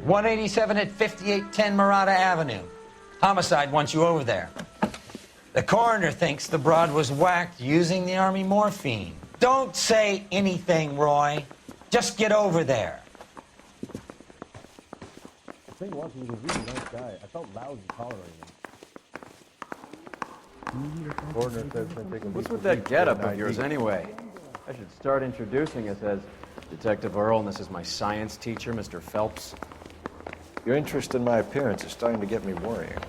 187 at 5810 Murata Avenue. Homicide wants you over there. The coroner thinks the broad was whacked using the Army morphine. Don't say anything, Roy. Just get over there. The thing was, he was a really nice guy. I felt lousy tolerating him. Coroner says what's with that getup of yours anyway? I should start introducing us as Detective Earl, and this is my science teacher, Mr. Phelps. Your interest in my appearance is starting to get me worrying.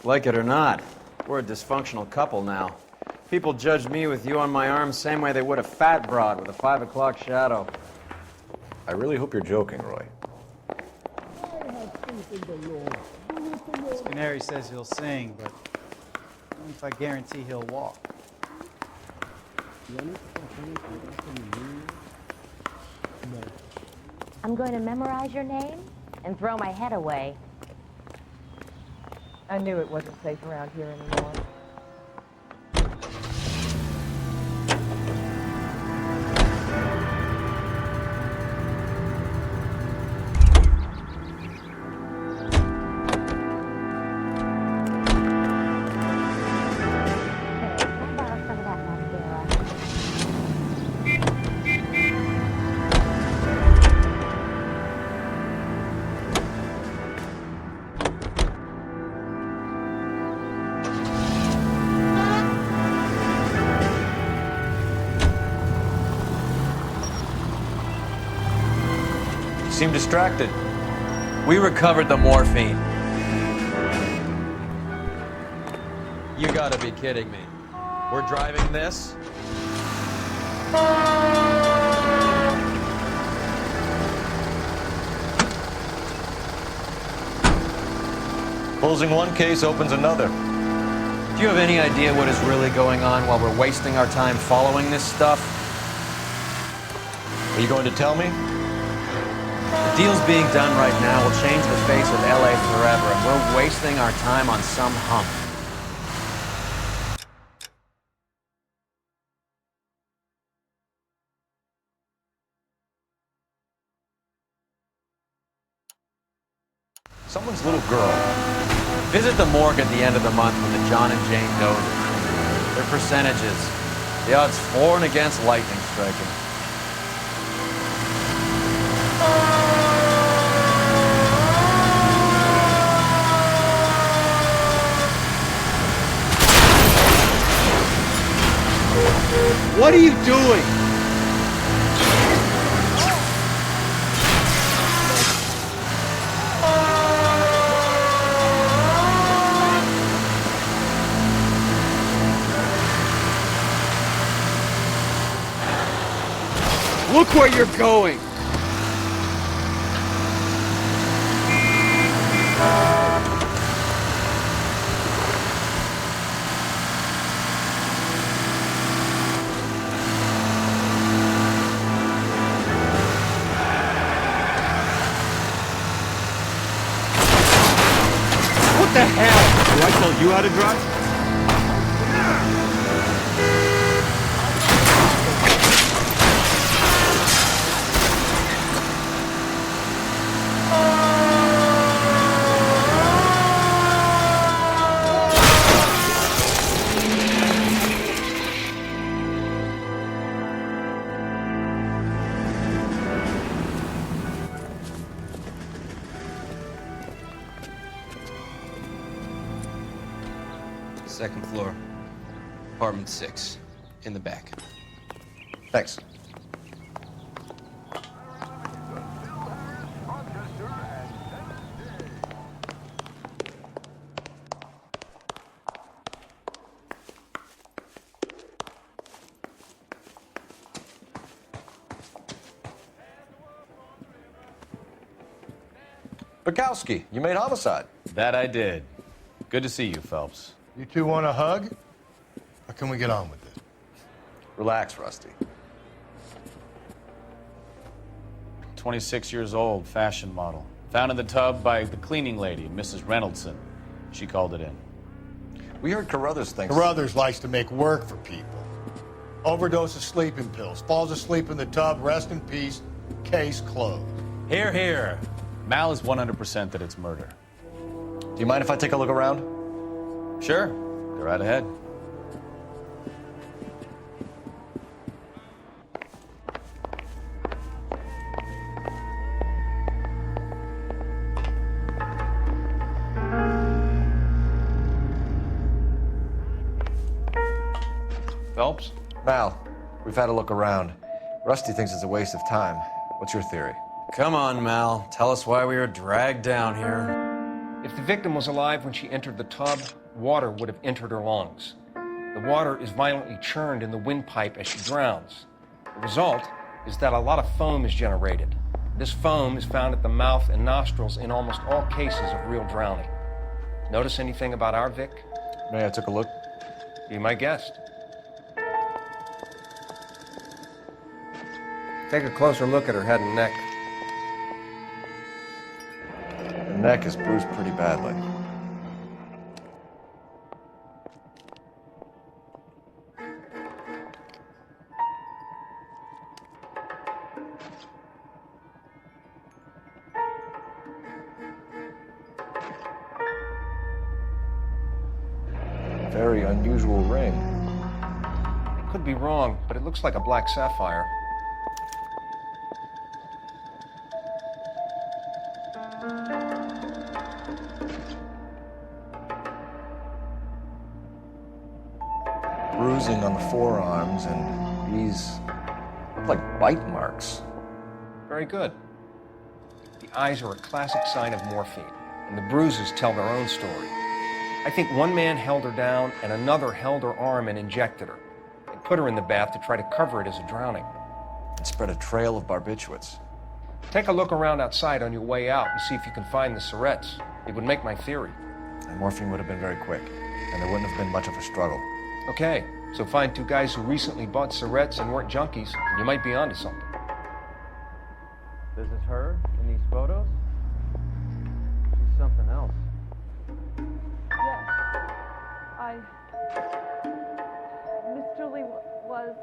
Like it or not, we're a dysfunctional couple now. People judge me with you on my arm same way they would a fat broad with a 5 o'clock shadow. I really hope you're joking, Roy. Canary says he'll sing, but I don't know if I guarantee he'll walk. I'm going to memorize your name and throw my head away. I knew it wasn't safe around here anymore. Seem distracted. We recovered the morphine. You gotta be kidding me. We're driving this? Closing one case opens another. Do you have any idea what is really going on while we're wasting our time following this stuff? Are you going to tell me? The deals being done right now will change the face of LA forever, and we're wasting our time on some hump. Someone's little girl. Visit the morgue at the end of the month when the John and Jane donors. Their percentages. The odds for and against lightning striking. What are you doing? Look where you're going. What the hell? Do I tell you how to drive? Second floor, apartment 6, in the back. Thanks. Bukowski, you made homicide. That I did. Good to see you, Phelps. You two want a hug? Or can we get on with it? Relax, Rusty. 26 years old, fashion model. Found in the tub by the cleaning lady, Mrs. Reynoldson. She called it in. We heard Carruthers thinks... Carruthers likes to make work for people. Overdose of sleeping pills. Falls asleep in the tub. Rest in peace. Case closed. Here, here. Mal is 100% that it's murder. Do you mind if I take a look around? Sure, go right ahead. Phelps? Mal, we've had a look around. Rusty thinks it's a waste of time. What's your theory? Come on, Mal. Tell us why we were dragged down here. If the victim was alive when she entered the tub, water would have entered her lungs. The water is violently churned in the windpipe as she drowns. The result is that a lot of foam is generated. This foam is found at the mouth and nostrils in almost all cases of real drowning. Notice anything about our Vic? May I took a look? Be my guest. Take a closer look at her head and neck. The neck is bruised pretty badly. Very unusual ring. I could be wrong, but it looks like a black sapphire. Bruising on the forearms, and these look like bite marks. Very good. The eyes are a classic sign of morphine, and the bruises tell their own story. I think one man held her down and another held her arm and injected her. They put her in the bath to try to cover it as a drowning. It spread a trail of barbiturates. Take a look around outside on your way out and see if you can find the syrettes. It would make my theory. And morphine would have been very quick, and there wouldn't have been much of a struggle. Okay, so find two guys who recently bought syrettes and weren't junkies, and you might be onto something. This is her in these photos? She's something else. Yes. Miss Julie was...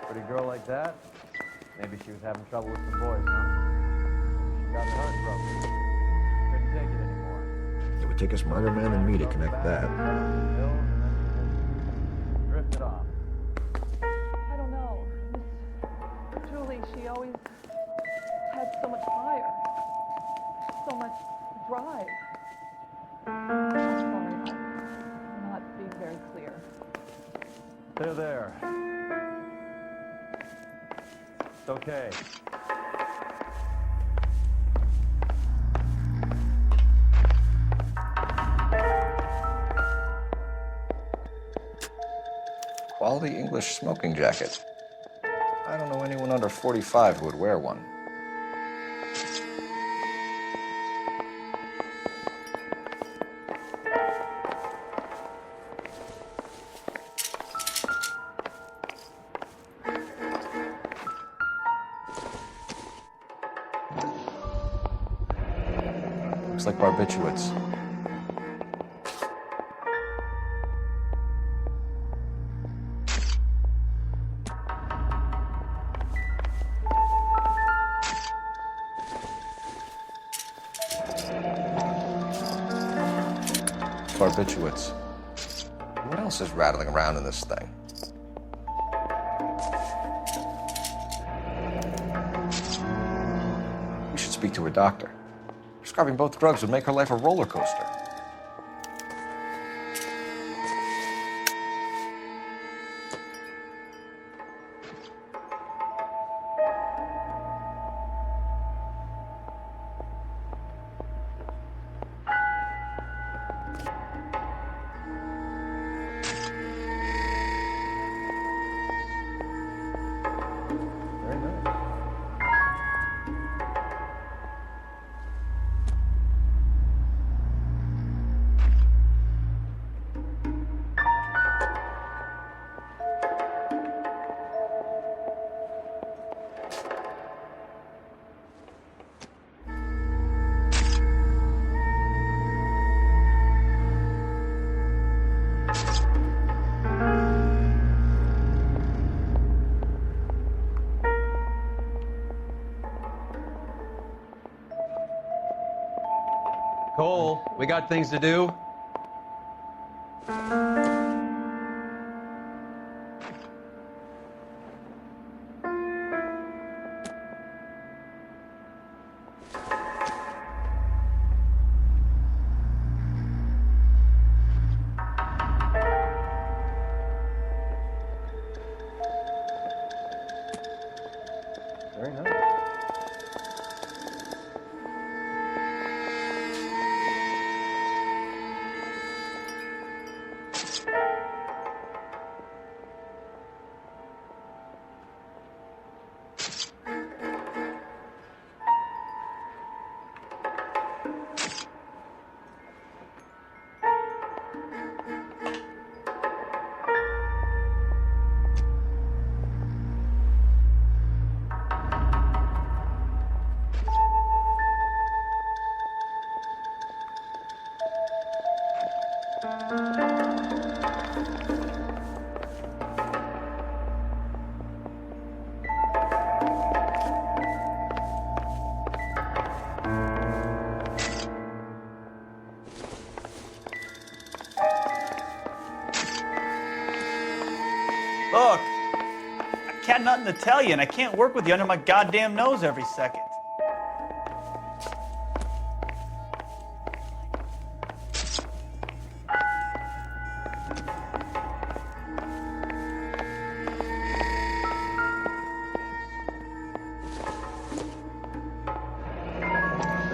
Pretty girl like that? Maybe she was having trouble with some boys, huh? She got her heart broken. Couldn't take it anymore. It would take a smarter man than me to connect that. Drifted off. I don't know. Miss Julie, she always had so much fire. So much drive. I'm sorry, I'm not being very clear. There. It's okay. Quality English smoking jacket. I don't know anyone under 45 who would wear one. Looks like barbiturates. Barbiturates. What else is rattling around in this thing? We should speak to her doctor. Prescribing both drugs would make her life a roller coaster. Very nice. Cole, we got things to do. Very nice. Look, I got nothing to tell you, and I can't work with you under my goddamn nose every second.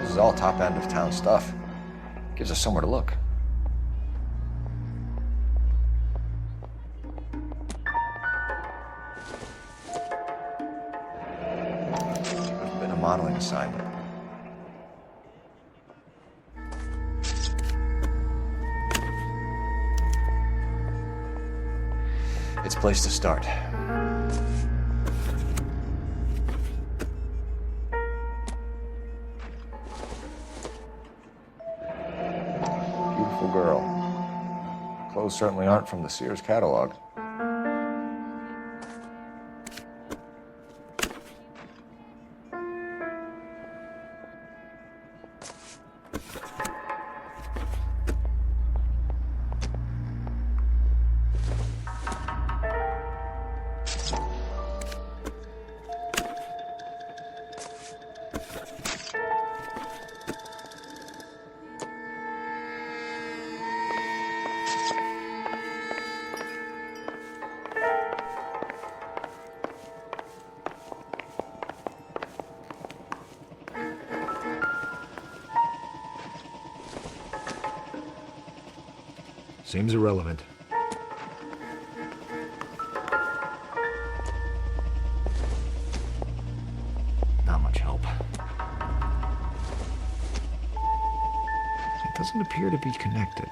This is all top end of town stuff. Gives us somewhere to look. There's been a modeling assignment. It's a place to start. Beautiful girl. Clothes certainly aren't from the Sears catalog. Seems irrelevant. Not much help. It doesn't appear to be connected.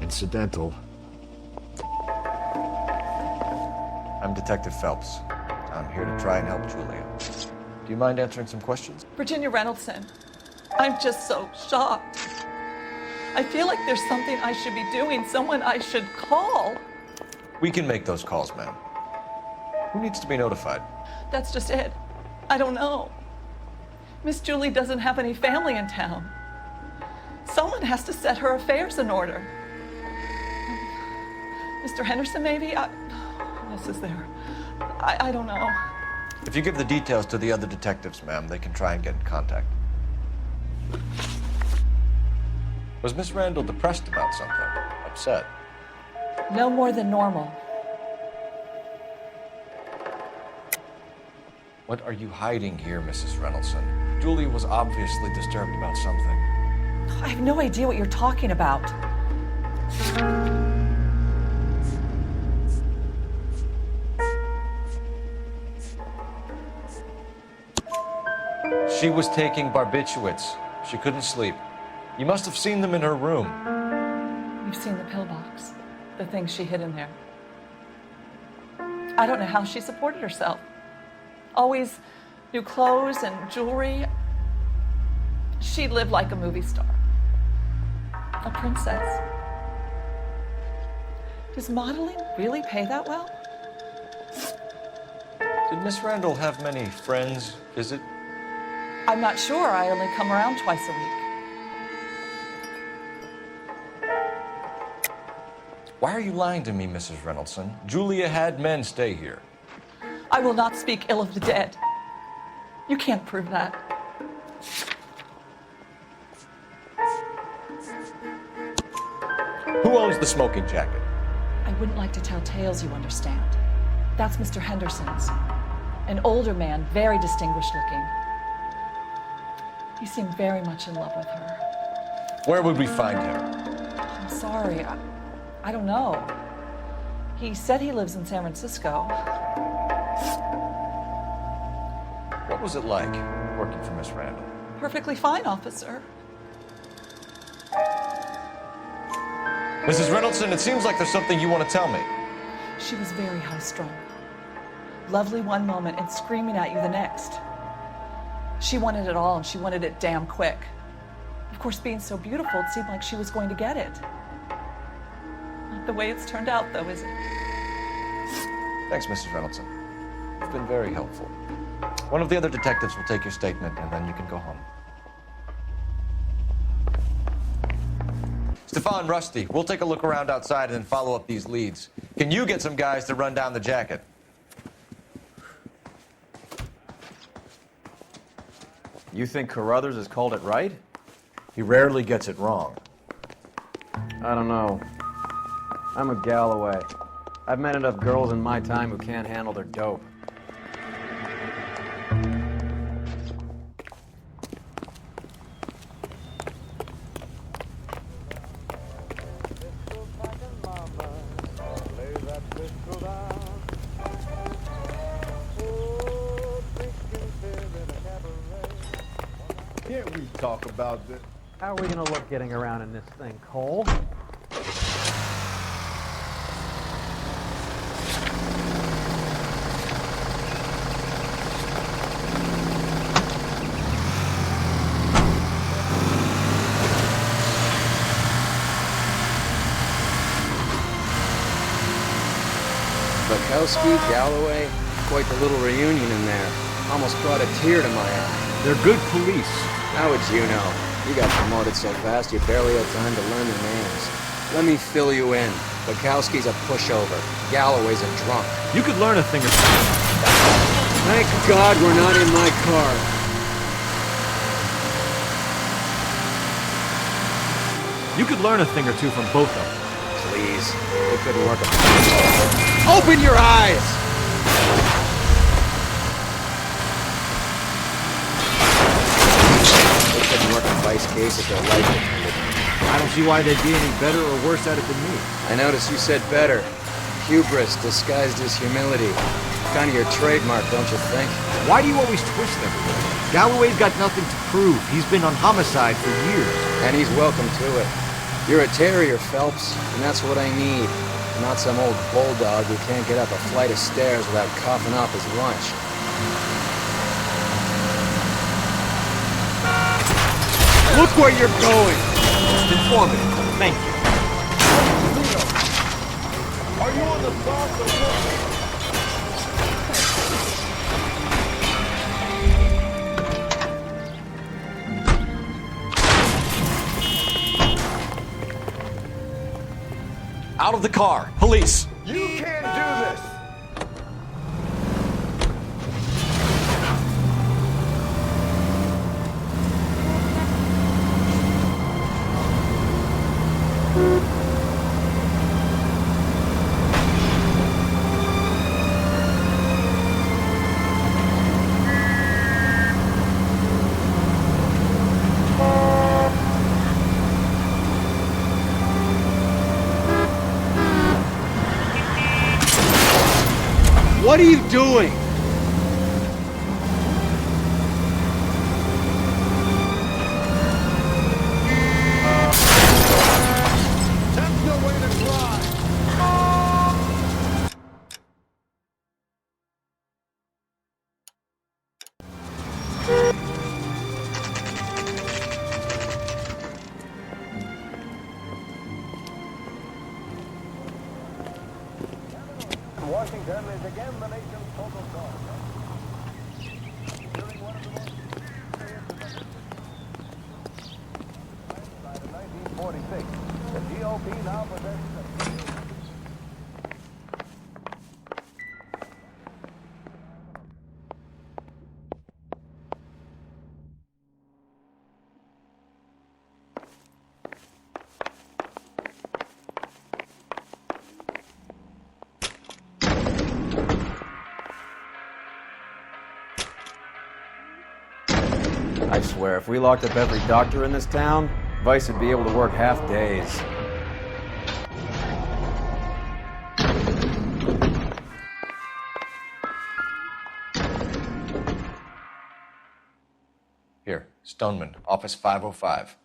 Incidental. I'm Detective Phelps. I'm here to try and help Julia. Do you mind answering some questions? Virginia Reynoldson, I'm just so shocked. I feel like there's something I should be doing, someone I should call. We can make those calls, ma'am. Who needs to be notified? That's just it. I don't know. Miss Julie doesn't have any family in town. Someone has to set her affairs in order. Mr. Henderson, maybe? Who else is there? I don't know. If you give the details to the other detectives, ma'am, they can try and get in contact. Was Miss Randall depressed about something? Upset? No more than normal. What are you hiding here, Mrs. Reynoldson? Julie was obviously disturbed about something. I have no idea what you're talking about. She was taking barbiturates. She couldn't sleep. You must have seen them in her room. You've seen the pillbox, the things she hid in there. I don't know how she supported herself. Always new clothes and jewelry. She lived like a movie star, a princess. Does modeling really pay that well? Did Miss Randall have many friends, is it? I'm not sure. I only come around twice a week. Why are you lying to me, Mrs. Reynoldson? Julia had men stay here. I will not speak ill of the dead. You can't prove that. Who owns the smoking jacket? I wouldn't like to tell tales, you understand. That's Mr. Henderson's. An older man, very distinguished looking. He seemed very much in love with her. Where would we find him? I'm sorry. I don't know. He said he lives in San Francisco. What was it like working for Miss Randall? Perfectly fine, officer. Mrs. Reynoldson, it seems like there's something you want to tell me. She was very high-strung. Lovely one moment and screaming at you the next. She wanted it all, and she wanted it damn quick. Of course, being so beautiful, it seemed like she was going to get it. Not the way it's turned out, though, is it? Thanks, Mrs. Reynoldson. You've been very helpful. One of the other detectives will take your statement, and then you can go home. Stefan, Rusty, we'll take a look around outside and then follow up these leads. Can you get some guys to run down the jacket? You think Carruthers has called it right? He rarely gets it wrong. I don't know. I'm a Galloway. I've met enough girls in my time who can't handle their dope. Can't we talk about this? How are we gonna look getting around in this thing, Cole? Bukowski, Galloway, quite the little reunion in there. Almost brought a tear to my eye. They're good police. How would you know? You got promoted so fast you barely had time to learn their names. Let me fill you in. Bukowski's a pushover. Galloway's a drunk. You could learn a thing or two. Thank God we're not in my car. You could learn a thing or two from both of them. Please. It couldn't work. Open your eyes! It couldn't work a vice case if their life depended. I don't see why they'd be any better or worse at it than me. I noticed you said better. Hubris disguised as humility. Kind of your trademark, don't you think? Why do you always twist everything? Galloway's got nothing to prove. He's been on homicide for years. And he's welcome to it. You're a terrier, Phelps, and that's what I need. Not some old bulldog who can't get up a flight of stairs without coughing up his lunch. Look where you're going! It's informative. Thank you. Are you on the sauce or what? Out of the car. Police. You can't do this! What are you doing? That's no way to drive! Washington is again the nation's focal point. During one of the most serious events in 1946, the GOP now possesses I swear, if we locked up every doctor in this town, Vice would be able to work half days. Here, Stoneman, office 505.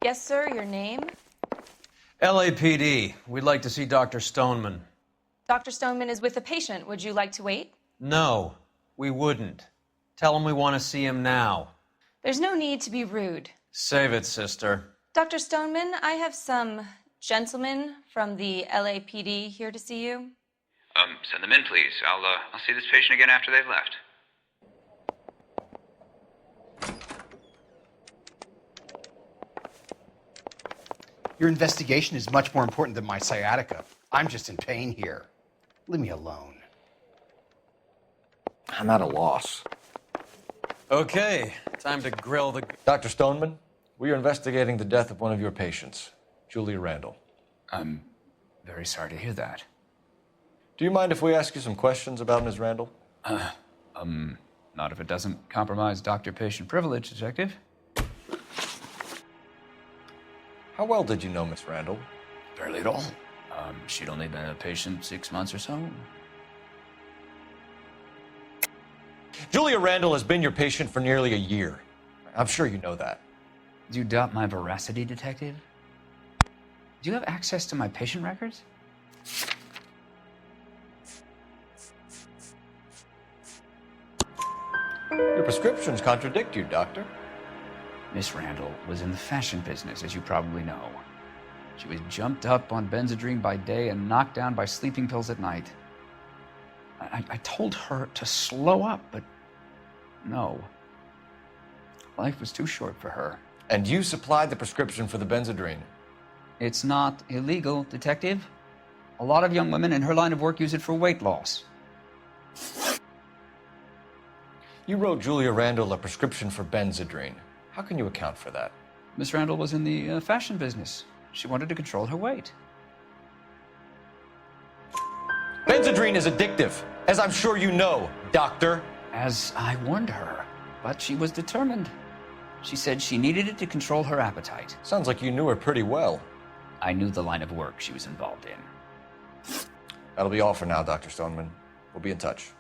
Yes, sir, your name? LAPD. We'd like to see Dr. Stoneman. Dr. Stoneman is with a patient. Would you like to wait? No, we wouldn't. Tell him we want to see him now. There's no need to be rude. Save it, sister. Dr. Stoneman, I have some gentlemen from the LAPD here to see you. Send them in, please. I'll see this patient again after they've left. Your investigation is much more important than my sciatica. I'm just in pain here. Leave me alone. I'm at a loss. Okay, time to grill the... Dr. Stoneman, we are investigating the death of one of your patients, Julia Randall. I'm very sorry to hear that. Do you mind if we ask you some questions about Ms. Randall? Not if it doesn't compromise doctor-patient privilege, Detective. How well did you know Miss Randall? Barely at all. She'd only been a patient 6 months or so. Julia Randall has been your patient for nearly a year. I'm sure you know that. Do you doubt my veracity, Detective? Do you have access to my patient records? Your prescriptions contradict you, Doctor. Miss Randall was in the fashion business, as you probably know. She was jumped up on Benzedrine by day and knocked down by sleeping pills at night. I told her to slow up, but no. Life was too short for her. And you supplied the prescription for the Benzedrine? It's not illegal, Detective. A lot of young women in her line of work use it for weight loss. You wrote Julia Randall a prescription for Benzedrine. How can you account for that? Miss Randall was in the fashion business. She wanted to control her weight. Benzedrine is addictive, as I'm sure you know, Doctor. As I warned her, but she was determined. She said she needed it to control her appetite. Sounds like you knew her pretty well. I knew the line of work she was involved in. That'll be all for now, Dr. Stoneman. We'll be in touch.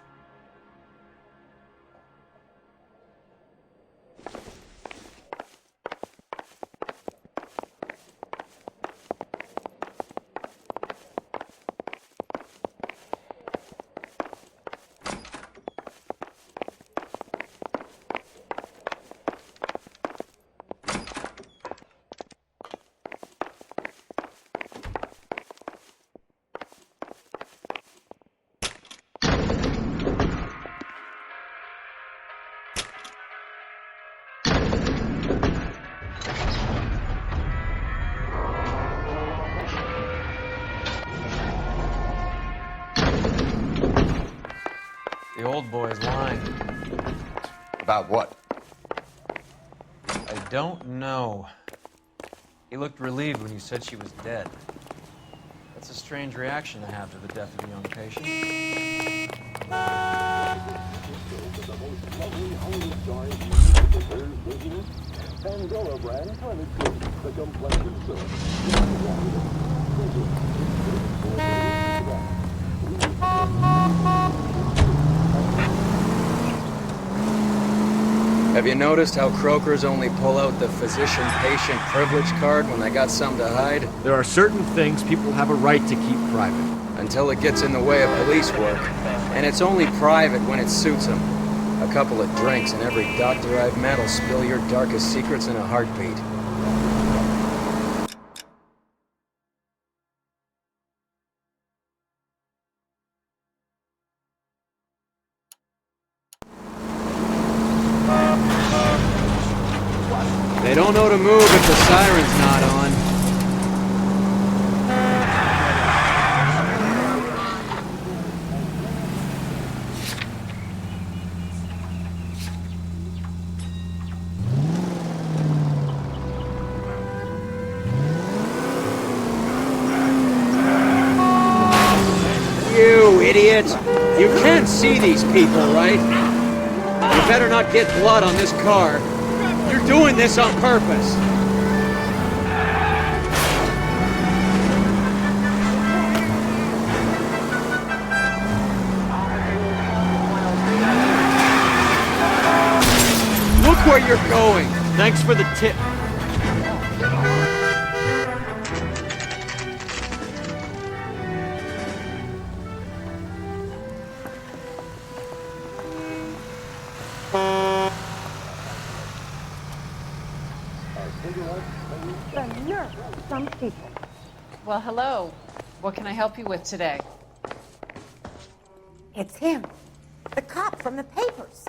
The old boy's lying. About what? I don't know. He looked relieved when you said she was dead. That's a strange reaction to have to the death of a young patient. Have you noticed how croakers only pull out the physician-patient privilege card when they got something to hide? There are certain things people have a right to keep private. Until it gets in the way of police work. And it's only private when it suits them. A couple of drinks and every doctor I've met will spill your darkest secrets in a heartbeat. They don't know to move if the siren's not on. You idiot! You can't see these people, right? You better not get blood on this car. You're doing this on purpose. Look where you're going. Thanks for the tip. The nerve of some people. Well, hello. What can I help you with today? It's him, the cop from the papers.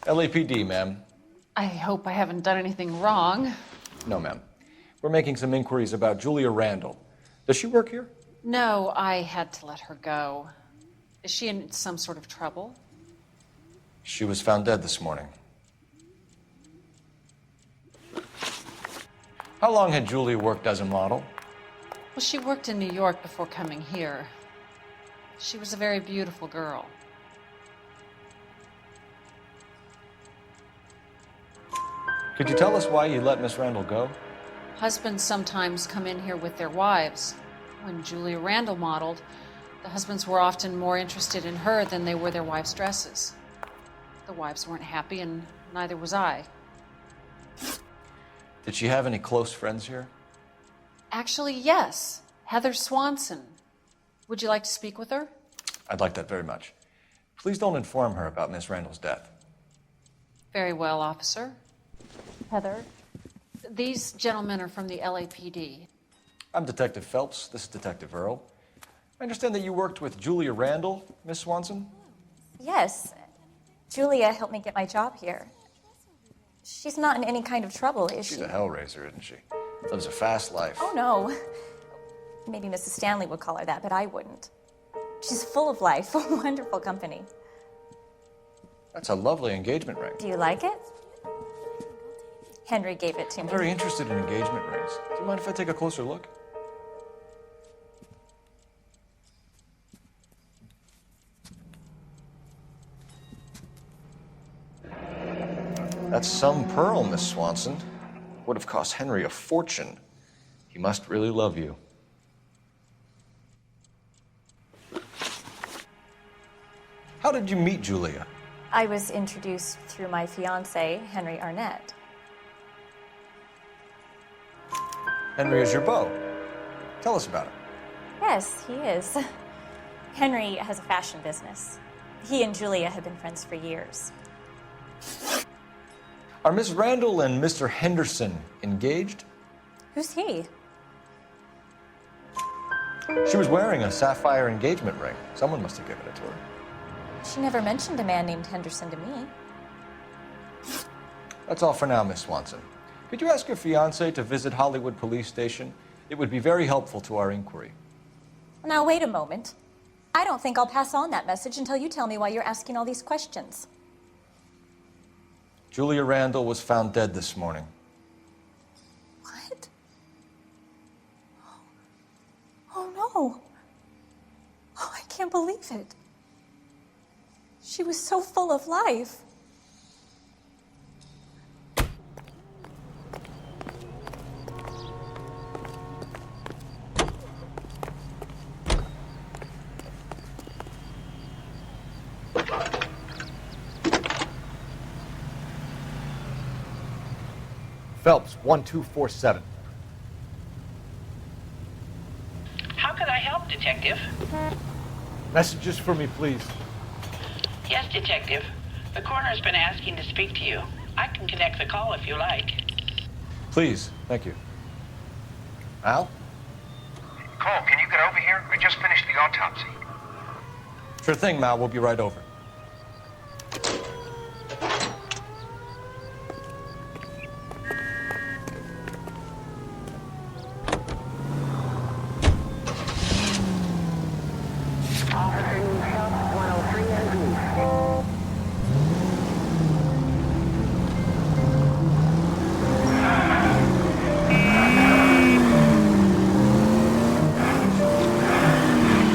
LAPD, ma'am. I hope I haven't done anything wrong. No, ma'am. We're making some inquiries about Julia Randall. Does she work here? No, I had to let her go. Is she in some sort of trouble? She was found dead this morning. How long had Julia worked as a model? Well, she worked in New York before coming here. She was a very beautiful girl. Could you tell us why you let Miss Randall go? Husbands sometimes come in here with their wives. When Julia Randall modeled, the husbands were often more interested in her than they were their wives' dresses. The wives weren't happy, and neither was I. Did she have any close friends here? Actually, yes. Heather Swanson. Would you like to speak with her? I'd like that very much. Please don't inform her about Miss Randall's death. Very well, officer. Heather, these gentlemen are from the LAPD. I'm Detective Phelps. This is Detective Earl. I understand that you worked with Julia Randall, Miss Swanson? Yes. Julia helped me get my job here. She's not in any kind of trouble, is she? She's a hellraiser, isn't she? Lives a fast life. Oh, no. Maybe Mrs. Stanley would call her that, but I wouldn't. She's full of life, a wonderful company. That's a lovely engagement ring. Do you like it? Henry gave it to I'm me. very interested in engagement rings. Do you mind if I take a closer look? That's some pearl, Miss Swanson. Would have cost Henry a fortune. He must really love you. How did you meet Julia? I was introduced through my fiancé, Henry Arnett. Henry is your beau. Tell us about it. Yes, he is. Henry has a fashion business. He and Julia have been friends for years. Are Miss Randall and Mr. Henderson engaged? Who's he? She was wearing a sapphire engagement ring. Someone must have given it to her. She never mentioned a man named Henderson to me. That's all for now, Miss Swanson. Could you ask your fiancé to visit Hollywood Police Station? It would be very helpful to our inquiry. Now, wait a moment. I don't think I'll pass on that message until you tell me why you're asking all these questions. Julia Randall was found dead this morning. What? Oh, no. Oh, I can't believe it. She was so full of life. Phelps, 1247. How can I help, Detective? Messages for me, please. Yes, Detective. The coroner's been asking to speak to you. I can connect the call if you like. Please, thank you. Al? Cole, can you get over here? I just finished the autopsy. Sure thing, Mal. We'll be right over.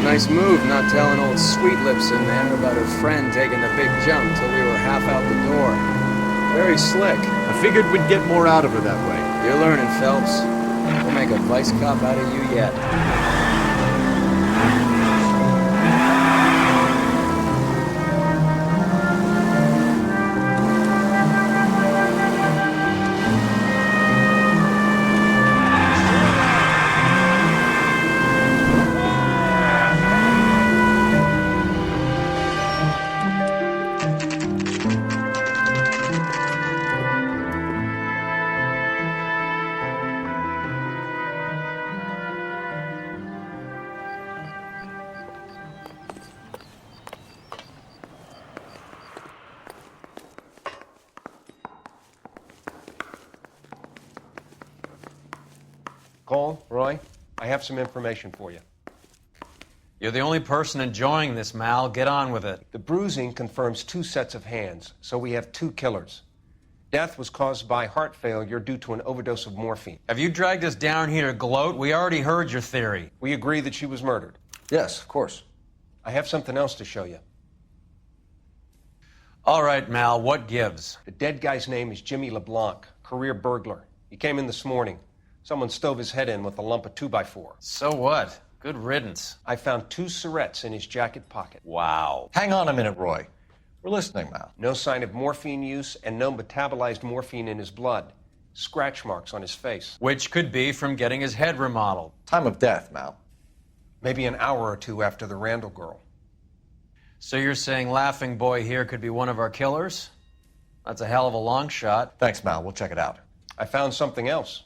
Nice move not telling old Sweet Lips in there about her friend taking the big jump till we were half out the door. Very slick. I figured we'd get more out of her that way. You're learning, Phelps. We'll make a vice cop out of you yet. Cole, Roy, I have some information for you. You're the only person enjoying this, Mal. Get on with it. The bruising confirms 2 sets of hands, so we have 2 killers. Death was caused by heart failure due to an overdose of morphine. Have you dragged us down here to gloat? We already heard your theory. We agree that she was murdered. Yes, of course. I have something else to show you. All right, Mal, what gives? The dead guy's name is Jimmy LeBlanc, career burglar. He came in this morning. Someone stove his head in with a lump of 2x4. So what? Good riddance. I found 2 syrettes in his jacket pocket. Wow. Hang on a minute, Roy. We're listening, Mal. No sign of morphine use and no metabolized morphine in his blood. Scratch marks on his face. Which could be from getting his head remodeled. Time of death, Mal. Maybe an hour or 2 after the Randall girl. So you're saying Laughing Boy here could be one of our killers? That's a hell of a long shot. Thanks, Mal. We'll check it out. I found something else.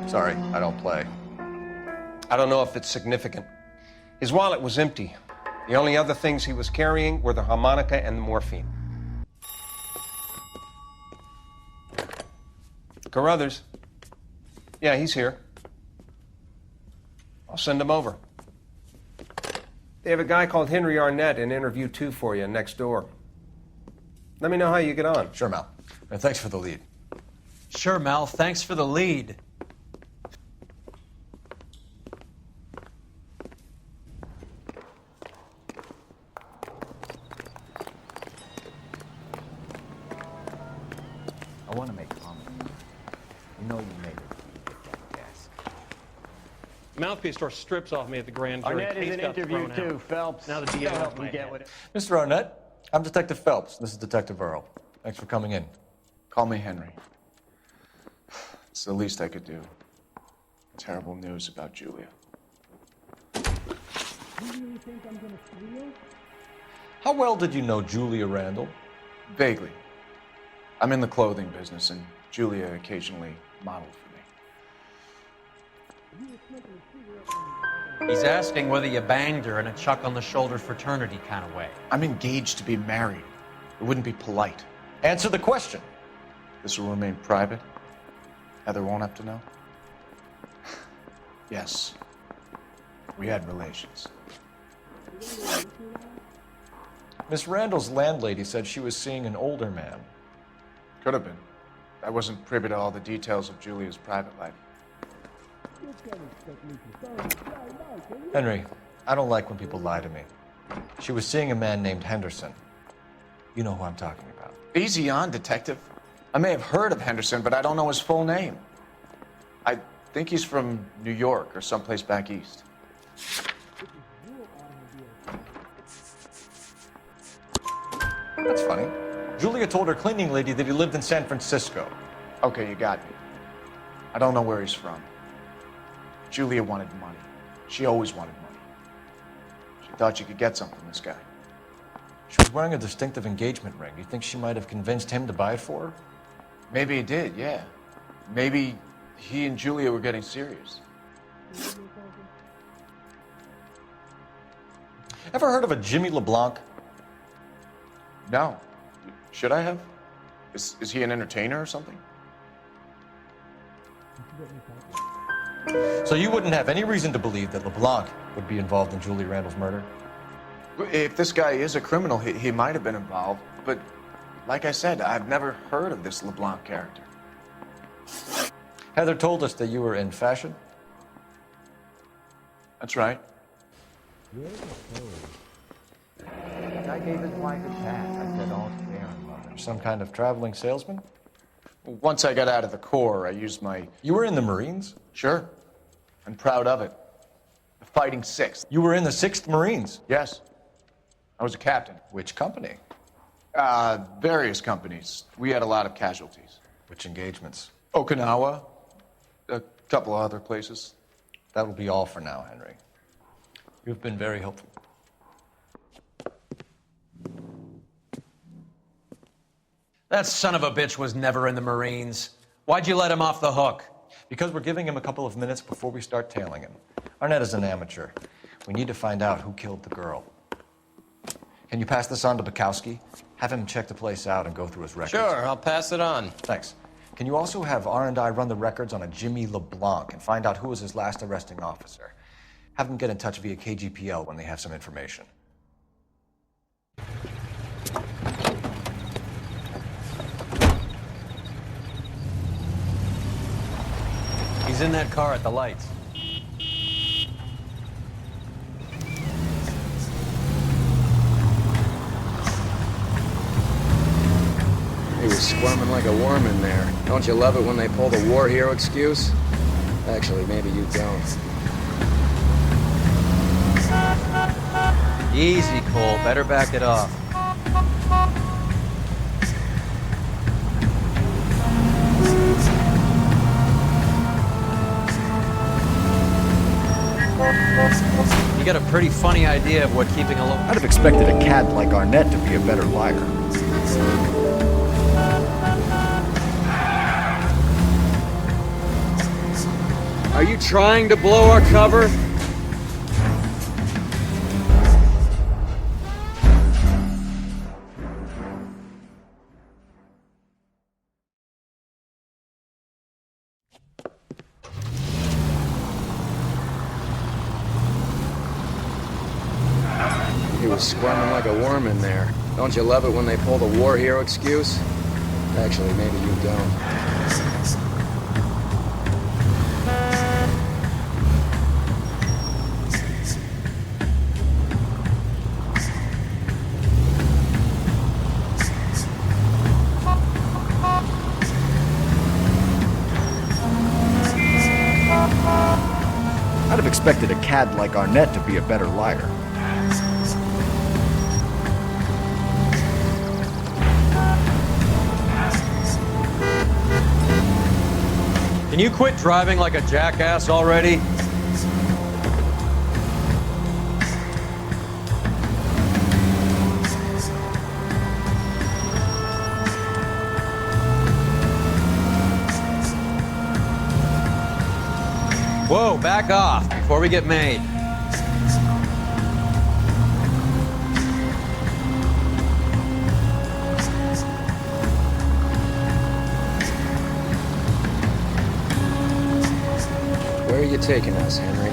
Sorry, I don't play. I don't know if it's significant. His wallet was empty. The only other things he was carrying were the harmonica and the morphine. Carruthers. Yeah, he's here. I'll send him over. They have a guy called Henry Arnett in interview 2 for you next door. Let me know how you get on. Sure, Mal. And thanks for the lead. Sure, Mal. Thanks for the lead. I want to make comments. You know you made it. Yes. Mouthpiece store strips off me at the grand jury. Arnett is Case in got interview thrown too, out. Phelps. Now the DA Don't wants help my me get head. with it. Mr. Arnett, I'm Detective Phelps. This is Detective Earl. Thanks for coming in. Call me Henry. It's the least I could do. Terrible news about Julia. How well did you know Julia Randall? Vaguely. I'm in the clothing business, and Julia occasionally modeled for me. He's asking whether you banged her in a chuck-on-the-shoulder fraternity kind of way. I'm engaged to be married. It wouldn't be polite. Answer the question. This will remain private? Heather won't have to know? Yes. We had relations. Miss Randall's landlady said she was seeing an older man. Could have been. I wasn't privy to all the details of Julia's private life. Henry, I don't like when people lie to me. She was seeing a man named Henderson. You know who I'm talking about. Easy on, Detective. I may have heard of Henderson, but I don't know his full name. I think he's from New York or someplace back east. That's funny. Julia told her cleaning lady that he lived in San Francisco. Okay, you got me. I don't know where he's from. Julia wanted money. She always wanted money. She thought she could get some from this guy. She was wearing a distinctive engagement ring. You think she might have convinced him to buy it for her? Maybe he did, yeah. Maybe he and Julia were getting serious. Ever heard of a Jimmy LeBlanc? No. Should I have? Is he an entertainer or something? So you wouldn't have any reason to believe that LeBlanc would be involved in Julie Randall's murder? If this guy is a criminal, he might have been involved. But like I said, I've never heard of this LeBlanc character. Heather told us that you were in fashion. That's right. I gave his wife a pass. I said, all's fair in love. Some kind of traveling salesman? Once I got out of the Corps, I used my... You were in the Marines? Sure. I'm proud of it. The Fighting Sixth. You were in the 6th Marines? Yes. I was a captain. Which company? Various companies. We had a lot of casualties. Which engagements? Okinawa. A couple of other places. That will be all for now, Henry. You've been very helpful. That son of a bitch was never in the Marines. Why'd you let him off the hook? Because we're giving him a couple of minutes before we start tailing him. Arnett is an amateur. We need to find out who killed the girl. Can you pass this on to Bukowski? Have him check the place out and go through his records. Sure, I'll pass it on. Thanks. Can you also have R&I run the records on a Jimmy LeBlanc and find out who was his last arresting officer? Have them get in touch via KGPL when they have some information. He's in that car at the lights. He was squirming like a worm in there. Don't you love it when they pull the war hero excuse? Actually, maybe you don't. Easy, Cole. Better back it off. You got a pretty funny idea of what keeping a low... I'd have expected a cad like Arnett to be a better liar. Are you trying to blow our cover? He was squirming like a worm in there. Don't you love it when they pull the war hero excuse? Actually, maybe you don't. I'd have expected a cad like Arnett to be a better liar. Can you quit driving like a jackass already? Whoa, back off before we get made. Where are you taking us, Henry?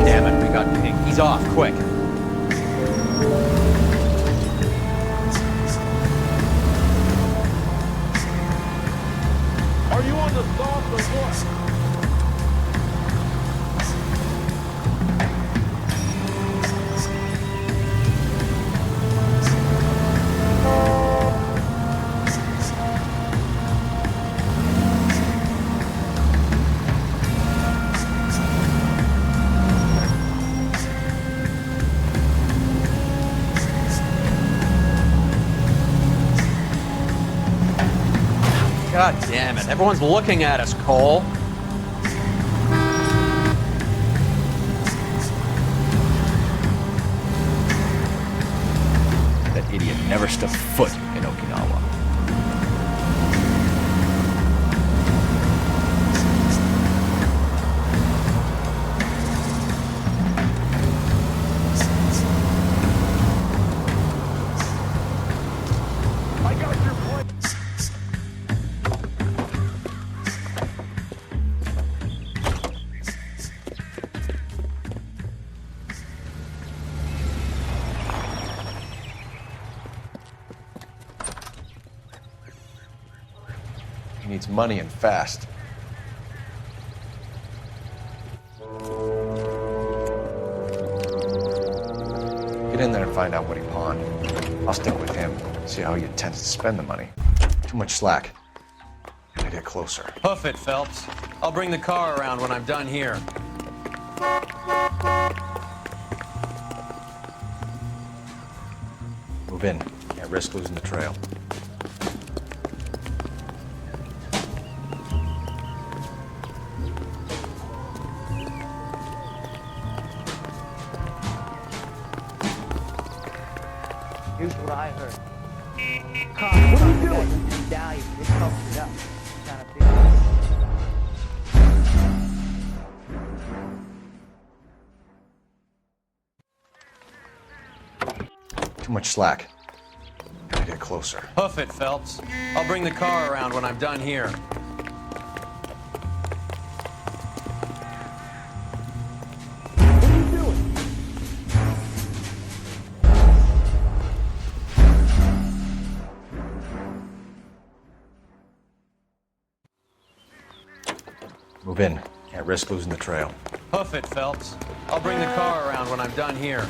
Damn it, we got pink. He's off, quick. Are you on the God damn it. Everyone's looking at us, Cole. That idiot never stepped foot in Okinawa. I got your point. He needs money and fast. Get in there and find out what he pawned. I'll stick with him, see how he intends to spend the money. Too much slack. Gotta get closer. Hoof it, Phelps. I'll bring the car around when I'm done here. Move in. Can't risk losing the trail. Here's what I heard. What are you doing? This stallion, it comes it up. Kind of Too much slack. Gotta get closer. Hoof it, Phelps. I'll bring the car around when I'm done here. What are you doing? Move in. Can't risk losing the trail. Hoof it, Phelps. I'll bring the car around when I'm done here.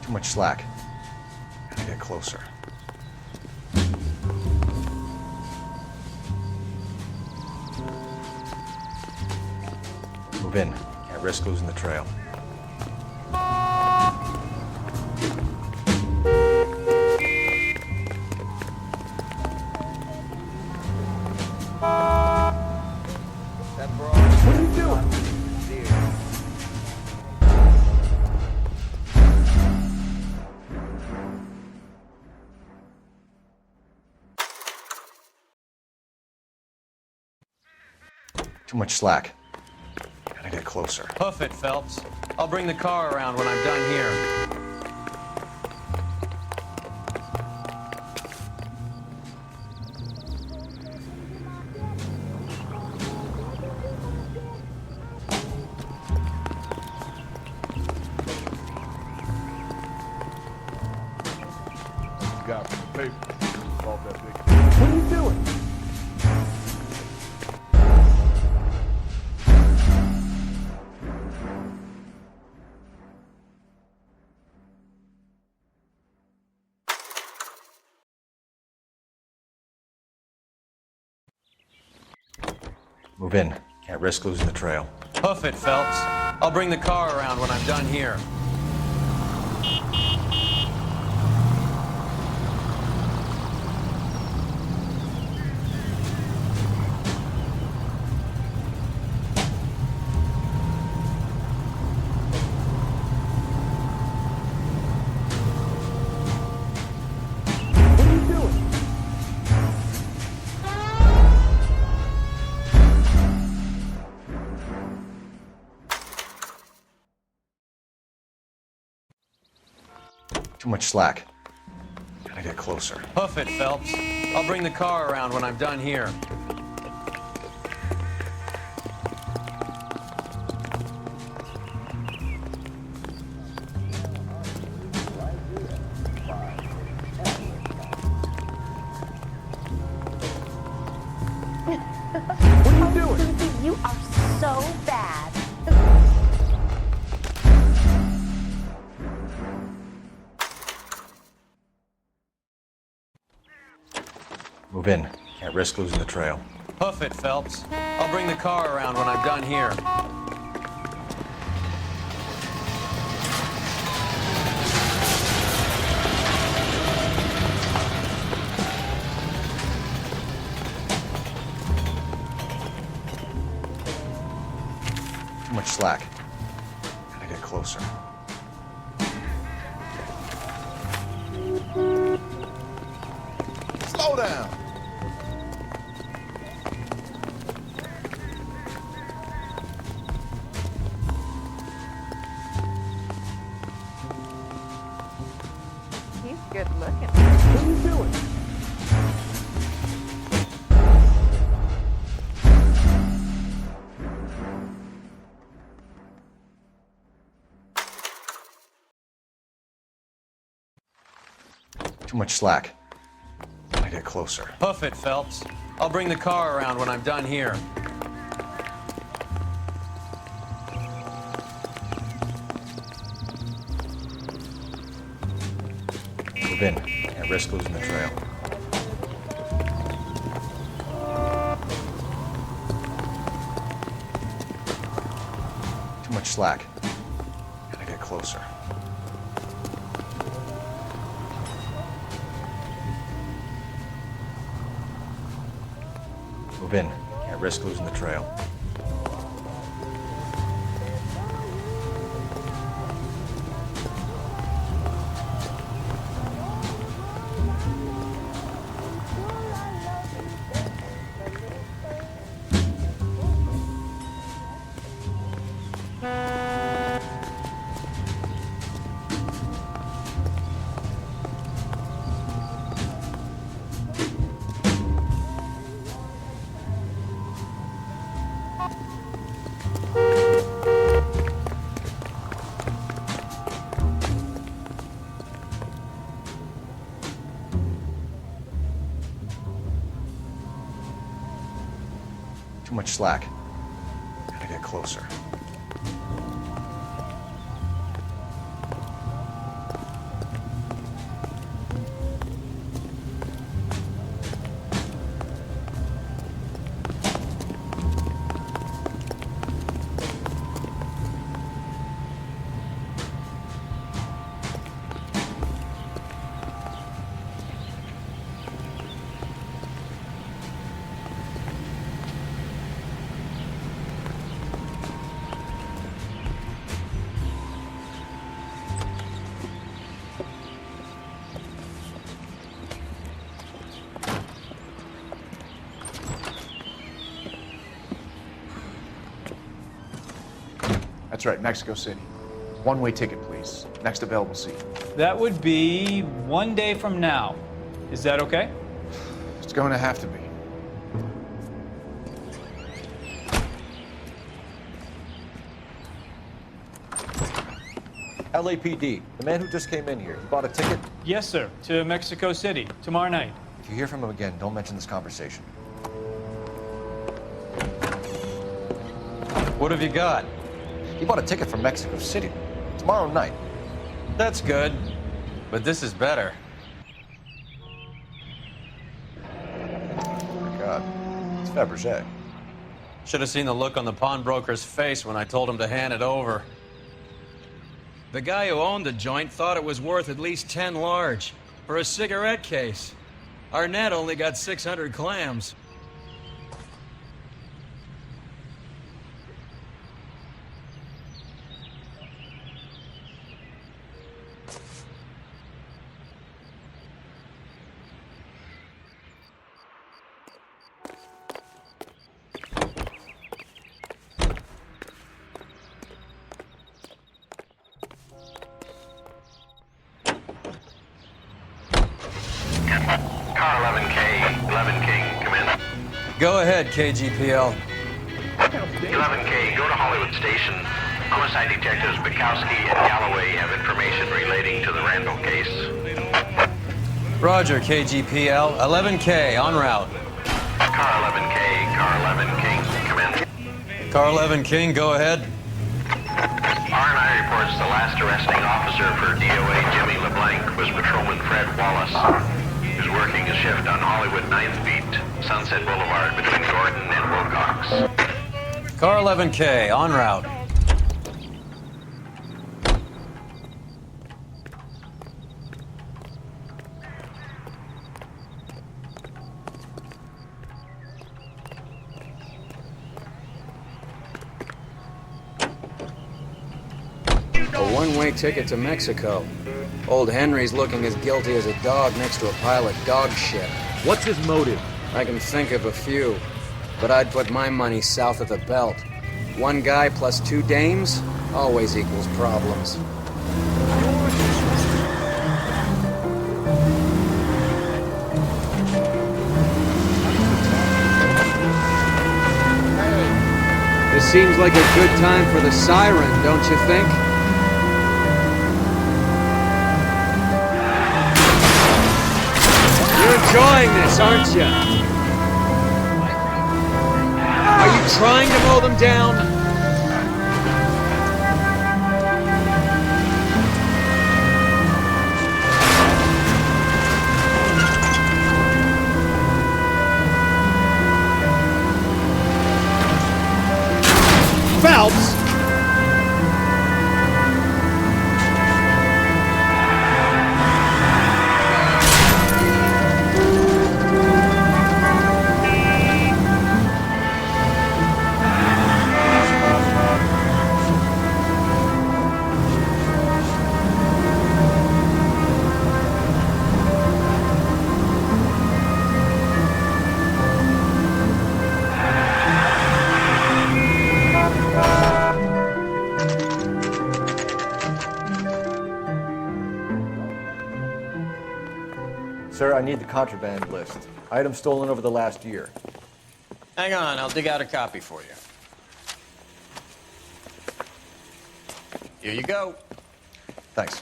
Too much slack. Gotta get closer. Move in. Can't risk losing the trail. What are you doing? Too much slack. Gotta get closer. Hoof it, Phelps. I'll bring the car around when I'm done here. Got some paper. Solve that big. What are you doing? Move in. Can't risk losing the trail. Hoof it, Phelps. I'll bring the car around when I'm done here. What are you doing? Too much slack. Gotta get closer. Hoof it, Phelps. I'll bring the car around when I'm done here. Move in. Can't risk losing the trail. Hoof it, Phelps. I'll bring the car around when I'm done here. Too much slack. Gotta get closer. Slow down. He's good looking. What are you doing? Too much slack. Gotta get closer. Hoof it, Phelps. I'll bring the car around when I'm done here. Move in. Can't risk losing the trail. Too much slack. Gotta get closer. Move in. Can't risk losing the trail. Too much slack. Gotta get closer. That's right, Mexico City. One-way ticket, please. Next available seat. That would be 1 day from now. Is that okay? It's going to have to be. LAPD, the man who just came in here, he bought a ticket? Yes, sir. To Mexico City, tomorrow night. If you hear from him again, don't mention this conversation. What have you got? He bought a ticket from Mexico City. Tomorrow night. That's good. But this is better. Oh my God. It's Fabergé. Should have seen the look on the pawnbroker's face when I told him to hand it over. The guy who owned the joint thought it was worth at least 10 large for a cigarette case. Arnett only got 600 clams. Car 11K, 11 King, come in. Go ahead, KGPL. 11K, go to Hollywood Station. Homicide detectives Bukowski and Galloway have information relating to the Randall case. Roger, KGPL. 11K, en route. Car 11K, car 11 King, come in. Car 11 King, go ahead. R&I reports the last arresting officer for DOA Jimmy LeBlanc was Patrolman Fred Wallace, who's working a shift on Hollywood with 9th Beat, Sunset Boulevard, between Gordon and Wilcox. Car 11K, en route. A one-way ticket to Mexico. Old Henry's looking as guilty as a dog next to a pile of dog shit. What's his motive? I can think of a few, but I'd put my money south of the belt. One guy plus 2 dames always equals problems. This seems like a good time for the siren, don't you think? You're enjoying this, aren't you? Are you trying to mow them down? Phelps! Sir, I need the contraband list. Items stolen over the last year. Hang on, I'll dig out a copy for you. Here you go. Thanks.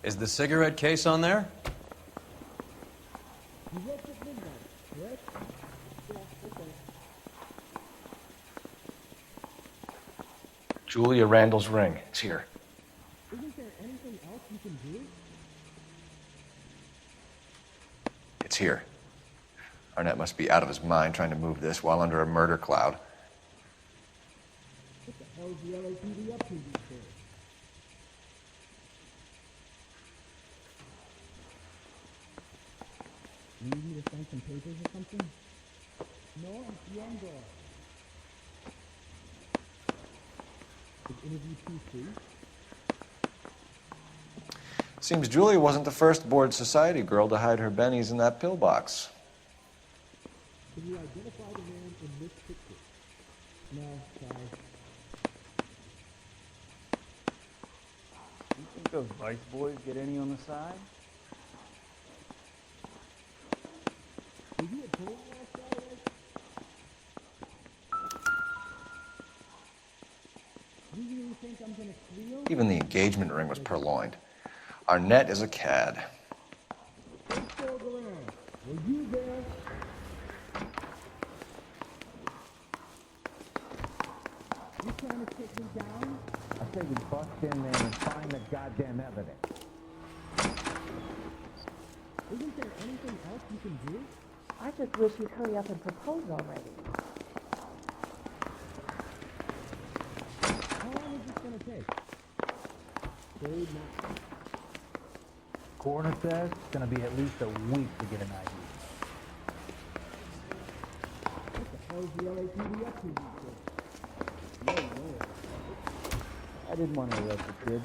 Is the cigarette case on there? Julia Randall's ring. It's here. Isn't there anything else you can do? It's here. Arnett must be out of his mind trying to move this while under a murder cloud. What the hell is the LAPD up to these days? You need me to sign some papers or something? No, entiendo. Is interview too soon? Seems Julia wasn't the first bored society girl to hide her bennies in that pillbox. Can you identify the man in this picture? No, sorry. You think those Vice boys get any on the side? Were you at home last Saturday? You really think I'm gonna squeal? Even the engagement ring was purloined. Arnett is a cad. Don't fool around. Were you there? You trying to take me down? I say we bust in there and find the goddamn evidence. Isn't there anything else you can do? I just wish you'd hurry up and propose already. How long is this gonna take? Very much. Coroner says it's gonna be at least a week to get an ID. What the hell's the LAPD up to these days? No way. I didn't want to arrest the kid,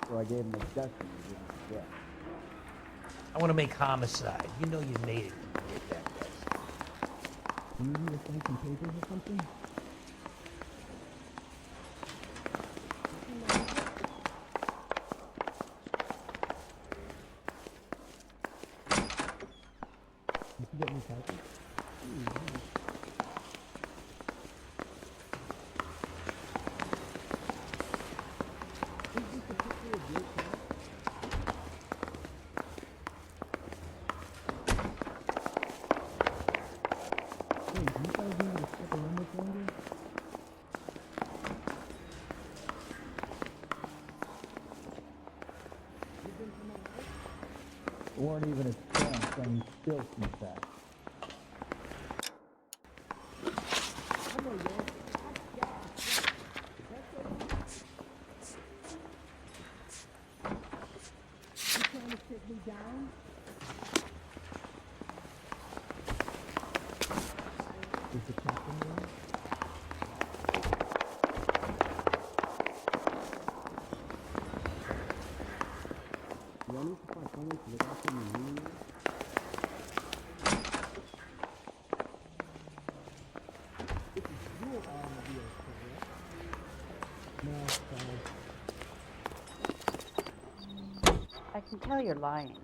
so I gave him a dusting and didn't forget. I want to make homicide. You know you made it when you did that, guys. You need me to sign some papers or something? You can get me copies? Is this a picture of your car? Hey, do you guys need me to step along this longer? weren't even his pants, and he still sees that. I can tell you're lying.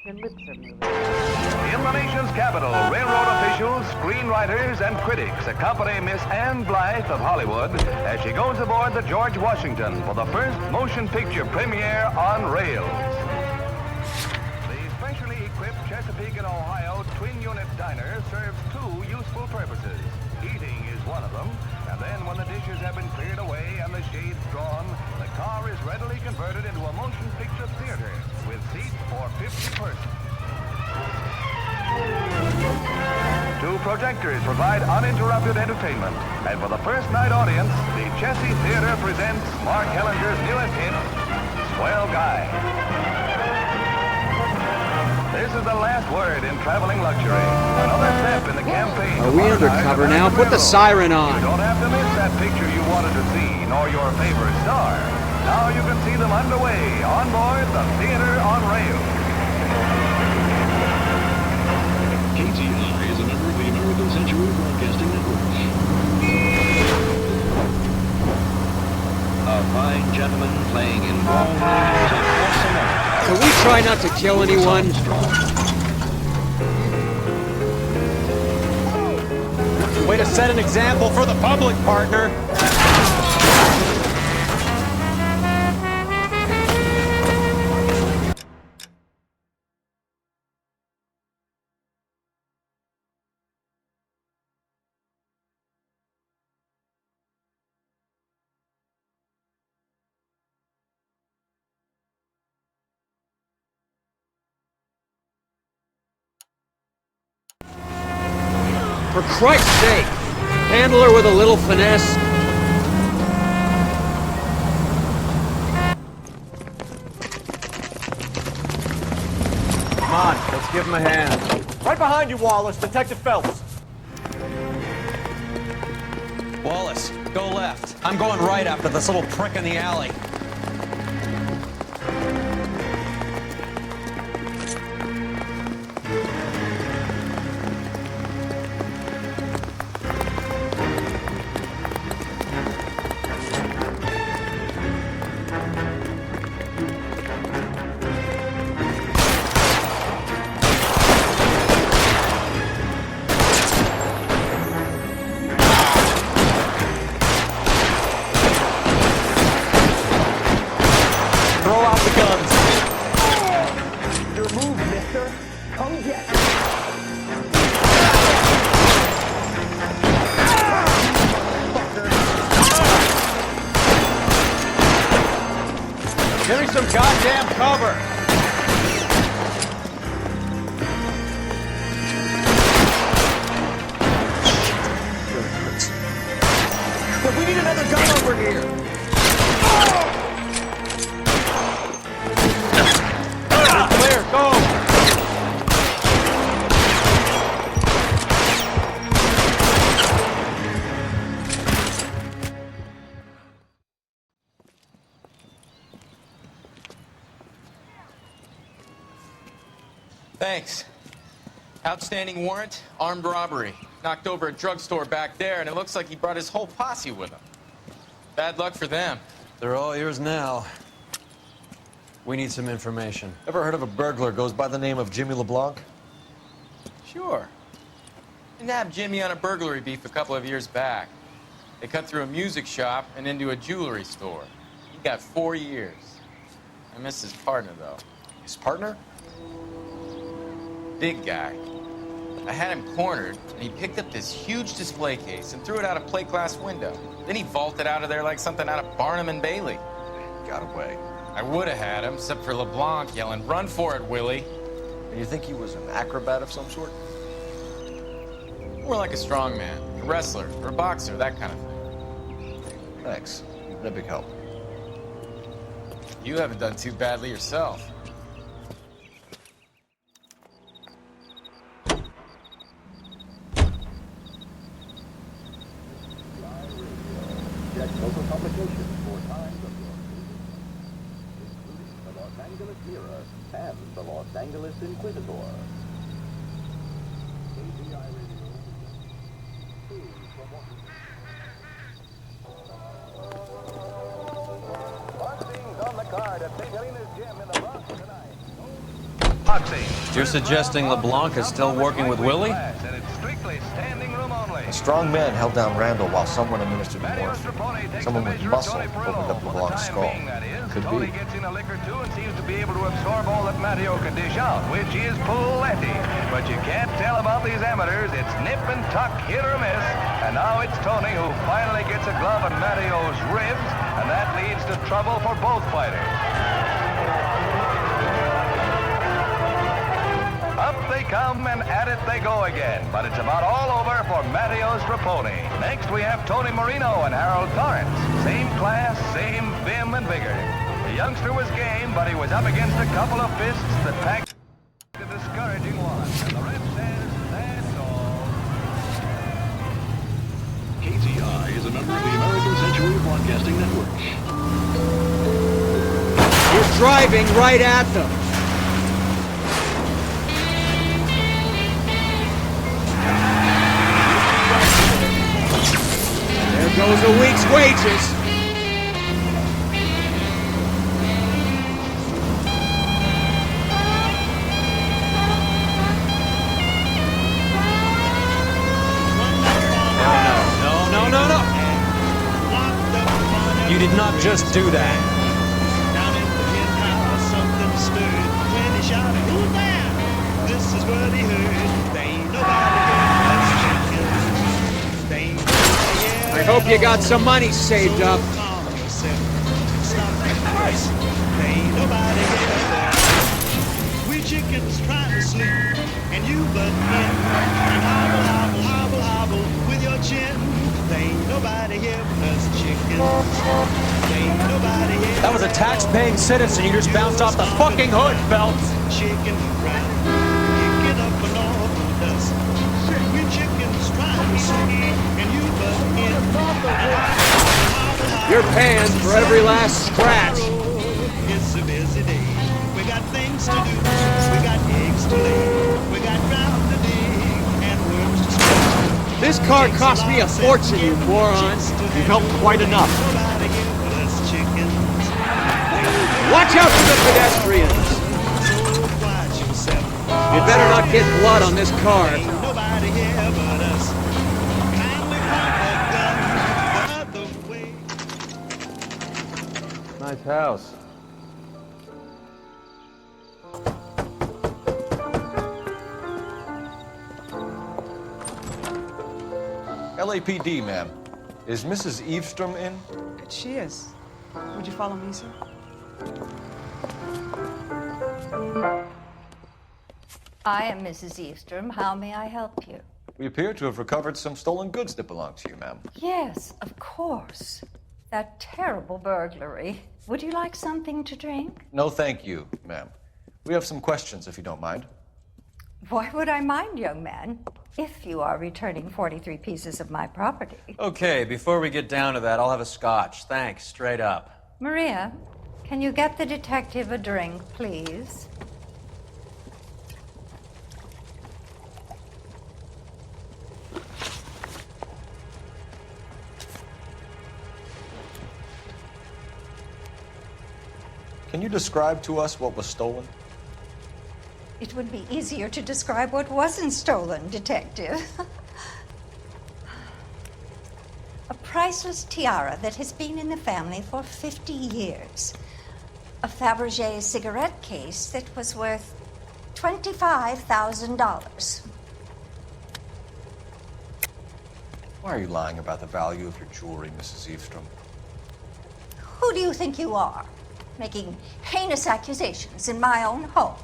Your lips are moving. In the nation's capital, railroad officials, screenwriters, and critics accompany Miss Anne Blythe of Hollywood as she goes aboard the George Washington for the first motion picture premiere on rails. The specially equipped Chesapeake and Ohio twin-unit diner serves two useful purposes. Eating is one of them, and then when the dishes have been cleared away and the shades drawn, the car is readily converted into a motion picture theater with seats for 50 persons. Two projectors provide uninterrupted entertainment, and for the first night audience, the Chessie Theater presents Mark Hellinger's newest hit, Swell Guy. This is the last word in traveling luxury. Another step in the campaign. Are we undercover now? Put the siren on. You don't have to miss that picture you wanted to see, nor your favorite star. Now you can see them underway on board the Theater on Rail. KTI is a member of the American Century Broadcasting Network. A fine gentleman playing in long years of awesome. Can we try not to kill anyone? Way to set an example for the public, partner. For Christ's sake, handle her with a little finesse. Come on, let's give him a hand. Right behind you, Wallace. Detective Phelps. Wallace, go left. I'm going right after this little prick in the alley. Give me some goddamn cover! But we need another gun over here. Clear, go! Thanks. Outstanding warrant, armed robbery. Knocked over a drugstore back there, and it looks like he brought his whole posse with him. Bad luck for them. They're all yours now. We need some information. Ever heard of a burglar goes by the name of Jimmy LeBlanc? Sure. I nabbed Jimmy on a burglary beef a couple of years back. They cut through a music shop and into a jewelry store. He got 4 years. I missed his partner, though. His partner? Big guy. I had him cornered, and he picked up this huge display case and threw it out a plate glass window. Then he vaulted out of there like something out of Barnum and Bailey. Got away. I would have had him, except for LeBlanc yelling, "Run for it, Willie!" And you think he was an acrobat of some sort? More like a strongman, a wrestler, or a boxer, that kind of thing. Thanks. You've been a big help. You haven't done too badly yourself. Check local publications for times of your including the Los Angeles Mirror and the Los Angeles Inquisitor. KGI Radio. News from Boxing's on the card at St. Helena's Gym in the Bronx tonight. Boxing. You're suggesting LeBlanc is still working with Willie? And it's strictly standing room only. A strong man held down Randall while someone administered the morphine. Someone with muscle opened up LeBlanc's skull. Could Tony be. gets in a lick or two and seems to be able to absorb all that Matteo can dish out, which is plenty. But you can't tell about these amateurs. It's nip and tuck, hit or miss. And now it's Tony who finally gets a glove on Matteo's ribs, and that leads to trouble for both fighters. Up they come and at it they go again, but it's about all over for Matteo Straponi. Next we have Tony Marino and Harold Torrance. Same class, same vim and vigor. The youngster was game, but he was up against a couple of fists that packed a discouraging one. And the ref says that's all. KTI is a member of the American Century Broadcasting Network. You're driving right at them. There goes a week's wages. No. You did not just do that. Down in the penthouse, something stirred when he shouted, "Who's there?" This is what he heard. There ain't nobody here but chickens. There ain't nobody here. I hope you got some money saved up. There ain't nobody here there. We chickens trying to sleep, and you butt in and hobble, hobble, hobble, hobble with your chin. There ain't nobody here but us chickens. There ain't nobody here. That was a tax-paying citizen. You just bounced off the fucking hood, Phelps. Shaking around, kicking up and off the dust. We chickens trying to sleep, and you butt in and hobble, hobble. You're paying for every last scratch. It's a busy day. We got things to do. We got eggs to lay. We got ground to dig and worms to scratch. This car cost me a fortune, you morons. You've helped quite enough. Watch out for the pedestrians. You better not get blood on this car. Nobody here but us. Kindly point that gun the other way. Nice house. LAPD, ma'am. Is Mrs. Eavestrom in? She is. Would you follow me, sir? I am Mrs. Eastrom. How may I help you? We appear to have recovered some stolen goods that belong to you, ma'am. Yes, of course. That terrible burglary. Would you like something to drink? No, thank you, ma'am. We have some questions, if you don't mind. Why would I mind, young man, if you are returning 43 pieces of my property? Okay, before we get down to that, I'll have a scotch. Thanks, straight up. Maria, can you get the detective a drink, please? Can you describe to us what was stolen? It would be easier to describe what wasn't stolen, Detective. A priceless tiara that has been in the family for 50 years. A Fabergé cigarette case that was worth $25,000. Why are you lying about the value of your jewelry, Mrs. Eavestrom? Who do you think you are, making heinous accusations in my own home?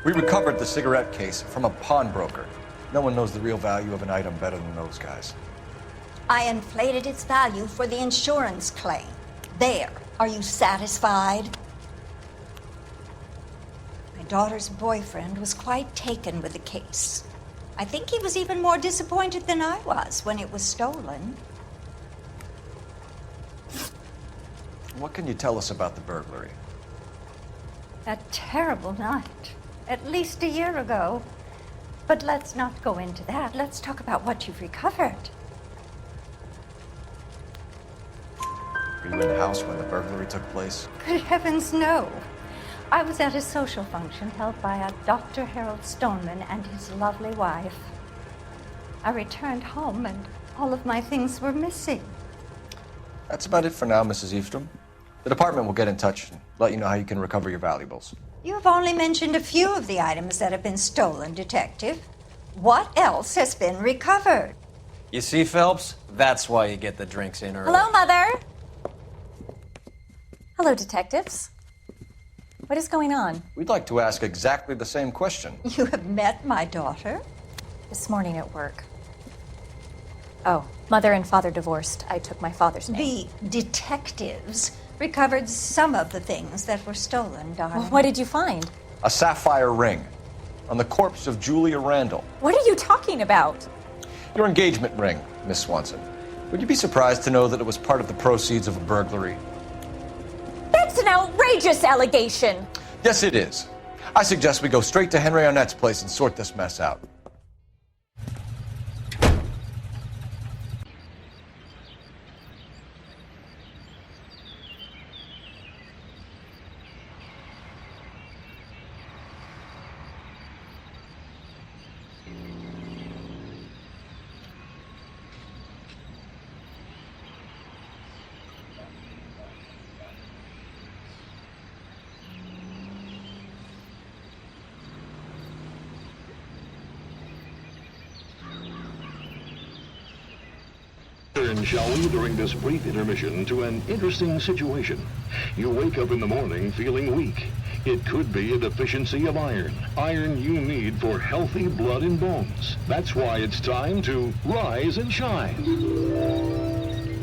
We recovered the cigarette case from a pawnbroker. No one knows the real value of an item better than those guys. I inflated its value for the insurance claim. There. Are you satisfied? My daughter's boyfriend was quite taken with the case. I think he was even more disappointed than I was when it was stolen. What can you tell us about the burglary? A terrible night. At least a year ago. But let's not go into that. Let's talk about what you've recovered. Were you in the house when the burglary took place? Good heavens, no. I was at a social function held by a Dr. Harold Stoneman and his lovely wife. I returned home and all of my things were missing. That's about it for now, Mrs. Eastrom. The department will get in touch and let you know how you can recover your valuables. You have only mentioned a few of the items that have been stolen, Detective. What else has been recovered? You see, Phelps? That's why you get the drinks in early. Hello, Mother. Hello, detectives. What is going on? We'd like to ask exactly the same question. You have met my daughter? This morning at work. Oh, Mother and Father divorced. I took my father's name. The detectives recovered some of the things that were stolen, darling. Well, what did you find? A sapphire ring on the corpse of Julia Randall. What are you talking about? Your engagement ring, Miss Swanson. Would you be surprised to know that it was part of the proceeds of a burglary? That's an outrageous allegation. Yes, it is. I suggest we go straight to Henry Arnett's place and sort this mess out. Turn, shall we, during this brief intermission to an interesting situation. You wake up in the morning feeling weak. It could be a deficiency of iron. Iron you need for healthy blood and bones. That's why it's time to rise and shine.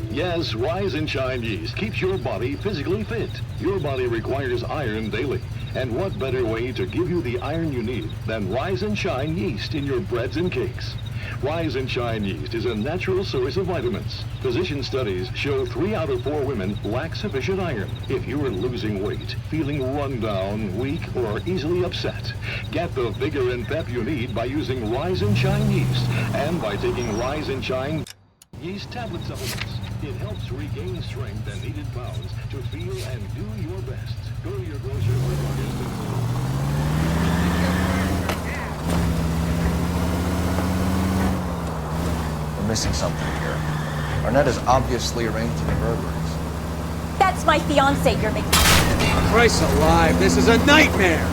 Yes, Rise and Shine yeast keeps your body physically fit. Your body requires iron daily. And what better way to give you the iron you need than Rise and Shine yeast in your breads and cakes? Rise and Shine yeast is a natural source of vitamins. Physician studies show 3 out of 4 women lack sufficient iron. If you are losing weight, feeling run down, weak, or easily upset, get the vigor and pep you need by using Rise and Shine yeast and by taking Rise and Shine yeast tablet supplements. It helps regain strength and needed pounds to feel and do your best. Go to your grocer or We're missing something here. Arnett is obviously arranging the burglaries. That's my fiance you're making. Christ alive, this is a nightmare!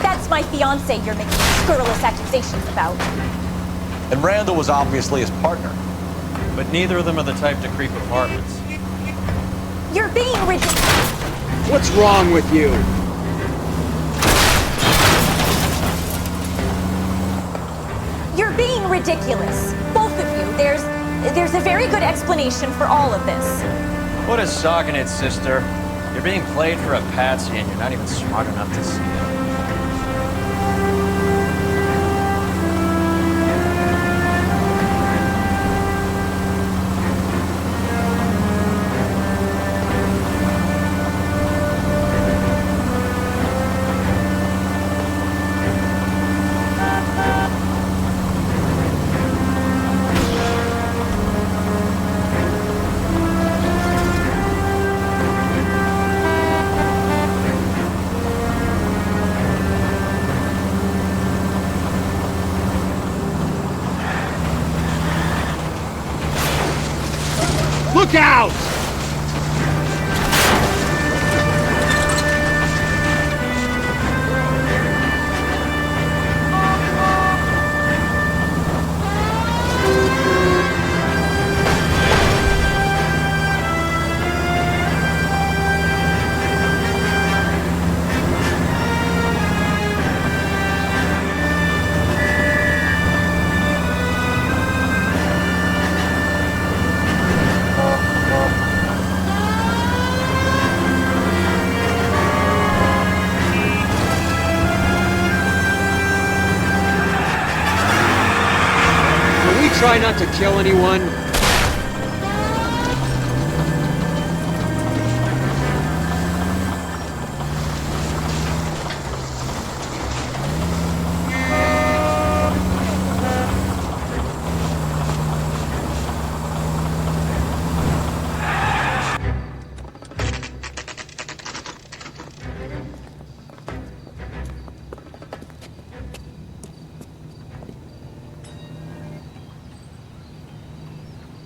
That's my fiance you're making scurrilous accusations about. And Randall was obviously his partner. But neither of them are the type to creep apartments. You're being ridiculous. What's wrong with you? You're being ridiculous. Both of you. There's a very good explanation for all of this. What is sogging it, sister? You're being played for a patsy and you're not even smart enough to see it. Look out! try not to kill anyone?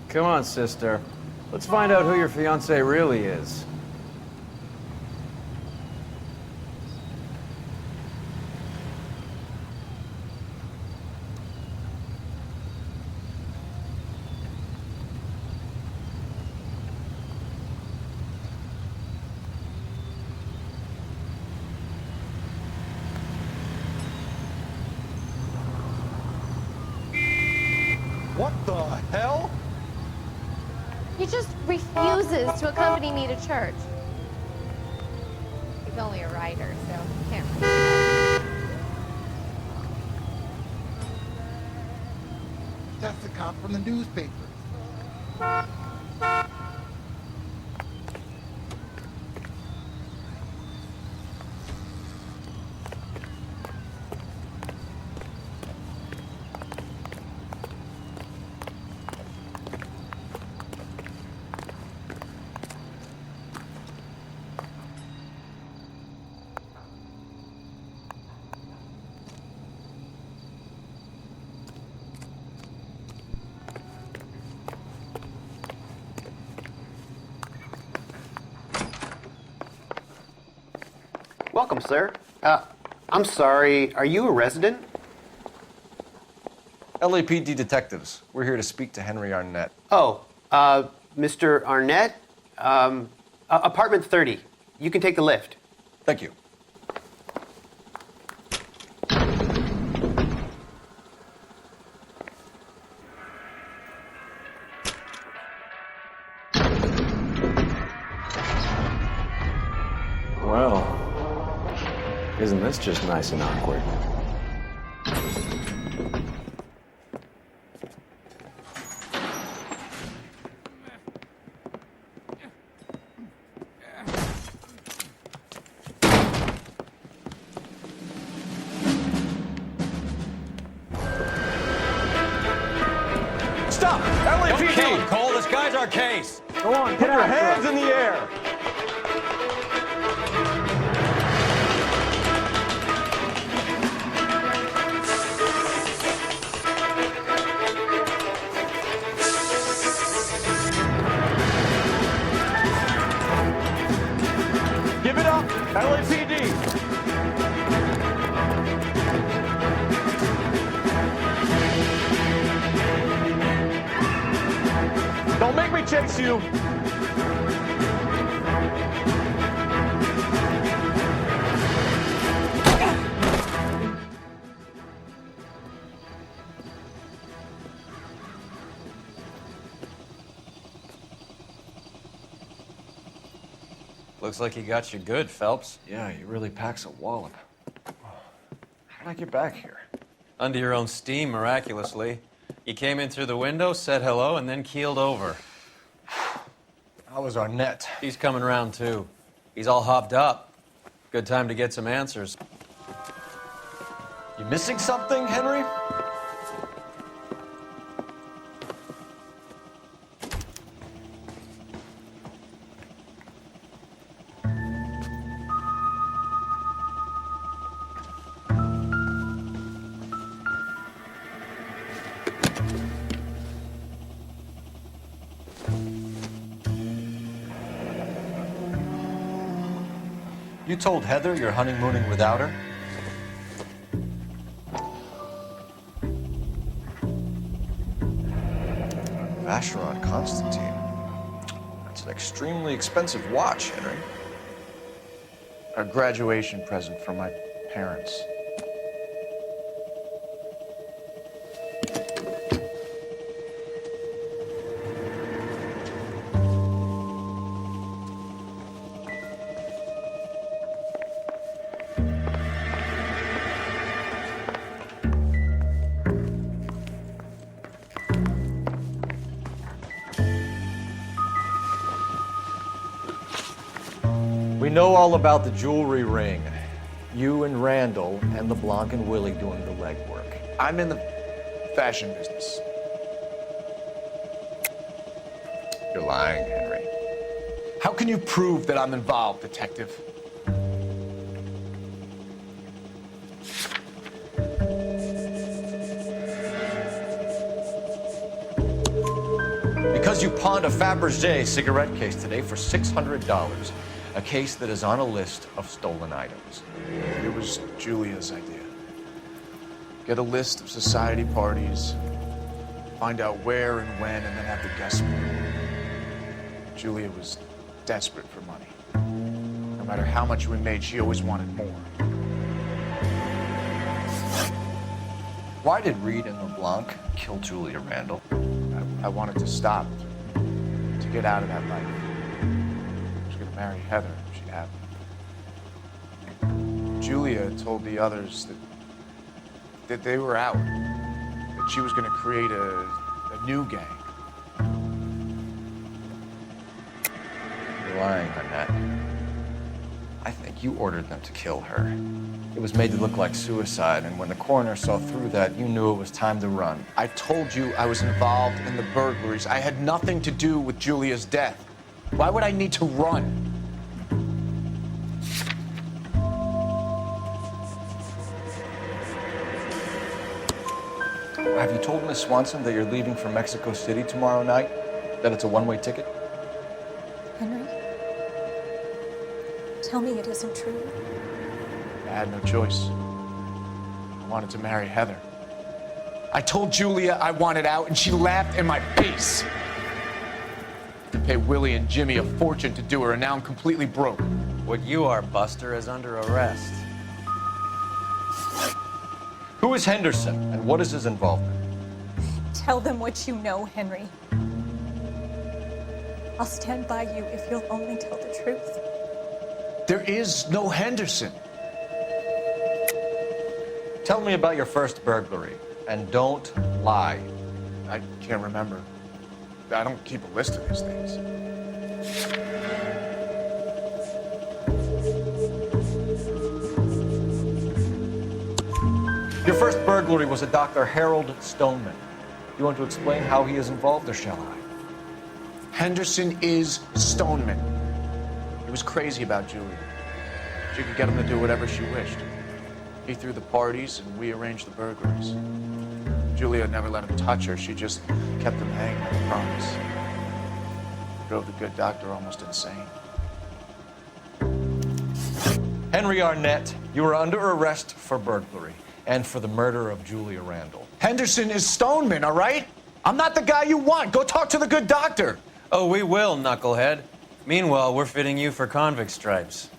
Come on, sister. Let's find out who your fiance really is. What the hell? He just refuses to accompany me to church. He's only a writer, so he can't really. That's the cop from the newspaper. Welcome, sir. I'm sorry, are you a resident? LAPD detectives. We're here to speak to Henry Arnett. Oh, Mr. Arnett? Apartment 30. You can take the lift. Thank you. Well, isn't this just nice and awkward? Stop! LAPD! Don't kill him, Cole. This guy's our case. Go on, put your hands in the air! Give it up, LAPD! Don't make me chase you! Looks like he got you good, Phelps. Yeah, he really packs a wallop. How did I get back here? Under your own steam, miraculously. You came in through the window, said hello, and then keeled over. How was Arnett? He's coming around, too. He's all hopped up. Good time to get some answers. You missing something, Henry? You told Heather you're honeymooning without her? Vacheron Constantine. That's an extremely expensive watch, Henry. A graduation present from my parents. know all about the jewelry ring. You and Randall and LeBlanc and Willie doing the legwork. I'm in the fashion business. You're lying, Henry. How can you prove that I'm involved, detective? Because you pawned a Fabergé cigarette case today for $600. A case that is on a list of stolen items. It was Julia's idea. Get a list of society parties, find out where and when, and then have the guests split. Julia was desperate for money. No matter how much we made, she always wanted more. Why did Reed and LeBlanc kill Julia Randall? I wanted to stop, to get out of that life. I was gonna marry Heather if she'd have me. Julia told the others that they were out, that she was gonna create a new gang. You're lying on that. I think you ordered them to kill her. It was made to look like suicide, and when the coroner saw through that, you knew it was time to run. I told you I was involved in the burglaries. I had nothing to do with Julia's death. Why would I need to run? Have you told Miss Swanson that you're leaving for Mexico City tomorrow night? That it's a one-way ticket? Henry, tell me it isn't true. I had no choice. I wanted to marry Heather. I told Julia I wanted out, and she laughed in my face. To pay Willie and Jimmy a fortune to do her, and now I'm completely broke. What you are, Buster, is under arrest. Who is Henderson, and what is his involvement? Tell them what you know, Henry. I'll stand by you if you'll only tell the truth. There is no Henderson. Tell me about your first burglary, and don't lie. I can't remember. I don't keep a list of these things. Your first burglary was a Dr. Harold Stoneman. You want to explain how he is involved, or shall I? Henderson is Stoneman. He was crazy about Julia. She could get him to do whatever she wished. He threw the parties, and we arranged the burglaries. Julia never let him touch her. She just kept him hanging on the promise. Drove the good doctor almost insane. Henry Arnett, you are under arrest for burglary and for the murder of Julia Randall. Henderson is Stoneman, all right? I'm not the guy you want. Go talk to the good doctor. Oh, we will, knucklehead. Meanwhile, we're fitting you for convict stripes.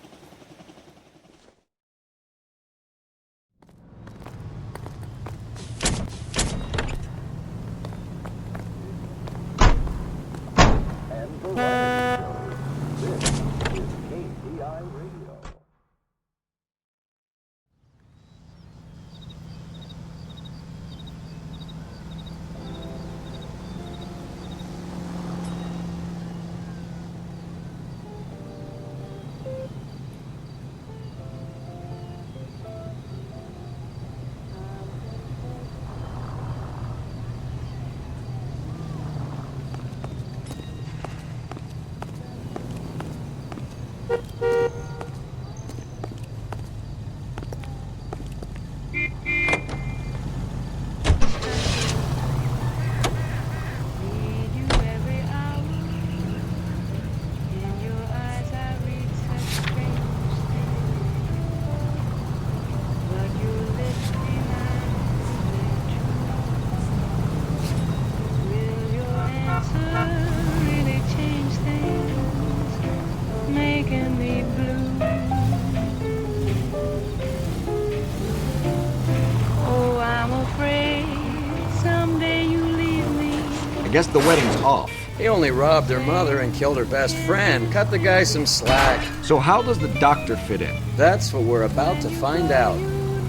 I guess the wedding's off. He only robbed her mother and killed her best friend. Cut the guy some slack. So how does the doctor fit in? That's what we're about to find out.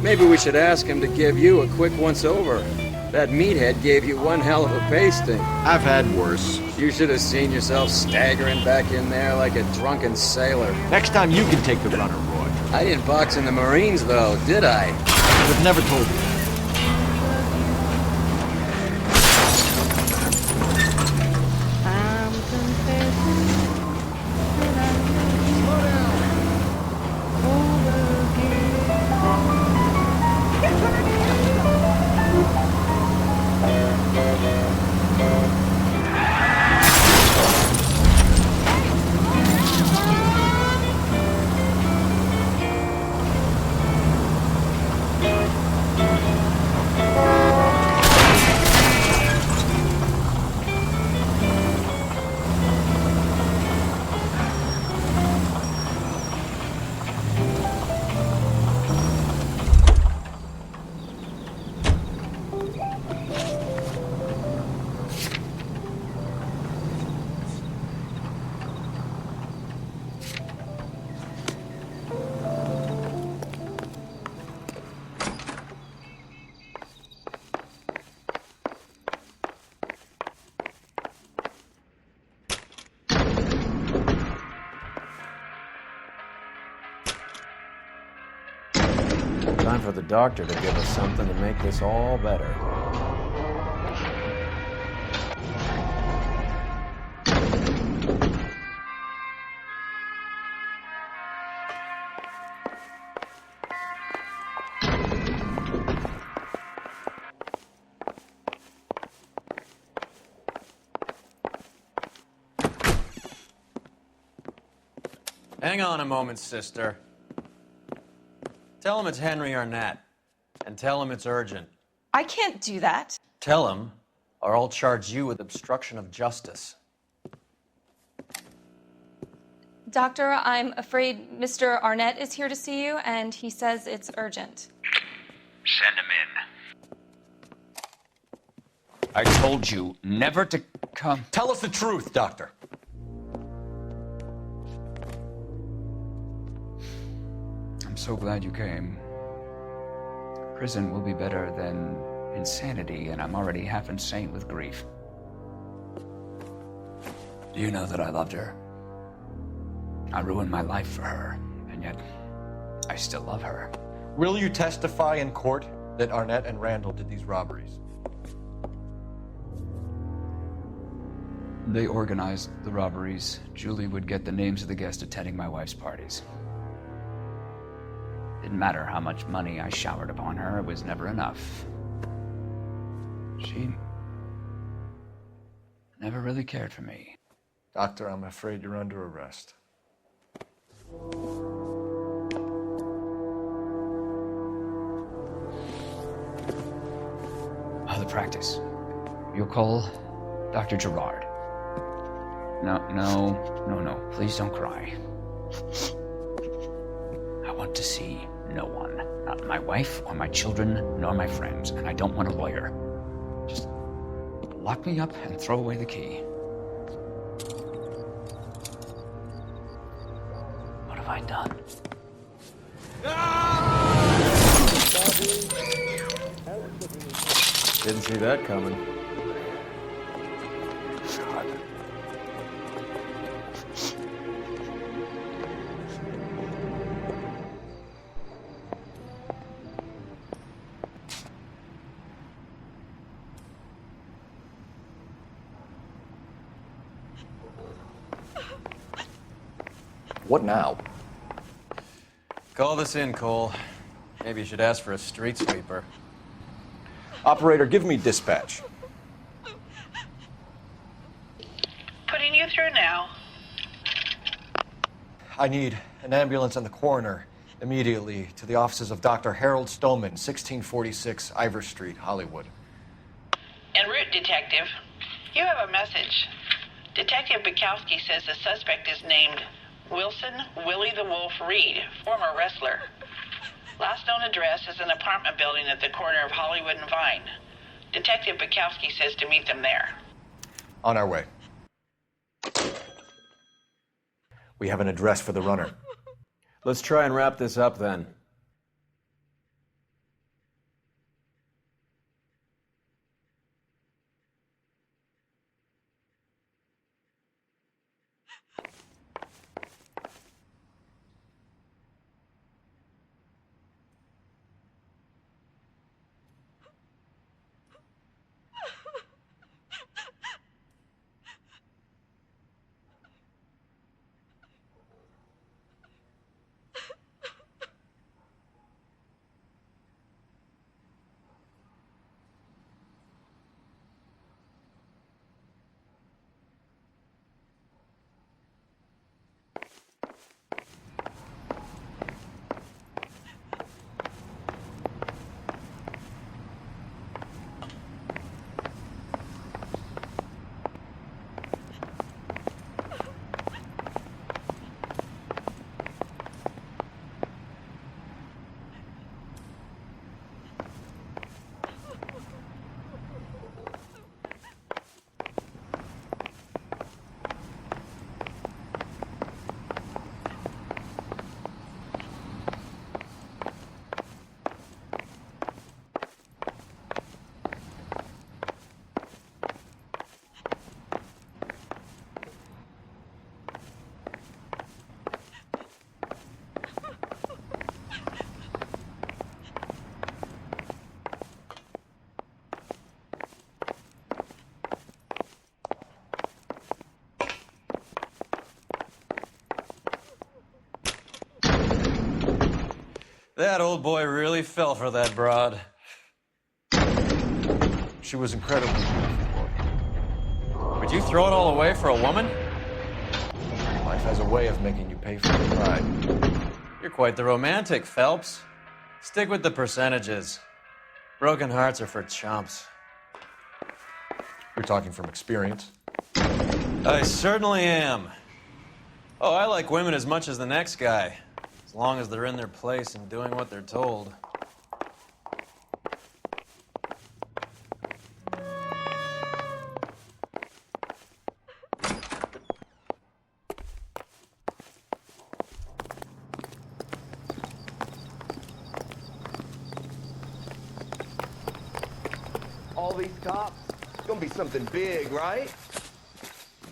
Maybe we should ask him to give you a quick once-over. That meathead gave you one hell of a pasting. I've had worse. You should have seen yourself staggering back in there like a drunken sailor. Next time you can take the runner, Roy. I didn't box in the Marines, though, did I? I would have never told you. Time for the doctor to give us something to make this all better. Hang on a moment, sister. Tell him it's Henry Arnett, and tell him it's urgent. I can't do that. Tell him, or I'll charge you with obstruction of justice. Doctor, I'm afraid Mr. Arnett is here to see you, and he says it's urgent. Send him in. I told you never to come. Tell us the truth, Doctor. I'm so glad you came. Prison will be better than insanity, and I'm already half insane with grief. Do you know that I loved her? I ruined my life for her, and yet I still love her. Will you testify in court that Arnett and Randall did these robberies? They organized the robberies. Julie would get the names of the guests attending my wife's parties. Didn't matter how much money I showered upon her, it was never enough. She never really cared for me. Doctor, I'm afraid you're under arrest. The practice. You'll call Dr. Gerard. No. Please don't cry. I want to see no one. Not my wife or my children, nor my friends. And I don't want a lawyer. Just lock me up and throw away the key. What have I done? Didn't see that coming. What now? Call this in, Cole. Maybe you should ask for a street sweeper. Operator, give me dispatch. Putting you through now. I need an ambulance and the coroner immediately to the offices of Dr. Harold Stoneman, 1646 Ivor Street, Hollywood. En route, Detective. You have a message. Detective Bukowski says the suspect is named Wilson Willie the Wolf Reed, former wrestler. Last known address is an apartment building at the corner of Hollywood and Vine. Detective Bukowski says to meet them there. On our way. We have an address for the runner. Let's try and wrap this up then. That old boy really fell for that broad. She was incredibly beautiful. Would you throw it all away for a woman? Life has a way of making you pay for your pride. You're quite the romantic, Phelps. Stick with the percentages. Broken hearts are for chumps. You're talking from experience. I certainly am. Oh, I like women as much as the next guy. As long as they're in their place and doing what they're told. All these cops? It's gonna be something big, right?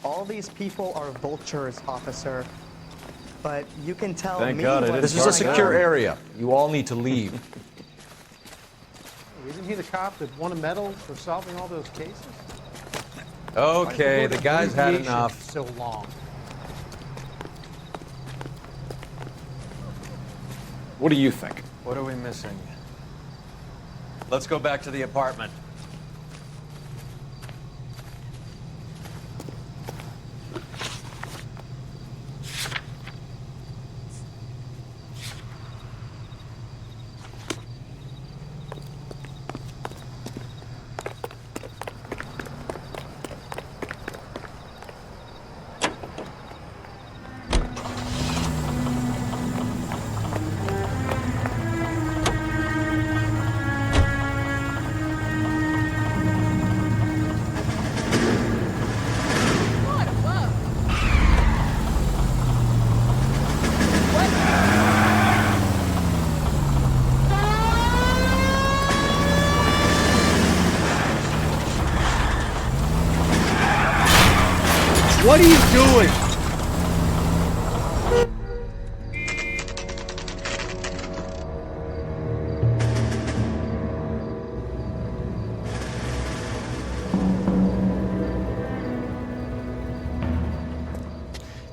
All these people are vultures, officer. But you can tell Thank me God I what's didn't This is a going secure on. area. You all need to leave. Isn't he the cop that won a medal for solving all those cases? Okay, the guy's had enough. So long. What do you think? What are we missing? Let's go back to the apartment. What are you doing?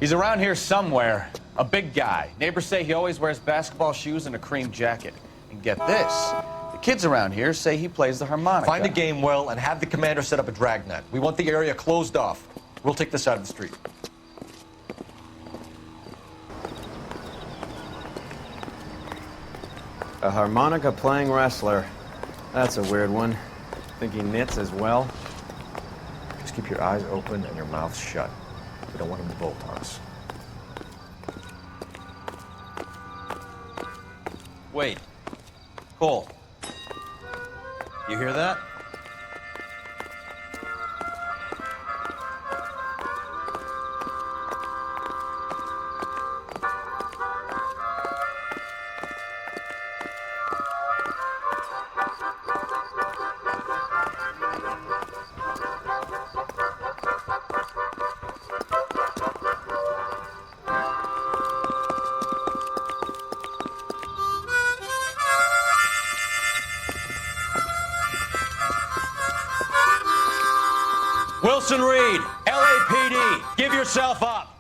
He's around here somewhere. A big guy. Neighbors say he always wears basketball shoes and a cream jacket. And get this, the kids around here say he plays the harmonica. Find the game well and have the commander set up a dragnet. We want the area closed off. We'll take this side of the street. A harmonica playing wrestler. That's a weird one. Think he knits as well? Just keep your eyes open and your mouth shut. We don't want him to bolt on us. Wait. Cole. You hear that? Wilson Reed, LAPD, give yourself up.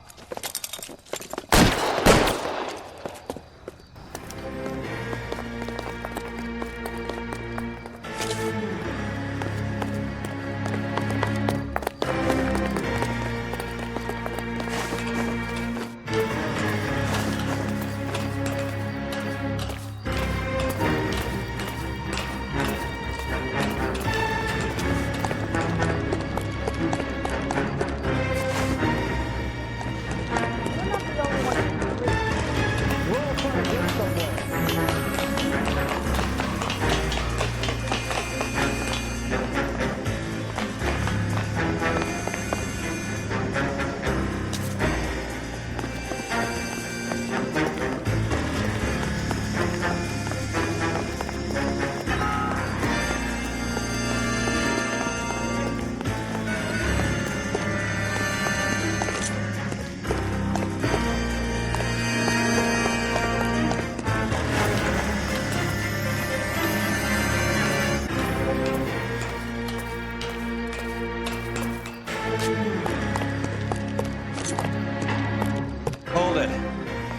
Hold it.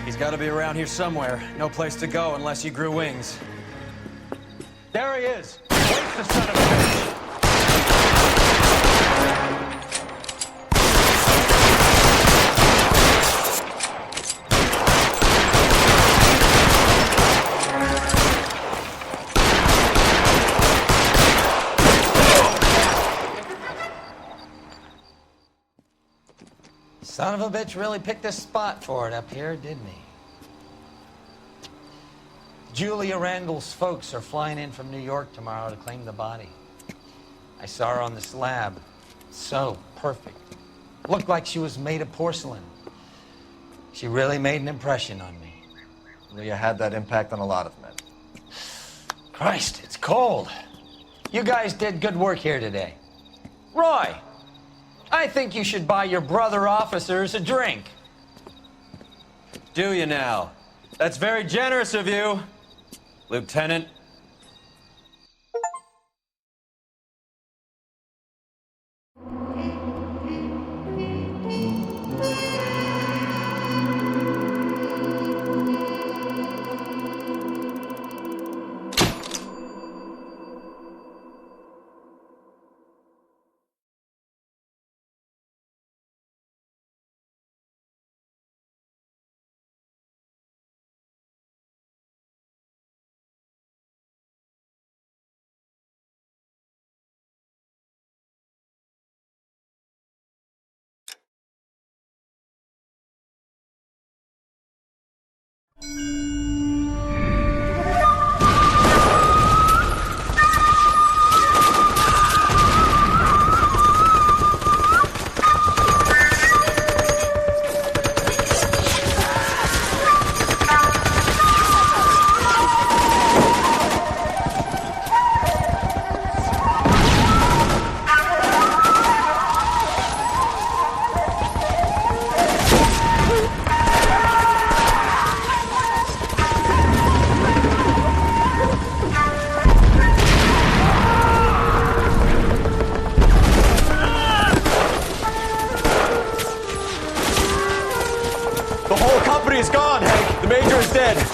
He's got to be around here somewhere. No place to go unless he grew wings. There he is. Where's the son of a bitch? Son of a bitch really picked a spot for it up here, didn't he? Julia Randall's folks are flying in from New York tomorrow to claim the body. I saw her on the slab. So perfect. Looked like she was made of porcelain. She really made an impression on me. Leah had that impact on a lot of men. Christ, it's cold. You guys did good work here today. Roy, I think you should buy your brother officers a drink. Do you now? That's very generous of you, Lieutenant.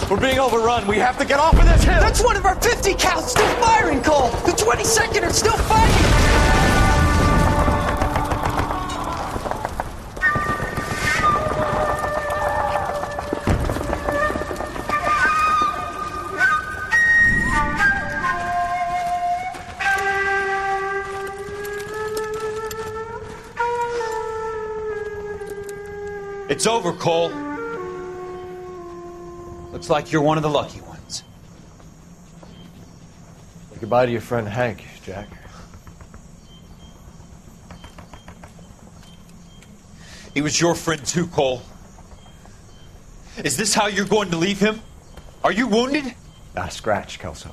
We're being overrun. We have to get off of this hill. That's one of our 50 cal still firing, Cole. The 22nd are still fighting. It's over, Cole. Looks like you're one of the lucky ones. Say goodbye to your friend Hank, Jack. He was your friend too, Cole. Is this how you're going to leave him? Are you wounded? Scratch, Kelso.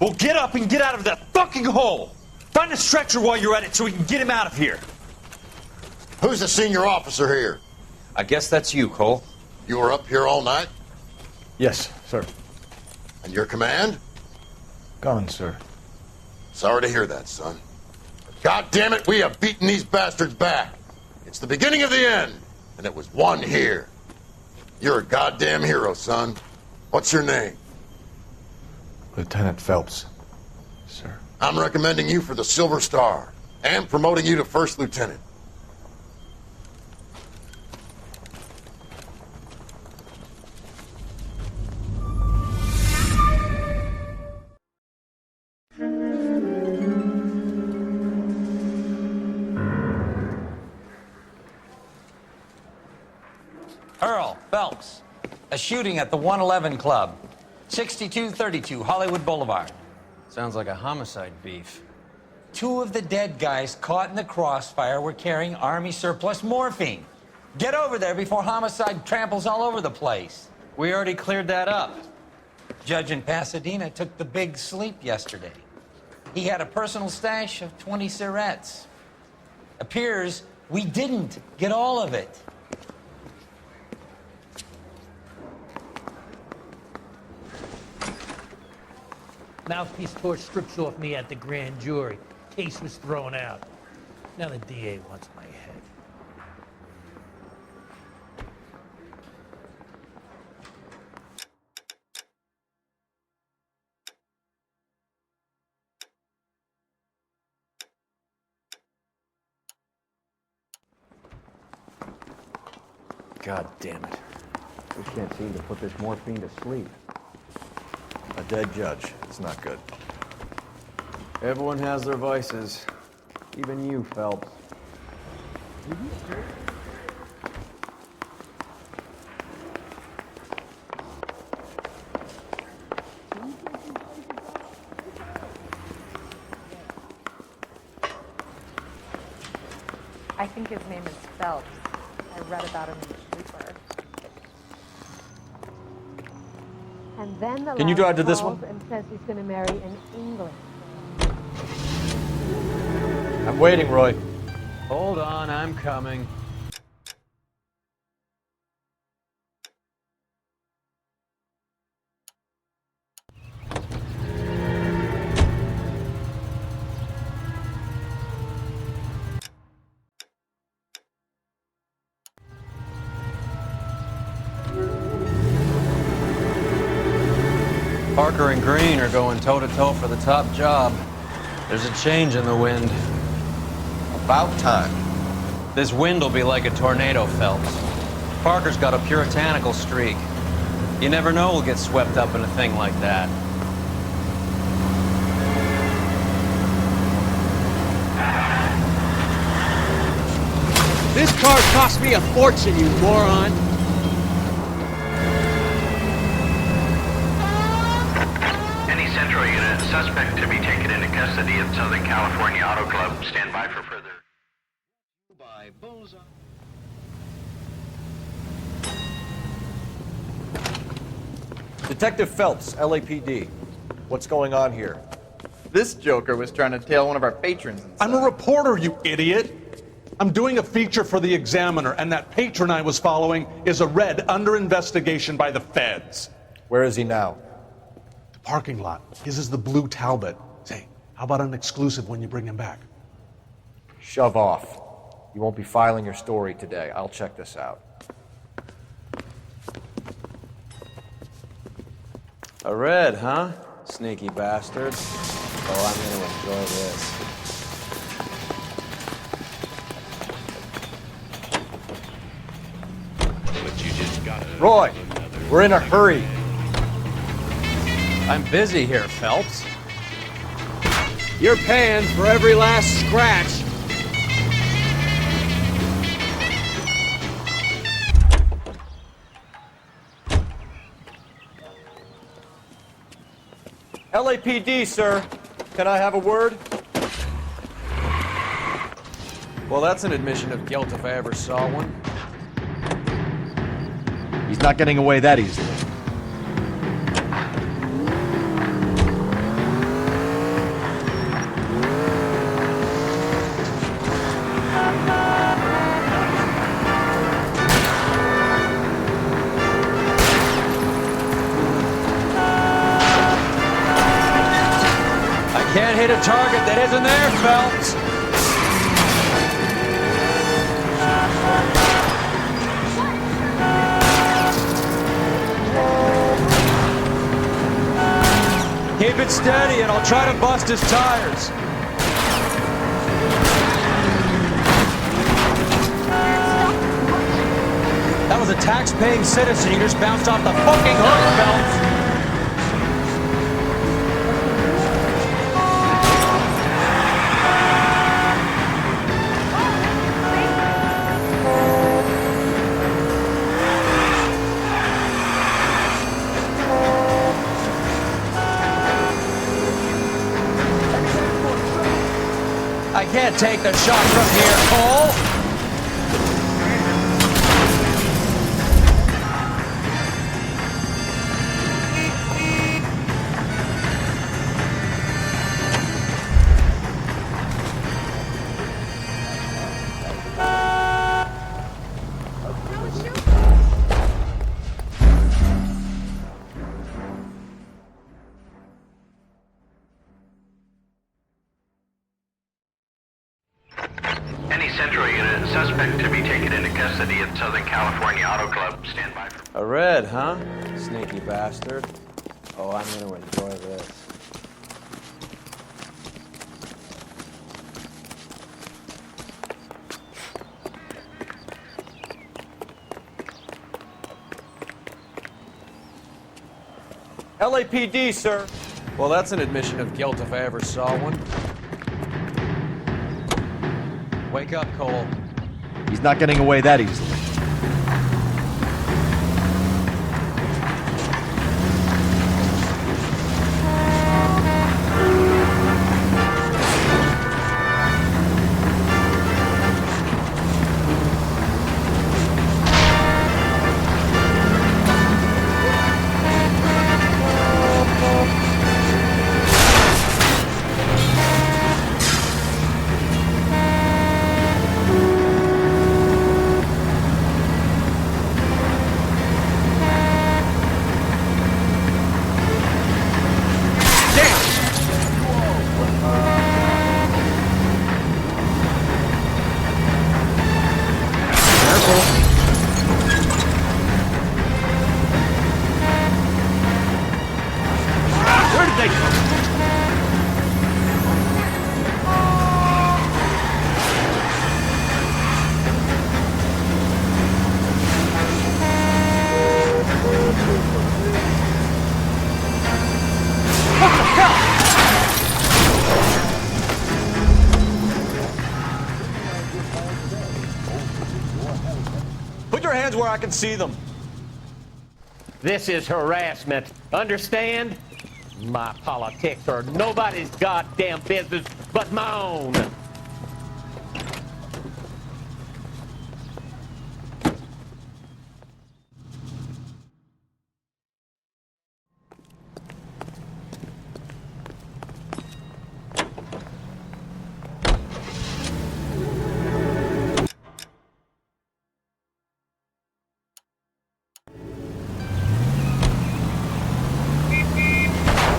Well, get up and get out of that fucking hole! Find a stretcher while you're at it so we can get him out of here. Who's the senior officer here? I guess that's you, Cole. You were up here all night? Yes, sir. And your command? Gone, sir. Sorry to hear that, son. God damn it, we have beaten these bastards back. It's the beginning of the end, and it was won here. You're a goddamn hero, son. What's your name? Lieutenant Phelps, sir. I'm recommending you for the Silver Star and promoting you to First Lieutenant. Earl Phelps, a shooting at the 111 Club, 6232 Hollywood Boulevard. Sounds like a homicide beef. 2 of the dead guys caught in the crossfire were carrying Army surplus morphine. Get over there before homicide tramples all over the place. We already cleared that up. Judge in Pasadena took the big sleep yesterday. He had a personal stash of 20 cigarettes. Appears we didn't get all of it. Mouthpiece tore strips off me at the grand jury. Case was thrown out. Now the DA wants my head. God damn it. We can't seem to put this morphine to sleep. A dead judge. It's not good. Everyone has their vices. Even you, Phelps. I think his name is Phelps. I read about him in the paper. And then the Can you drive to this calls one? and says he's going to marry an English. I'm waiting, Roy. Hold on, I'm coming. Parker and Green are going toe-to-toe for the top job. There's a change in the wind. About time. This wind will be like a tornado, Phelps. Parker's got a puritanical streak. You never know who'll get swept up in a thing like that. This car cost me a fortune, you moron! Any Central unit, suspect to be taken into custody at Southern California Auto Club. Stand by for further. Detective Phelps, LAPD. What's going on here? This joker was trying to tail one of our patrons. I'm a reporter, you idiot! I'm doing a feature for the Examiner, and that patron I was following is a red under investigation by the feds. Where is he now? The parking lot. His is the blue Talbot. Say, how about an exclusive when you bring him back? Shove off. You won't be filing your story today. I'll check this out. A red, huh? Sneaky bastard. Oh, I'm gonna enjoy this. Roy, we're in a hurry. I'm busy here, Phelps. You're paying for every last scratch. LAPD, sir. Can I have a word? Well, that's an admission of guilt if I ever saw one. He's not getting away that easily. Can't hit a target that isn't there, Phelps. Keep it steady and I'll try to bust his tires. That was a tax-paying citizen. You just bounced off the fucking hook, Phelps. I can't take the shot from here, Cole. Any Central unit, suspect to be taken into custody at Southern California Auto Club. Stand by for... A red, huh? Sneaky bastard. Oh, I'm gonna enjoy this. LAPD, sir. Well, that's an admission of guilt if I ever saw one. Wake up, Cole. He's not getting away that easily. Put your hands where I can see them. This is harassment. Understand? My politics are nobody's goddamn business but my own.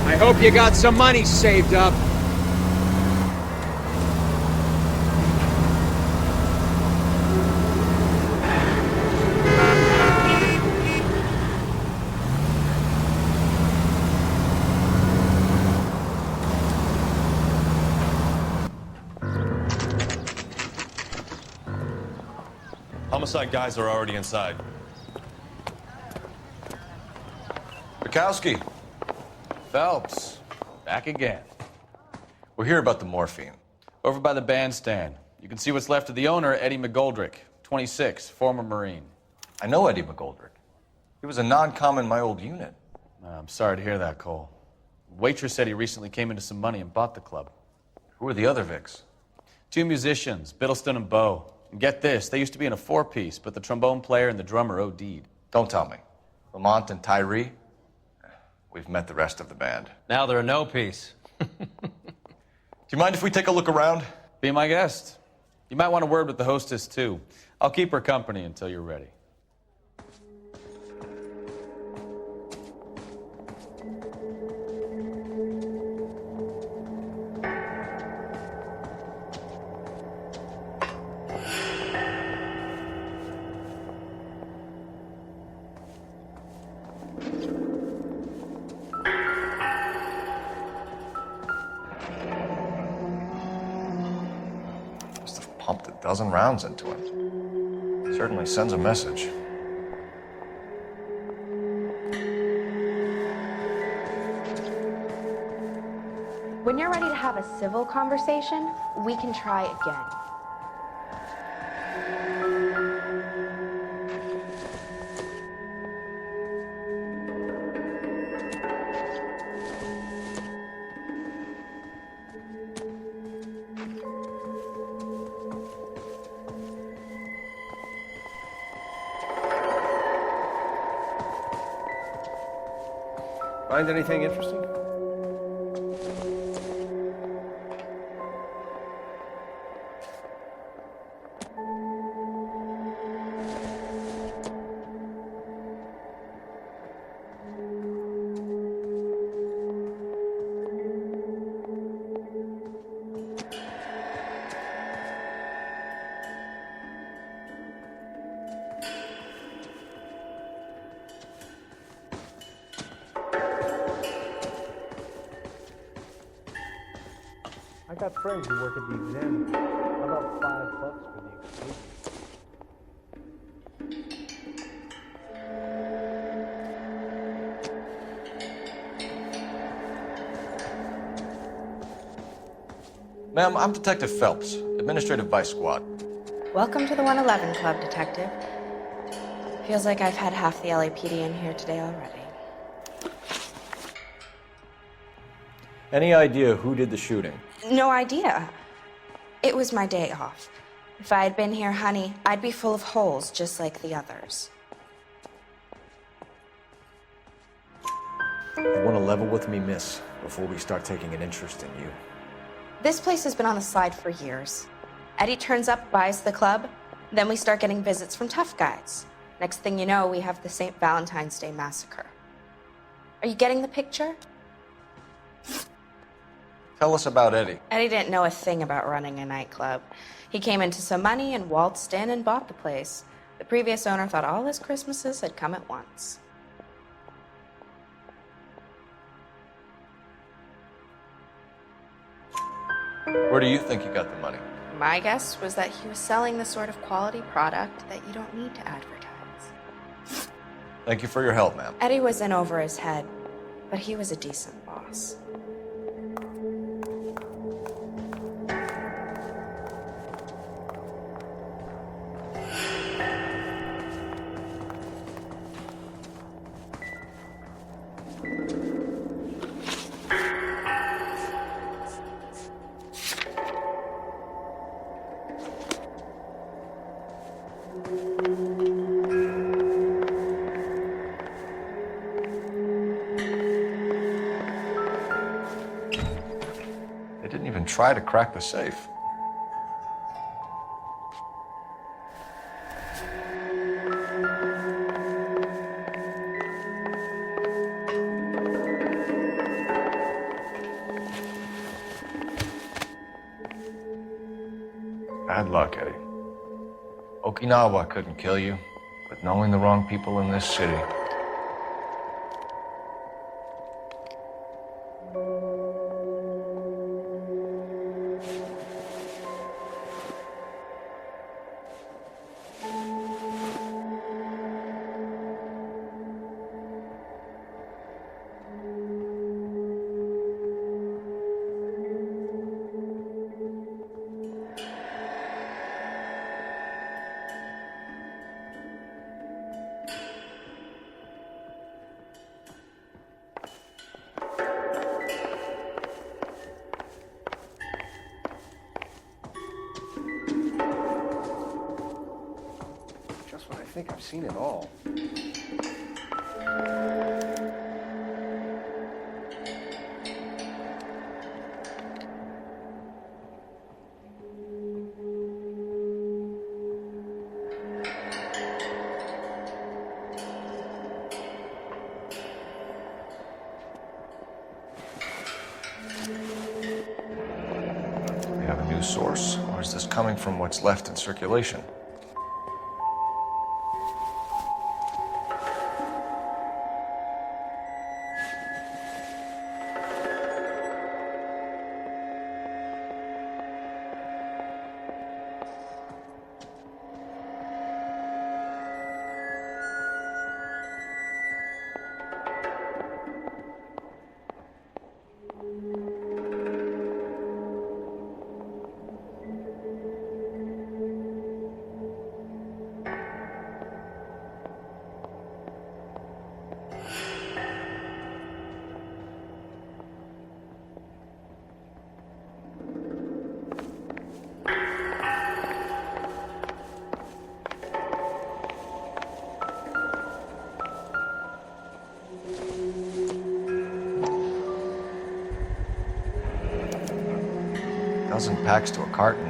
I hope you got some money saved up. Homicide guys are already inside. Bukowski. Phelps. Back again. We're here about the morphine. Over by the bandstand. You can see what's left of the owner, Eddie McGoldrick, 26, former Marine. I know Eddie McGoldrick. He was a non-com in my old unit. I'm sorry to hear that, Cole. Waitress said he recently came into some money and bought the club. Who are the other Vics? 2 musicians, Biddleston and Bowe. And get this, they used to be in a 4-piece, but the trombone player and the drummer OD'd. Don't tell me. Lamont and Tyree? We've met the rest of the band. Now they're a no-piece. Do you mind if we take a look around? Be my guest. You might want a word with the hostess, too. I'll keep her company until you're ready. pumped a dozen rounds into him. Certainly sends a message. When you're ready to have a civil conversation, we can try again. Find anything interesting? I got friends who work at the Examiner. How about $5 for the exclusive? Ma'am, I'm Detective Phelps, Administrative Vice Squad. Welcome to the 111 Club, Detective. Feels like I've had half the LAPD in here today already. Any idea who did the shooting? No idea. It was my day off. If I had been here, honey, I'd be full of holes just like the others. You want to level with me, miss, before we start taking an interest in you? This place has been on the slide for years. Eddie turns up, buys the club, then we start getting visits from tough guys. Next thing you know, we have the St. Valentine's Day massacre. Are you getting the picture? Tell us about Eddie. Eddie didn't know a thing about running a nightclub. He came into some money and waltzed in and bought the place. The previous owner thought all his Christmases had come at once. Where do you think he got the money? My guess was that he was selling the sort of quality product that you don't need to advertise. Thank you for your help, ma'am. Eddie was in over his head, but he was a decent boss. They didn't even try to crack the safe. Bad luck, Eddie. Okinawa couldn't kill you, but knowing the wrong people in this city. Just when I think I've seen it all. Do we have a news source, or is this coming from what's left in circulation? dozen packs to a carton,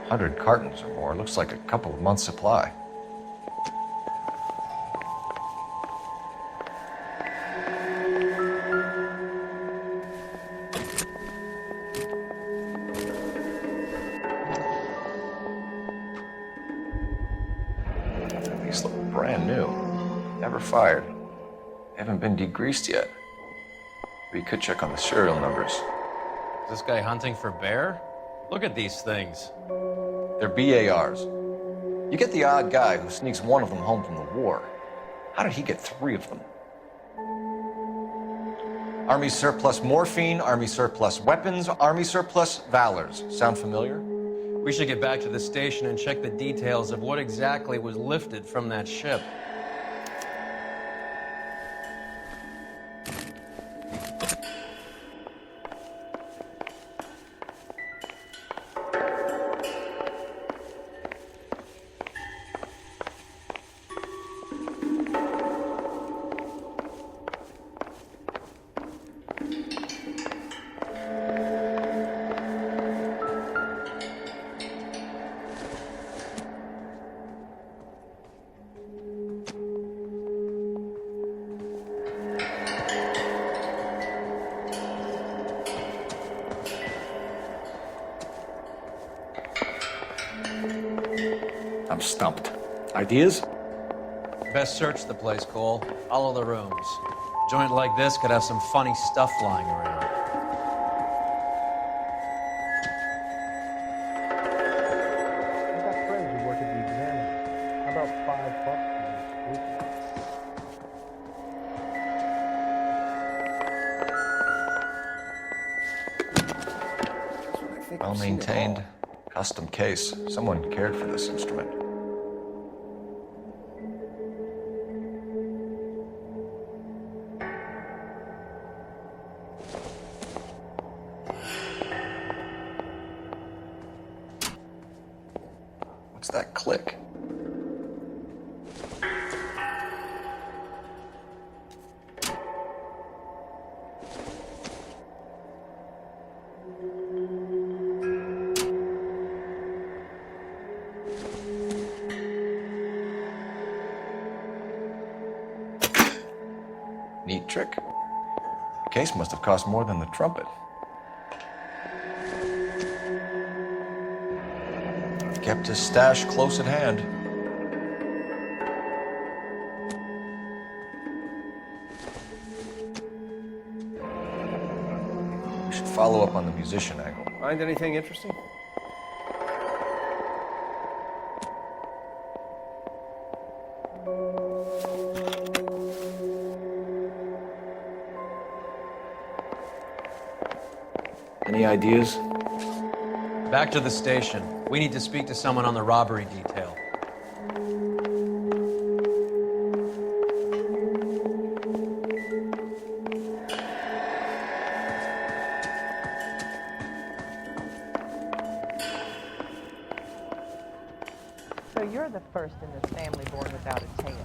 100 cartons or more. Looks like a couple of months' supply. These look brand new. Never fired. They haven't been degreased yet. We could check on the serial numbers. Is this guy hunting for bear? Look at these things. They're BARs. You get the odd guy who sneaks one of them home from the war. How did he get 3 of them? Army surplus morphine, Army surplus weapons, Army surplus valors. Sound familiar? We should get back to the station and check the details of what exactly was lifted from that ship. I'm stumped. Ideas? Best search the place, Cole. All of the rooms. A joint like this could have some funny stuff lying around. I've got friends who work at the Examiner. How about $5 for this weekend? Well maintained. Custom case. Someone cared for this instrument. What's that click? Neat trick. The case must have cost more than the trumpet. Kept his stash close at hand. We should follow up on the musician angle. Find anything interesting? Any ideas? Back to the station. We need to speak to someone on the robbery detail. So you're the first in this family born without a tail.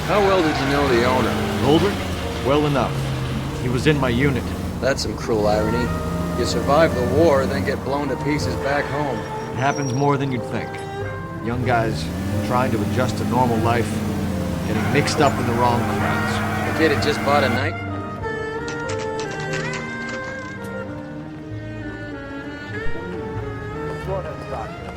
How well did you know the owner? Goldrick? Well enough. He was in my unit. That's some cruel irony. You survive the war, then get blown to pieces back home. It happens more than you'd think. Young guys trying to adjust to normal life, getting mixed up in the wrong crowds. The kid had just bought a knife. Go ahead, Stockton.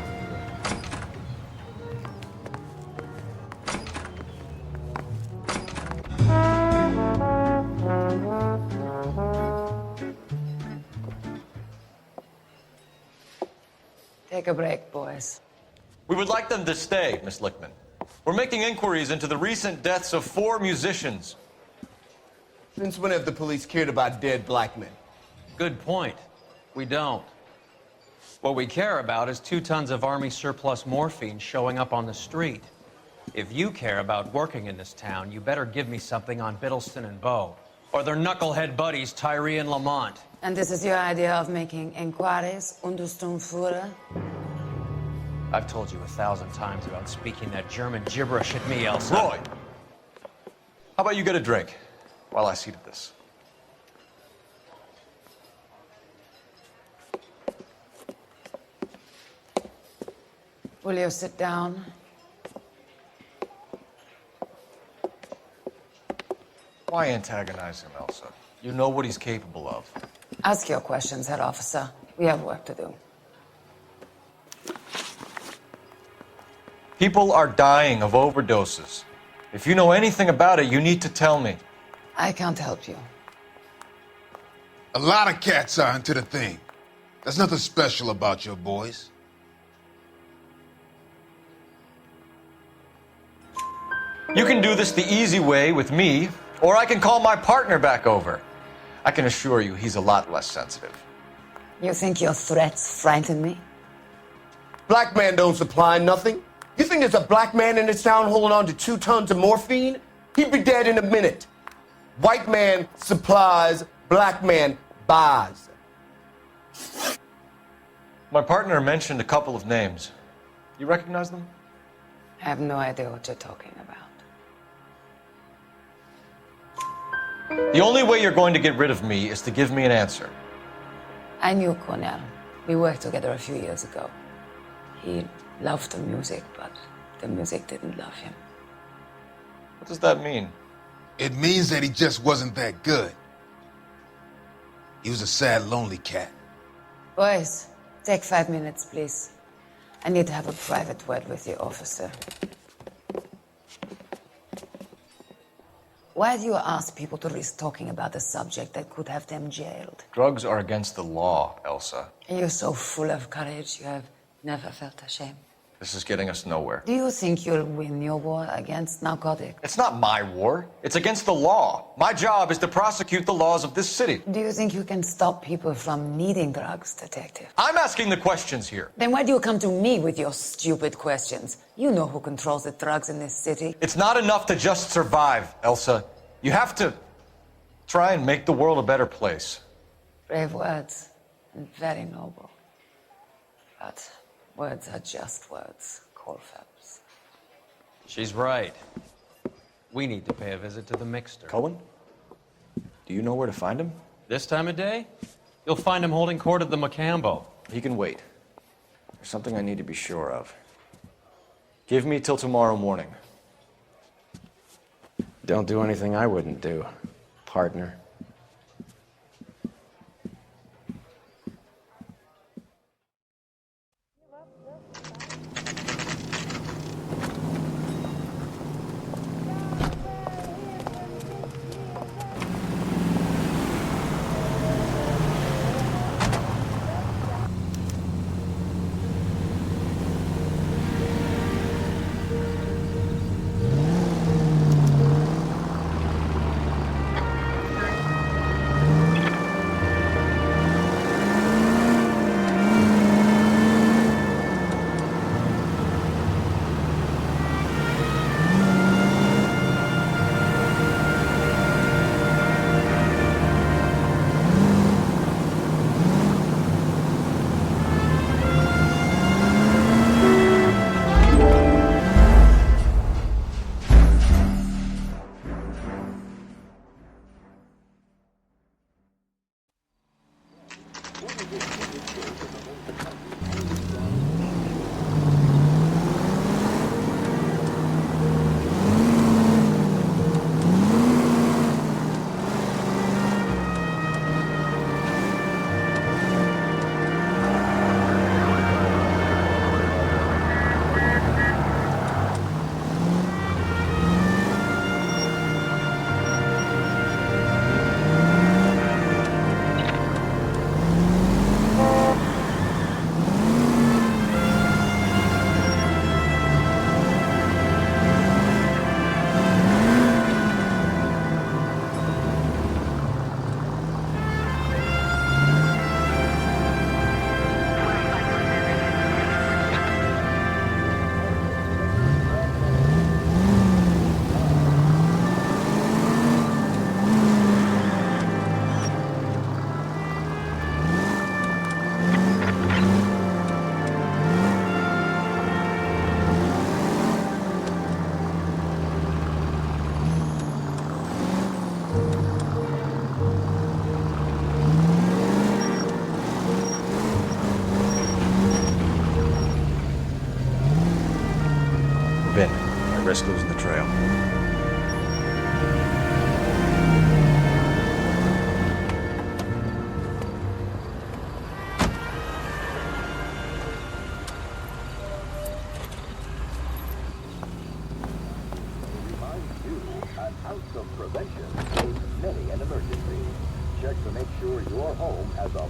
Take a break, boys. We would like them to stay, Miss Lickman. We're making inquiries into the recent deaths of 4 musicians. Since when have the police cared about dead black men? Good point. We don't. What we care about is 2 tons of Army surplus morphine showing up on the street. If you care about working in this town, you better give me something on Biddleston and Bow, or their knucklehead buddies Tyree and Lamont. And this is your idea of making inquiries under Sturmführer? I've told you 1,000 times about speaking that German gibberish at me, Elsa. Roy! How about you get a drink while I see to this? Will you sit down? Why antagonize him, Elsa? You know what he's capable of. Ask your questions, head officer. We have work to do. People are dying of overdoses. If you know anything about it, you need to tell me. I can't help you. A lot of cats are into the thing. There's nothing special about your boys. You can do this the easy way with me, or I can call my partner back over. I can assure you he's a lot less sensitive. You think your threats frighten me? Black man don't supply nothing. You think there's a black man in this town holding on to 2 tons of morphine? He'd be dead in a minute. White man supplies, black man buys. My partner mentioned a couple of names. You recognize them? I have no idea what you're talking about. The only way you're going to get rid of me is to give me an answer. I knew Cornell. We worked together a few years ago. He loved the music, but the music didn't love him. What does that mean? It means that he just wasn't that good. He was a sad, lonely cat. Boys, take 5 minutes, please. I need to have a private word with you, officer. Why do you ask people to risk talking about a subject that could have them jailed? Drugs are against the law, Elsa. And you're so full of courage, you have never felt ashamed. This is getting us nowhere. Do you think you'll win your war against narcotics? It's not my war. It's against the law. My job is to prosecute the laws of this city. Do you think you can stop people from needing drugs, detective? I'm asking the questions here. Then why do you come to me with your stupid questions? You know who controls the drugs in this city. It's not enough to just survive, Elsa. You have to try and make the world a better place. Brave words, and very noble. But words are just words, Cole Phelps. She's right. We need to pay a visit to the mixer. Cohen? Do you know where to find him? This time of day? You'll find him holding court at the Macambo. He can wait. There's something I need to be sure of. Give me till tomorrow morning. Don't do anything I wouldn't do, partner. risk losing the trail. An ounce of prevention saves many an emergency. Check to make sure your home has a...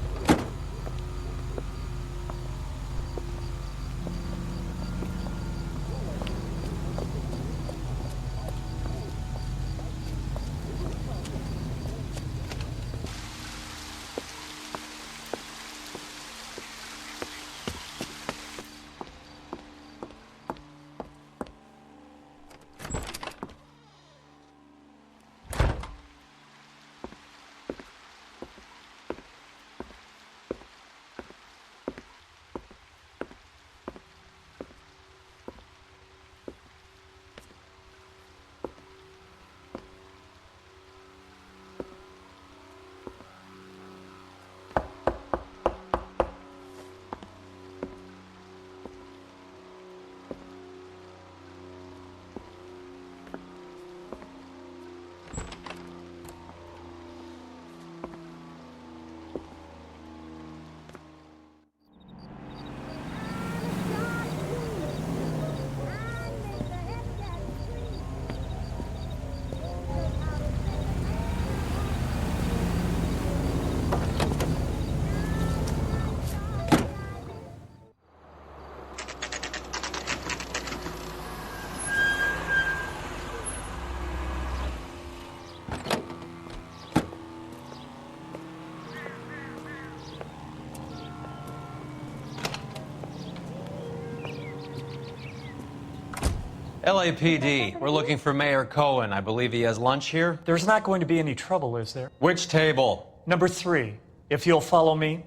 LAPD, we're looking for Mayor Cohen. I believe he has lunch here. There's not going to be any trouble, is there? Which table? Number 3, if you'll follow me.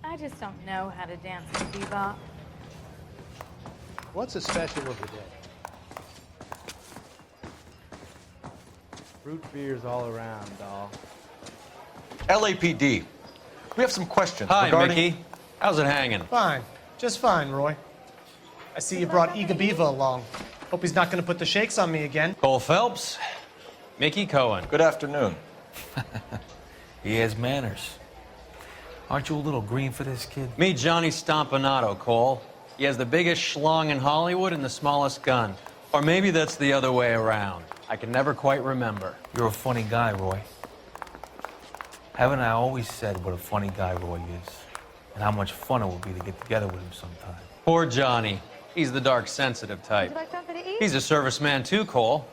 I just don't know how to dance in bebop. What's the special of the day? Fruit beers all around, doll. LAPD, we have some questions Hi, regarding... Mickey. How's it hanging? Fine. Just fine, Roy. I see you brought Iga Beaver along. Hope he's not going to put the shakes on me again. Cole Phelps, Mickey Cohen. Good afternoon. He has manners. Aren't you a little green for this kid? Meet Johnny Stompanato, Cole. He has the biggest schlong in Hollywood and the smallest gun. Or maybe that's the other way around. I can never quite remember. You're a funny guy, Roy. Haven't I always said what a funny guy Roy is? And how much fun it would be to get together with him sometime. Poor Johnny. He's the dark, sensitive type. Would you like something to eat? He's a serviceman too, Cole.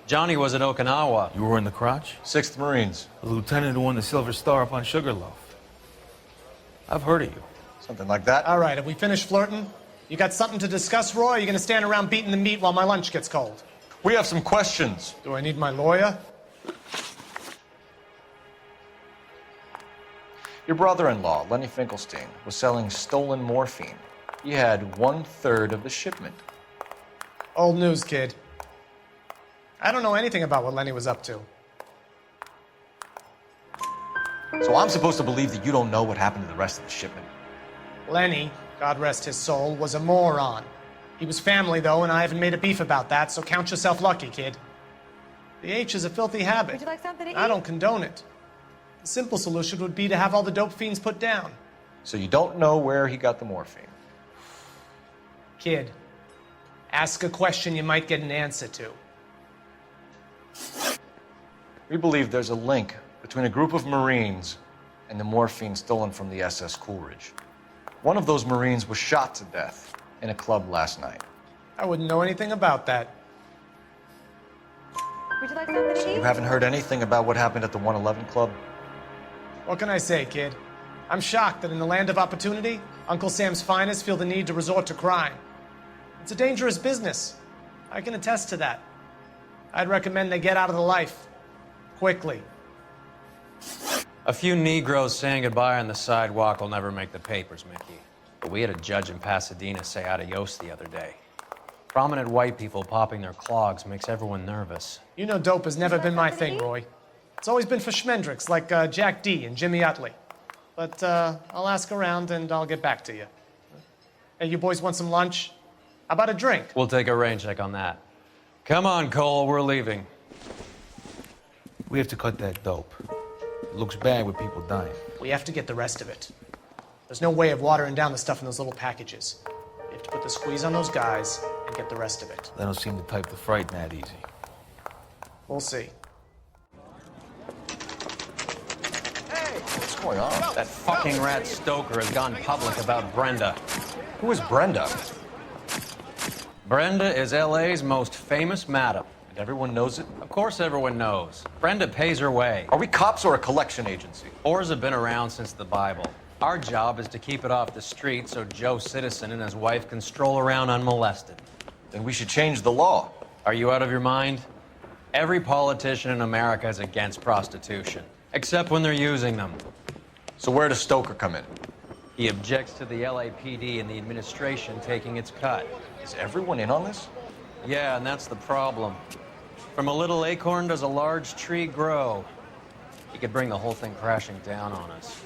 Johnny was at Okinawa. You were in the crotch? 6th Marines. The lieutenant who won the Silver Star up on Sugarloaf. I've heard of you. Something like that. All right, have we finished flirting? You got something to discuss, Roy? Or are you going to stand around beating the meat while my lunch gets cold? We have some questions. Do I need my lawyer? Your brother-in-law, Lenny Finkelstein, was selling stolen morphine. He had 1/3 of the shipment. Old news, kid. I don't know anything about what Lenny was up to. So I'm supposed to believe that you don't know what happened to the rest of the shipment? Lenny, God rest his soul, was a moron. He was family, though, and I haven't made a beef about that, so count yourself lucky, kid. The H is a filthy habit. Would you like something to eat? I don't condone it. The simple solution would be to have all the dope fiends put down. So you don't know where he got the morphine? Kid, ask a question you might get an answer to. We believe there's a link between a group of Marines and the morphine stolen from the SS Coolidge. One of those Marines was shot to death in a club last night. I wouldn't know anything about that. Would you like something to eat? You haven't heard anything about what happened at the 111 Club? What can I say, kid? I'm shocked that in the land of opportunity, Uncle Sam's finest feel the need to resort to crime. It's a dangerous business. I can attest to that. I'd recommend they get out of the life. Quickly. A few Negroes saying goodbye on the sidewalk will never make the papers, Mickey. But we had a judge in Pasadena say adios the other day. Prominent white people popping their clogs makes everyone nervous. You know dope has never been my thing, Roy. It's always been for schmendricks like Jack D. and Jimmy Utley. But I'll ask around and I'll get back to you. Hey, you boys want some lunch? How about a drink? We'll take a rain check on that. Come on, Cole, we're leaving. We have to cut that dope. It looks bad with people dying. We have to get the rest of it. There's no way of watering down the stuff in those little packages. We have to put the squeeze on those guys and get the rest of it. They don't seem the type to frighten that easy. We'll see. What's going on? That fucking rat Stoker has gone public about Brenda. Who is Brenda? Brenda is LA's most famous madam. And everyone knows it? Of course everyone knows. Brenda pays her way. Are we cops or a collection agency? Whores have been around since the Bible. Our job is to keep it off the street so Joe Citizen and his wife can stroll around unmolested. Then we should change the law. Are you out of your mind? Every politician in America is against prostitution, except when they're using them. So where does Stoker come in? He objects to the LAPD and the administration taking its cut. Is everyone in on this? Yeah, and that's the problem. From a little acorn does a large tree grow. He could bring the whole thing crashing down on us.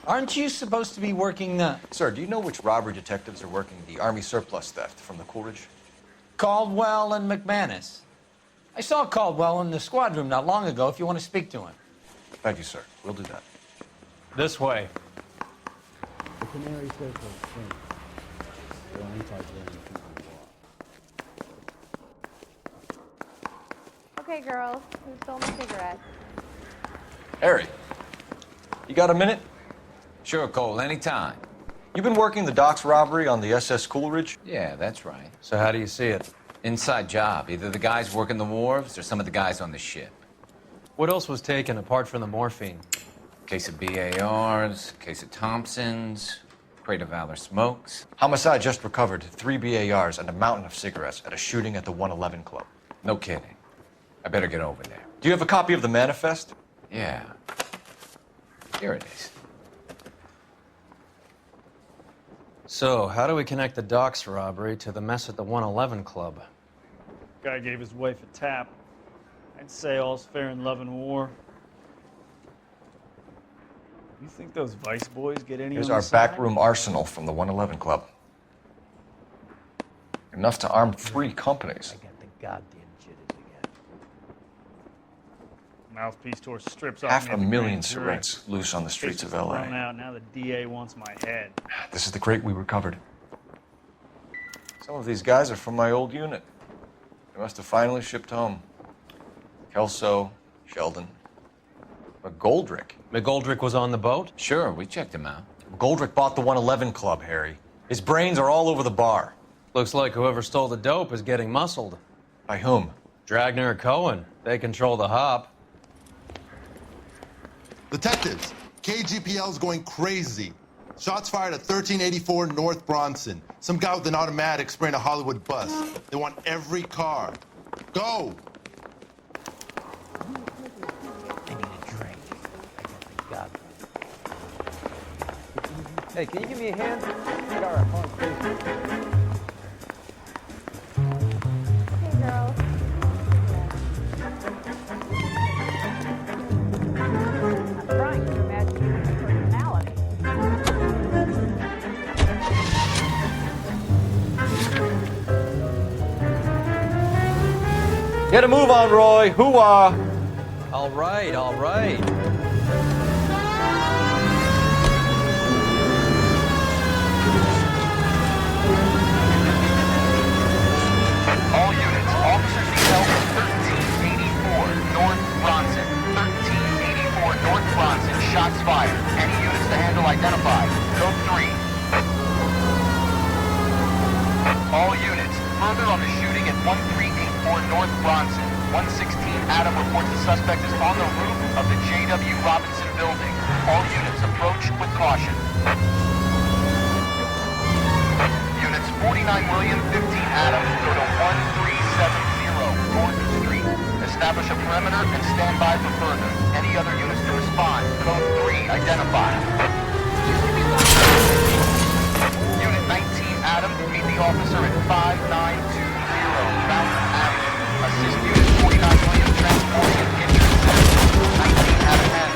Aren't you supposed to be working the... Sir, do you know which robbery detectives are working the Army surplus theft from the Coolidge? Caldwell and McManus? I saw Caldwell in the squad room not long ago if you want to speak to him. Thank you, sir. We'll do that. This way. The Canary Circle Spring. They're anti-drone Okay, girls, who stole my cigarette? Harry, you got a minute? Sure, Cole, anytime. You've been working the docks robbery on the SS Coolidge? Yeah, that's right. So how do you see it? Inside job. Either the guys working the wharves or some of the guys on the ship. What else was taken apart from the morphine? Case of BARs, case of Thompsons, crate of Valor smokes. Homicide just recovered 3 BARs and a mountain of cigarettes at a shooting at the 111 Club. No kidding. I better get over there. Do you have a copy of the manifest? Yeah. Here it is. So, how do we connect the docks robbery to the mess at the 111 Club? Guy gave his wife a tap. I'd say all's fair in love and war. You think those Vice boys get any Here's on our the side? backroom arsenal from the 111 Club. Enough to arm 3 companies. I got the goddamn jitters again. Mouthpiece tore strips off. Half me a at the million grand jury. cigarettes loose on the streets Case of was LA. thrown out. Now the DA wants my head. This is the crate we recovered. Some of these guys are from my old unit. They must have finally shipped home. Kelso, Sheldon, McGoldrick. McGoldrick was on the boat? Sure, we checked him out. McGoldrick bought the 111 Club, Harry. His brains are all over the bar. Looks like whoever stole the dope is getting muscled. By whom? Dragner or Cohen. They control the hop. Detectives, KGPL's going crazy. Shots fired at 1384 North Bronson. Some guy with an automatic spraying a Hollywood bus. They want every car. Go! I need a drink. I got the goddamn. Hey, can you give me a hand? Get our hard Okay, girls. I'm trying to imagine your personality. Get a move on, Roy. Hoo-ah. All right, all right. All units, officers detailed at 1384 North Bronson. 1384 North Bronson, shots fired. Any units to handle identified. Code 3. All units, further on the shooting at 1384 North Bronson. 116 Adam reports the suspect is on the roof of the J.W. Robinson building. All units approach with caution. Units 49 William, 15 Adam, go to 1370 Gordon Street. Establish a perimeter and stand by for further. Any other units to respond. Code 3 identified. Unit 19 Adam, meet the officer at 5920 Mountain Avenue. Assist Unit 49 William transporting an injured citizen. 19 Adam N.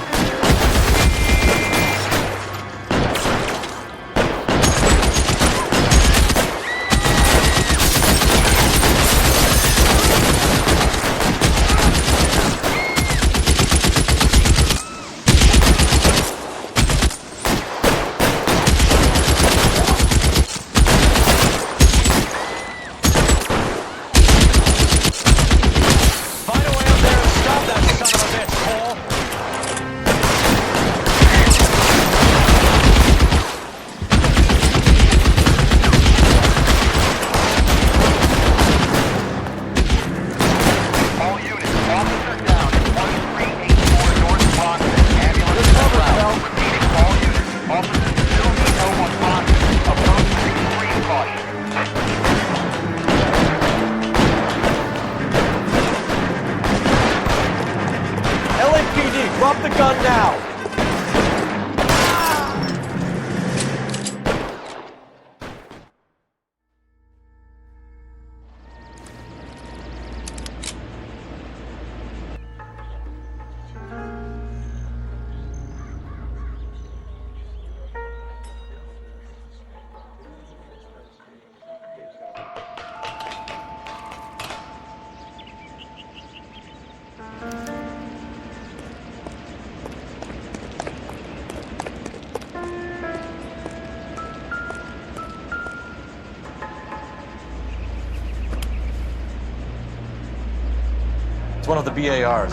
Drop the gun now! It's one of the BARs.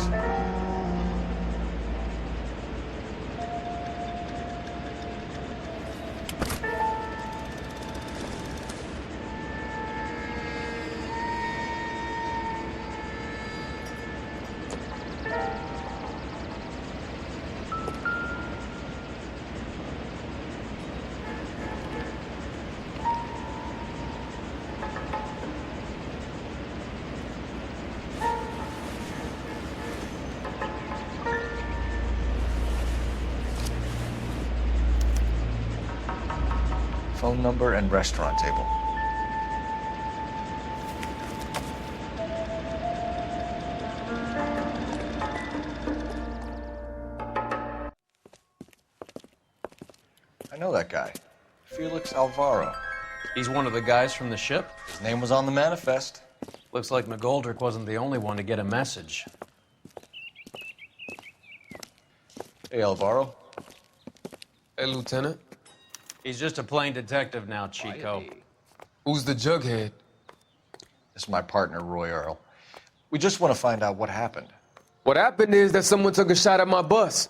Phone number and restaurant table. I know that guy. Felix Alvaro. He's one of the guys from the ship? His name was on the manifest. Looks like McGoldrick wasn't the only one to get a message. Hey, Alvaro. Hey, Lieutenant. He's just a plain detective now, Chico. Who's the jughead? This is my partner, Roy Earl. We just want to find out what happened. What happened is that someone took a shot at my bus.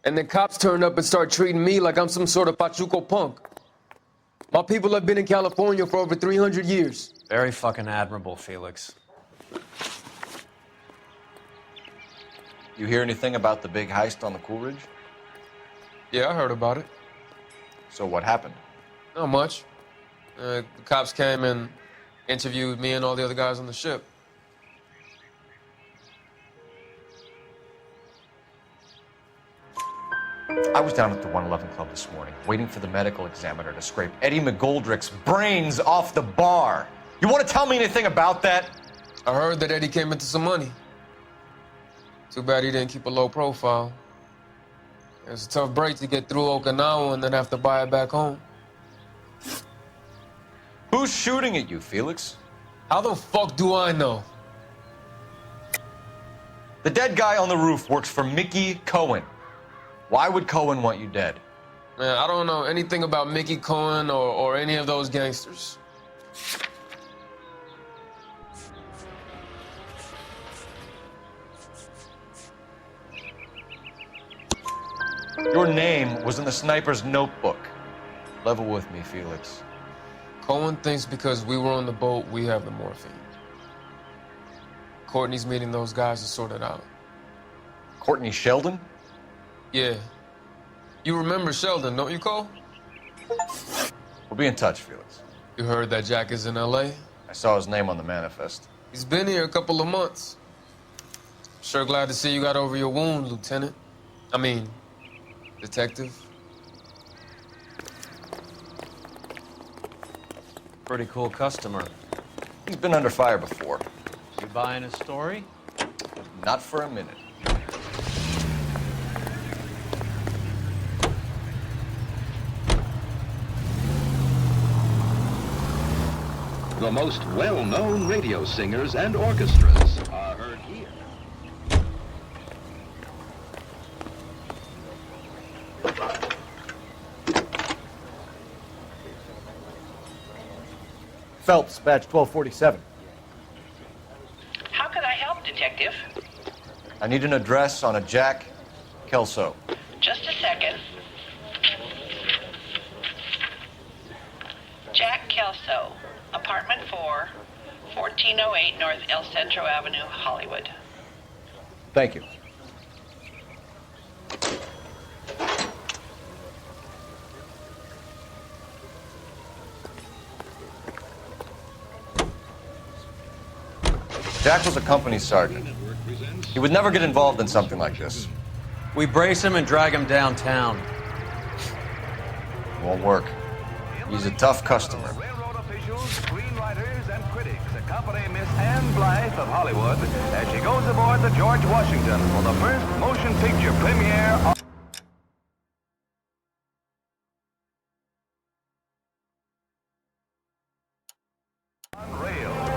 And then cops turned up and started treating me like I'm some sort of Pachuco punk. My people have been in California for over 300 years. Very fucking admirable, Felix. You hear anything about the big heist on the Coolidge? Yeah, I heard about it. So what happened? Not much. The cops came and interviewed me and all the other guys on the ship. I was down at the 111 Club this morning, waiting for the medical examiner to scrape Eddie McGoldrick's brains off the bar. You want to tell me anything about that? I heard that Eddie came into some money. Too bad he didn't keep a low profile. It was a tough break to get through Okinawa and then have to buy it back home. Who's shooting at you, Felix? How the fuck do I know? The dead guy on the roof works for Mickey Cohen. Why would Cohen want you dead? Man, I don't know anything about Mickey Cohen or any of those gangsters. Your name was in the sniper's notebook. Level with me, Felix. Cohen thinks because we were on the boat, we have the morphine. Courtney's meeting those guys to sort it out. Courtney Sheldon? Yeah. You remember Sheldon, don't you, Cole? We'll be in touch, Felix. You heard that Jack is in L.A.? I saw his name on the manifest. He's been here a couple of months. Sure glad to see you got over your wound, Lieutenant. I mean, Detective. Pretty cool customer. He's been under fire before. You buying his story? Not for a minute. The most well-known radio singers and orchestras are heard here. Phelps, badge 1247. How can I help, Detective? I need an address on a Jack Kelso. Just a second. Jack Kelso, apartment 4, 1408 North El Centro Avenue, Hollywood. Thank you. Jack was a company sergeant. He would never get involved in something like this. We brace him and drag him downtown. Won't work. He's a tough customer. Screenwriters and critics accompany Miss Anne Blythe of Hollywood as she goes aboard the George Washington for the first motion picture premiere of on rails.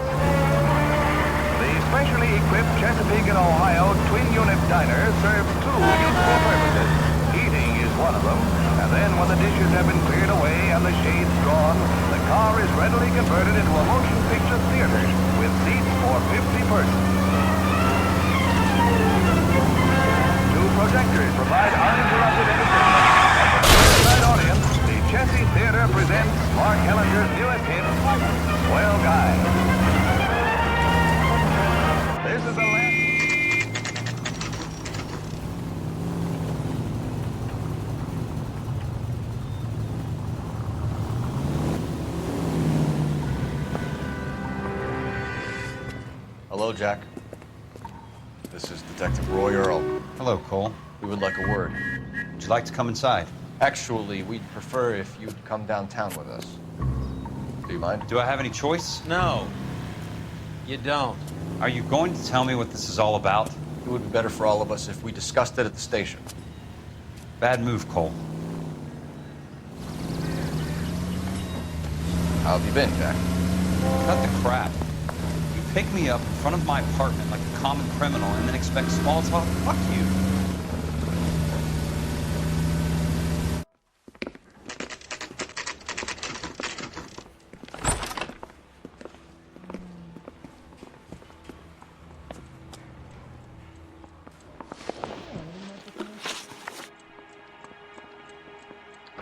The specially equipped Chesapeake and Ohio twin-unit diner serves two useful purposes. Heating is one of them, and then when the dishes have been cleared away and the shades drawn, the car is readily converted into a motion picture theater with seats for 50 persons. Two projectors provide uninterrupted entertainment. And for the night audience, the Chessie Theater presents Mark Hellinger's newest hit, Swell Guy. This is the last... Hello, Jack. This is Detective Roy Earl. Hello, Cole. We would like a word. Would you like to come inside? Actually, we'd prefer if you'd come downtown with us. Do you mind? Do I have any choice? No, you don't. Are you going to tell me what this is all about? It would be better for all of us if we discussed it at the station. Bad move, Cole. How have you been, Jack? Cut the crap. You pick me up in front of my apartment like a common criminal and then expect small talk? Fuck you.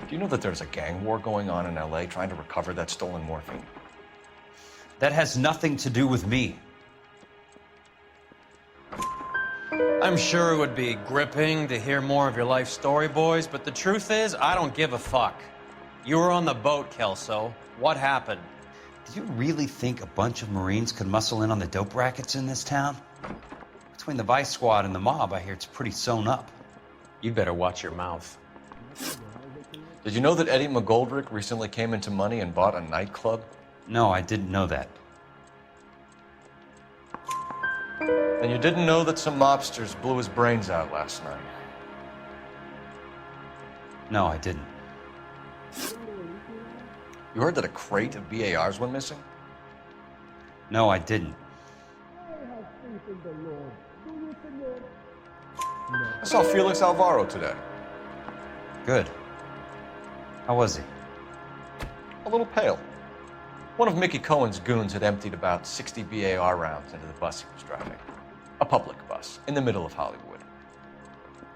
Do you know that there's a gang war going on in LA trying to recover that stolen morphine? That has nothing to do with me. I'm sure it would be gripping to hear more of your life story, boys, but the truth is, I don't give a fuck. You were on the boat, Kelso. What happened? Do you really think a bunch of Marines could muscle in on the dope rackets in this town? Between the Vice Squad and the mob, I hear it's pretty sewn up. You better watch your mouth. Did you know that Eddie McGoldrick recently came into money and bought a nightclub? No, I didn't know that. And you didn't know that some mobsters blew his brains out last night? No, I didn't. You heard that a crate of BARs went missing? No, I didn't. I saw Felix Alvaro today. Good. How was he? A little pale. One of Mickey Cohen's goons had emptied about 60 BAR rounds into the bus he was driving. A public bus, in the middle of Hollywood.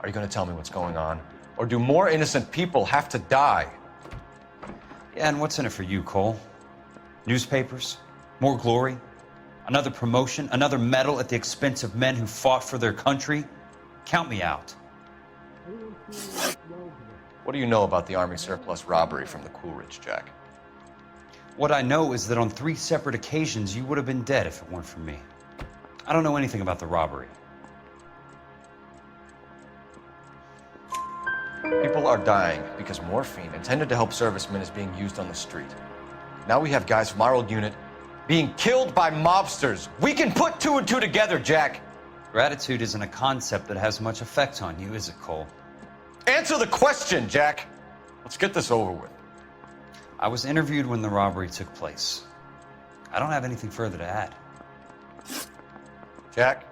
Are you going to tell me what's going on? Or do more innocent people have to die? Yeah, and what's in it for you, Cole? Newspapers? More glory? Another promotion? Another medal at the expense of men who fought for their country? Count me out. What do you know about the Army surplus robbery from the Coolidge, Jack? What I know is that on 3 separate occasions, you would have been dead if it weren't for me. I don't know anything about the robbery. People are dying because morphine intended to help servicemen is being used on the street. Now we have guys from our old unit being killed by mobsters. We can put 2 and 2 together, Jack. Gratitude isn't a concept that has much effect on you, is it, Cole? Answer the question, Jack. Let's get this over with. I was interviewed when the robbery took place. I don't have anything further to add. Jack,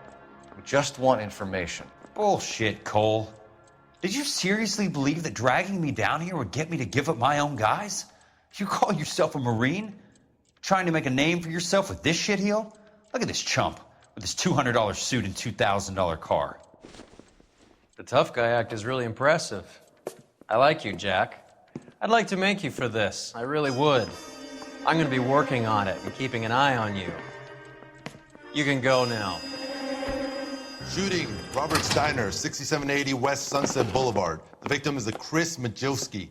we just want information. Bullshit, Cole. Did you seriously believe that dragging me down here would get me to give up my own guys? You call yourself a Marine? Trying to make a name for yourself with this shitheel? Look at this chump with his $200 suit and $2,000 car. The tough guy act is really impressive. I like you, Jack. I'd like to make you for this. I really would. I'm going to be working on it and keeping an eye on you. You can go now. Shooting, Robert's Diner, 6780 West Sunset Boulevard. The victim is a Chris Majowski.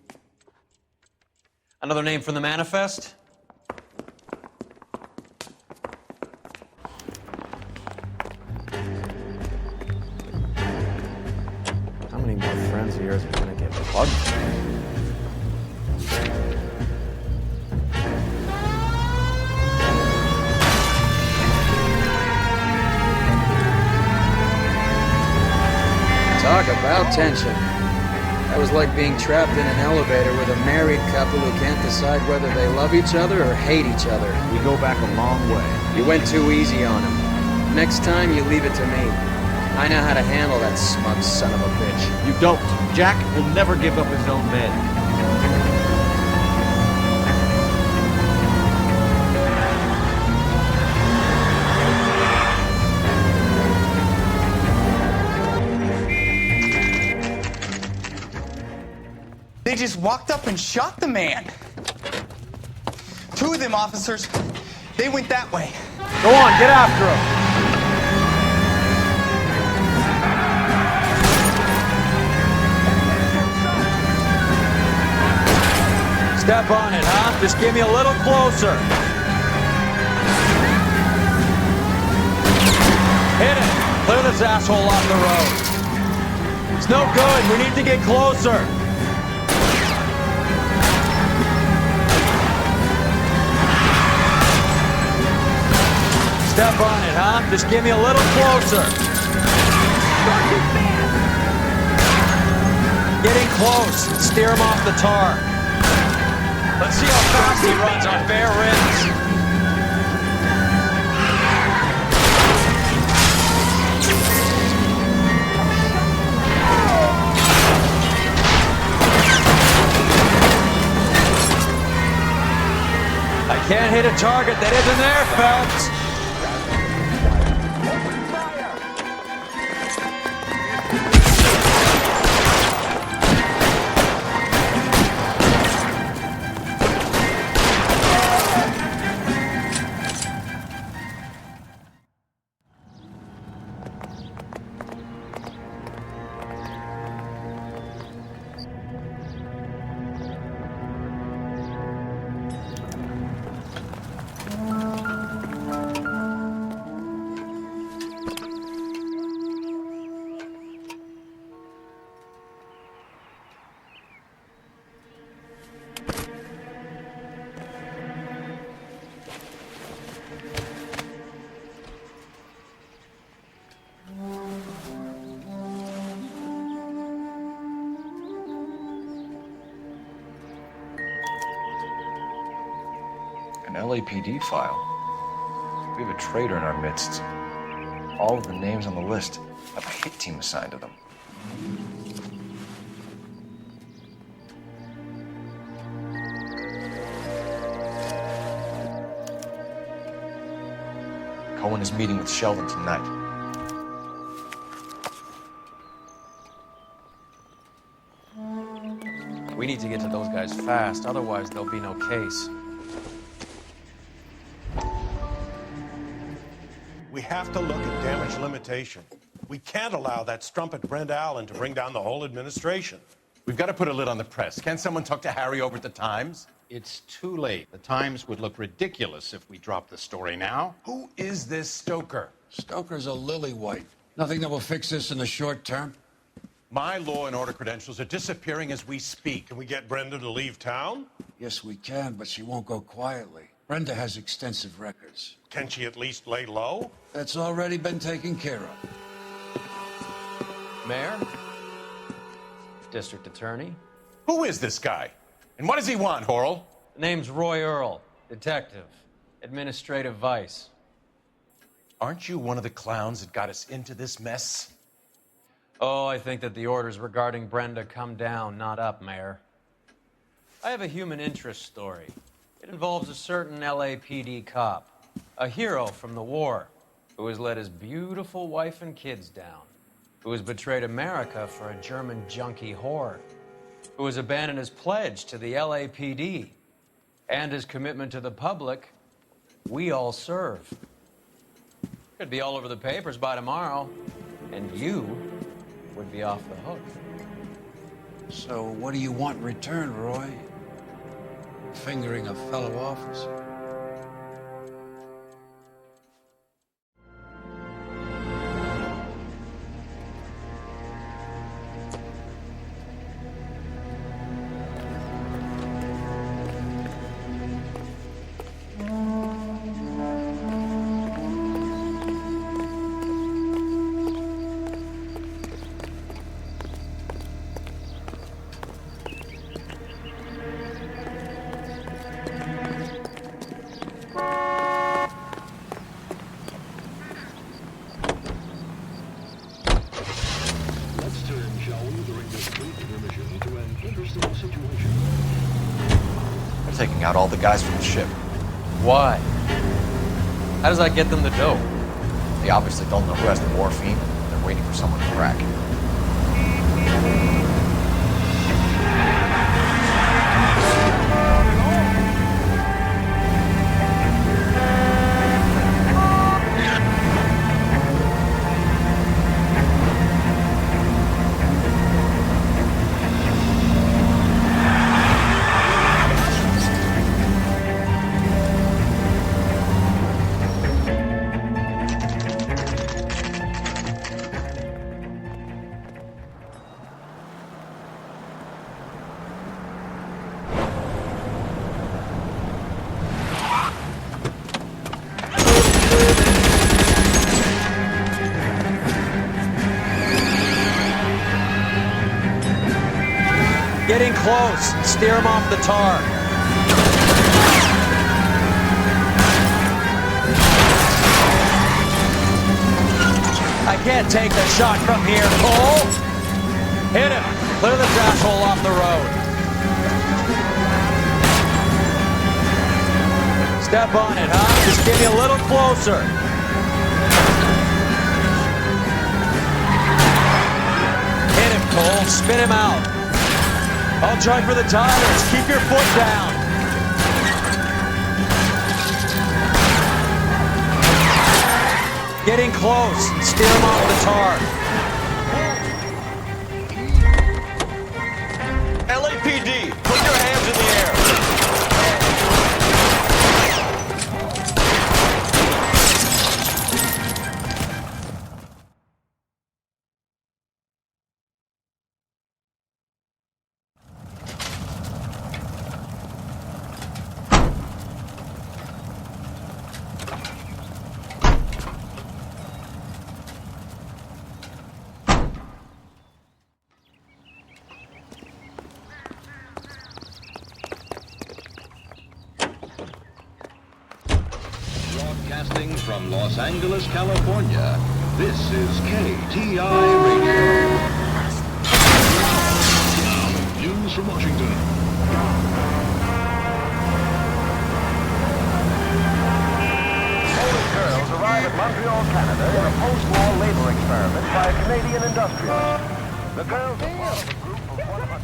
Another name from the manifest? How many fears are gonna get plugged. Talk about tension. That was like being trapped in an elevator with a married couple who can't decide whether they love each other or hate each other. We go back a long way. You went too easy on him. Next time, you leave it to me. I know how to handle that smug son of a bitch. You don't. Jack will never give up his own men. They just walked up and shot the man. Two of them officers, they went that way. Go on, get after him. Step on it, huh? Just give me a little closer. Hit it. Clear this asshole off the road. It's no good. We need to get closer. Step on it, huh? Just give me a little closer. Getting close. Steer him off the tar. Let's see how fast he runs on bare rims. I can't hit a target that isn't there, Phelps. An LAPD file. We have a traitor in our midst. All of the names on the list have a hit team assigned to them. Cohen is meeting with Sheldon tonight. We need to get to those guys fast, otherwise there'll be no case. We have to look at damage limitation. We can't allow that strumpet Brent Allen to bring down the whole administration. We've got to put a lid on the press. Can't someone talk to Harry over at the Times? It's too late. The Times would look ridiculous if we dropped the story now. Who is this Stoker? Stoker's a lily-white. Nothing that will fix this in the short term. My law and order credentials are disappearing as we speak. Can we get Brenda to leave town? Yes, we can, but she won't go quietly. Brenda has extensive records. Can she at least lay low? That's already been taken care of. Mayor? District Attorney? Who is this guy? And what does he want, Horrell? The name's Roy Earl, detective, administrative vice. Aren't you one of the clowns that got us into this mess? Oh, I think that the orders regarding Brenda come down, not up, Mayor. I have a human interest story. It involves a certain LAPD cop, a hero from the war, who has let his beautiful wife and kids down, who has betrayed America for a German junkie whore, who has abandoned his pledge to the LAPD and his commitment to the public. We all serve. Could be all over the papers by tomorrow, and you would be off the hook. So what do you want in return, Roy? Fingering a fellow officer. They're taking out all the guys from the ship. Why? How does that get them the dough? They obviously don't know who has the morphine. They're waiting for someone to crack it. Getting close. Steer him off the tar. I can't take the shot from here, Cole. Hit him. Clear the dash hole off the road. Step on it, huh? Just get me a little closer. Hit him, Cole. Spin him out. I'll try for the tires. Keep your foot down. Getting close. Steer him off the tar. LAPD, put your hands in the air. Broadcasting from Los Angeles, California, this is KTI Radio. Now, news from Washington. Polish girls arrive at Montreal, Canada in a post-war labor experiment by a Canadian industrialist. The girls are part of a group of 100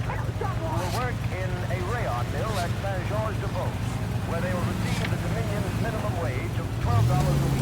who will work in a rayon mill at Saint-Georges-de-Beauce, where they will receive the Dominion's minimum wage of $12 a week.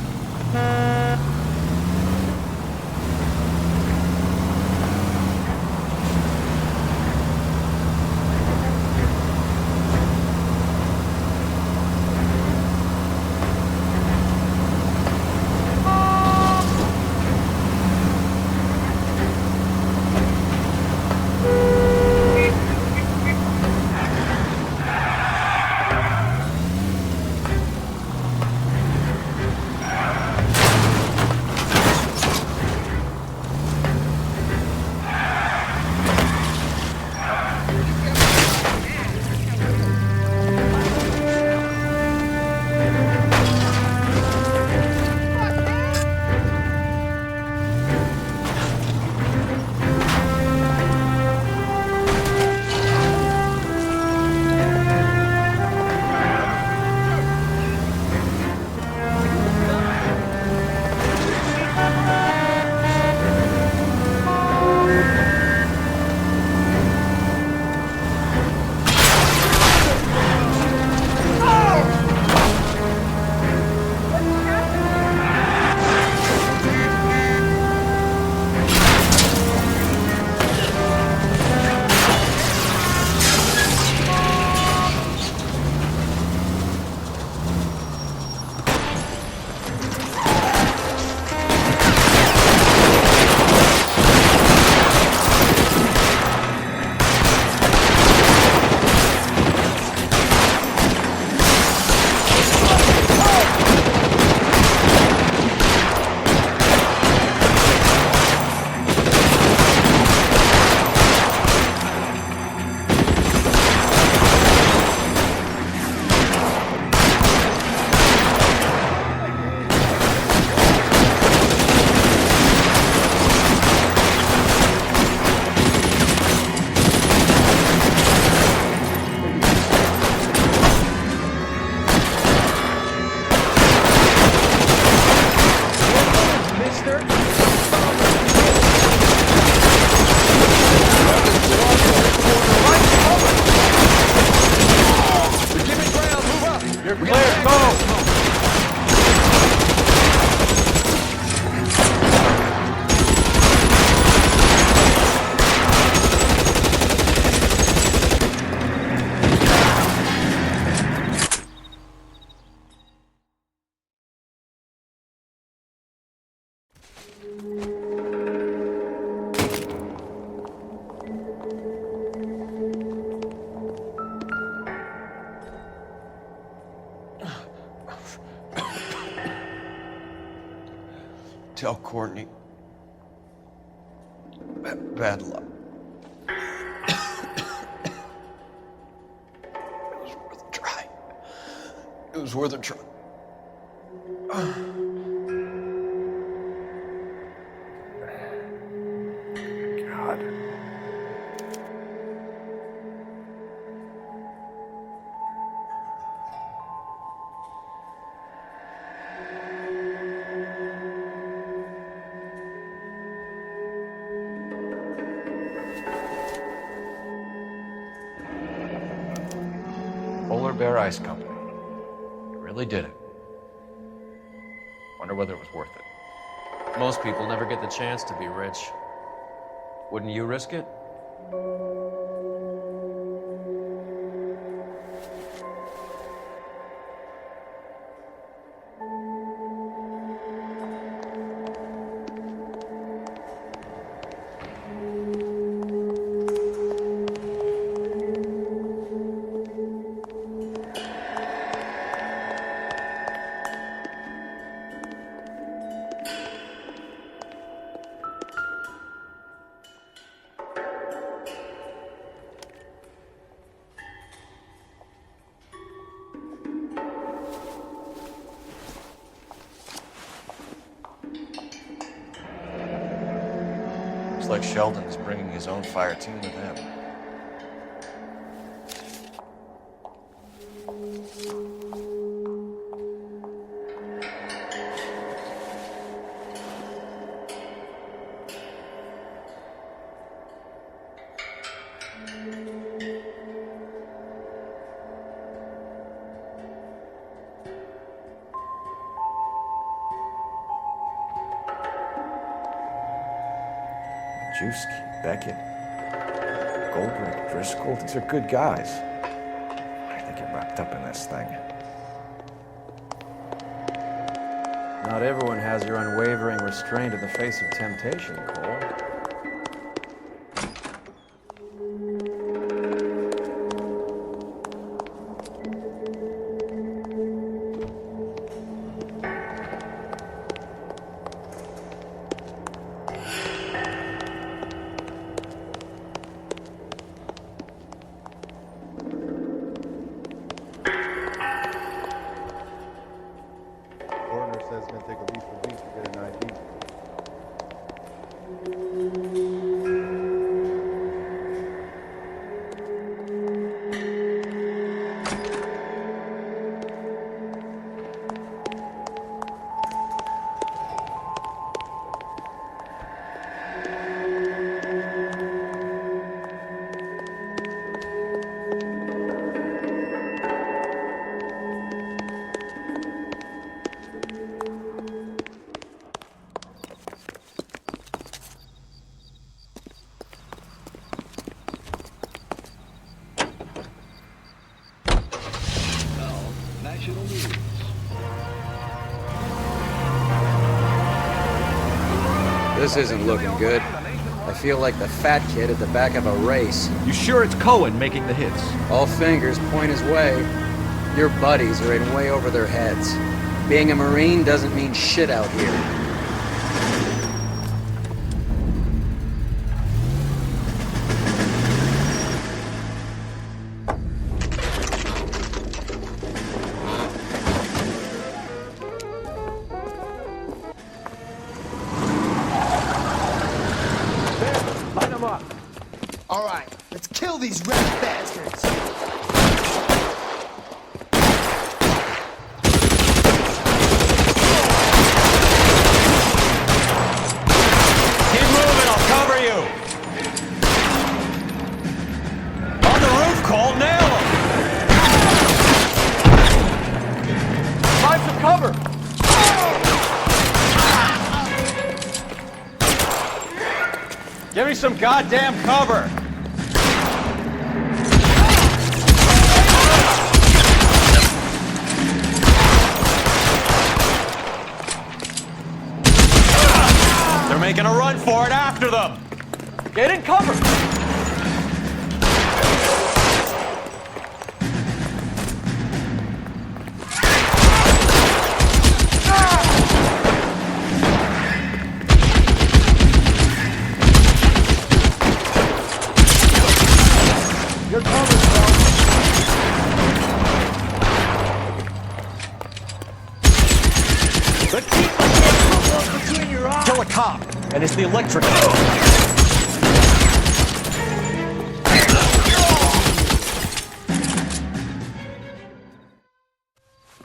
tell Courtney. Bad luck. It was worth a try. God. Polar Bear Ice Company. Really did it. Wonder whether it was worth it. Most people never get the chance to be rich. Wouldn't you risk it? Looks like Sheldon is bringing his own fire team with him. Majewski, Beckett, Goldrick, Driscoll, these are good guys. Why did they get wrapped up in this thing? Not everyone has your unwavering restraint in the face of temptation, Cole. Coroner says it's going to take at least a week to get an ID. National News. This isn't looking good. I feel like the fat kid at the back of a race. You sure it's Cohen making the hits? All fingers point his way. Your buddies are in way over their heads. Being a Marine doesn't mean shit out here. Line them up. All right, let's kill these rat bastards. Keep moving, I'll cover you. On the roof, Cole, nail him. Find some cover. Give me some goddamn cover. They're making a run for it after them. Get in cover. electric.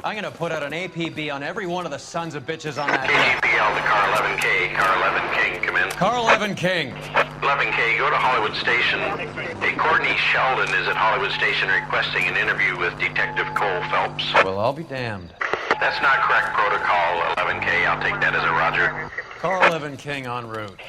I'm gonna put out an APB on every one of the sons of bitches on that KGPL to car 11K. Car 11 King, come in. Car 11 King. 11K, go to Hollywood Station. Hey, Courtney Sheldon is at Hollywood Station requesting an interview with Detective Cole Phelps. Well, I'll be damned. That's not correct protocol, 11K. I'll take that as a roger. Car 11 King en route.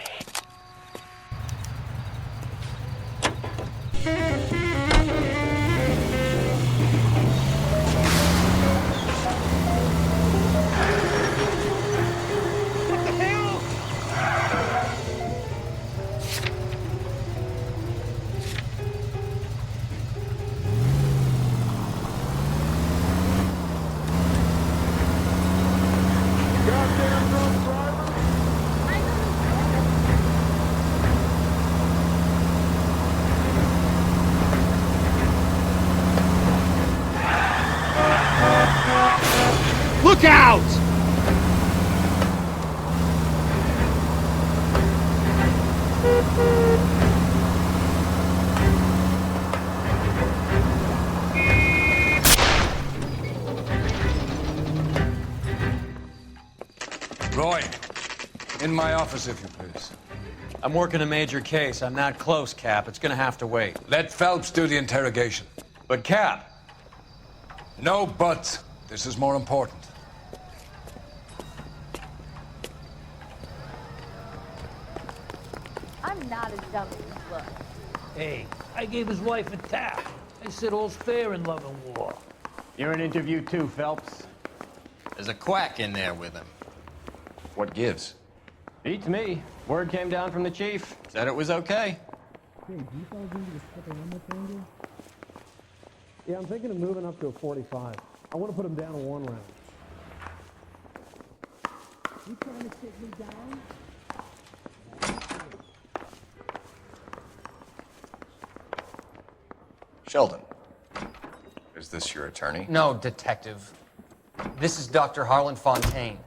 Look out! Roy, in my office, if you please. I'm working a major case. I'm not close, Cap. It's gonna have to wait. Let Phelps do the interrogation. But, Cap. No buts. This is more important. I'm not as dumb as you look. Hey, I gave his wife a tap. I said all's fair in love and war. You're in interview too, Phelps. There's a quack in there with him. What gives? Beats me. Word came down from the chief. Said it was okay. Yeah, I'm thinking of moving up to a 45. I want to put him down to 1 round. You trying to take me down? Sheldon, is this your attorney? No, Detective. This is Dr. Harlan Fontaine.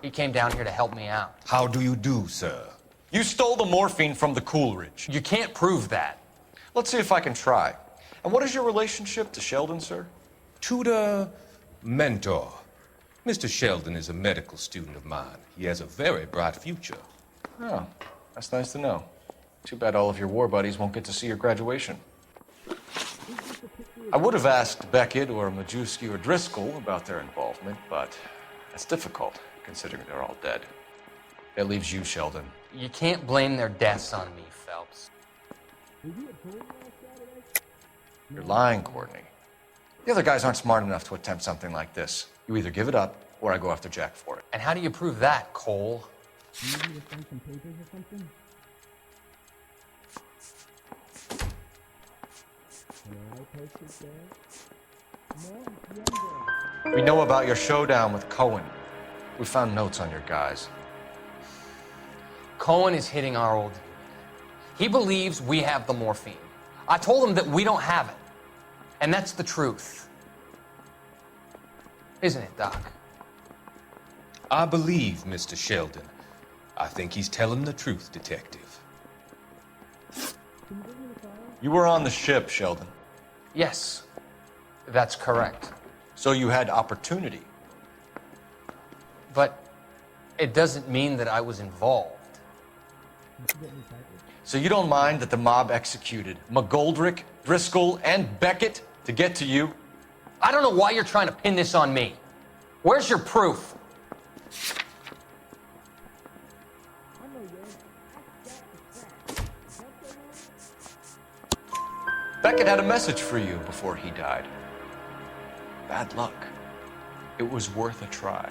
He came down here to help me out. How do you do, sir? You stole the morphine from the Coolidge. You can't prove that. Let's see if I can try. And what is your relationship to Sheldon, sir? Tutor, mentor. Mr. Sheldon is a medical student of mine. He has a very bright future. Oh, that's nice to know. Too bad all of your war buddies won't get to see your graduation. I would have asked Beckett or Majewski or Driscoll about their involvement, but that's difficult, considering they're all dead. That leaves you, Sheldon. You can't blame their deaths on me, Phelps. You're lying, Courtney. The other guys aren't smart enough to attempt something like this. You either give it up, or I go after Jack for it. And how do you prove that, Cole? We know about your showdown with Cohen. We found notes on your guys. Cohen is hitting our old dude. He believes we have the morphine. I told him that we don't have it. And that's the truth. Isn't it, Doc? I believe Mr. Sheldon. I think he's telling the truth, Detective. You were on the ship, Sheldon. Yes, that's correct. So you had opportunity. But it doesn't mean that I was involved. So you don't mind that the mob executed McGoldrick, Driscoll, and Beckett to get to you? I don't know why you're trying to pin this on me. Where's your proof? Beckett had a message for you before he died. Bad luck. It was worth a try.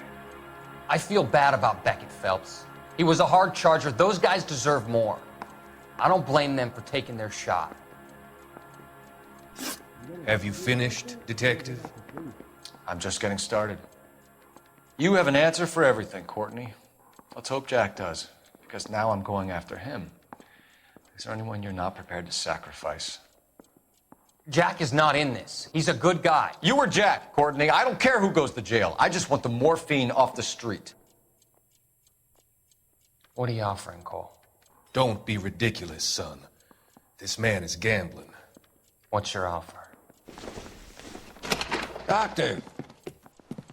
I feel bad about Beckett, Phelps. He was a hard charger. Those guys deserve more. I don't blame them for taking their shot. Have you finished, Detective? I'm just getting started. You have an answer for everything, Courtney. Let's hope Jack does, because now I'm going after him. Is there anyone you're not prepared to sacrifice? Jack is not in this. He's a good guy. You or Jack, Courtney. I don't care who goes to jail. I just want the morphine off the street. What are you offering, Cole? Don't be ridiculous, son. This man is gambling. What's your offer? Doctor,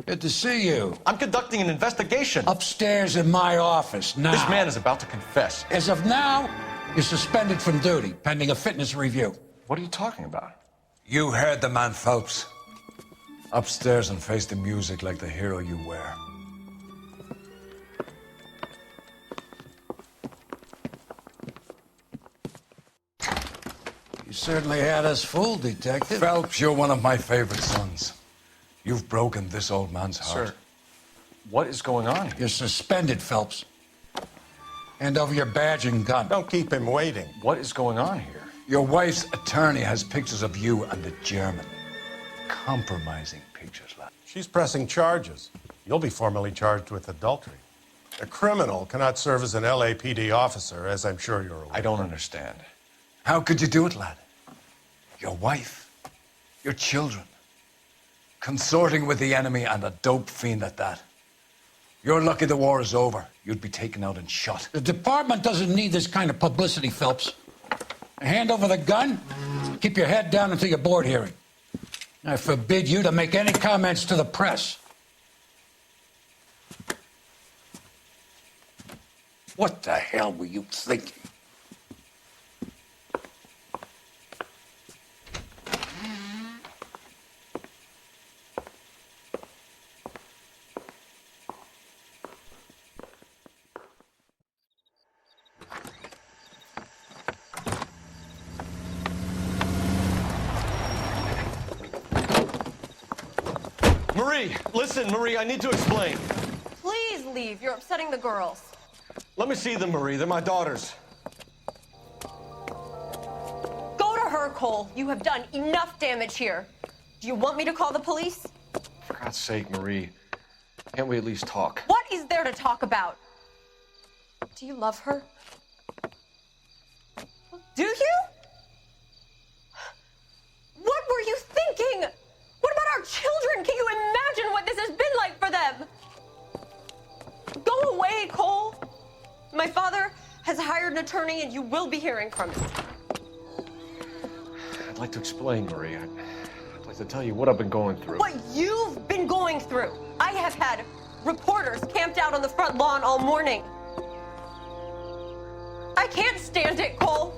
good to see you. I'm conducting an investigation. Upstairs in my office, now. This man is about to confess. As of now, you're suspended from duty, pending a fitness review. What are you talking about? You heard the man, Phelps. Upstairs and face the music like the hero you were. You certainly had us fooled, Detective. Phelps, you're one of my favorite sons. You've broken this old man's heart. Sir, what is going on here? You're suspended, Phelps. Hand over your badge and gun. Don't keep him waiting. What is going on here? Your wife's attorney has pictures of you and the German. Compromising pictures, lad. She's pressing charges. You'll be formally charged with adultery. A criminal cannot serve as an LAPD officer, as I'm sure you're aware. I don't understand. How could you do it, lad? Your wife, your children, consorting with the enemy and a dope fiend at that. You're lucky the war is over. You'd be taken out and shot. The department doesn't need this kind of publicity, Phelps. Hand over the gun, keep your head down until your board hearing. I forbid you to make any comments to the press. What the hell were you thinking? Marie, listen, Marie, I need to explain. Please leave. You're upsetting the girls. Let me see them, Marie. They're my daughters. Go to her, Cole. You have done enough damage here. Do you want me to call the police? For God's sake, Marie, can't we at least talk? What is there to talk about? Do you love her? Do you? What were you thinking? What about our children? Can you imagine what this has been like for them? Go away, Cole. My father has hired an attorney and you will be hearing from him. I'd like to explain, Marie. I'd like to tell you what I've been going through. What you've been going through. I have had reporters camped out on the front lawn all morning. I can't stand it, Cole.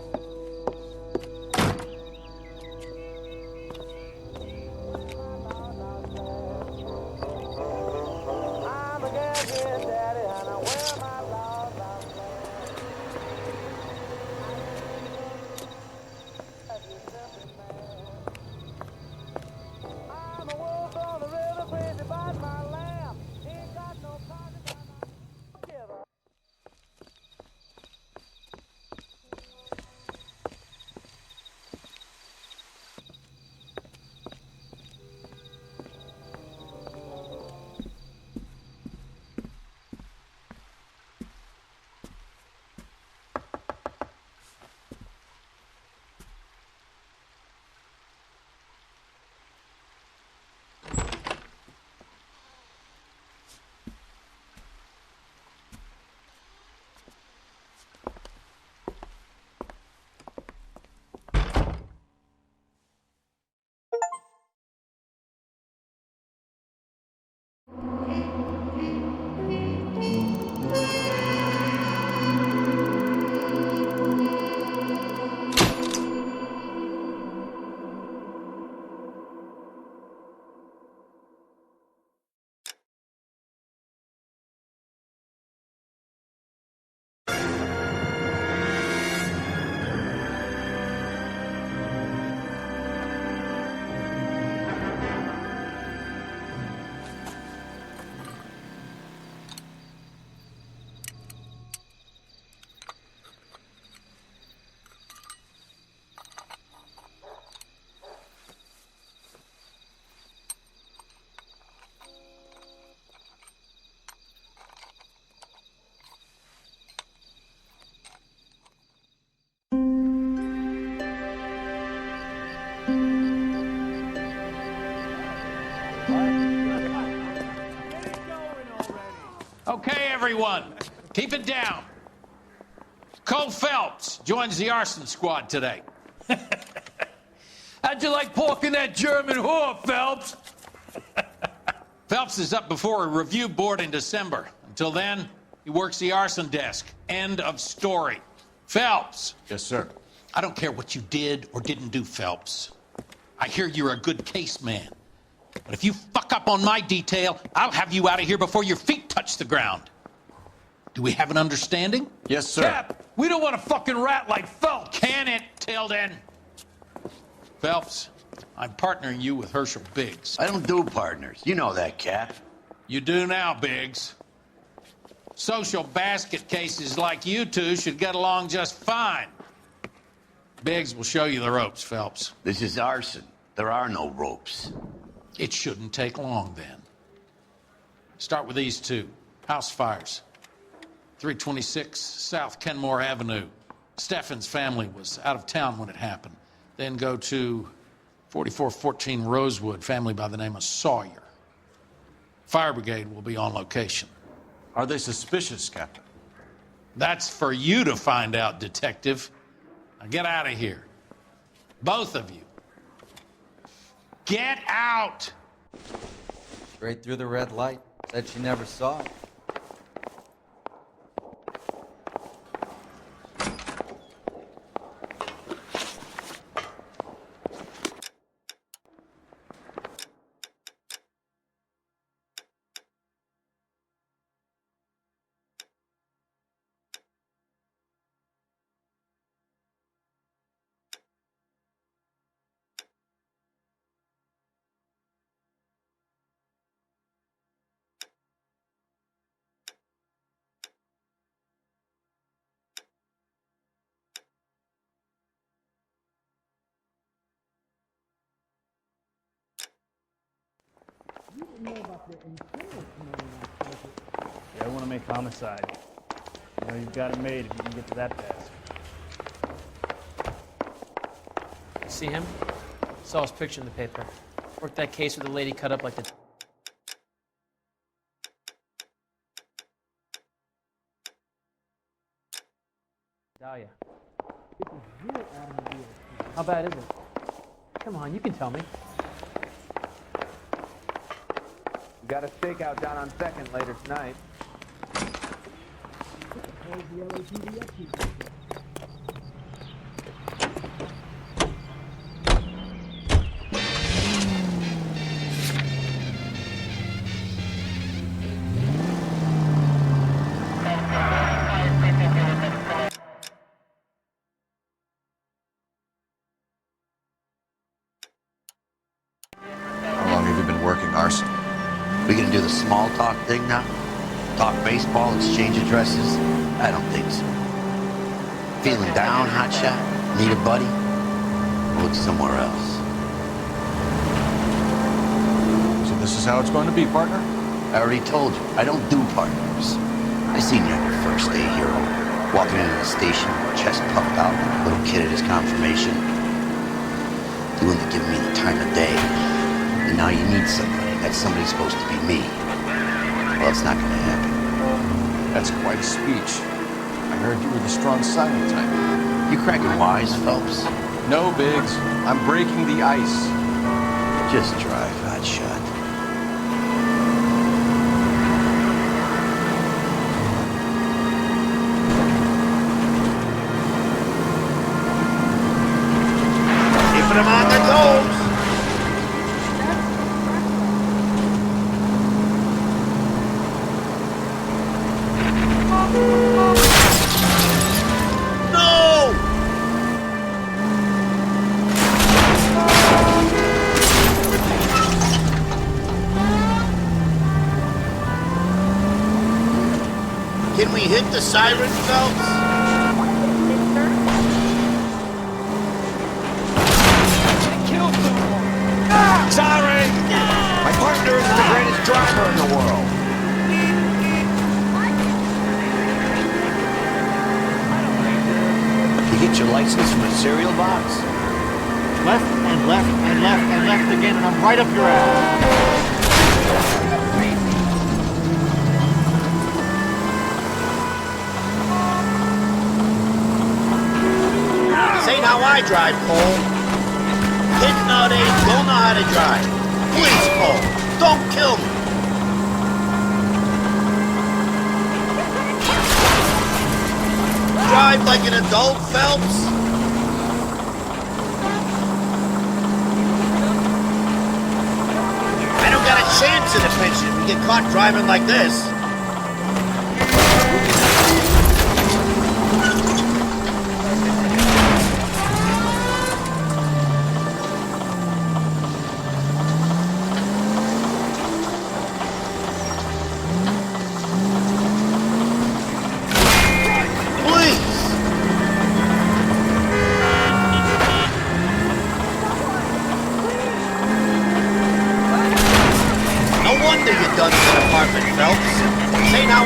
Okay, everyone, keep it down. Cole Phelps joins the arson squad today. How'd you like porking that German whore, Phelps? Phelps is up before a review board in December. Until then, he works the arson desk. End of story. Phelps. Yes, sir. I don't care what you did or didn't do, Phelps. I hear you're a good case man. But if you fuck up on my detail, I'll have you out of here before your feet touch the ground. Do we have an understanding? Yes, sir. Cap, we don't want a fucking rat like Phelps. Can it, Tilden? Phelps, I'm partnering you with Herschel Biggs. I don't do partners. You know that, Cap. You do now, Biggs. Social basket cases like you two should get along just fine. Biggs will show you the ropes, Phelps. This is arson. There are no ropes. It shouldn't take long, then. Start with these two. House fires. 326 South Kenmore Avenue. Steffen's family was out of town when it happened. Then go to 4414 Rosewood, family by the name of Sawyer. Fire brigade will be on location. Are they suspicious, Captain? That's for you to find out, Detective. Now get out of here. Both of you. Get out! Straight through the red light. Said she never saw it. Yeah, I want to make homicide. You know, you've got it made if you can get to that desk. See him? Saw his picture in the paper. Worked that case with the lady cut up like the... Dahlia. How bad is it? Come on, you can tell me. We got a stakeout down on 2nd later tonight. How long have you been working arson? We gonna do the small talk thing now? Talk baseball, exchange addresses? I don't think so. Feeling down, hotshot? Need a buddy? Look somewhere else. So this is how it's going to be, partner? I already told you, I don't do partners. I seen you on your first day, hero. Walking into the station, chest puffed out, little kid at his confirmation. You wouldn't give me the time of day. And now you need somebody. That somebody's supposed to be me. Well, it's not gonna happen. That's quite a speech. I heard you were the strong silent type. You cracking wise, Phelps? No, Biggs. I'm breaking the ice. Just drive, hotshot. Keeping them on their toes. Can we hit the siren, Phelps? Sorry! My partner is the greatest driver in the world. You get your license from a cereal box? Left and left and left and left again, and I'm right up your ass. ain't how I drive, Cole. Kids nowadays don't know how to drive. Please, Cole, don't kill me. Drive like an adult, Phelps. I don't got a chance in the picture if we get caught driving like this.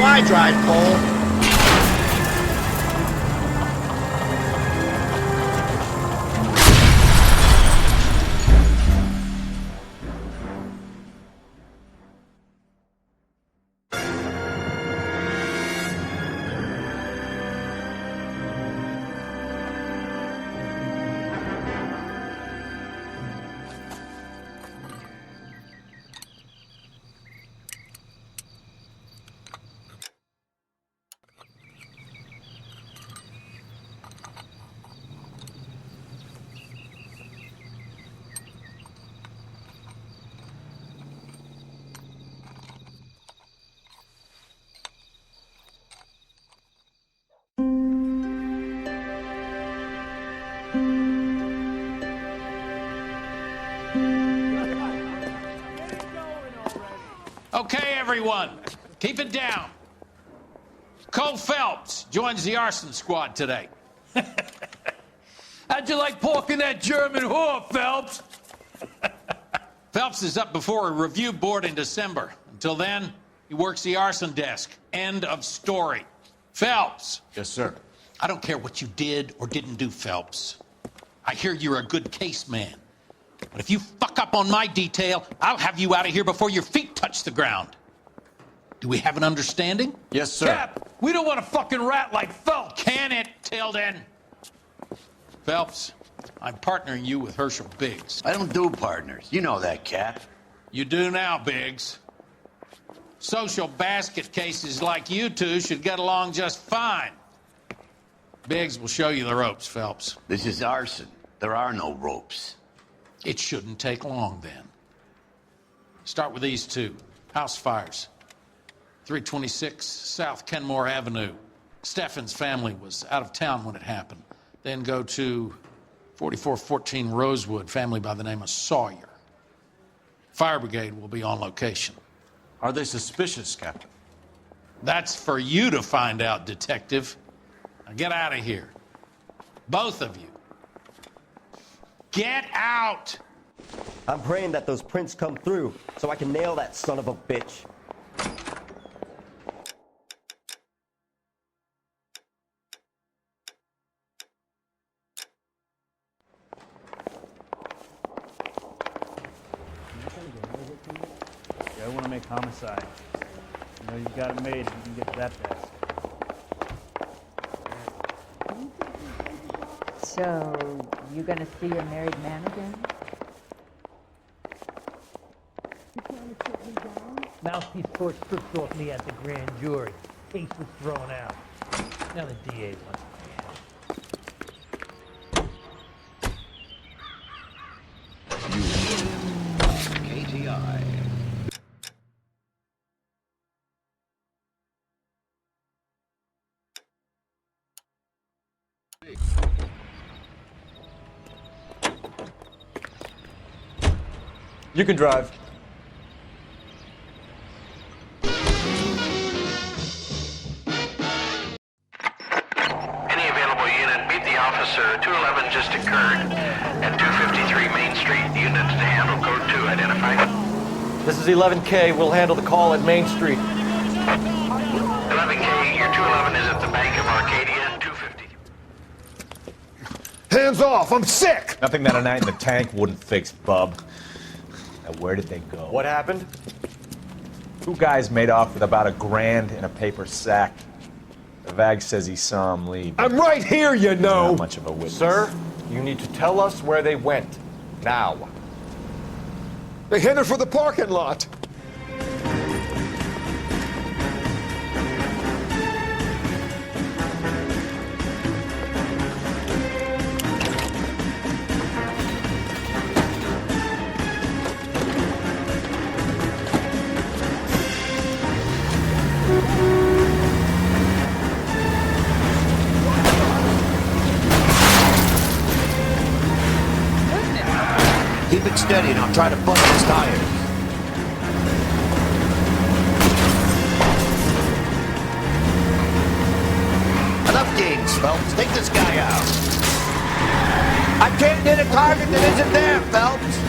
I drive, Cole. Okay, everyone, keep it down. Cole Phelps joins the arson squad today. How'd you like porking that German whore, Phelps? Phelps is up before a review board in December. Until then, he works the arson desk. End of story. Phelps. Yes, sir. I don't care what you did or didn't do, Phelps. I hear you're a good case man. But if you fuck up on my detail, I'll have you out of here before your feet touch the ground. Do we have an understanding? Yes, sir. Cap, we don't want a fucking rat like Phelps. Can it, Tilden? Phelps, I'm partnering you with Herschel Biggs. I don't do partners. You know that, Cap. You do now, Biggs. Social basket cases like you two should get along just fine. Biggs will show you the ropes, Phelps. This is arson. There are no ropes. It shouldn't take long, then. Start with these two. House fires. 326 South Kenmore Avenue. Steffen's family was out of town when it happened. Then go to 4414 Rosewood, family by the name of Sawyer. Fire brigade will be on location. Are they suspicious, Captain? That's for you to find out, Detective. Now get out of here. Both of you. Get out! I'm praying that those prints come through so I can nail that son of a bitch. I want to make homicide. You know, you've got it made if you can get to that desk. So, you gonna see your married man again? Mouthpiece torch stripped off me at the grand jury. Case was thrown out. Now the DA wants KTI. You can drive. Any available unit, meet the officer. 211 just occurred at 253 Main Street. Unit to handle code 2 identified. This is 11K. We'll handle the call at Main Street. 11K, your 211 is at the Bank of Arcadia, 250. Hands off! I'm sick! Nothing that a night in the tank wouldn't fix, bub. Now, where did they go? What happened? Two guys made off with about $1,000 in a paper sack. The VAG says he saw him leave. I'm right here, you know! Not much of a witness. Sir, You need to tell us where they went. Now. They headed for the parking lot. Keep it steady and I'll try to bust his tires. Enough games, Phelps. Take this guy out. I can't hit a target that isn't there, Phelps.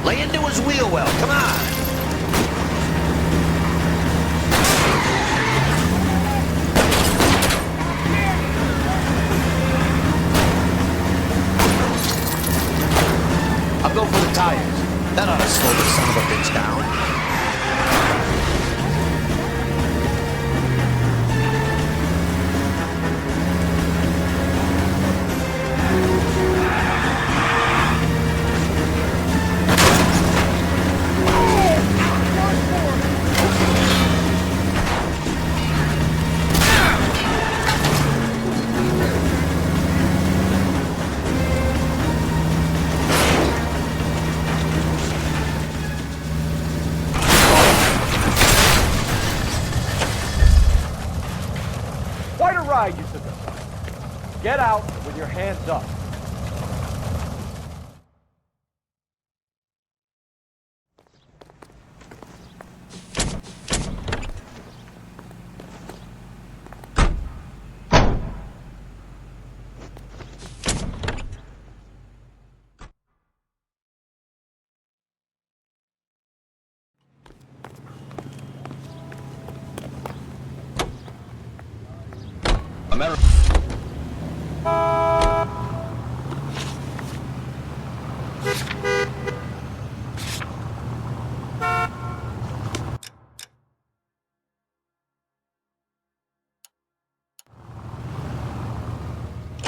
Lay into his wheel well, come on. I'll go for the tires. That ought to slow the son of a bitch down. Quite a ride you took us on. Get out with your hands up.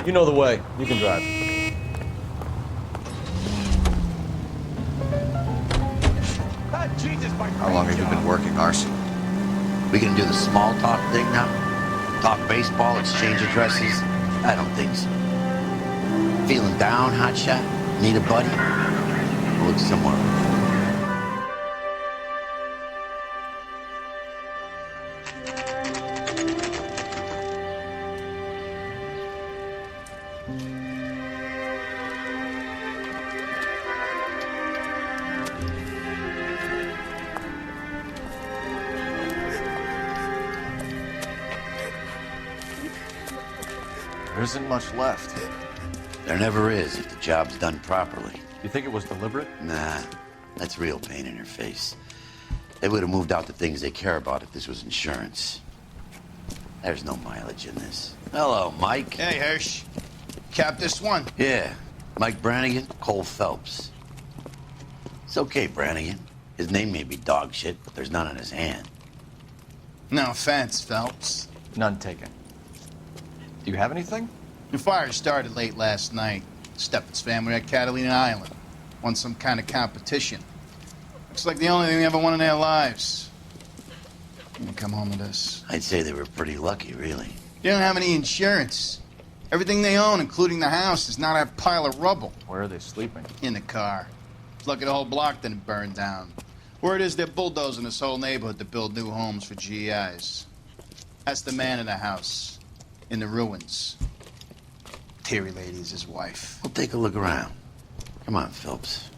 You know the way. You can drive. How long have you been working, Arson? We gonna do the small talk thing now? Talk baseball, exchange addresses? I don't think so. Feeling down, hotshot? Need a buddy? We'll look somewhere else. There isn't much left. There never is if the job's done properly. You think it was deliberate? Nah, that's real pain in your face. They would have moved out the things they care about if this was insurance. There's no mileage in this. Hello, Mike. Hey, Hirsch. Cap this one. Yeah, Mike Brannigan, Cole Phelps. It's okay, Brannigan. His name may be dog shit, but there's none on his hand. No offense, Phelps. None taken. Do you have anything? The fire started late last night. Steffen's family at Catalina Island. Won some kind of competition. Looks like the only thing they ever won in their lives. You come home with us. I'd say they were pretty lucky, really. They don't have any insurance. Everything they own, including the house, is now that pile of rubble. Where are they sleeping? In the car. It's lucky the whole block didn't burn down. Word is they're bulldozing this whole neighborhood to build new homes for GIs. That's the man in the house. In the ruins. Terry lady is his wife. We'll take a look around. Come on, Phelps.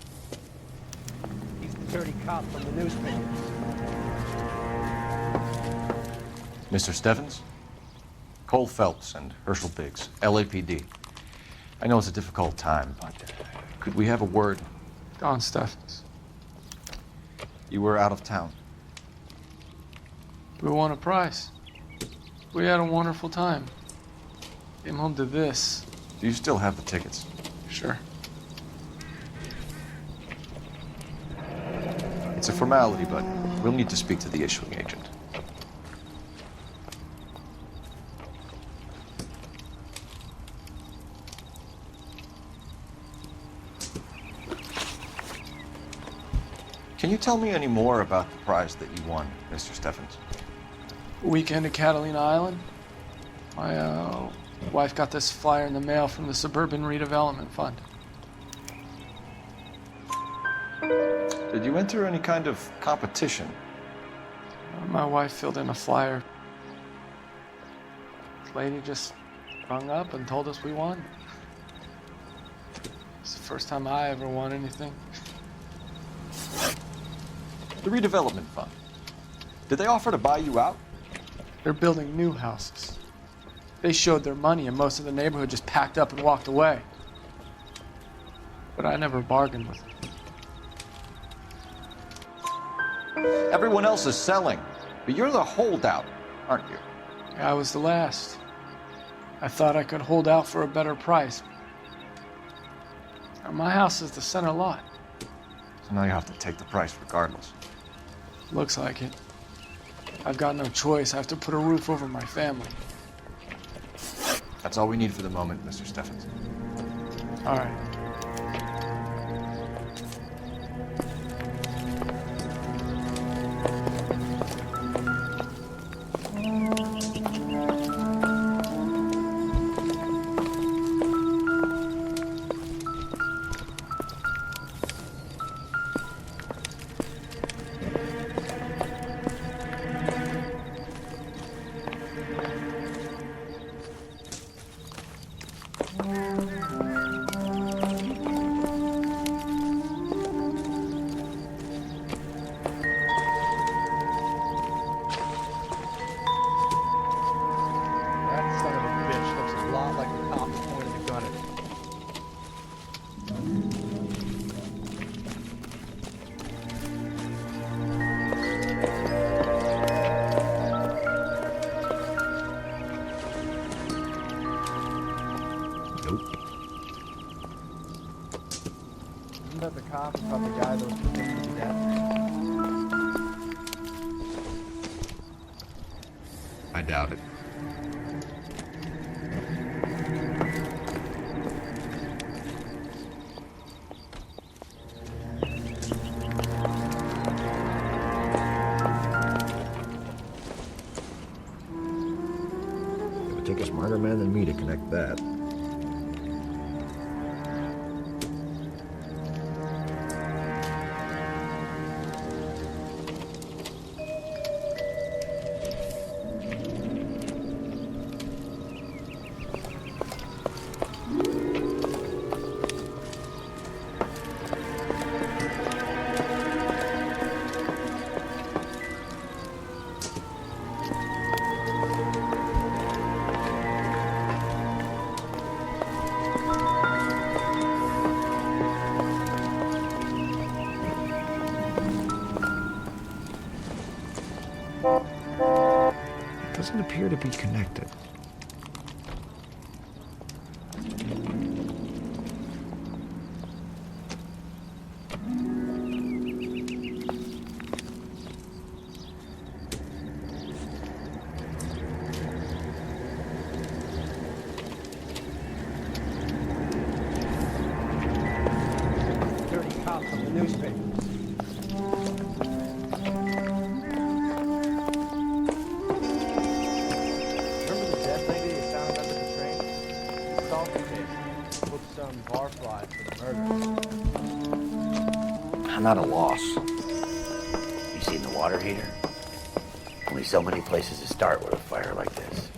He's the dirty cop from the newspapers. Mr. Steffens? Cole Phelps and Herschel Biggs, LAPD. I know it's a difficult time, but could we have a word? Don Steffens. You were out of town. We won a prize. We had a wonderful time. Came home to this. Do you still have the tickets? Sure. It's a formality, but we'll need to speak to the issuing agent. Can you tell me any more about the prize that you won, Mr. Steffens? Weekend at Catalina Island. My wife got this flyer in the mail from the Suburban Redevelopment Fund. Did you enter any kind of competition? My wife filled in a flyer. This lady just rung up and told us we won. It's the first time I ever won anything. The redevelopment fund. Did they offer to buy you out? They're building new houses. They showed their money and most of the neighborhood just packed up and walked away. But I never bargained with them. Everyone else is selling, but you're the holdout, aren't you? I was the last. I thought I could hold out for a better price. My house is the center lot. So now you have to take the price regardless. Looks like it. I've got no choice. I have to put a roof over my family. That's all we need for the moment, Mr. Steffens. All right. Isn't that the cop who caught the guy that was condemned to death? I doubt it. It would take a smarter man than me to connect that. Doesn't appear to be connected. Dirty cops from the newspapers. I'm not a loss. You seen the water heater? Only so many places to start with a fire like this.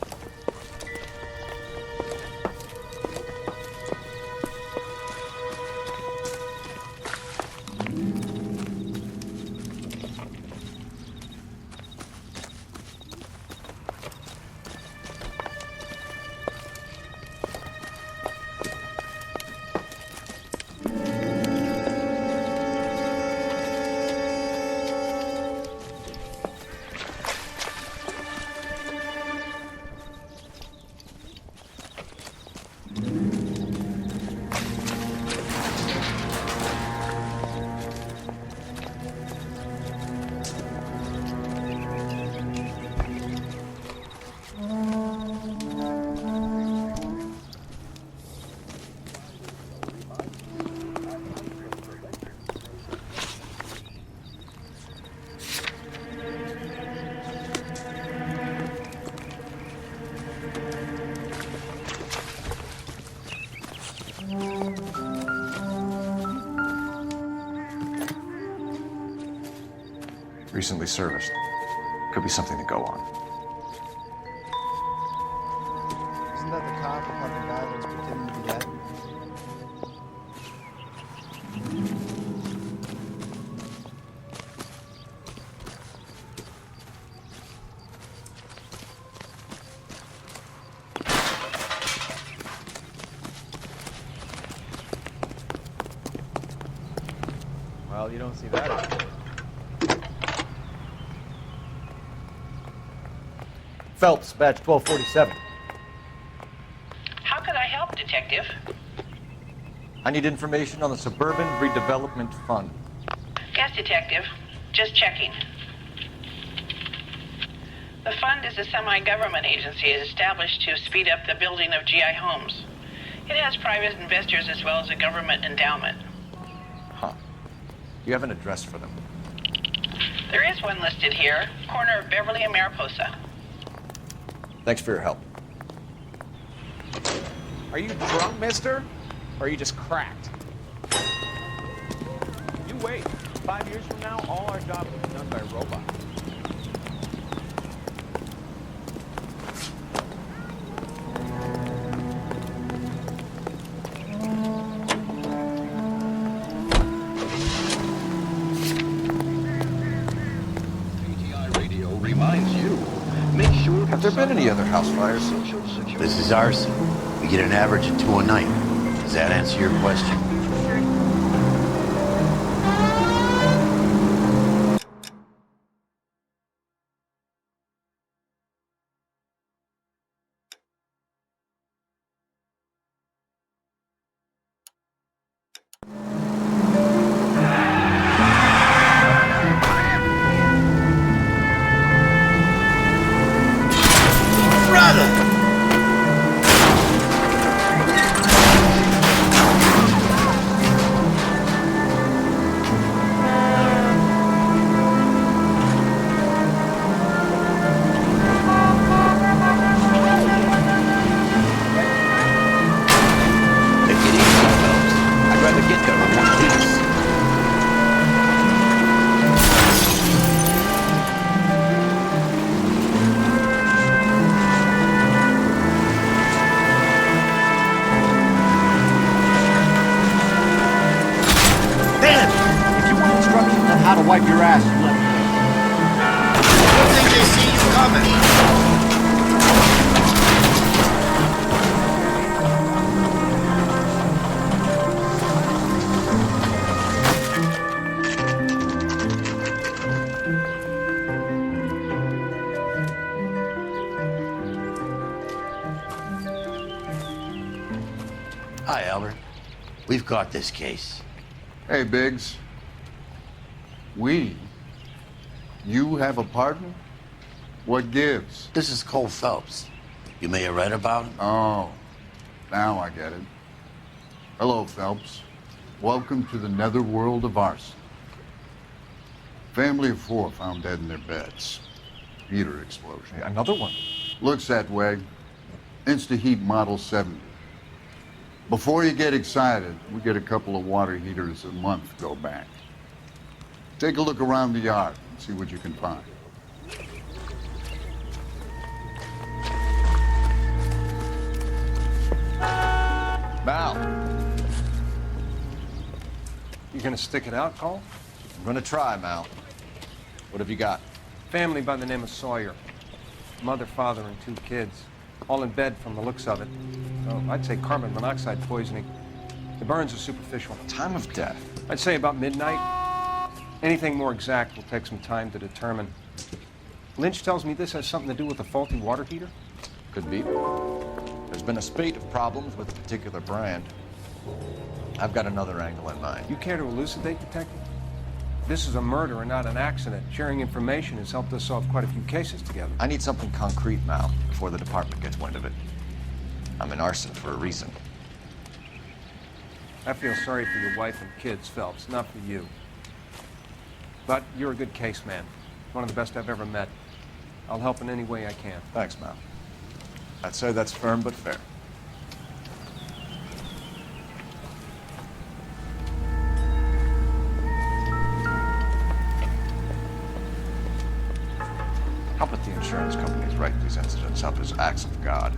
recently serviced. Could be something to go on. Isn't that the cop about the guy that was pretending to be dead? Well, you don't see that often. Phelps, badge 1247. How could I help, Detective? I need information on the Suburban Redevelopment Fund. Yes, Detective. Just checking. The fund is a semi-government agency established to speed up the building of GI homes. It has private investors as well as a government endowment. Huh. You have an address for them? There is one listed here, corner of Beverly and Mariposa. Thanks for your help. Are you drunk, mister? Or are you just cracked? You wait. 5 years from now, all our jobs will be done by robots. Have there been any other house fires? This is arson. We get an average of 2 a night. Does that answer your question? How to wipe your ass, you let me know. I don't think they see you coming. Hi, Albert. We've got this case. Hey, Biggs. We? You have a partner? What gives? This is Cole Phelps. You may have read about him. Oh, now I get it. Hello, Phelps. Welcome to the netherworld of arson. Family of 4 found dead in their beds. Heater explosion. Another one? Looks that way. Insta-heat Model 70. Before you get excited, we get a couple of water heaters a month go back. Take a look around the yard and see what you can find. Mal. You gonna stick it out, Cole? I'm gonna try, Mal. What have you got? Family by the name of Sawyer. Mother, father, and 2 kids. All in bed from the looks of it. So I'd say carbon monoxide poisoning. The burns are superficial. Time of death? I'd say about midnight. Anything more exact will take some time to determine. Lynch tells me this has something to do with a faulty water heater? Could be. There's been a spate of problems with a particular brand. I've got another angle in mind. You care to elucidate, Detective? This is a murder and not an accident. Sharing information has helped us solve quite a few cases together. I need something concrete, Mal, before the department gets wind of it. I'm in arson for a reason. I feel sorry for your wife and kids, Phelps, not for you. But you're a good case man. One of the best I've ever met. I'll help in any way I can. Thanks, Mal. I'd say that's firm but fair. these incidents up as acts of God.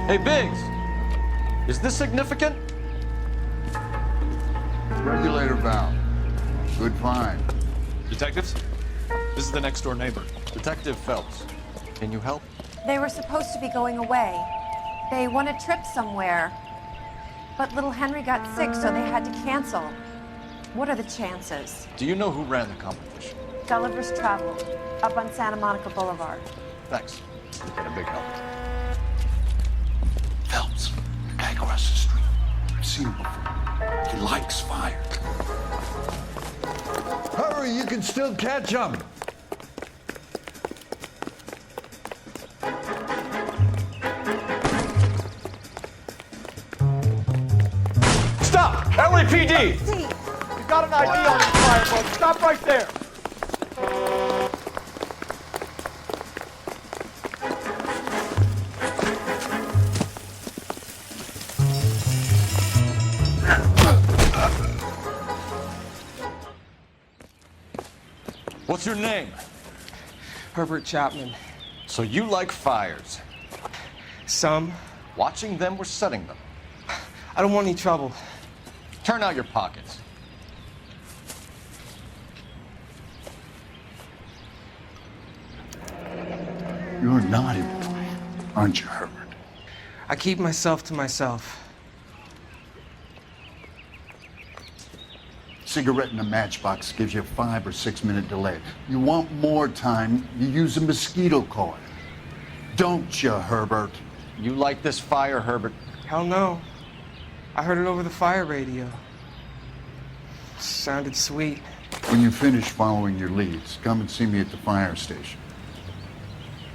Hey, Biggs, is this significant? Regulator valve. Good find. Detectives? This is the next door neighbor. Detective Phelps, can you help? They were supposed to be going away. They won a trip somewhere. But little Henry got sick, so they had to cancel. What are the chances? Do you know who ran the competition? Gulliver's Travel, up on Santa Monica Boulevard. Thanks. You've been a big help. Phelps, the guy across the street. I've seen him before. He likes fire. Hurry, you can still catch him. Stop! LAPD! You got an ID on this fire, bud. Stop right there. What's your name? Herbert Chapman. So you like fires? Some. Watching them or setting them? I don't want any trouble. Turn out your pockets. You're a naughty boy, aren't you, Herbert? I keep myself to myself. Cigarette in a matchbox gives you a 5 or 6 minute delay. You want more time, you use a mosquito coil. Don't you, Herbert? You like this fire, Herbert? Hell no. I heard it over the fire radio. Sounded sweet. When you finish following your leads, come and see me at the fire station.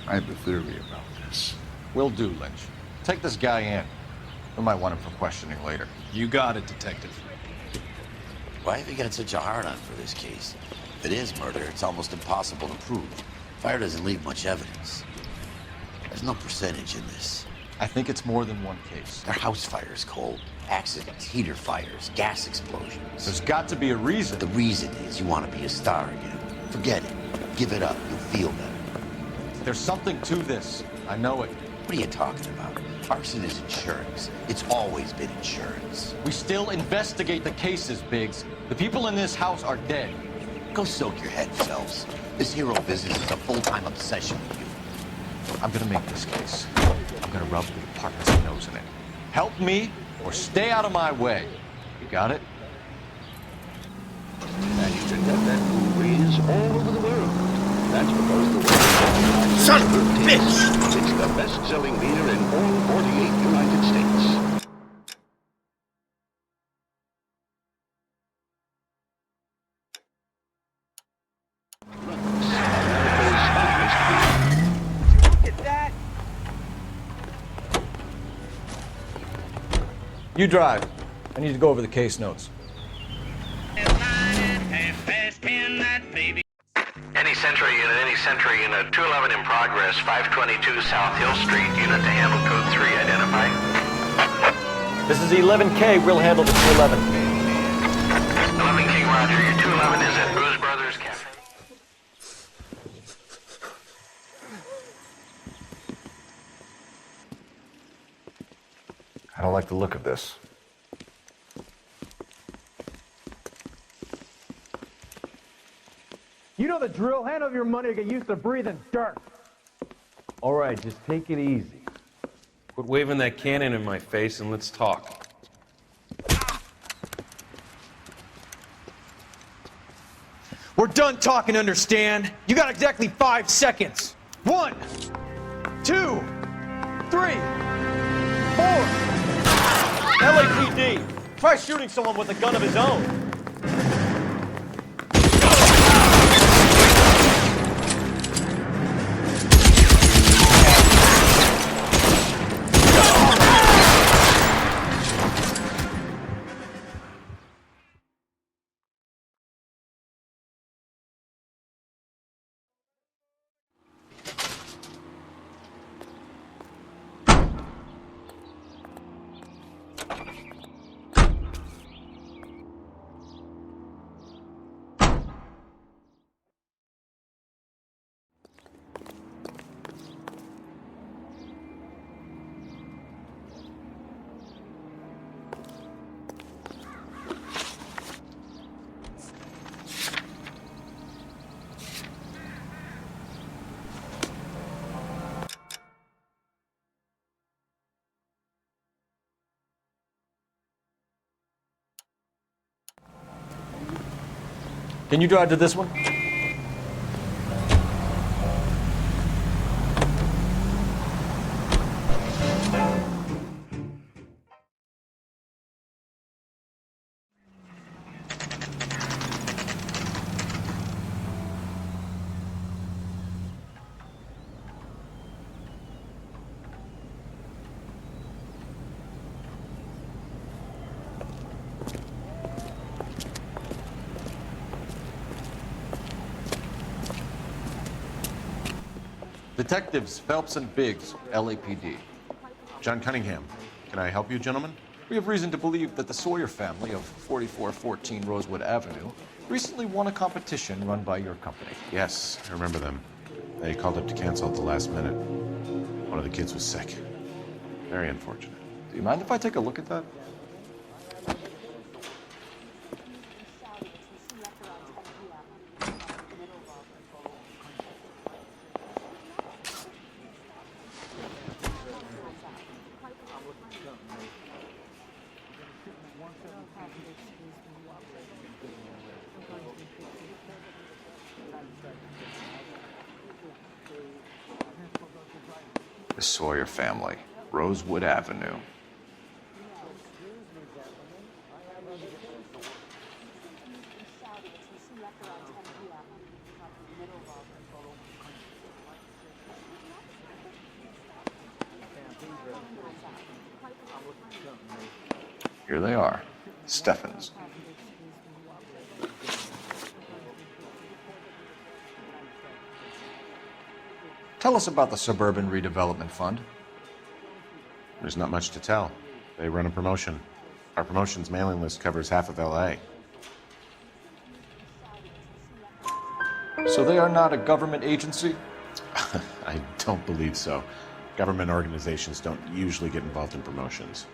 I have a theory about this. Will do, Lynch. Take this guy in. We might want him for questioning later. You got it, Detective. Why have you got such a hard-on for this case? If it is murder, it's almost impossible to prove. Fire doesn't leave much evidence. There's no percentage in this. I think it's more than one case. They're house fires, Cole. Accidents, heater fires, gas explosions. There's got to be a reason. The reason is you want to be a star again. Forget it. Give it up. You'll feel better. There's something to this. I know it. What are you talking about? Arson is insurance. It's always been insurance. We still investigate the cases, Biggs. The people in this house are dead. Go soak your head, Phelps. This hero business is a full-time obsession with you. I'm gonna make this case. I'm gonna rub the department's nose in it. Help me or stay out of my way. You got it? Managed to get that movies all over the world. That's because the way son of a bitch! It's the best-selling beer in all 48 United States. Look at that! You drive. I need to go over the case notes. Any Century unit, 211 in progress, 522 South Hill Street, unit to handle code 3, identify. This is 11K, we'll handle the 211. 11 King Roger, your 211 is at Booze Brothers Cafe. I don't like the look of this. You know the drill. Hand over your money or get used to breathing dirt. All right, just take it easy. Quit waving that cannon in my face and let's talk. We're done talking, understand? You got exactly 5 seconds. 1, 2, 3, 4. LAPD! Try shooting someone with a gun of his own. Can you drive to this one? Detectives Phelps and Biggs, LAPD. John Cunningham. Can I help you, gentlemen? We have reason to believe that the Sawyer family of 4414 Rosewood Avenue recently won a competition run by your company. Yes, I remember them. They called up to cancel at the last minute. One of the kids was sick. Very unfortunate. Do you mind if I take a look at that? The Sawyer family, Rosewood Avenue. Here they are, Steffens. Tell us about the Suburban Redevelopment Fund. There's not much to tell. They run a promotion. Our promotion's mailing list covers half of LA. So they are not a government agency? I don't believe so. Government organizations don't usually get involved in promotions.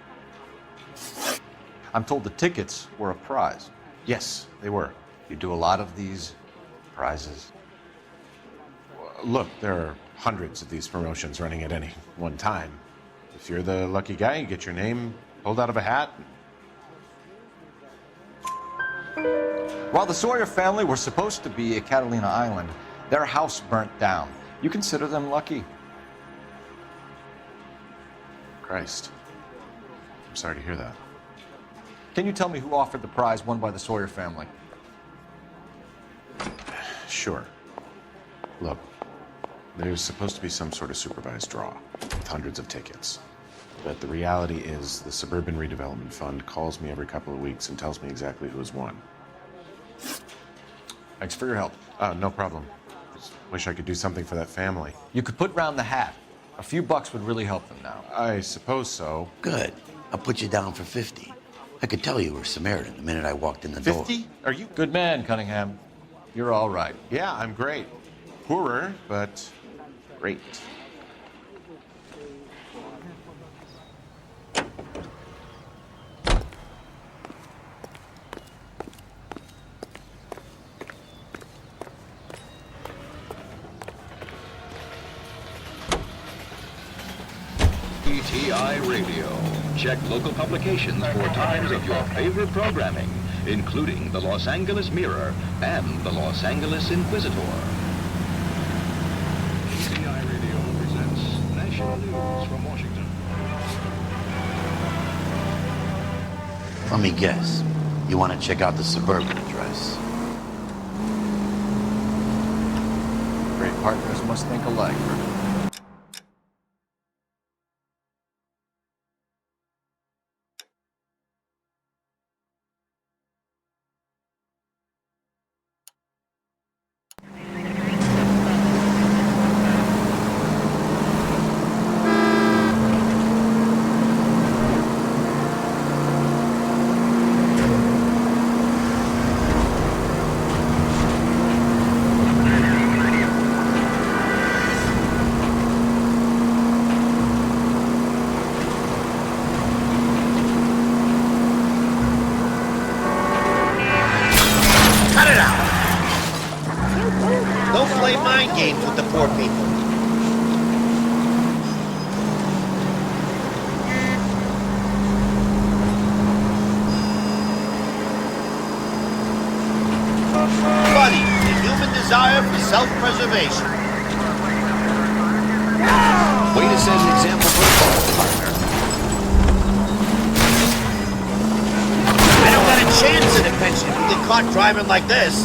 I'm told the tickets were a prize. Yes, they were. You do a lot of these prizes? Look, there are hundreds of these promotions running at any one time. If you're the lucky guy, you get your name pulled out of a hat. While the Sawyer family were supposed to be at Catalina Island, their house burnt down. You consider them lucky? Christ. I'm sorry to hear that. Can you tell me who offered the prize won by the Sawyer family? Sure. Look, there's supposed to be some sort of supervised draw with hundreds of tickets. But the reality is the Suburban Redevelopment Fund calls me every couple of weeks and tells me exactly who has won. Thanks for your help. No problem. Just wish I could do something for that family. You could put round the hat. A few bucks would really help them now. I suppose so. Good. I'll put you down for 50. I could tell you were Samaritan the minute I walked in the door. 50? Are you? Good man, Cunningham. You're all right. Yeah, I'm great. Poorer, but great. ETI Radio. Check local publications for times of your favorite programming, including the Los Angeles Mirror and the Los Angeles Inquisitor. ETI Radio presents national news from Washington. Let me guess. You want to check out the Suburban address? Great partners must think alike. Self-preservation. Way to set an example for the ball, partner. I don't got a chance at a pension if you get caught driving like this.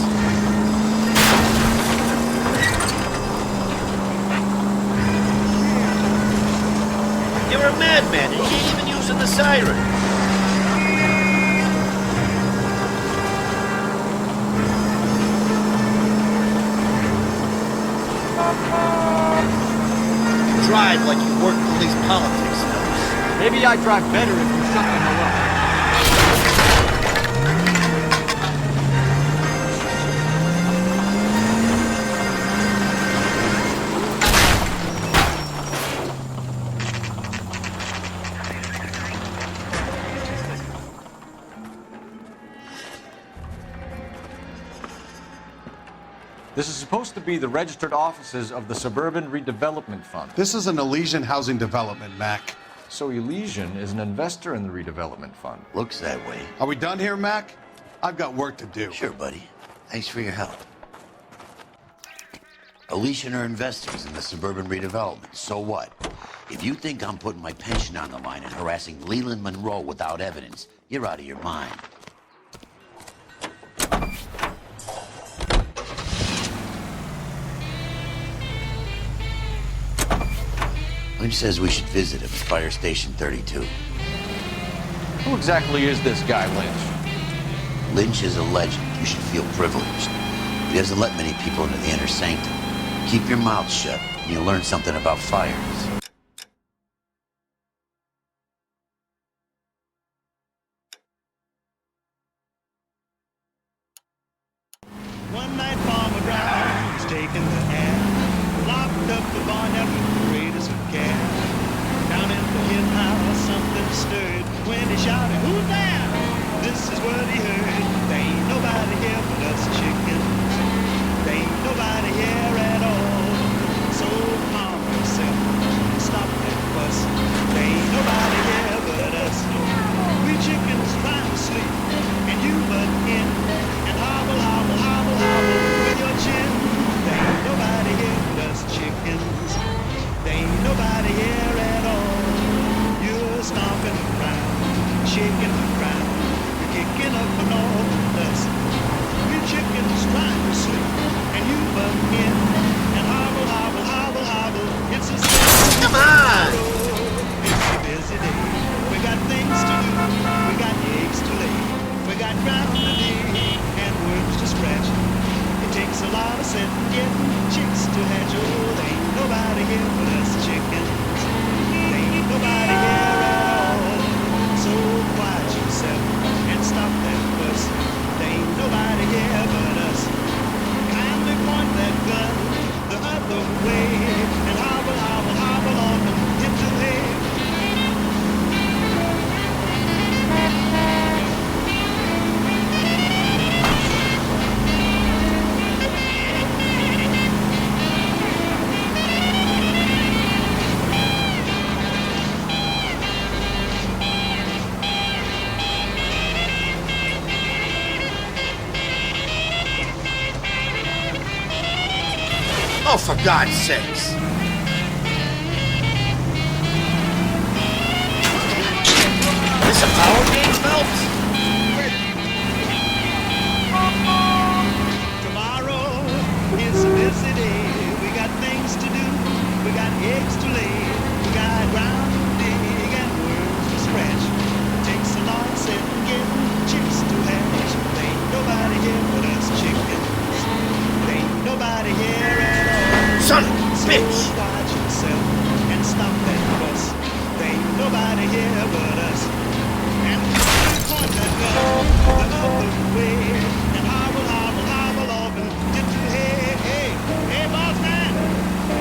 You're a madman and you ain't even using the siren. Drive like you work police politics now. Maybe I drive better if you shut the hell up. This is supposed to be the registered offices of the Suburban Redevelopment Fund. This is an Elysian housing development, Mac. So Elysian is an investor in the redevelopment fund. Looks that way. Are we done here, Mac? I've got work to do. Sure, buddy. Thanks for your help. Elysian are investors in the Suburban Redevelopment. So what? If you think I'm putting my pension on the line and harassing Leland Monroe without evidence, you're out of your mind. Lynch says we should visit him at Fire Station 32. Who exactly is this guy, Lynch? Lynch is a legend. You should feel privileged. He doesn't let many people into the inner sanctum. Keep your mouth shut, and you'll learn something about fires. One night Farmer Brown was taking the air, locked up the barn after the greatest of care. Down in the hen house something stirred when he shouted, "Who's there?" This is what he heard. There ain't nobody here but us chickens. There ain't nobody here at all. So calm yourself, stop that fuss. There ain't nobody here but us. We chickens trying to sleep, and you butt in. set getting chicks to hatch. Oh, there ain't nobody here but us chickens. There ain't nobody here at all. So quiet yourself and stop that fuss. There ain't nobody here but us. Kindly point that gun the other way and hobble, hobble, hobble on and hit the hay. Oh, for God's sakes. This a power game, Phelps? Tomorrow is a busy day. We got things to do. We got eggs to lay. We got ground to dig and worms to scratch. It takes a long set getting chicks to hatch. There ain't nobody here but us chickens. There ain't nobody here at all. Son of a bitch! So watch yourself and stop that fuss. There ain't nobody here but us. And point that gun the other way and hobble, hobble, hobble off and get to the hay. Hey, boss man,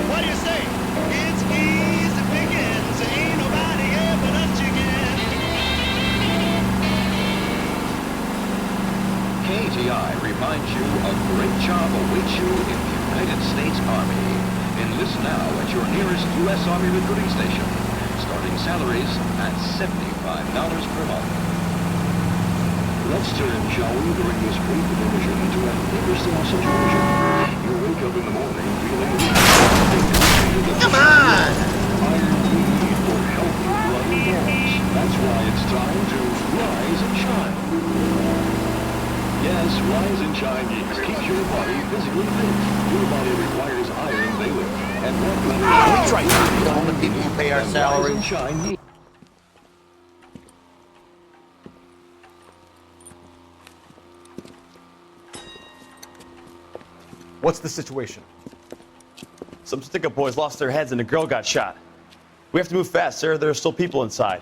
what do you say? It's easy pickings. There ain't nobody here but us chickens. KTI reminds you a great job awaits you in the United States Army. Enlist now at your nearest U.S. Army recruiting station. Starting salaries at $75 per month. Let's turn, shall we, during this brief diversion to an interesting situation. You wake up in the morning feeling Come on! Iron need for healthy blood and bones. That's why it's time to rise and shine. Yes, rise and shine keeps your body physically fit. Your body requires iron daily. And what We try to feed all the people who pay our salaries. Rise and shine. What's the situation? Some stick-up boys lost their heads and a girl got shot. We have to move fast, sir. There are still people inside.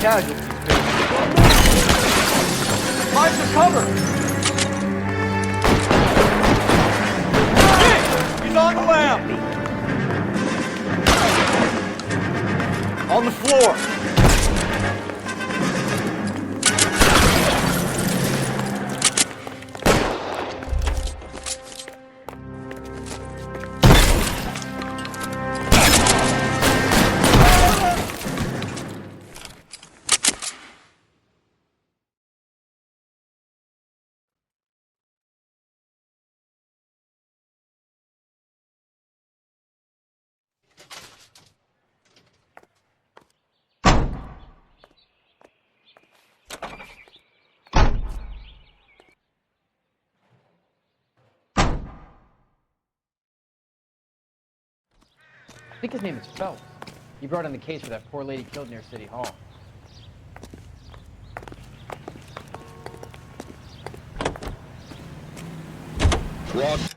Casualties. Find some cover. He's on the lamp. On the floor. I think his name is Phelps. He brought in the case for that poor lady killed near City Hall. What?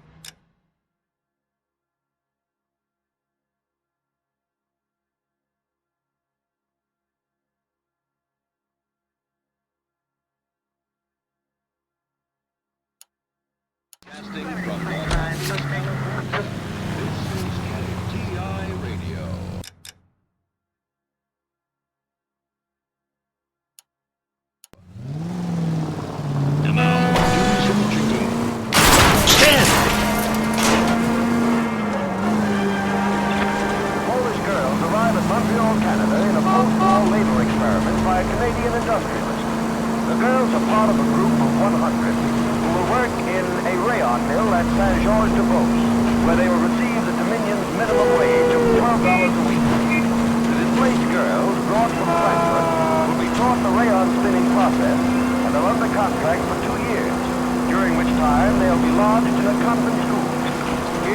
Casting from Los Angeles. This is KTI Radio. And now, news from Washington. Polish girls arrive at Montreal, Canada in a post-war labor experiment by a Canadian industrialist. The girls are part of a group of 100 who will work in a rayon mill at Saint-Georges-de-Beauce, where they will receive the Dominion's minimum wage of $12 a week.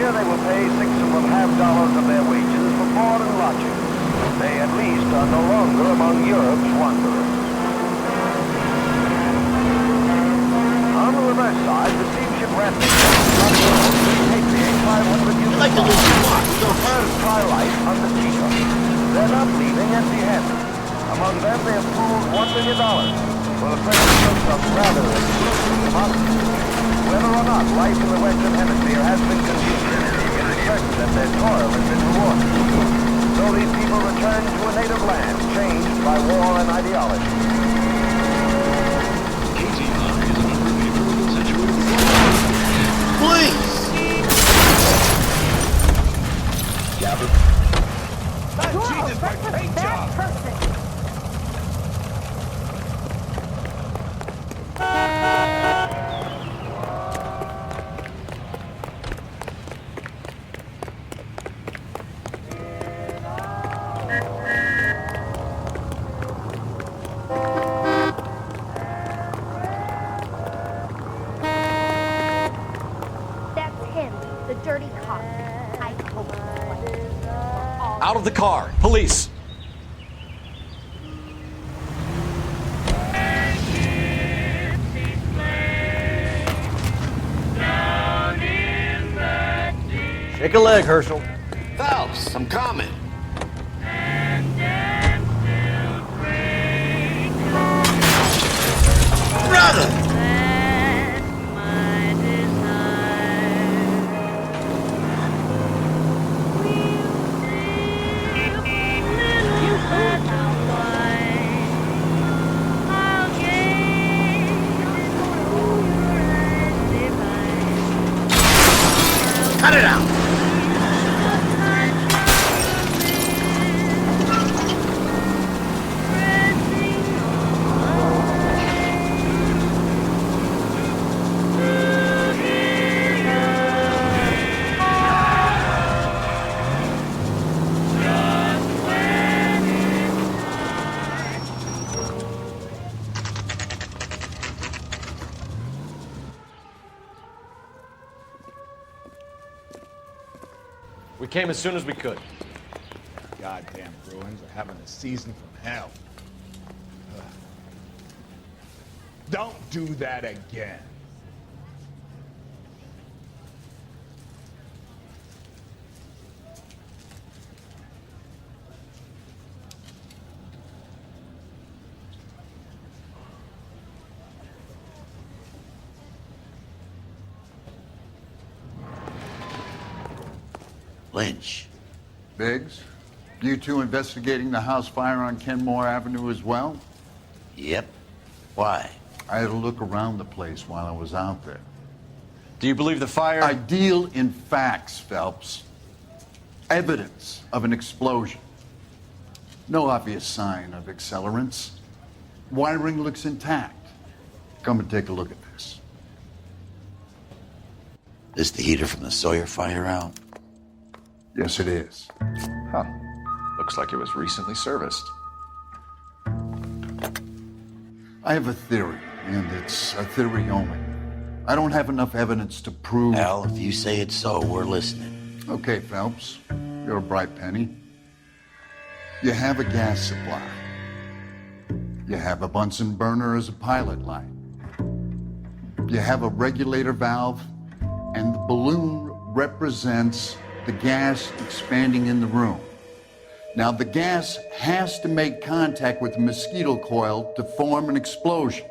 Here they will pay $6.50 of their wages for board and lodging. They at least are no longer among Europe's wanderers. On the reverse side, the steamship Rapid I'd like to lose your mark. Go first try life on the Chico. They're not leaving empty-handed. Among them, they have pooled $1 million for the purchase of some rather exclusive commodities. Whether or not life in the Western Hemisphere has been continued, it is certain that their toil has been rewarded. So these people return to a native land changed by war and ideology. Please! Gabbard. Jesus, my paint job! That's him, the dirty cop. I hope he's one. Out of the car! Police! Shake a leg, Herschel. Phelps, I'm coming. Brother! Cut it out! We came as soon as we could. Goddamn Bruins are having a season from hell. Ugh. Don't do that again. Lynch. Biggs, you two investigating the house fire on Kenmore Avenue as well? Yep. Why? I had a look around the place while I was out there. Do you believe the fire? I deal in facts, Phelps. Evidence of an explosion. No obvious sign of accelerants. Wiring looks intact. Come and take a look at this. Is the heater from the Sawyer fire out? Yes, it is. Huh. Looks like it was recently serviced. I have a theory, and it's a theory only. I don't have enough evidence to prove... Al, if you say it's so, we're listening. Okay, Phelps. You're a bright penny. You have a gas supply. You have a Bunsen burner as a pilot light. You have a regulator valve, and the balloon represents the gas expanding in the room. Now, the gas has to make contact with the mosquito coil to form an explosion.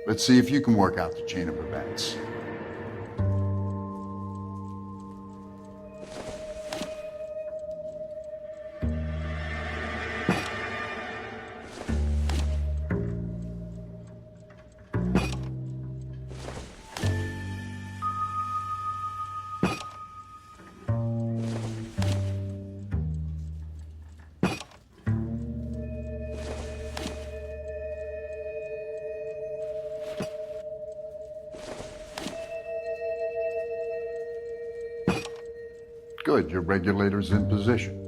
Let's see if you can work out the chain of events. Good, your regulator's in position.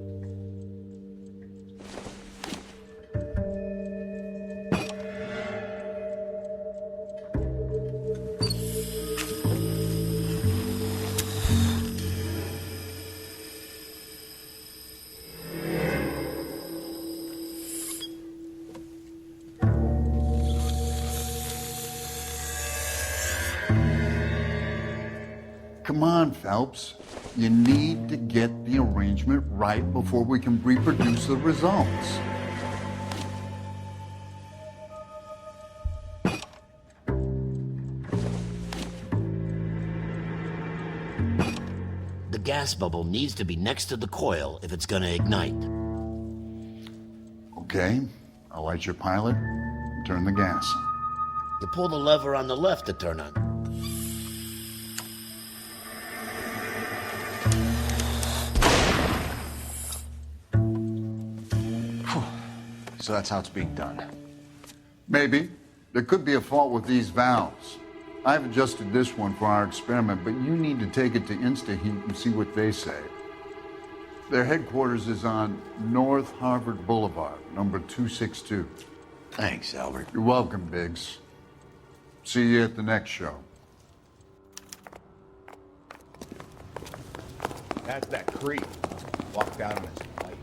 Come on, Phelps. You need to get the arrangement right before we can reproduce the results. The gas bubble needs to be next to the coil if it's gonna ignite. Okay, I'll light your pilot and turn the gas on. You pull the lever on the left to turn on. So that's how it's being done. Maybe. There could be a fault with these valves. I've adjusted this one for our experiment, but you need to take it to InstaHeat and see what they say. Their headquarters is on North Harvard Boulevard, number 262. Thanks, Albert. You're welcome, Biggs. See you at the next show. That's that creep. Walked out on his life.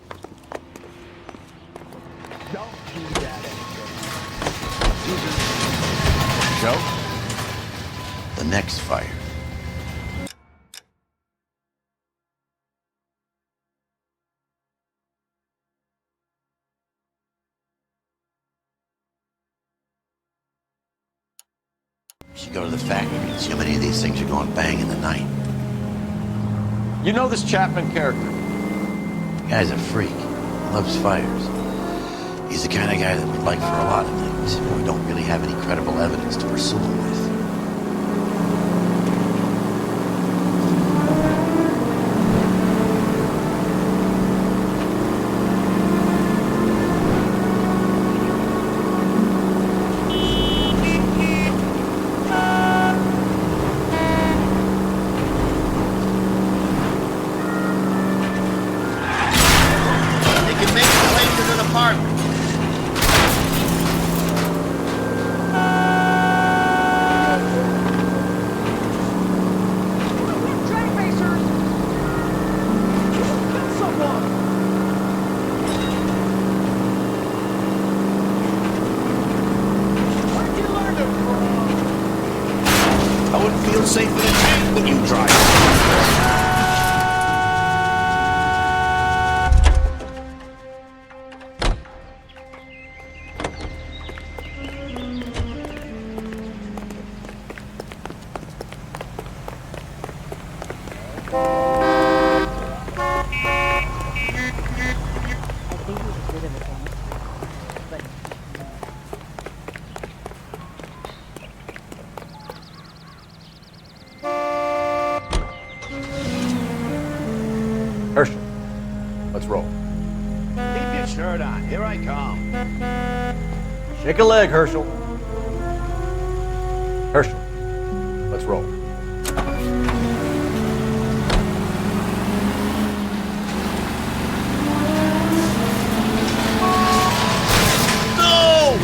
Don't do that anymore. Joe? The next fire. You should go to the factory and see how many of these things are going bang in the night. You know this Chapman character? The guy's a freak. He loves fires. He's the kind of guy that we'd like for a lot of things, but we don't really have any credible evidence to pursue him with. Safe in the tank when you drive. Herschel, let's roll. Keep your shirt on. Here I come. Shake a leg, Herschel. Herschel, let's roll. No!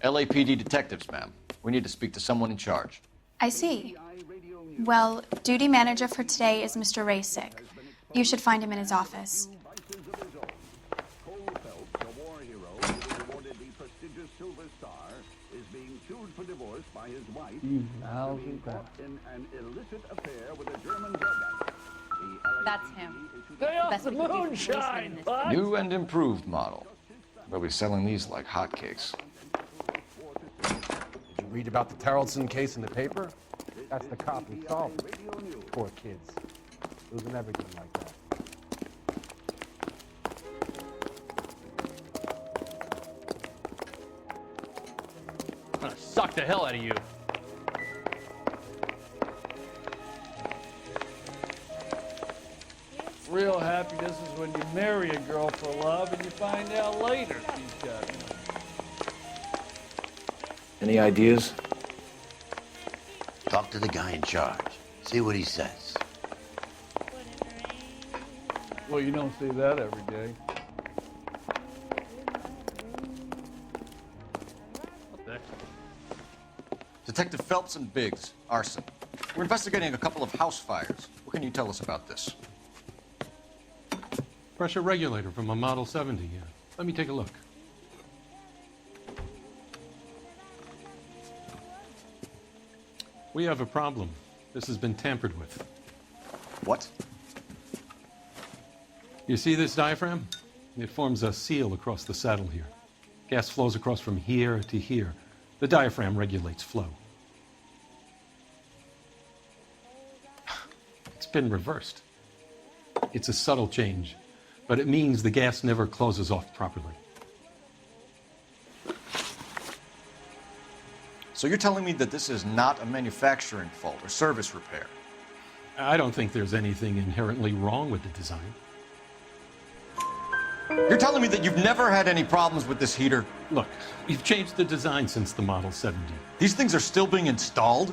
LAPD detectives, ma'am. We need to speak to someone in charge. I see. Well, duty manager for today is Mr. Raysick. You should find him in his office. That's him. Stay off Best the we could do for moonshine, policemen bud. New and improved model. They'll be selling these like hotcakes. Did you read about the Tarleton case in the paper? That's the cop who solved it. Poor kids. Losing everything like that. I'm gonna suck the hell out of you. Real happiness is when you marry a girl for love and you find out later she's got money. Any ideas? Talk to the guy in charge. See what he says. Well, you don't see that every day. What the heck? Detective Phelps and Biggs, arson. We're investigating a couple of house fires. What can you tell us about this? Pressure regulator from a Model 70, yeah. Let me take a look. We have a problem. This has been tampered with. What? You see this diaphragm? It forms a seal across the saddle here. Gas flows across from here to here. The diaphragm regulates flow. It's been reversed. It's a subtle change, but it means the gas never closes off properly. So you're telling me that this is not a manufacturing fault or service repair? I don't think there's anything inherently wrong with the design. You're telling me that you've never had any problems with this heater? Look, we've changed the design since the Model 70. These things are still being installed?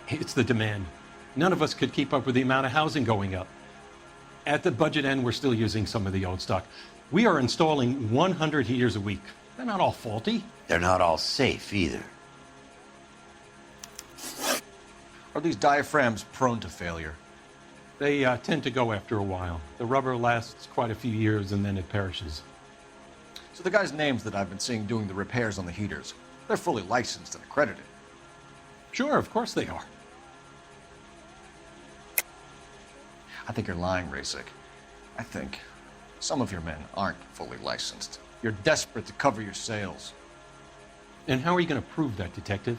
It's the demand. None of us could keep up with the amount of housing going up. At the budget end, we're still using some of the old stock. We are installing 100 heaters a week. They're not all faulty. They're not all safe either. Are these diaphragms prone to failure? They tend to go after a while. The rubber lasts quite a few years and then it perishes. So the guys' names that I've been seeing doing the repairs on the heaters, they're fully licensed and accredited. Sure, of course they are. I think you're lying, Rasik. I think some of your men aren't fully licensed. You're desperate to cover your sales. And how are you going to prove that, Detective?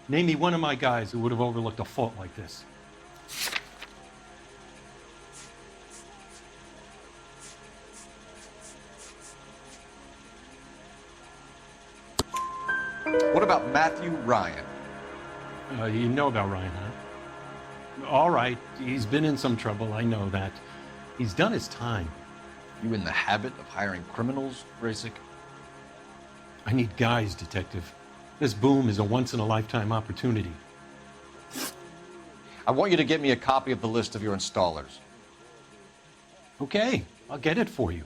Name me one of my guys who would have overlooked a fault like this. What about Matthew Ryan? You know about Ryan, huh? All right, he's been in some trouble, I know that. He's done his time. You in the habit of hiring criminals, Rasik? I need guys, Detective. This boom is a once-in-a-lifetime opportunity. I want you to get me a copy of the list of your installers. Okay, I'll get it for you.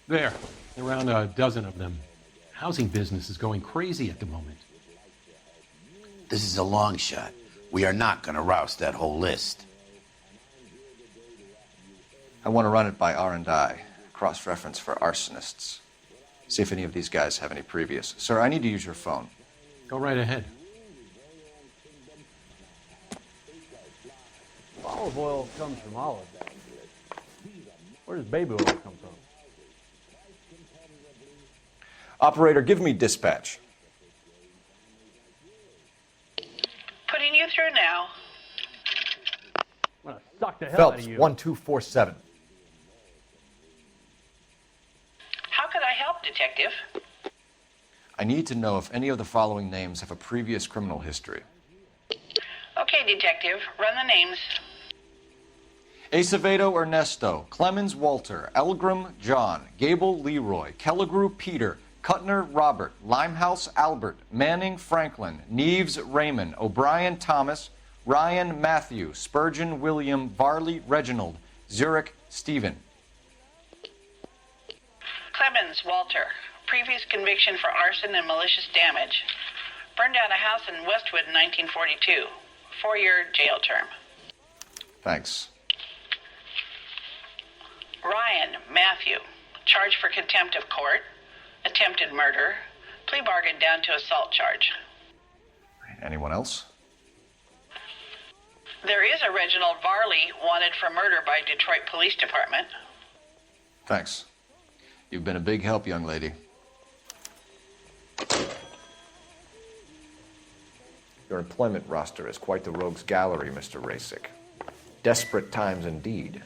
There, around a dozen of them. Housing business is going crazy at the moment. This is a long shot. We are not going to roust that whole list. I want to run it by R&I, cross-reference for arsonists. See if any of these guys have any previous. Sir, I need to use your phone. Go right ahead. Olive oil comes from olives. Where does baby oil come from? Operator, give me dispatch. Putting you through now. I'm gonna suck the hell out Phelps, of you. 1247. How could I help, Detective? I need to know if any of the following names have a previous criminal history. Okay, Detective. Run the names. Acevedo Ernesto, Clemens Walter, Elgram John, Gable Leroy, Kelligrew Peter, Kuttner Robert, Limehouse Albert, Manning Franklin, Neves Raymond, O'Brien Thomas, Ryan Matthew, Spurgeon William, Varley Reginald, Zurich Stephen. Clemens Walter. Previous conviction for arson and malicious damage. Burned down a house in Westwood in 1942. 4-year jail term. Thanks. Ryan Matthew. Charged for contempt of court. Attempted murder. Plea bargain down to assault charge. Anyone else? There is a Reginald Varley wanted for murder by Detroit Police Department. Thanks. You've been a big help, young lady. Your employment roster is quite the rogues gallery, Mr. Rasik. Desperate times indeed.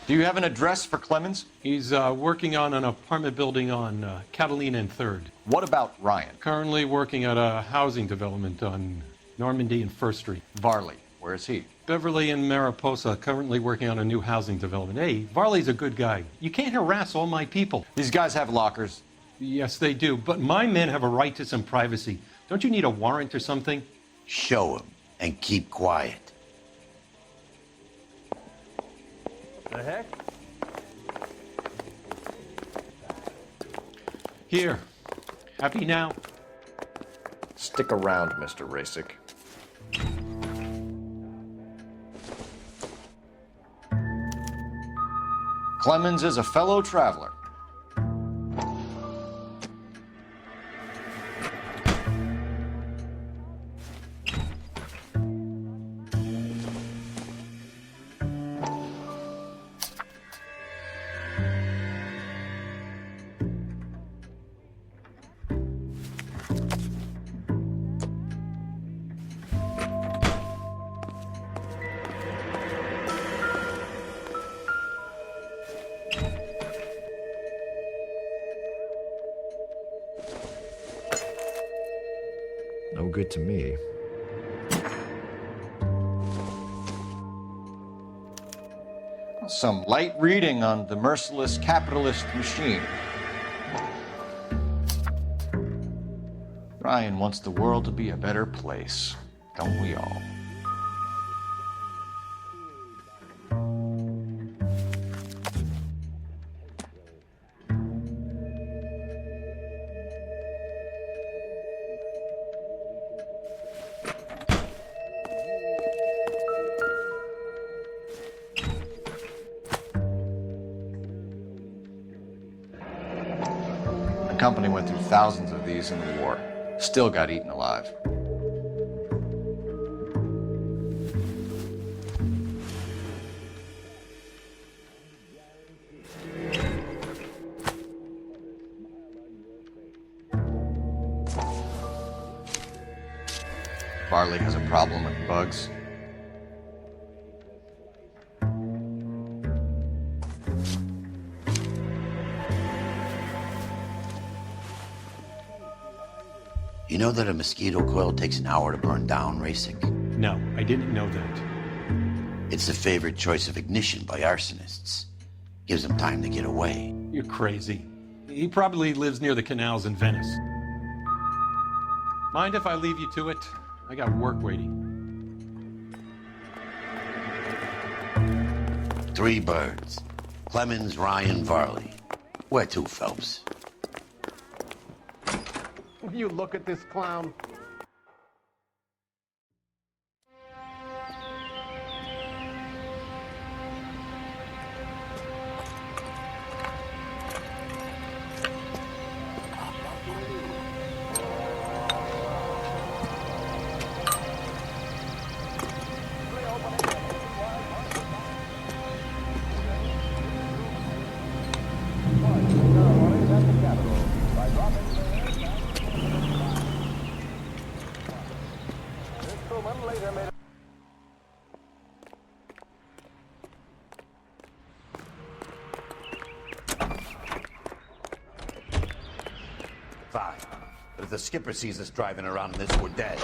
Do you have an address for Clemens? He's working on an apartment building on Catalina and 3rd. What about Ryan? Currently working at a housing development on Normandy and 1st Street. Varley, where is he? Beverly and Mariposa, currently working on a new housing development. Hey, Varley's a good guy. You can't harass all my people. These guys have lockers. Yes, they do, but my men have a right to some privacy. Don't you need a warrant or something? Show him and keep quiet. The heck? Here. Happy now? Stick around, Mr. Rasic. Clemens is a fellow traveler. No good to me. Some light reading on the merciless capitalist machine. Ryan wants the world to be a better place, don't we all? The company went through thousands of these in the war. Still got eaten alive. Varley has a problem with bugs. You know that a mosquito coil takes an hour to burn down, Rasic? No, I didn't know that. It's the favorite choice of ignition by arsonists. Gives them time to get away. You're crazy. He probably lives near the canals in Venice. Mind if I leave you to it? I got work waiting. 3 birds. Clemens, Ryan, Varley. Where to, Phelps? Will you look at this clown? Fine. But if the skipper sees us driving around in this, we're dead.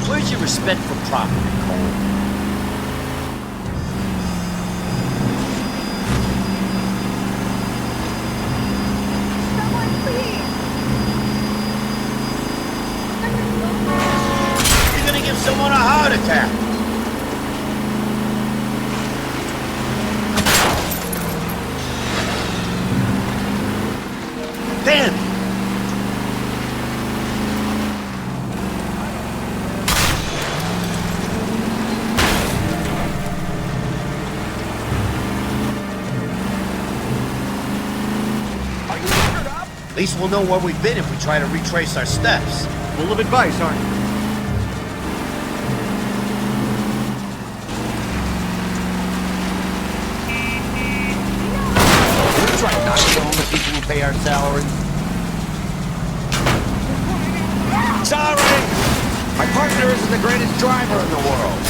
Where's your respect for property, Cole? Someone, please! You're gonna give someone a heart attack. Damn! At least we'll know where we've been if we try to retrace our steps. Full of advice, aren't you? We're trying not to own the people who pay our salary. Sorry! My partner isn't the greatest driver in the world.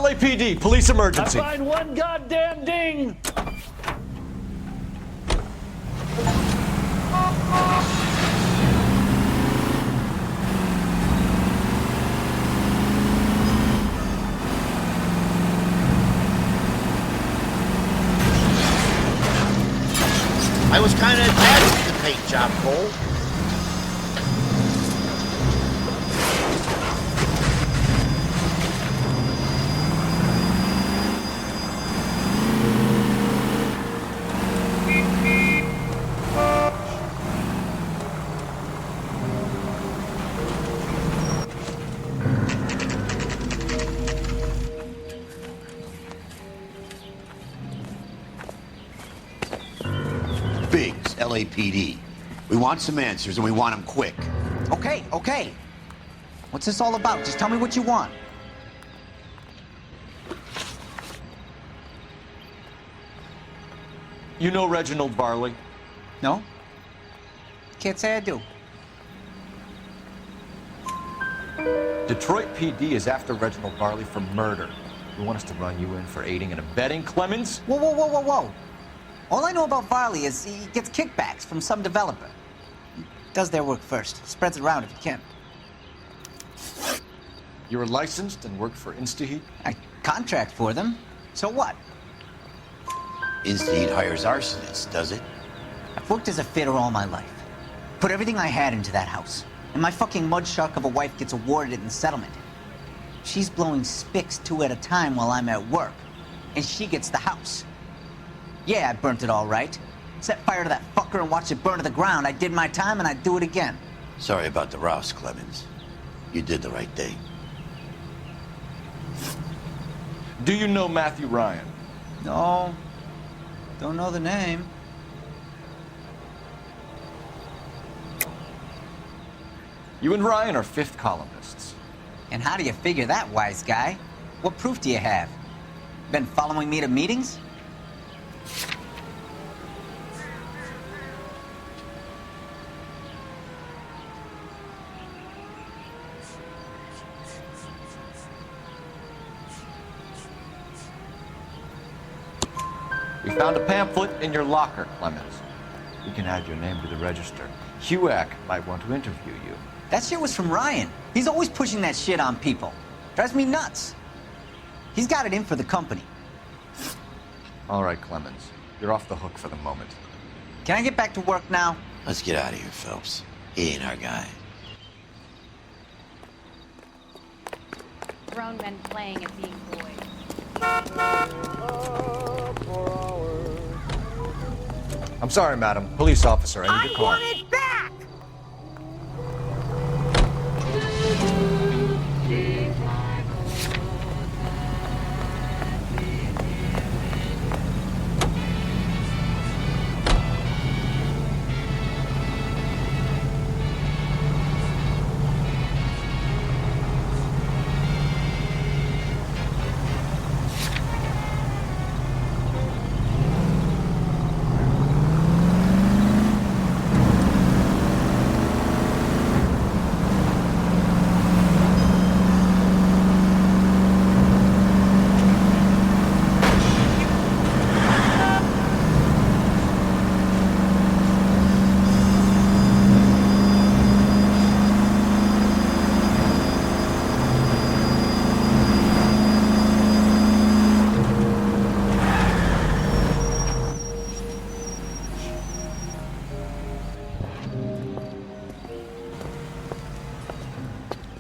LAPD, police emergency. I find one goddamn ding. I was kind of attached to the paint job, Cole. Biggs, LAPD. We want some answers, and we want them quick. Okay, okay. What's this all about? Just tell me what you want. You know Reginald Barley? No? Can't say I do. Detroit PD is after Reginald Barley for murder. You want us to run you in for aiding and abetting, Clemens? Whoa, whoa, whoa, whoa, whoa. All I know about Varley is he gets kickbacks from some developer. He does their work first, spreads it around if he can. You're licensed and work for InstaHeat? I contract for them. So what? InstaHeat hires arsonists, does it? I've worked as a fitter all my life. Put everything I had into that house. And my fucking mudshark of a wife gets awarded it in settlement. She's blowing spics 2 at a time while I'm at work. And she gets the house. Yeah, I burnt it all right. Set fire to that fucker and watched it burn to the ground. I did my time and I'd do it again. Sorry about the rouse, Clemens. You did the right thing. Do you know Matthew Ryan? No. Don't know the name. You and Ryan are fifth columnists. And how do you figure that, wise guy? What proof do you have? Been following me to meetings? We found a pamphlet in your locker, Clemens. We can add your name to the register. HUAC might want to interview you. That shit was from Ryan. He's always pushing that shit on people. Drives me nuts. He's got it in for the company. All right, Clemens. You're off the hook for the moment. Can I get back to work now? Let's get out of here, Phelps. He ain't our guy. Grown men playing at being boys. I'm sorry, madam. Police officer, I need your car. want it back!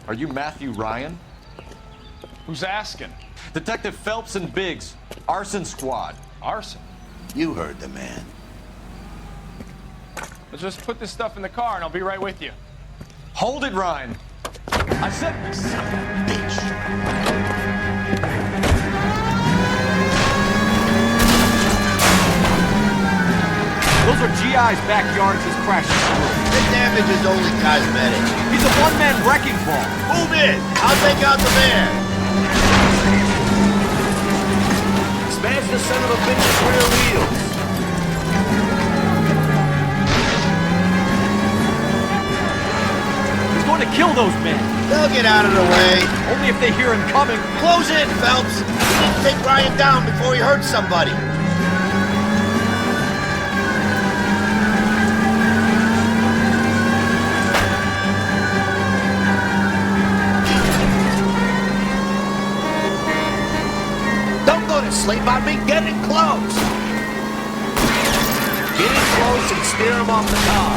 Are you Matthew Ryan? Who's asking? Detective Phelps and Biggs, arson squad. Arson? You heard the man. Let's just put this stuff in the car and I'll be right with you. Hold it, Ryan. I said, son of a bitch. Those are GI's backyards he's crashing through. The damage is only cosmetic. He's a one-man wrecking ball. Move in. I'll take out the van. Smash the son of a bitch's rear wheels. He's going to kill those men. They'll get out of the way. Only if they hear him coming. Close in, Phelps. We need to take Ryan down before he hurts somebody. Don't go to sleep on me. Get in close. Get in close and steer him off the car.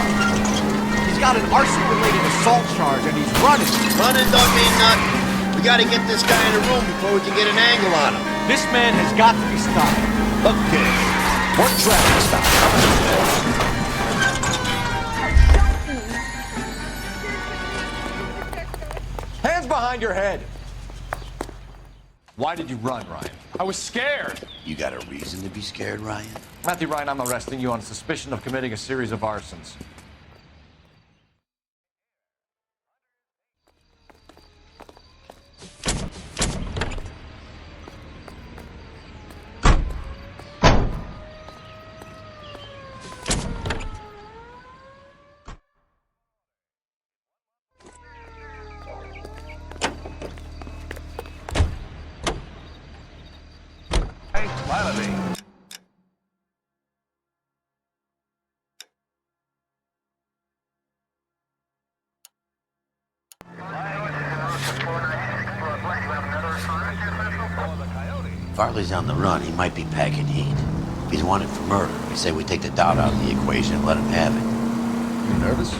He's got an arson-related assault charge, and he's running. Running don't mean nothing. We gotta get this guy in a room before we can get an angle on him. This man has got to be stopped. Okay. One traffic stop. Hands behind your head. Why did you run, Ryan? I was scared. You got a reason to be scared, Ryan? Matthew Ryan, I'm arresting you on suspicion of committing a series of arsons. If Farley's on the run, he might be packing heat. If he's wanted for murder, we say we take the doubt out of the equation and let him have it. You nervous?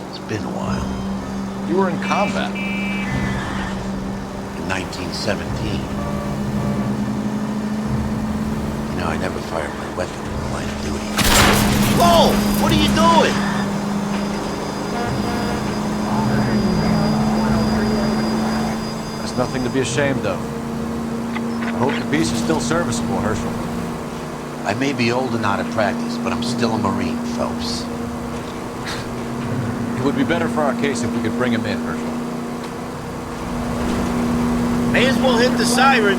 It's been a while. You were in combat. In 1917. You know, I never fired my weapon in the line of duty. Whoa! What are you doing? There's nothing to be ashamed of. I hope the piece is still serviceable, Herschel. I may be old and out of practice, but I'm still a Marine, Phelps. It would be better for our case if we could bring him in, Herschel. May as well hit the siren.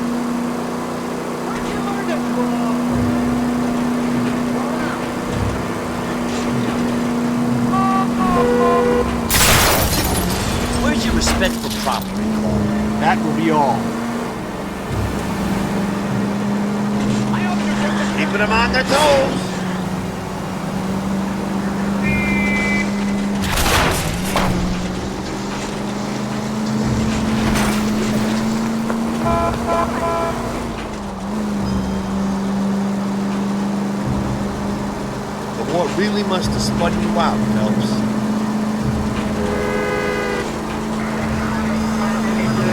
Where's your respect for property, Cole? That will be all. Keeping them on their toes. The war really must have spun you out, Phelps.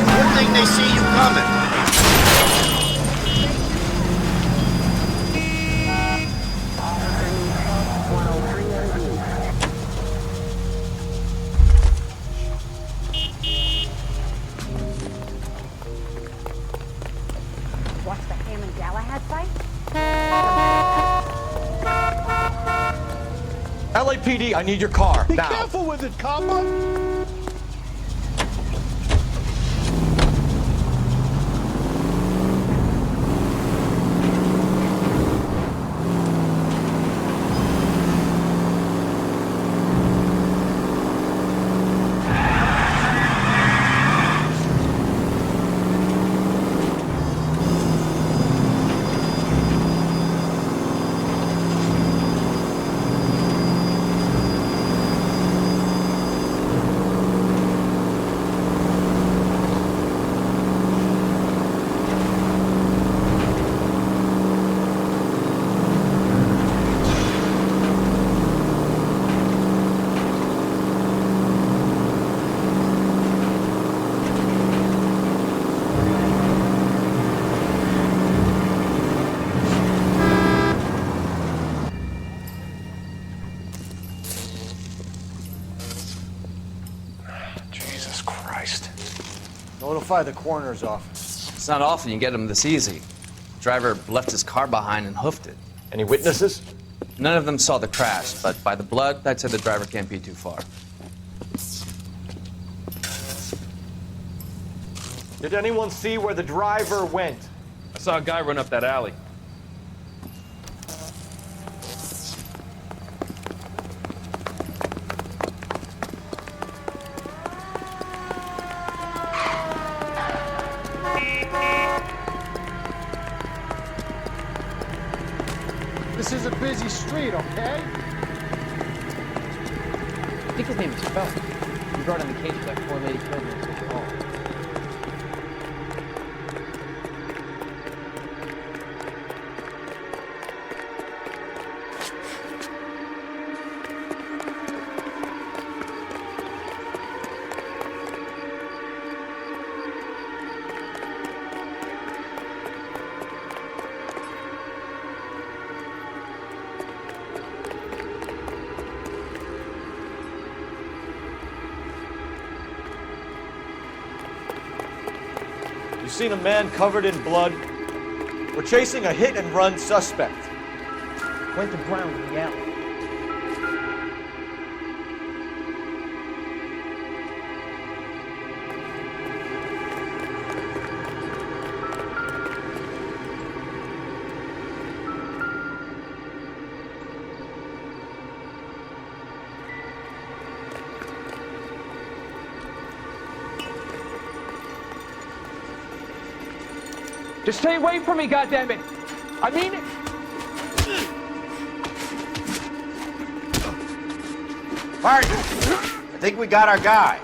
Good thing they see you coming. LAPD, I need your car, Be now. careful with it, copper. Notify the coroner's office. It's not often you get them this easy. Driver left his car behind and hoofed it. Any witnesses? None of them saw the crash, but by the blood, I'd say the driver can't be too far. Did anyone see where the driver went? I saw a guy run up that alley. okay? I think his name is Phelps. You brought in the case for that poor lady killed in City Hall. You've seen a man covered in blood. We're chasing a hit-and-run suspect. Went to ground in the alley. Just stay away from me, goddammit! I mean it! Marty, I think we got our guy.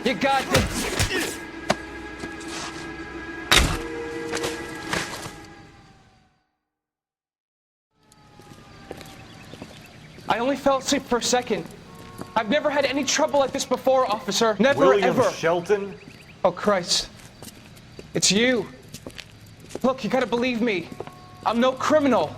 You got this. I only fell asleep for a second. I've never had any trouble like this before, officer. Never, William ever. Shelton? Oh, Christ. It's you. Look, you gotta believe me. I'm no criminal.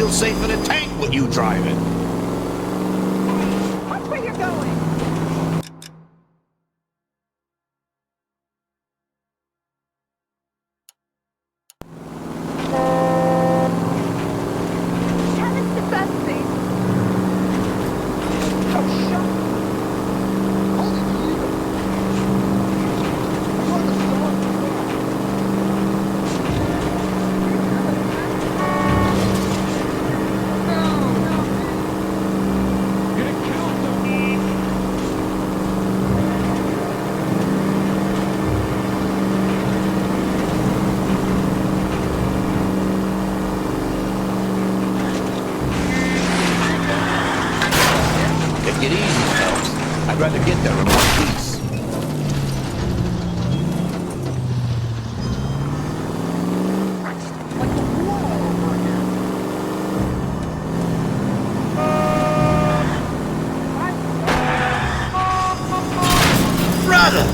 feel safe in a tank with you driving. Watch where you're going. Kevin's the best thing. Oh, shut up. Take it easy, fellas. I'd rather get there in one piece. Brother!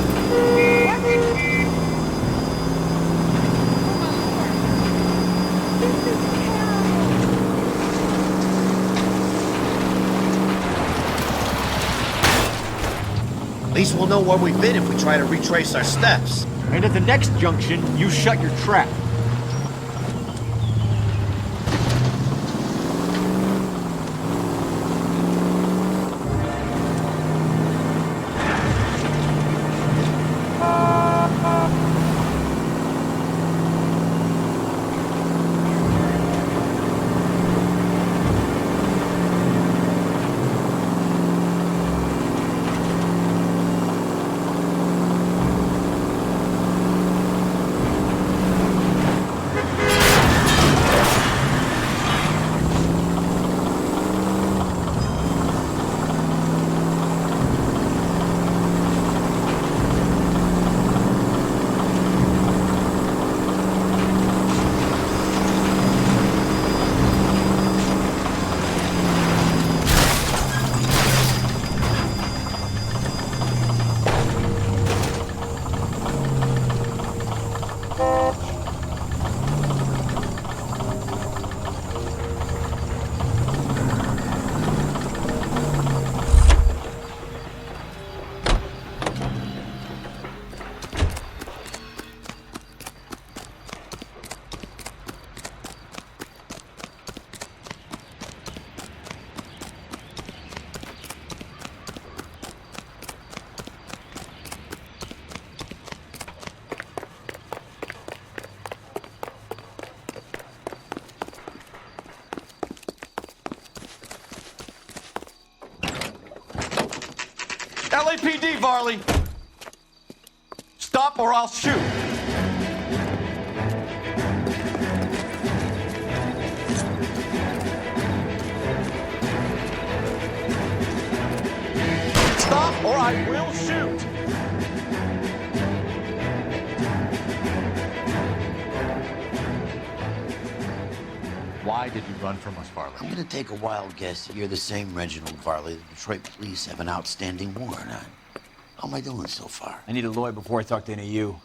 At least we'll know where we've been if we try to retrace our steps. And at the next junction, you shut your trap. LAPD, Varley! Stop or I'll shoot! Stop or I will shoot! Why did you run from us, Varley? I'm gonna take a wild guess that you're the same Reginald Varley the Detroit police have an outstanding warrant on. How am I doing so far? I need a lawyer before I talk to any of you.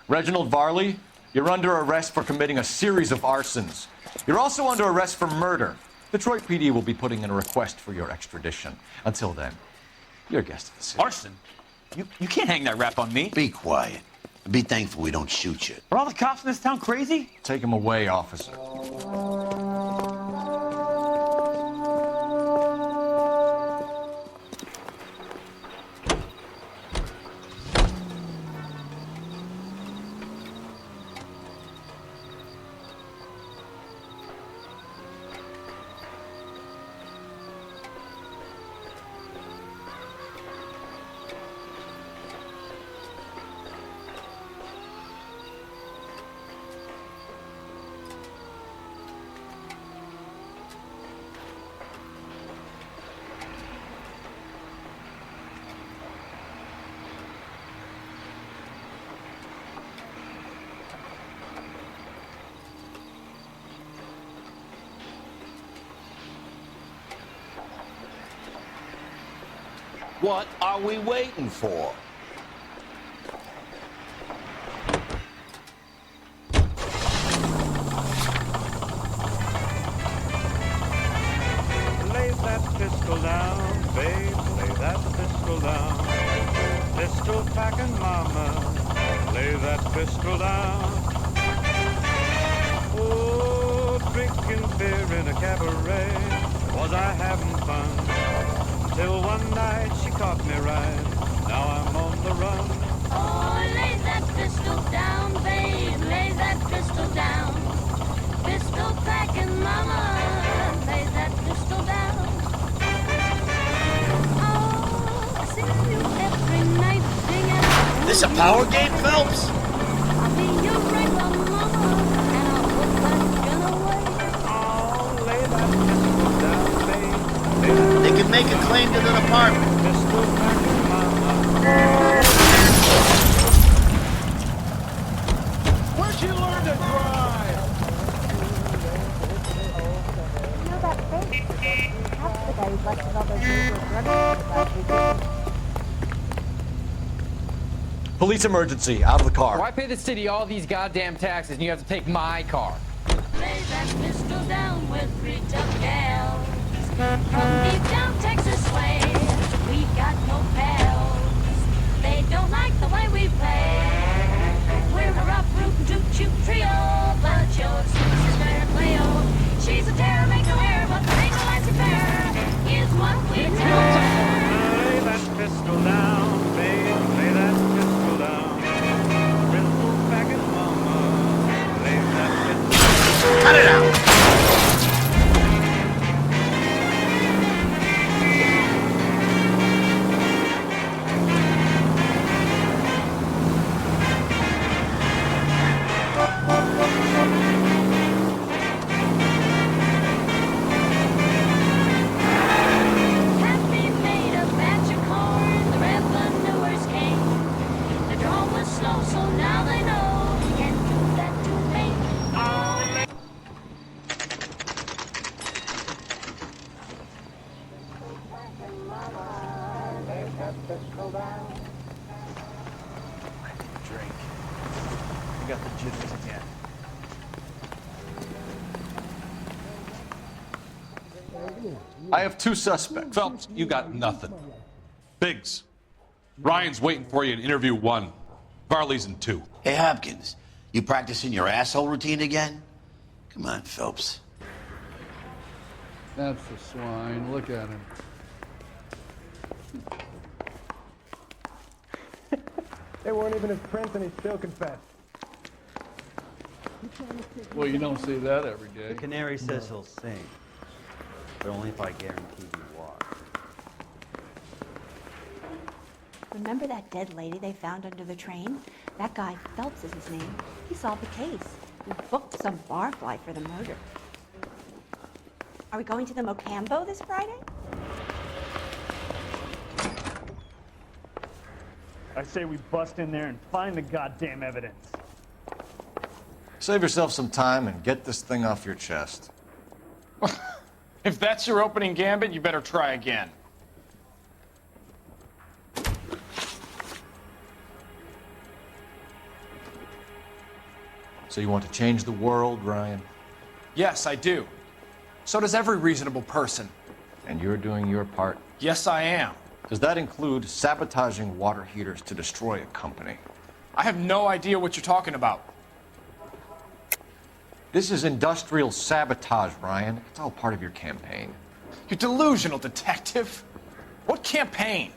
Reginald Varley, you're under arrest for committing a series of arsons. You're also under arrest for murder. Detroit PD will be putting in a request for your extradition. Until then, you're a guest of the city. Arson? You can't hang that rap on me. Be quiet. Be thankful we don't shoot you. Are all the cops in this town crazy? Take him away, officer. What are we waiting for? that pistol down. Oh, drinking beer in a cabaret, was I having fun? Till one night she caught me right, now I'm on the run. Oh, lay that pistol down, babe, lay that pistol down. Pistol packing mama, lay that pistol down. Oh, I see you every night singing. This a power game, Phelps? I'll be your regular mama, and I'll put that gun away. Oh, lay that pistol down, babe. They can make a claim to the department. Pistol packing mama. Where'd you learn to drive? You know that face? That's the guy who busted all those useless rubbish last weekend. Police emergency, out of the car. Why pay the city all these goddamn taxes and you have to take my car? Lay that pistol down with 3 tough gals. From deep down Texas way, we got no pals. They don't like the way we play. We're a rough, root, and toot-shoot trio. Blood show, sister Cleo. She's a terror, make no error, but there ain't no laissez faire. Is what we tell her. Lay that pistol down, babe, lay that pistol down. Pistol packing mama, lay that pistol down. Cut it out! Happy made a batch of corn, the revenuers came. The draw was slow, so now they know you can't do that to me. Oh, Drink. You got the jitters again. I have 2 suspects. Phelps, you got nothing. Biggs, Ryan's waiting for you in interview 1. Varley's in 2. Hey, Hopkins, you practicing your asshole routine again? Come on, Phelps. That's the swine. Look at him. They weren't even his prints and he still confessed. Well, you don't see that every day. The canary says he'll sing, but only if I guarantee you water. Remember that dead lady they found under the train? That guy, Phelps is his name. He solved the case. He booked some barfly for the murder. Are we going to the Mocambo this Friday? I say we bust in there and find the goddamn evidence. Save yourself some time and get this thing off your chest. If that's your opening gambit, you better try again. So you want to change the world, Ryan? Yes, I do. So does every reasonable person. And you're doing your part? Yes, I am. Does that include sabotaging water heaters to destroy a company? I have no idea what you're talking about. This is industrial sabotage, Ryan. It's all part of your campaign. You delusional detective. What campaign?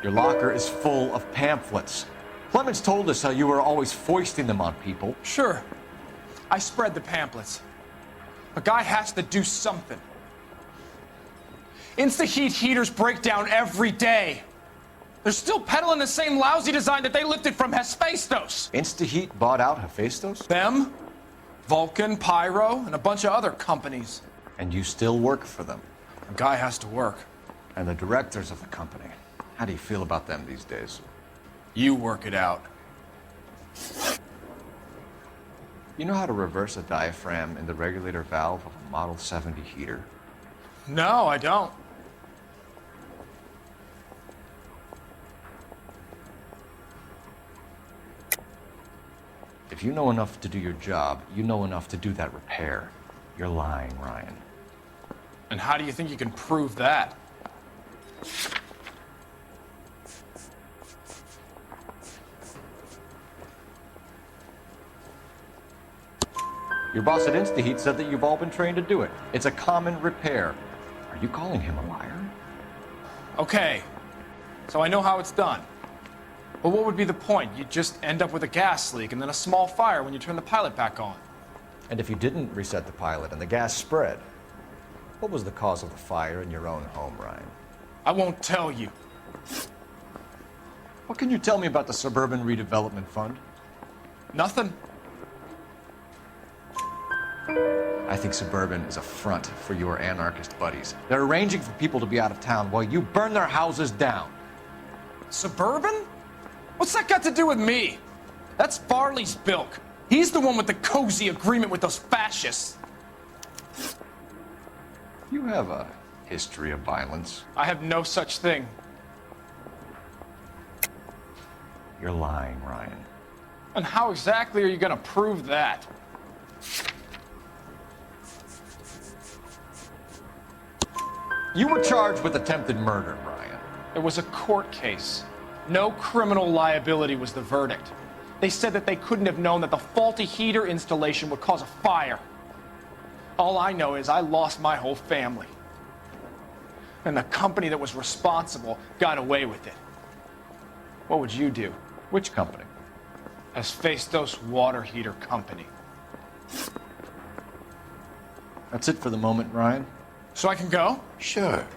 Your locker is full of pamphlets. Clemens told us how you were always foisting them on people. Sure. I spread the pamphlets. A guy has to do something. Insta-heat heaters break down every day. They're still peddling the same lousy design that they lifted from Hephaestus. Insta-heat bought out Hephaestus? Them, Vulcan, Pyro, and a bunch of other companies. And you still work for them? A guy has to work. And the directors of the company. How do you feel about them these days? You work it out. You know how to reverse a diaphragm in the regulator valve of a Model 70 heater? No, I don't. If you know enough to do your job, you know enough to do that repair. You're lying, Ryan. And how do you think you can prove that? Your boss at InstaHeat said that you've all been trained to do it. It's a common repair. Are you calling him a liar? Okay, so I know how it's done. But what would be the point? You'd just end up with a gas leak and then a small fire when you turn the pilot back on. And if you didn't reset the pilot and the gas spread, what was the cause of the fire in your own home, Ryan? I won't tell you. What can you tell me about the Suburban Redevelopment Fund? Nothing. I think Suburban is a front for your anarchist buddies. They're arranging for people to be out of town while you burn their houses down. Suburban? What's that got to do with me? That's Farley's bilk. He's the one with the cozy agreement with those fascists. You have a history of violence. I have no such thing. You're lying, Ryan. And how exactly are you going to prove that? You were charged with attempted murder, Ryan. It was a court case. No criminal liability was the verdict. They said that they couldn't have known that the faulty heater installation would cause a fire. All I know is I lost my whole family. And the company that was responsible got away with it. What would you do? Which company? Hephaestus Water Heater Company. That's it for the moment, Ryan. So I can go? Sure.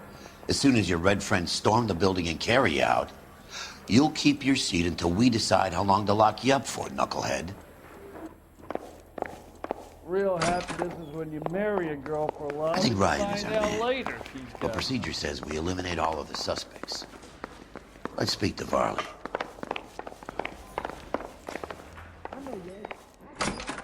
As soon as your red friends storm the building and carry you out, you'll keep your seat until we decide how long to lock you up for, knucklehead. Real happiness is when you marry a girl for love. I think and Ryan is find our out man. later she's But got procedure says we eliminate all of the suspects. Let's speak to Varley.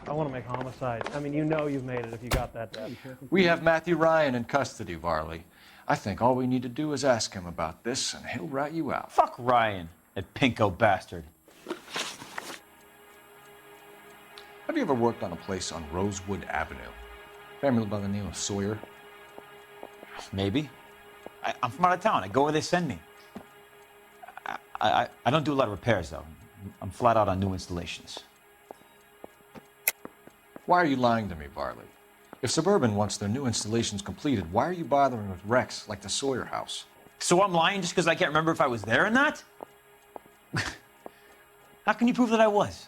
I want to make homicide. I mean, you know you've made it if you got that down. We have Matthew Ryan in custody, Varley. I think all we need to do is ask him about this, and he'll rat you out. Fuck Ryan, that pinko bastard. Have you ever worked on a place on Rosewood Avenue? Family by the name of Sawyer? Maybe. I'm from out of town. I go where they send me. I don't do a lot of repairs, though. I'm flat out on new installations. Why are you lying to me, Varley? If Suburban wants their new installations completed, why are you bothering with wrecks like the Sawyer house? So I'm lying just because I can't remember if I was there or not? How can you prove that I was?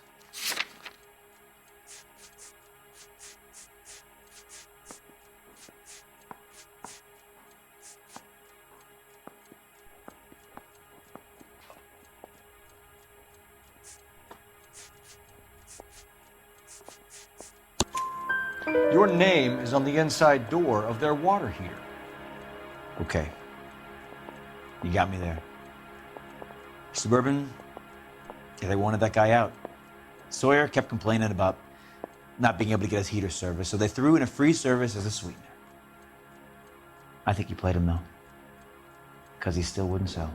Your name is on the inside door of their water heater. Okay. You got me there. Suburban, yeah, they wanted that guy out. Sawyer kept complaining about not being able to get his heater service, so they threw in a free service as a sweetener. I think he played him, though. Because he still wouldn't sell.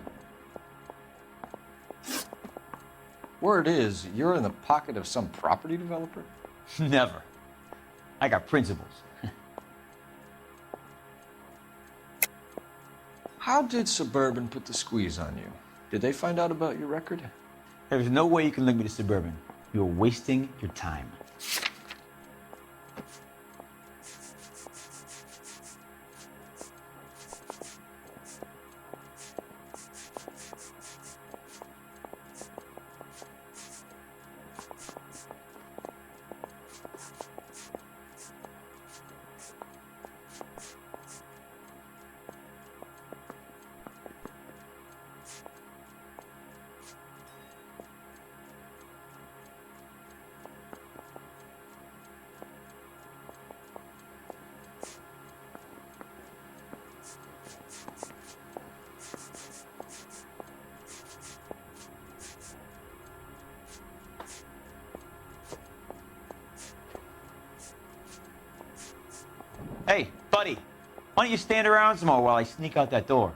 Word is, you're in the pocket of some property developer? Never. I got principles. How did Suburban put the squeeze on you? Did they find out about your record? There's no way you can link me to Suburban. You're wasting your time. Hey, buddy, why don't you stand around some more while I sneak out that door?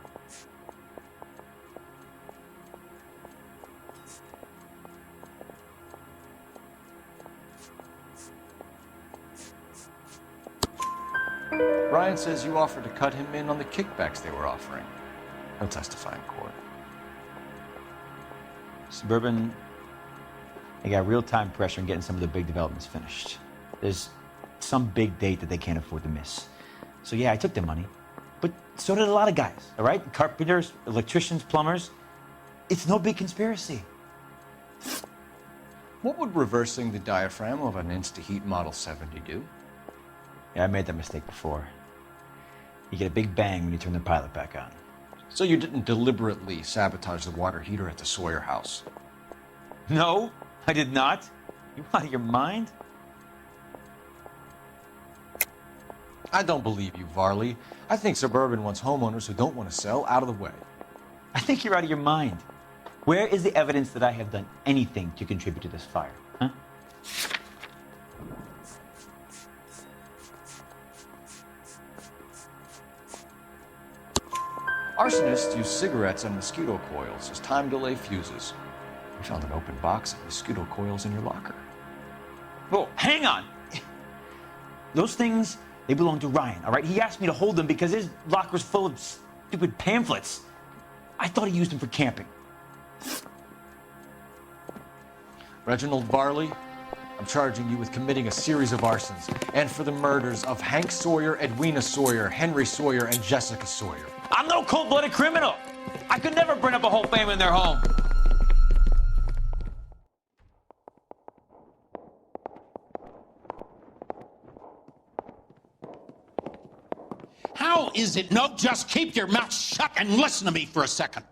Ryan says you offered to cut him in on the kickbacks they were offering. He'll testify in court. Suburban, they got real-time pressure on getting some of the big developments finished. There's some big date that they can't afford to miss. So yeah, I took their money, but so did a lot of guys, all right? Carpenters, electricians, plumbers. It's no big conspiracy. What would reversing the diaphragm of an Insta-Heat Model 70 do? Yeah, I made that mistake before. You get a big bang when you turn the pilot back on. So you didn't deliberately sabotage the water heater at the Sawyer house? No, I did not. You out of your mind? I don't believe you, Varley. I think Suburban wants homeowners who don't want to sell out of the way. I think you're out of your mind. Where is the evidence that I have done anything to contribute to this fire, huh? Arsonists use cigarettes and mosquito coils as time delay fuses. We found an open box of mosquito coils in your locker. Whoa, hang on! Those things, they belong to Ryan, all right? He asked me to hold them because his locker's full of stupid pamphlets. I thought he used them for camping. Reginald Varley, I'm charging you with committing a series of arsons and for the murders of Hank Sawyer, Edwina Sawyer, Henry Sawyer, and Jessica Sawyer. I'm no cold-blooded criminal. I could never burn up a whole family in their home. How is it? No, just keep your mouth shut and listen to me for a second.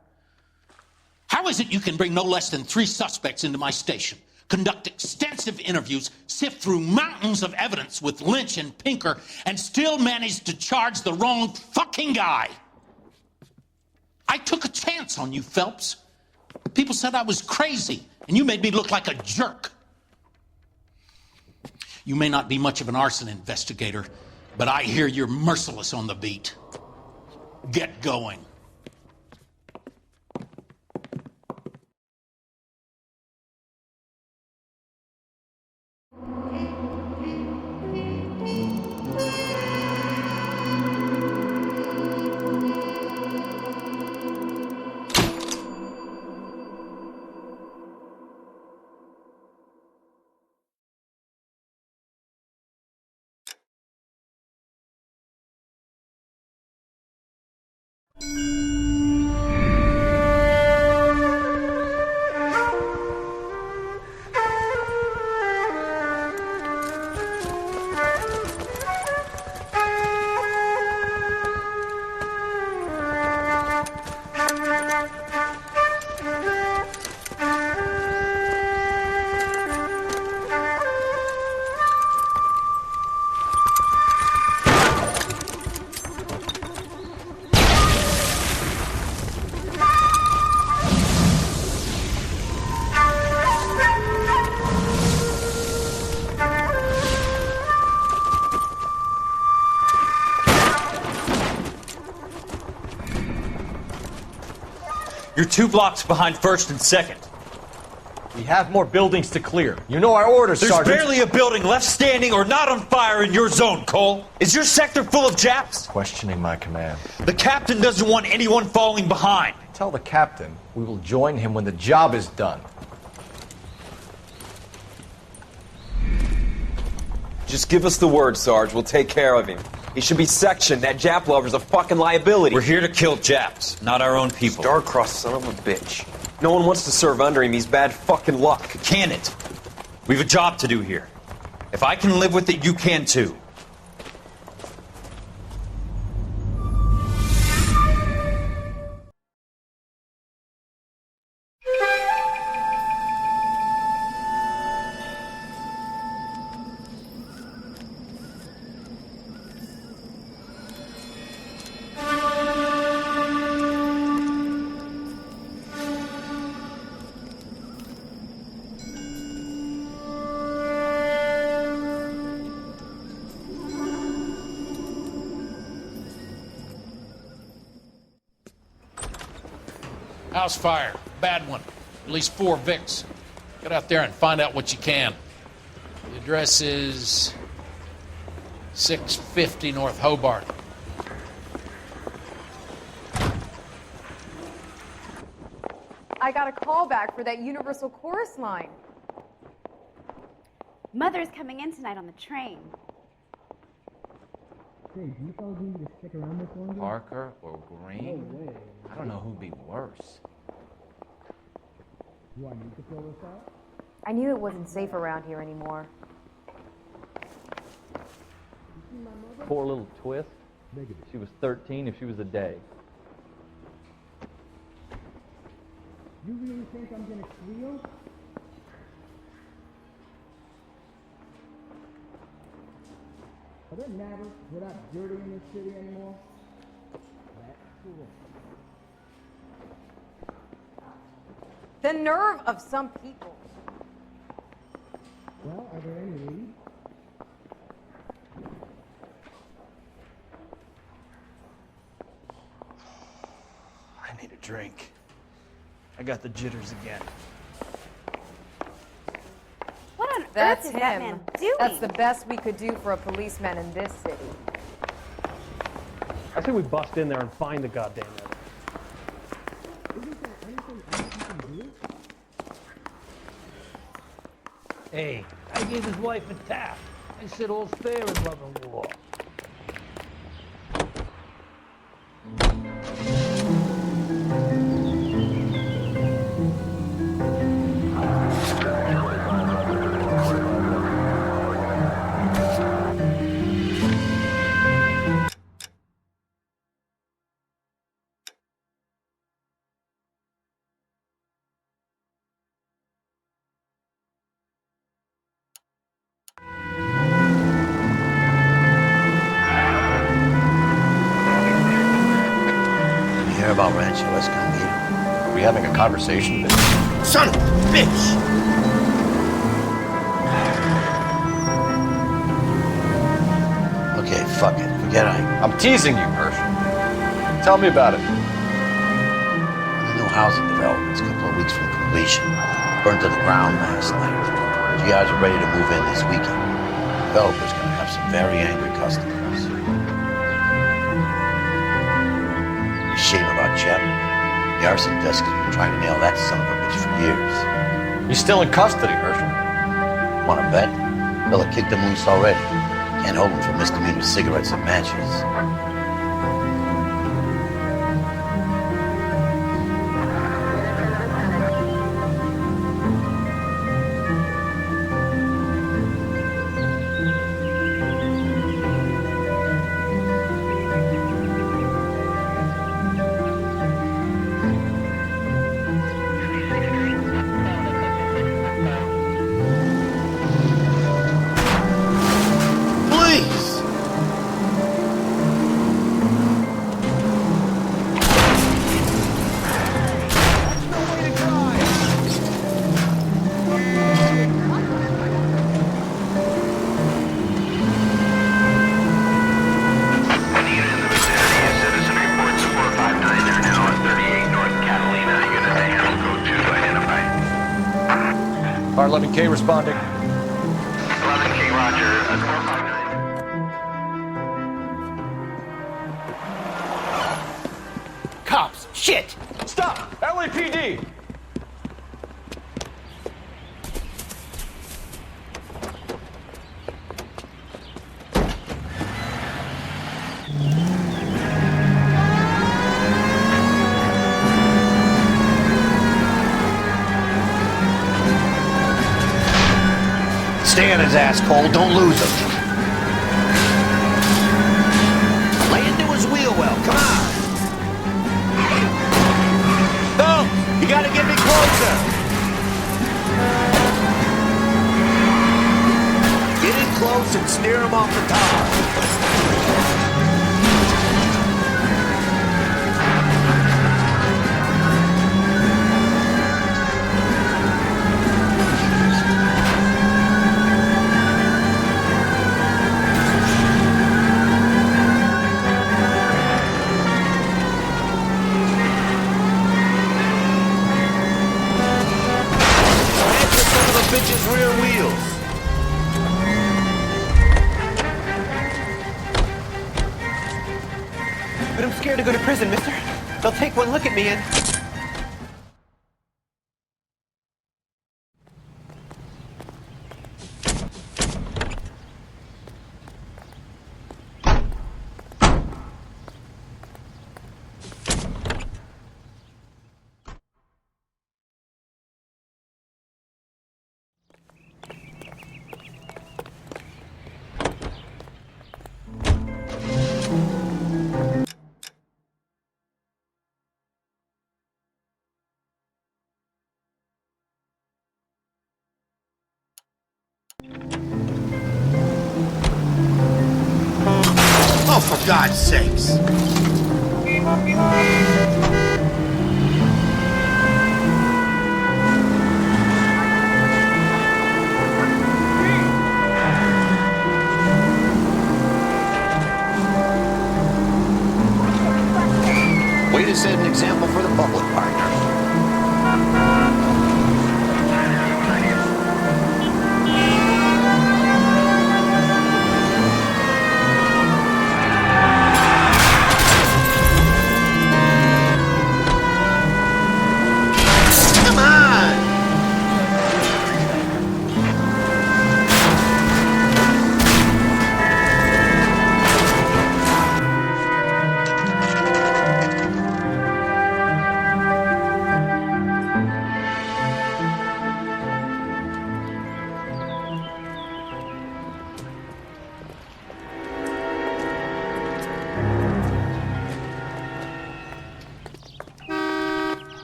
How is it you can bring no less than 3 suspects into my station, conduct extensive interviews, sift through mountains of evidence with Lynch and Pinker, and still manage to charge the wrong fucking guy? I took a chance on you, Phelps. People said I was crazy, and you made me look like a jerk. You may not be much of an arson investigator, but I hear you're merciless on the beat. Get going. You're 2 blocks behind 1st and 2nd. We have more buildings to clear. You know our orders, There's Sergeant. barely a building left standing or not on fire in your zone, Cole. Is your sector full of Japs? Questioning my command. The captain doesn't want anyone falling behind. Tell the captain we will join him when the job is done. Just give us the word, Sarge. We'll take care of him. He should be sectioned. That Jap lover's a fucking liability. We're here to kill Japs, not our own people. Star-crossed son of a bitch. No one wants to serve under him. He's bad fucking luck. Can it? We have a job to do here. If I can live with it, you can too. House fire. Bad one. At least 4 Vicks. Get out there and find out what you can. The address is 650 North Hobart. I got a call back for that Universal Chorus line. Mother's coming in tonight on the train. Hey, do you fellas need me to stick around this longer? Parker or Green? No way. I don't know who'd be worse. Do I need to fill this out? I knew it wasn't safe around here anymore. Poor little twist. Negative. She was 13 if she was a day. You really think I'm gonna squeal? Are there matters without dirty in this city anymore? That's cool. The nerve of some people. Well, are there any leads? I need a drink. I got the jitters again. What on That's earth is him. that man doing? That's the best we could do for a policeman in this city. I say we bust in there and find the goddamn editor. Hey, I gave his wife a tap. I said all's fair in love and war. About Rancho Escondido. Are we having a conversation? Son of a bitch! Okay, fuck it. Forget I'm teasing you, Herschel. Tell me about it. The new housing development's a couple of weeks from completion. Burned to the ground last night. GIs are ready to move in this weekend. Developer's gonna have some very angry customers. Shame about Jeb. The arson desk has been trying to nail that son of a bitch for years. He's still in custody, Herschel. Want to bet? They'll have kicked him loose already. Can't hold him for misdemeanor cigarettes and matches. R11K responding. 11K, roger. 459. Cops! Shit! Stop! LAPD! Stay on his ass, Cole. Don't lose him. Lay into his wheel well. Come on. Phelps, you gotta get me closer. Get in close and steer him off the top. go to prison, mister. They'll take one look at me and... Oh, for God's sakes! Way to set an example for the public, partner.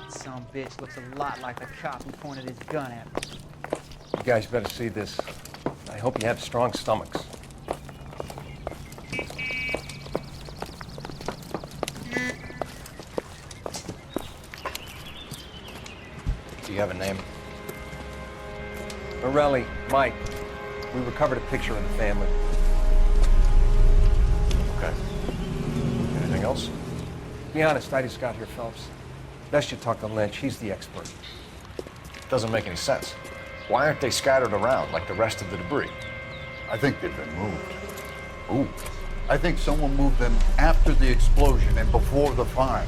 Some bitch looks a lot like the cop who pointed his gun at me. You guys better see this. I hope you have strong stomachs. Do you have a name? Morelli, Mike. We recovered a picture of the family. Okay. Anything else? Be honest, I just got here, Phelps. Best you talk to Lynch. He's the expert. Doesn't make any sense. Why aren't they scattered around like the rest of the debris? I think they've been moved. Ooh. I think someone moved them after the explosion and before the fire.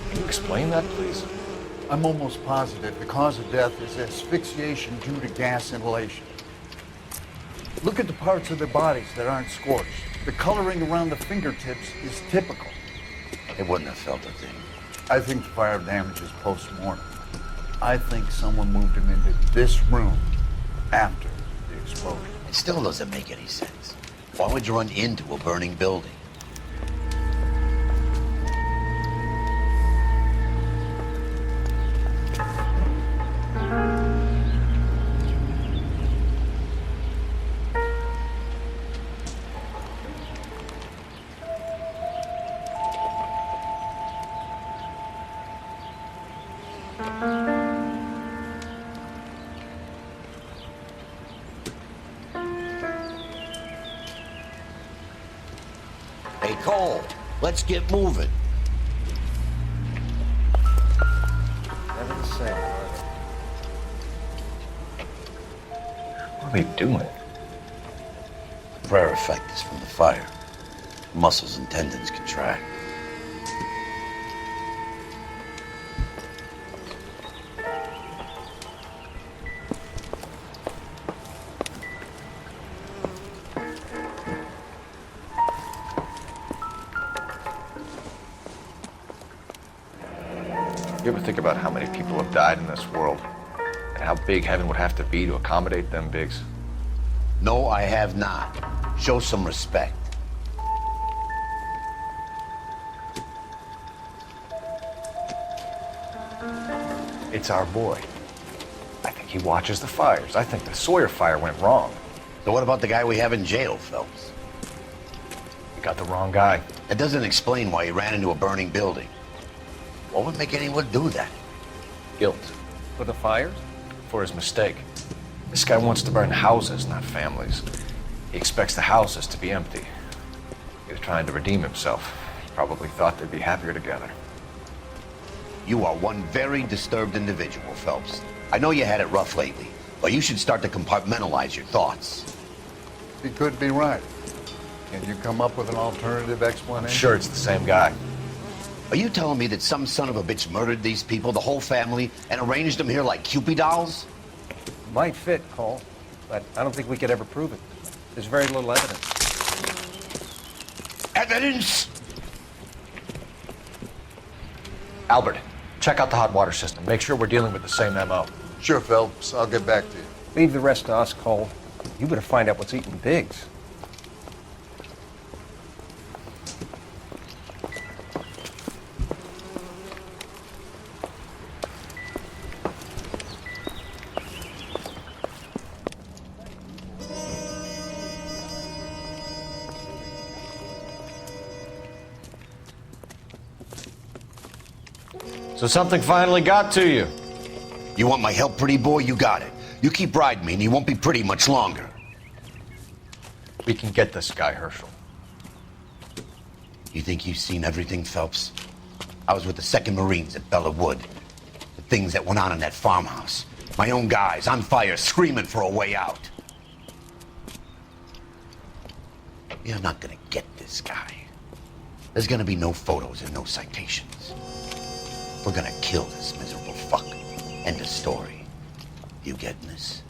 Can you explain that, please? I'm almost positive the cause of death is asphyxiation due to gas inhalation. Look at the parts of their bodies that aren't scorched. The coloring around the fingertips is typical. They wouldn't have felt a thing. I think the fire damage is post-mortem. I think someone moved him into this room after the explosion. It still doesn't make any sense. Why would you run into a burning building? Hey, Cole, let's get moving. Never the same, What are they doing? Prayer effect is from the fire. Muscles and tendons contract. You ever think about how many people have died in this world? And how big heaven would have to be to accommodate them bigs? No, I have not. Show some respect. It's our boy. I think he watches the fires. I think the Sawyer fire went wrong. So what about the guy we have in jail, Phelps? You got the wrong guy. That doesn't explain why he ran into a burning building. What would make anyone do that? Guilt. For the fires? For his mistake. This guy wants to burn houses, not families. He expects the houses to be empty. He was trying to redeem himself. Probably thought they'd be happier together. You are one very disturbed individual, Phelps. I know you had it rough lately, but you should start to compartmentalize your thoughts. He could be right. Can you come up with an alternative explanation? I'm sure it's the same guy. Are you telling me that some son of a bitch murdered these people, the whole family, and arranged them here like Cupid dolls? Might fit, Cole, but I don't think we could ever prove it. There's very little evidence. Evidence? Albert, check out the hot water system. Make sure we're dealing with the same MO. Sure, Phelps. I'll get back to you. Leave the rest to us, Cole. You better find out what's eating Biggs. So something finally got to you. You want my help, pretty boy? You got it. You keep riding me and you won't be pretty much longer. We can get this guy, Herschel. You think you've seen everything, Phelps? I was with the 2nd Marines at Bella Wood. The things that went on in that farmhouse. My own guys on fire, screaming for a way out. You're not gonna get this guy. There's gonna be no photos and no citations. We're gonna kill this miserable fuck. End of story. You getting this?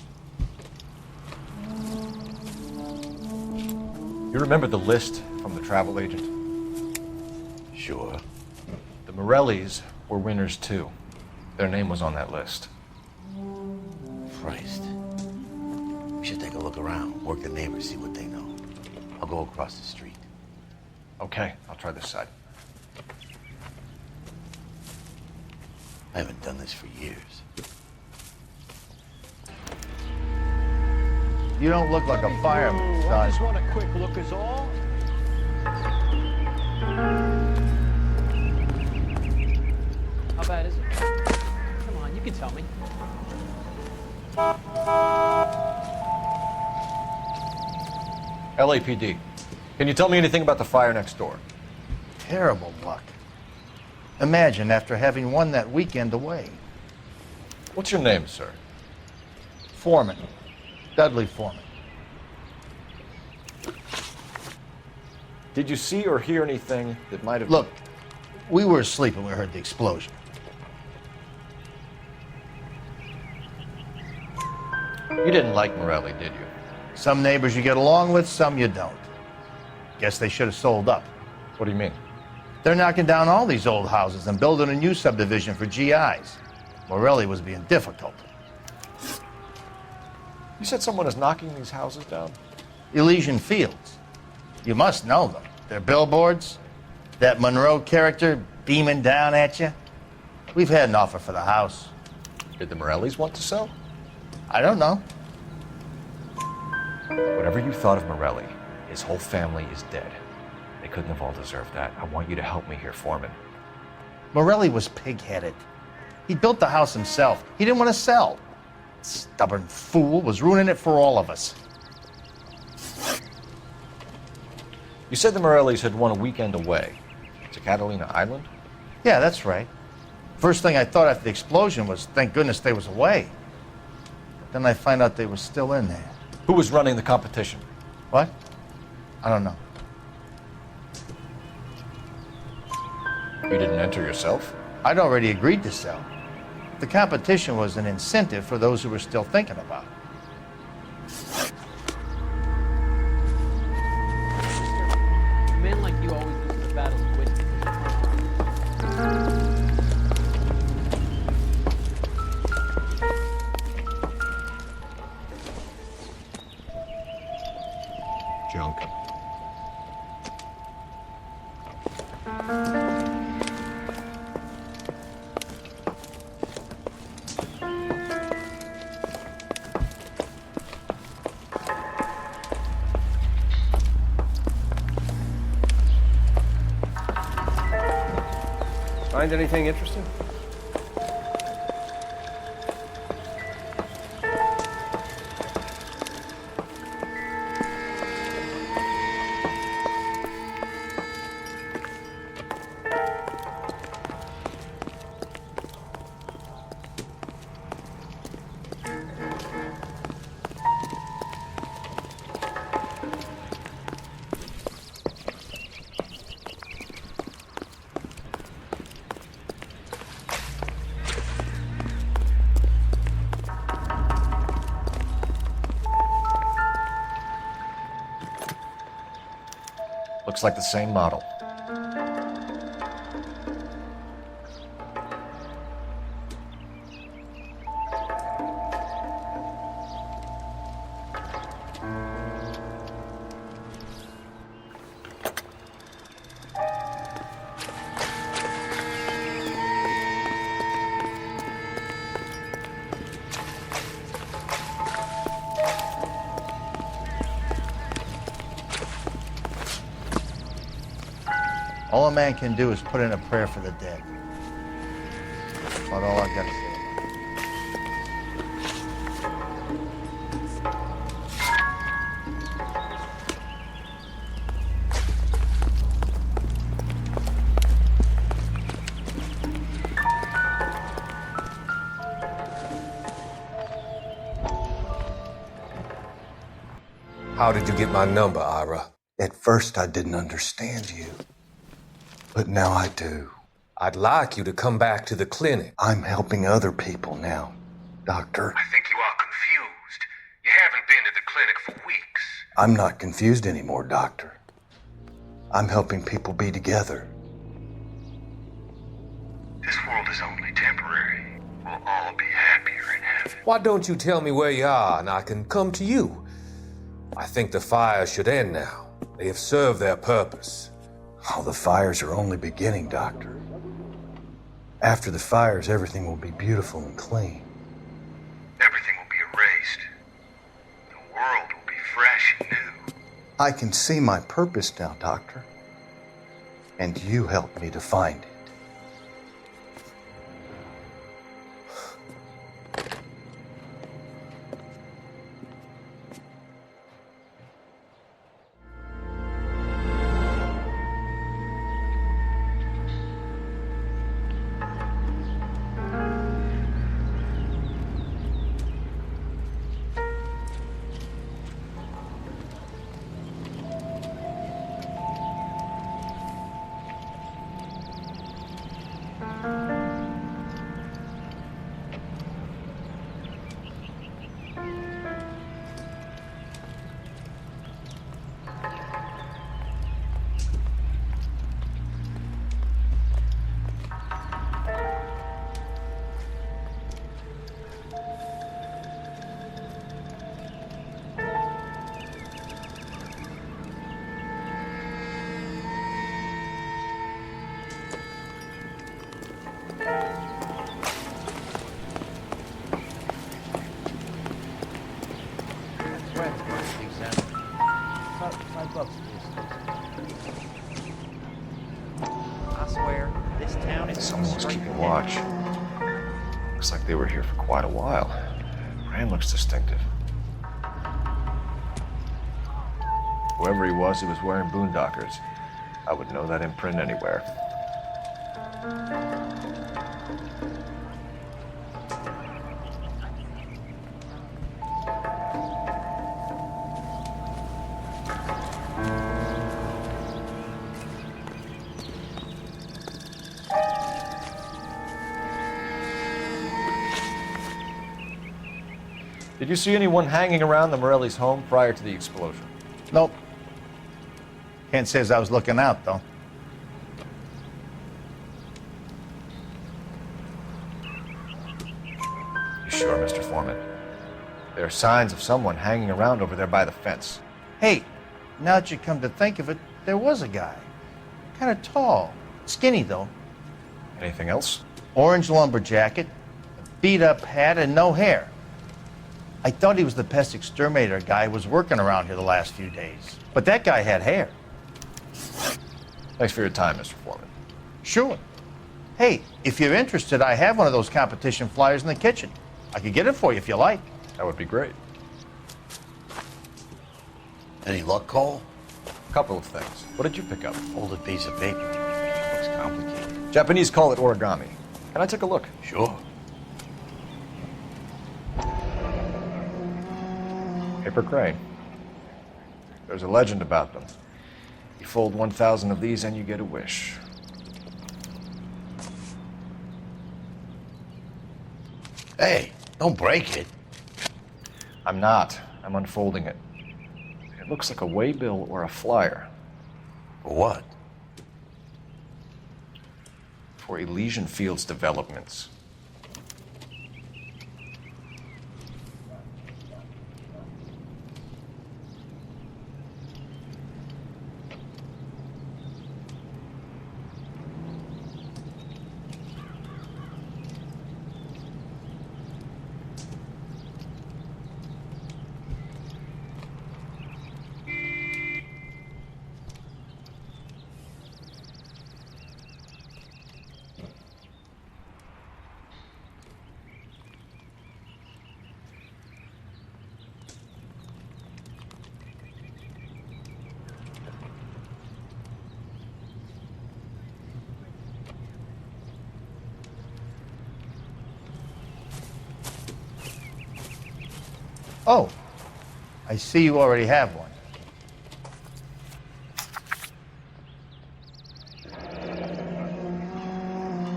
You remember the list from the travel agent? Sure. The Morellis were winners too. Their name was on that list. Christ. We should take a look around, work the neighbors, see what they know. I'll go across the street. Okay, I'll try this side. I haven't done this for years. You don't look like a fireman, son. I just want a quick look is all. How bad is it? Come on, you can tell me. LAPD. Can you tell me anything about the fire next door? Terrible luck. Imagine after having won that weekend away. What's your name, sir? Foreman. Dudley Foreman. Did you see or hear anything that might have... Look, we were asleep when we heard the explosion. You didn't like Morelli, did you? Some neighbors you get along with, some you don't. Guess they should have sold up. What do you mean? They're knocking down all these old houses and building a new subdivision for GIs. Morelli was being difficult. You said someone is knocking these houses down? Elysian Fields. You must know them. Their billboards, that Monroe character beaming down at you. We've had an offer for the house. Did the Morellis want to sell? I don't know. Whatever you thought of Morelli, his whole family is dead. They couldn't have all deserved that. I want you to help me here, Foreman. Morelli was pig-headed. He built the house himself. He didn't want to sell. Stubborn fool was ruining it for all of us. You said the Morellis had won a weekend away to Catalina Island? Yeah, that's right. First thing I thought after the explosion was, thank goodness they was away. But then I find out they were still in there. Who was running the competition? What? I don't know. You didn't enter yourself? I'd already agreed to sell. The competition was an incentive for those who were still thinking about it. A man like you always loses the battles of whiskey. Junk. Find anything interesting? Looks like the same model. All a man can do is put in a prayer for the dead. That's about all I've got to say about it. How did you get my number, Ira? At first, I didn't understand you. But now I do. I'd like you to come back to the clinic. I'm helping other people now, Doctor. I think you are confused. You haven't been to the clinic for weeks. I'm not confused anymore, Doctor. I'm helping people be together. This world is only temporary. We'll all be happier in heaven. Why don't you tell me where you are and I can come to you? I think the fires should end now. They have served their purpose. Oh, the fires are only beginning, Doctor. After the fires, everything will be beautiful and clean. Everything will be erased. The world will be fresh and new. I can see my purpose now, Doctor. And you helped me to find it. I swear, this town is Someone was keeping watch. Looks like they were here for quite a while. Brand looks distinctive. Whoever he was wearing boondockers. I would know that imprint anywhere. Did you see anyone hanging around the Morelli's home prior to the explosion? Nope. Kent says I was looking out, though. You sure, Mr. Foreman? There are signs of someone hanging around over there by the fence. Hey, now that you come to think of it, there was a guy. Kind of tall. Skinny, though. Anything else? Orange lumber jacket, a beat-up hat, and no hair. I thought he was the pest exterminator guy who was working around here the last few days. But that guy had hair. Thanks for your time, Mr. Foreman. Sure. Hey, if you're interested, I have one of those competition flyers in the kitchen. I could get it for you if you like. That would be great. Any luck, Cole? A couple of things. What did you pick up? Folded piece of paper. Looks complicated. Japanese call it origami. Can I take a look? Sure. Paper crane. There's a legend about them. You fold 1,000 of these and you get a wish. Hey, don't break it. I'm not. I'm unfolding it. It looks like a waybill or a flyer. For what? For Elysian Fields Developments. Oh, I see you already have one.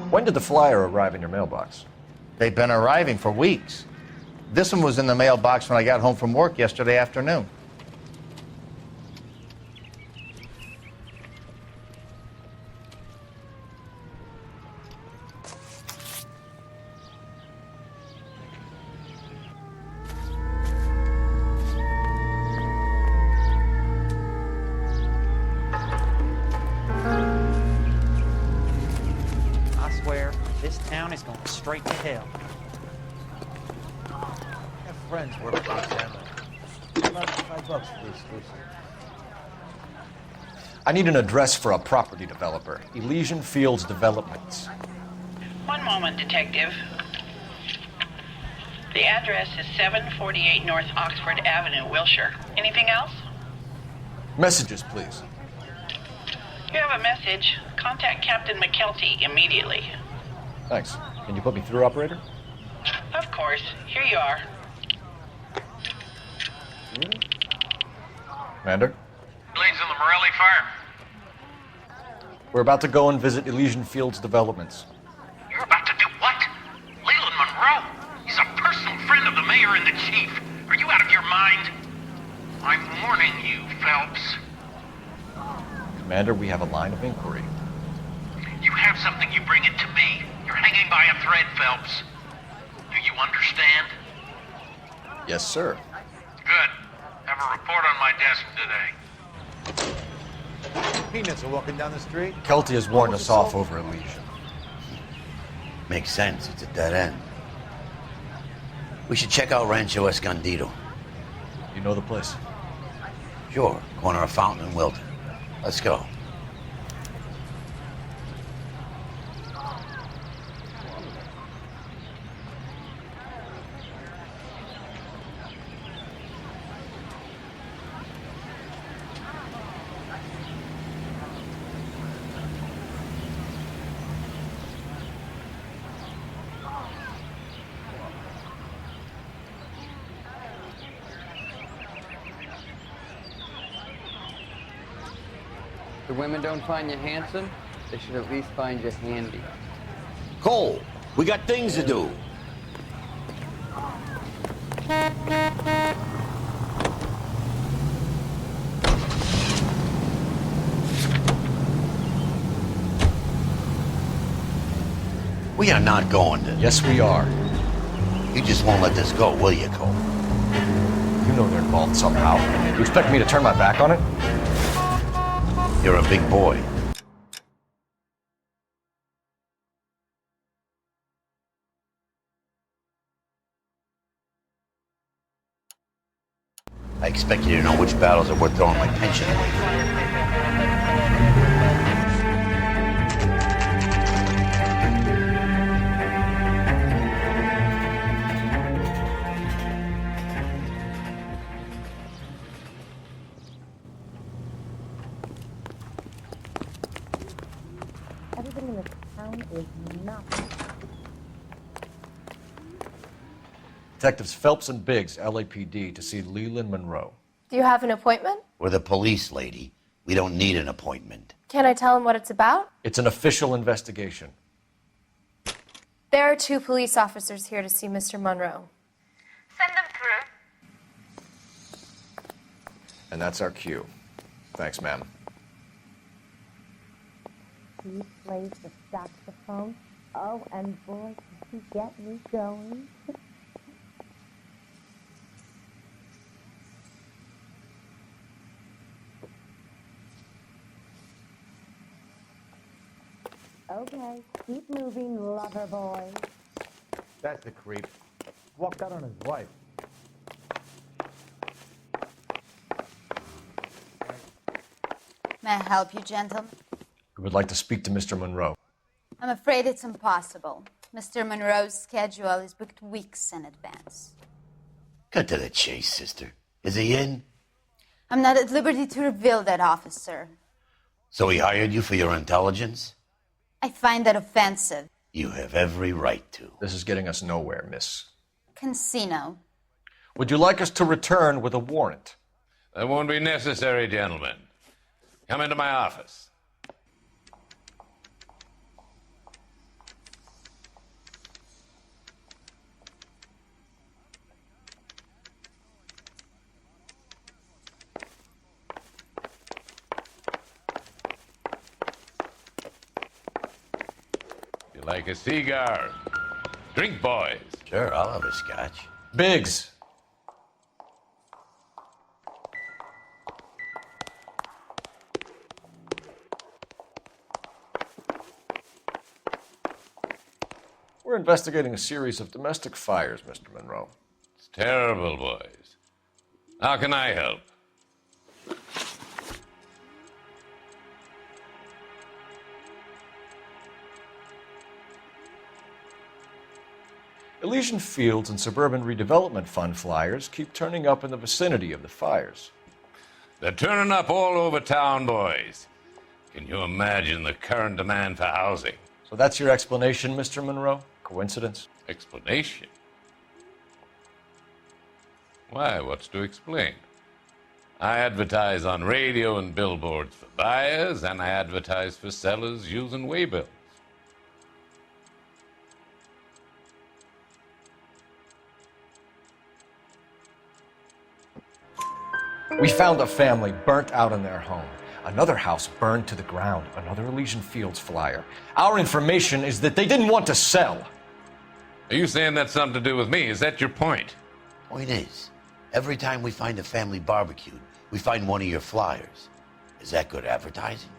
When did the flyer arrive in your mailbox? They've been arriving for weeks. This one was in the mailbox when I got home from work yesterday afternoon. I swear, this town is going straight to hell. I have friends working for examiner. About $5 for the exclusive. I need an address for a property developer. Elysian Fields Developments. One moment, Detective. The address is 748 North Oxford Avenue, Wilshire. Anything else? Messages, please. You have a message. Contact Captain McKelty immediately. Thanks. Can you put me through, operator? Of course. Here you are. Commander? Leads in the Morelli fire. We're about to go and visit Elysian Fields Developments. You're about to do what? Leland Monroe? He's a personal friend of the mayor and the chief. Are you out of your mind? I'm warning you, Phelps. Commander, we have a line of inquiry. You have something, you bring it to me. You're hanging by a thread, Phelps. Do you understand? Yes, sir. Good. Have a report on my desk today. Peanuts are walking down the street. Kelty has warned us off over Elysian. Makes sense. It's a dead end. We should check out Rancho Escondido. You know the place? Sure. Corner of Fountain and Wilton. Let's go. The women don't find you handsome, they should at least find you handy. Cole, we got things to do. We are not going to. Yes, we are. You just won't let this go, will you, Cole? You know they're involved somehow. You expect me to turn my back on it? You're a big boy. I expect you to know which battles are worth throwing my pension away for. Everything in this town is nuts. Detectives Phelps and Biggs, LAPD, to see Leland Monroe. Do you have an appointment? We're the police, lady. We don't need an appointment. Can I tell him what it's about? It's an official investigation. There are 2 police officers here to see Mr. Monroe. Send them through. And that's our cue. Thanks, ma'am. He plays the saxophone. Oh, and boy, does he get me going. Okay, keep moving, lover boy. That's the creep. Walked out on his wife. May I help you, gentlemen? We would like to speak to Mr. Monroe. I'm afraid it's impossible. Mr. Monroe's schedule is booked weeks in advance. Cut to the chase, sister. Is he in? I'm not at liberty to reveal that, officer. So he hired you for your intelligence? I find that offensive. You have every right to. This is getting us nowhere, miss. Casino. Would you like us to return with a warrant? That won't be necessary, gentlemen. Come into my office. You like a cigar? Drink, boys. Sure, I'll have a scotch. Biggs. We're investigating a series of domestic fires, Mr. Monroe. It's terrible, boys. How can I help? Elysian Fields and Suburban Redevelopment Fund flyers keep turning up in the vicinity of the fires. They're turning up all over town, boys. Can you imagine the current demand for housing? So that's your explanation, Mr. Monroe? Coincidence? Explanation? Why, what's to explain? I advertise on radio and billboards for buyers, and I advertise for sellers using waybills. We found a family burnt out in their home. Another house burned to the ground. Another Elysian Fields flyer. Our information is that they didn't want to sell. Are you saying that's something to do with me? Is that your point? Point is, every time we find a family barbecued, we find one of your flyers. Is that good advertising?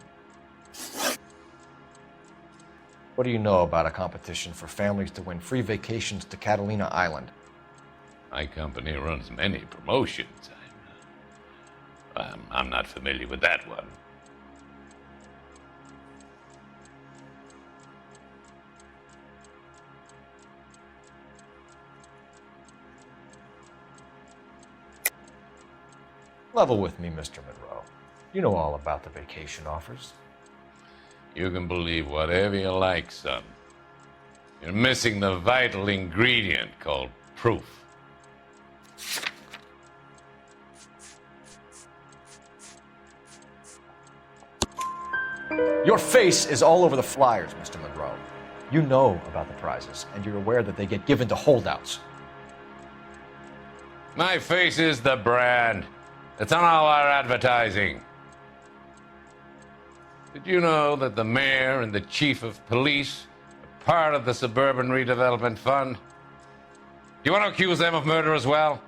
What do you know about a competition for families to win free vacations to Catalina Island? My company runs many promotions. I'm not familiar with that one. Level with me, Mr. Monroe. You know all about the vacation offers. You can believe whatever you like, son. You're missing the vital ingredient called proof. Your face is all over the flyers, Mr. Monroe. You know about the prizes, and you're aware that they get given to holdouts. My face is the brand. It's on all our advertising. Did you know that the mayor and the chief of police are part of the Suburban Redevelopment Fund? Do you want to accuse them of murder as well?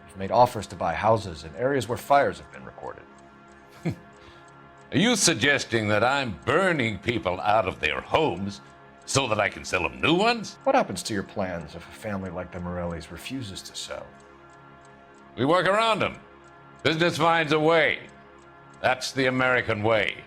You've made offers to buy houses in areas where fires have been recorded. Are you suggesting that I'm burning people out of their homes so that I can sell them new ones? What happens to your plans if a family like the Morellis refuses to sell? We work around them. Business finds a way. That's the American way.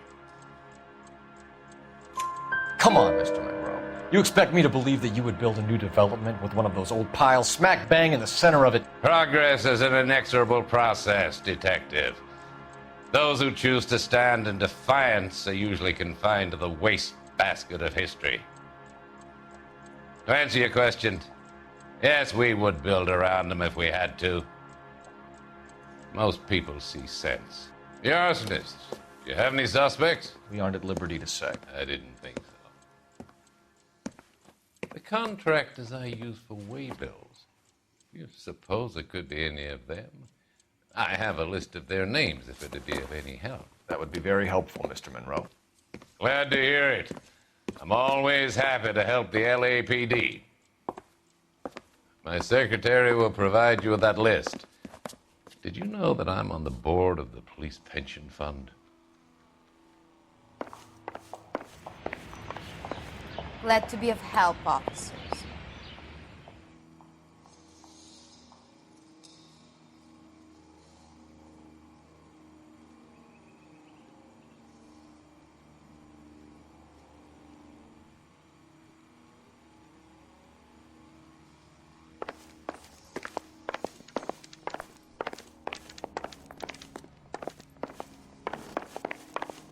Come on, Mr. Monroe. You expect me to believe that you would build a new development with one of those old piles smack bang in the center of it? Progress is an inexorable process, detective. Those who choose to stand in defiance are usually confined to the wastebasket of history. To answer your question, yes, we would build around them if we had to. Most people see sense. The arsonists, do you have any suspects? We aren't at liberty to say. I didn't think so. The contractors I use for waybills You suppose it could be any of them? I have a list of their names if it'd be of any help. That would be very helpful, Mr. Monroe. Glad to hear it. I'm always happy to help the LAPD. My secretary will provide you with that list. Did you know that I'm on the board of the Police Pension Fund? Glad to be of help, officers.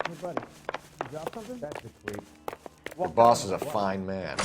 Hey, buddy, you drop something? That's the creep. Your boss is a fine man.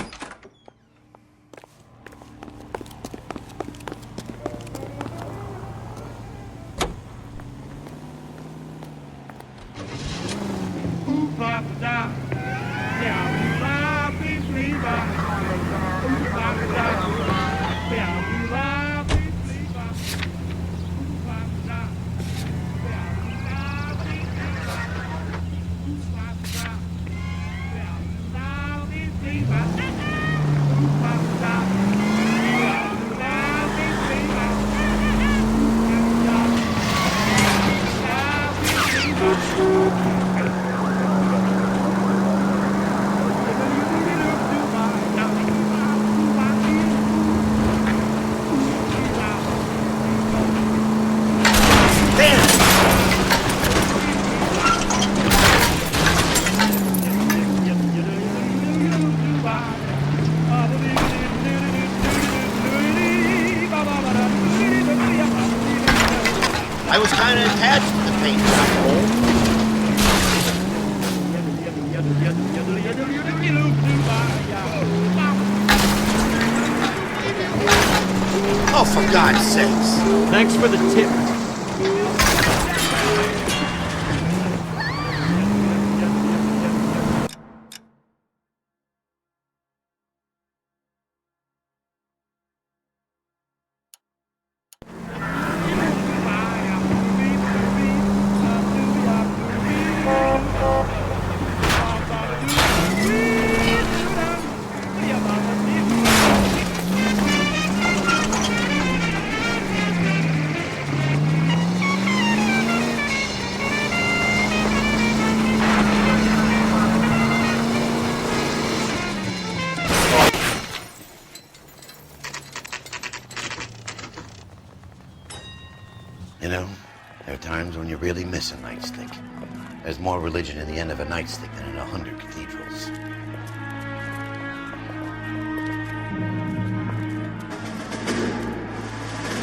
I was kind of attached to the paint shop hole. Oh, for God's sakes. Thanks for the tip. You know, there are times when you really miss a nightstick. There's more religion in the end of a nightstick than in 100 cathedrals.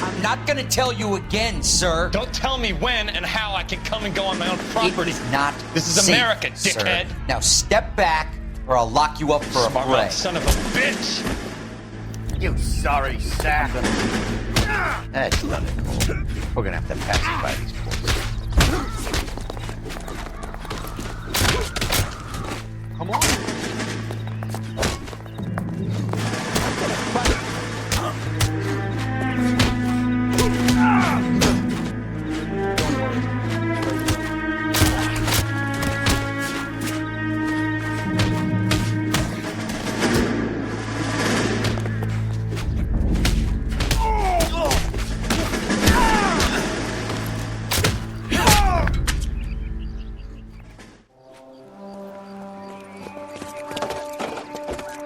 I'm not gonna tell you again, sir. Don't tell me when and how I can come and go on my own property. It is not This is safe, America, dickhead. Sir. Now step back, or I'll lock you up for Smart a fray. mouth son of a bitch! You sorry sack. That's not it, Cole. We're gonna have to pacify these boys. Come on.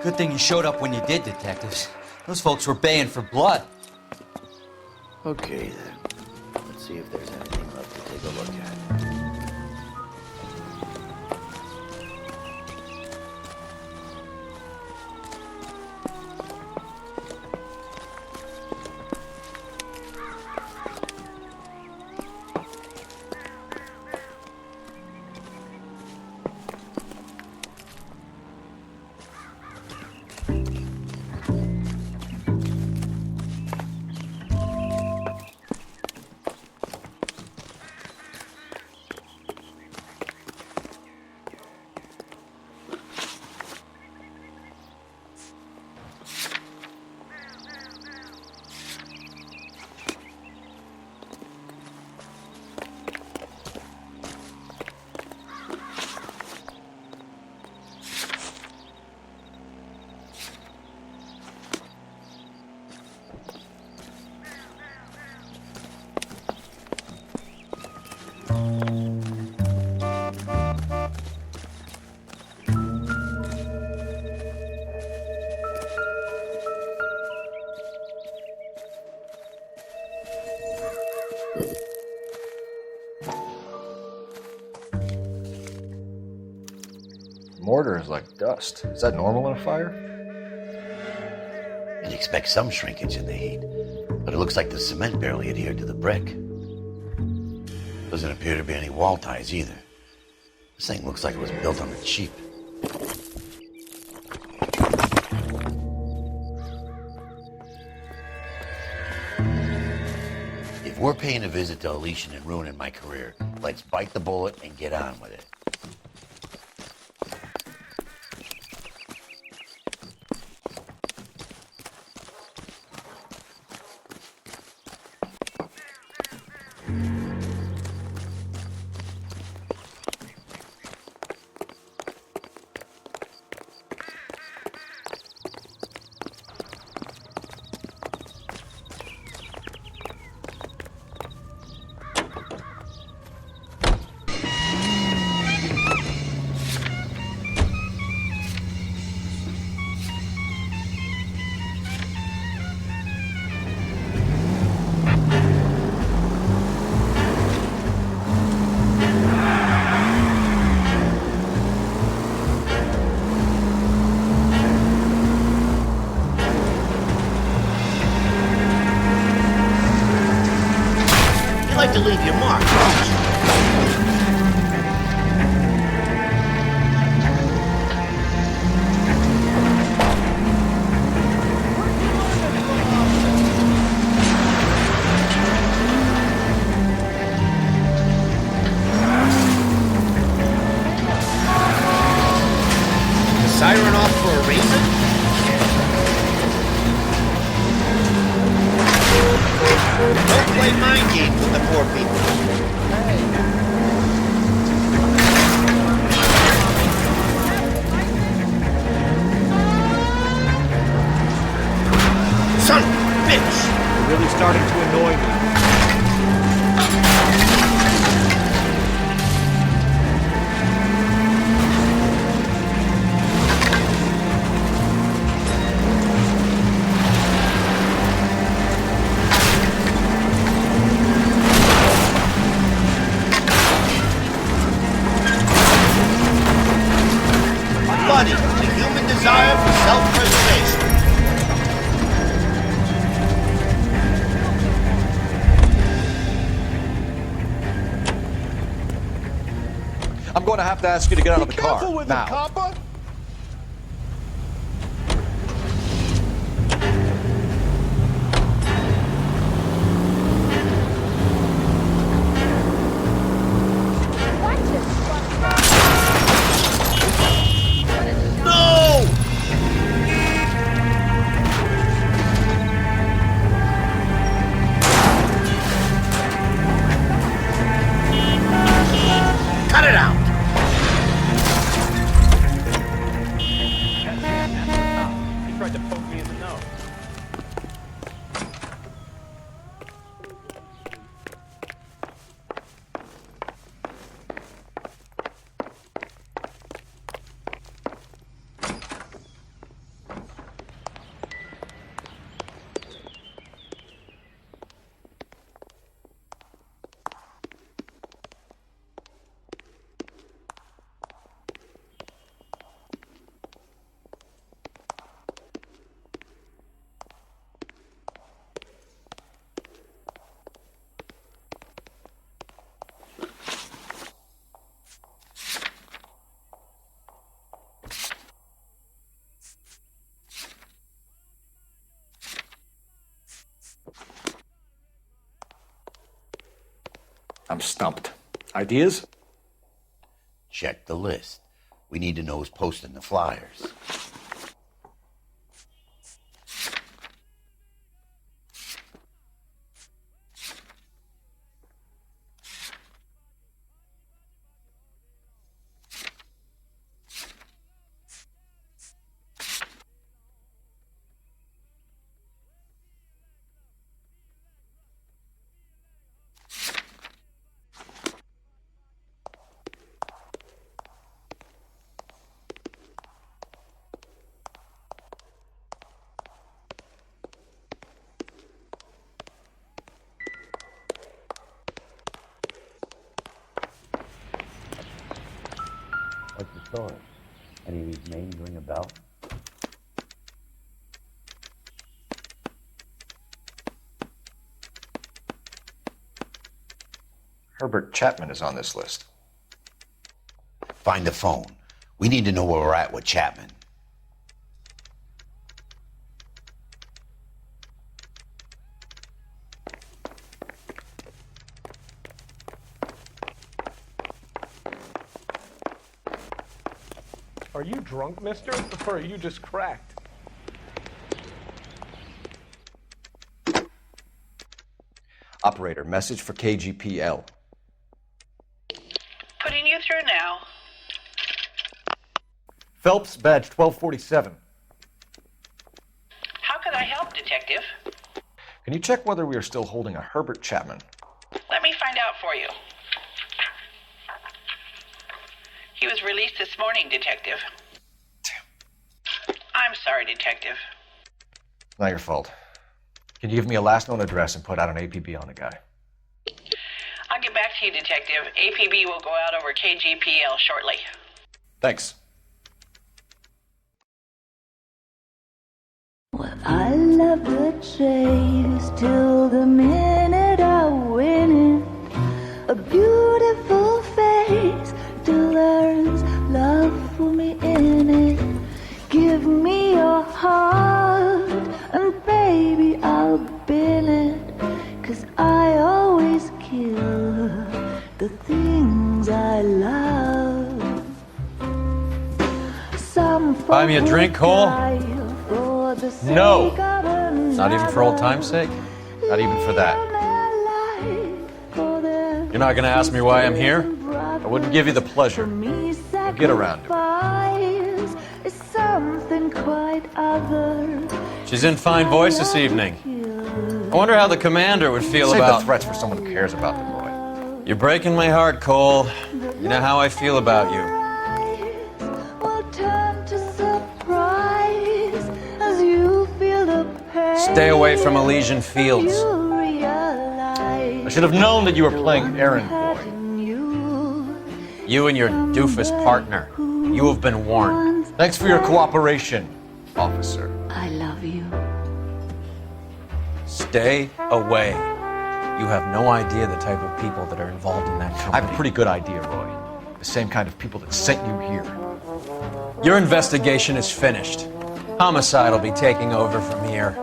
Good thing you showed up when you did, detectives. Those folks were baying for blood. Okay, then. Let's see if there's anything left to take a look at. mortar is like dust. Is that normal in a fire? You'd expect some shrinkage in the heat, but it looks like the cement barely adhered to the brick. Doesn't appear to be any wall ties either. This thing looks like it was built on the cheap. If we're paying a visit to Elysian and ruining my career, let's bite the bullet and get on with it. You like to leave your mark, don't you? The siren off for a reason? Don't play mind games with the poor people. Son of a bitch! You're really starting to annoy me. Buddy, the human desire for self-preservation. I'm going to have to ask you to get out of the car. Careful with now. it, copper! No! Cut it out! He tried to poke me in the nose. I'm stumped. Ideas? Check the list. We need to know who's posting the flyers. What's the story? Any of these names ring a bell? Herbert Chapman is on this list. Find the phone. We need to know where we're at with Chapman. Are you drunk, mister? Or are you just cracked? Operator, message for KGPL. Putting you through now. Phelps, badge 1247. How can I help, Detective? Can you check whether we are still holding a Herbert Chapman? Let me find out for you. He was released this morning, Detective. I'm sorry, Detective. Not your fault. Can you give me a last known address and put out an APB on the guy? I'll get back to you, Detective. APB will go out over KGPL shortly. Thanks. Well, I love the chase till the minute I win it. A beautiful face till there's love for me in it. Give me your heart and baby I'll bill it. 'Cause I always kill the things I love. Some Buy me a drink, Cole? for the sake No. of another. Not even for old time's sake? Not even for that. You're not gonna ask me why I'm here? I wouldn't give you the pleasure. We'll get around to it. Is something quite other. She's in fine voice this evening. I wonder how the commander would feel Save about... the threats for someone who cares about them, Roy. You're breaking my heart, Cole. You know how I feel about you. Will turn to surprise as you feel the pain. Stay away from Elysian Fields. You realize I should have known that you were playing errand boy. You and your doofus partner. You have been warned. Thanks for your cooperation, officer. I love you. Stay away. You have no idea the type of people that are involved in that company. I have a pretty good idea, Roy. The same kind of people that sent you here. Your investigation is finished. Homicide will be taking over from here.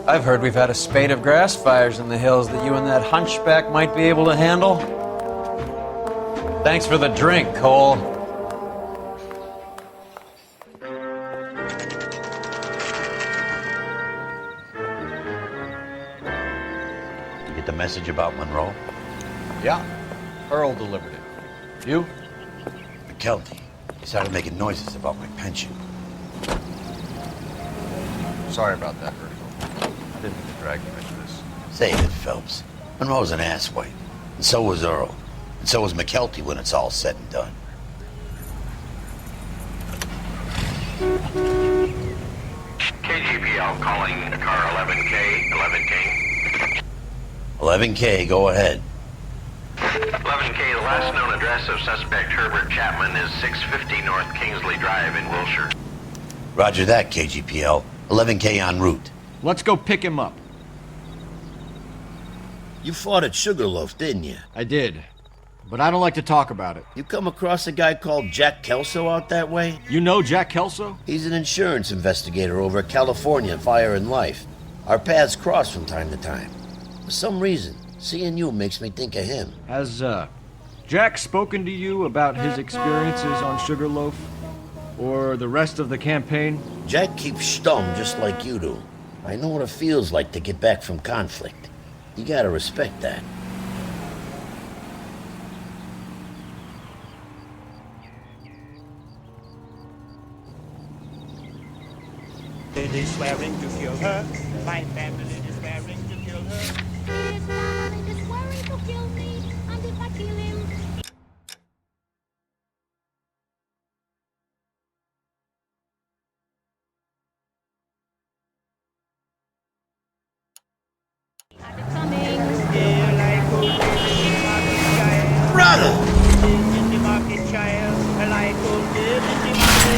I've heard we've had a spate of grass fires in the hills that you and that hunchback might be able to handle. Thanks for the drink, Cole. You get the message about Monroe? Yeah. Earl delivered it. You? McKelty. He started making noises about my pension. Sorry about that, Earl. I didn't mean to drag you into this. Save it, Phelps. Monroe's an asswipe. And so was Earl. And so was McKelty when it's all said and done. KGPL calling car 11K, 11K. 11K, go ahead. 11K, the last known address of suspect Herbert Chapman is 650 North Kingsley Drive in Wilshire. Roger that, KGPL. 11K en route. Let's go pick him up. You fought at Sugarloaf, didn't you? I did. But I don't like to talk about it. You come across a guy called Jack Kelso out that way? You know Jack Kelso? He's an insurance investigator over at California Fire and Life. Our paths cross from time to time. For some reason, seeing you makes me think of him. Has, Jack spoken to you about his experiences on Sugarloaf? Or the rest of the campaign? Jack keeps stum just like you do. I know what it feels like to get back from conflict. You gotta respect that. It is swearing to kill her. My family is swearing to kill her. His family is swearing to kill me, and if I kill him, In the market, child, like old in the market.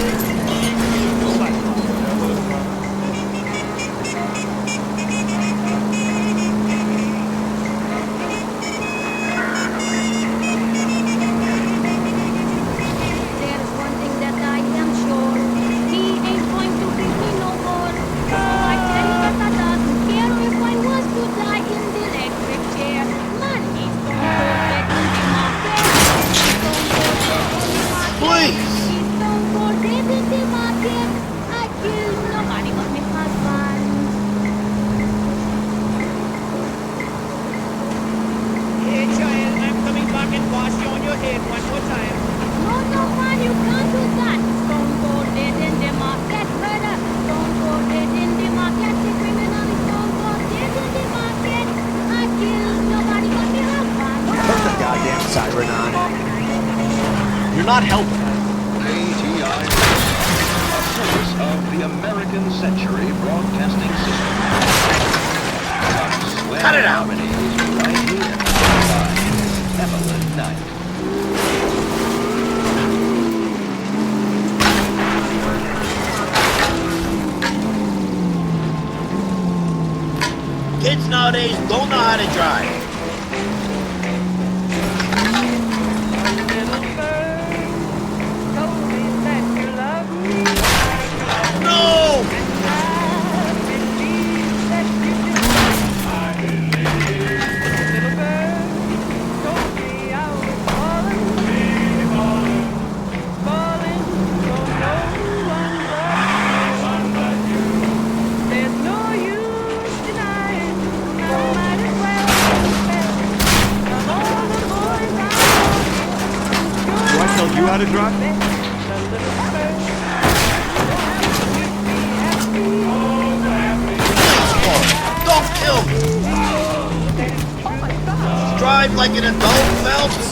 You're not helping. ATI, a service of the American Century Broadcasting System. Cut it out! Right here by Evelyn Knight. Kids nowadays don't know how to drive. You how to drive? Don't kill me! Drive like an adult, Phelps?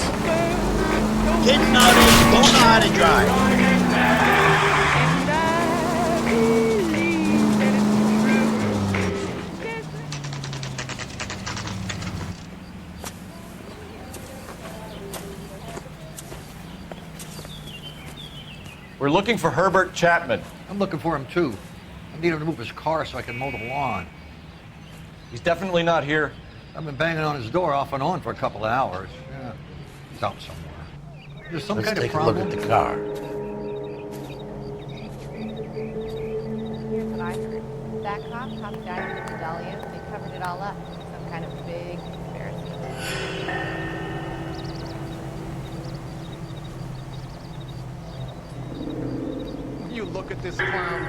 Kids nowadays don't know how to drive. We're looking for Herbert Chapman. I'm looking for him too. I need him to move his car so I can mow the lawn. He's definitely not here. I've been banging on his door off and on for a couple of hours. Yeah, he's out somewhere. There's some Let's kind of take a problem. look at the car. Here's what I heard. That cop caught the guy with the medallion, and they covered it all up. Some kind of big conspiracy. You look at this clown.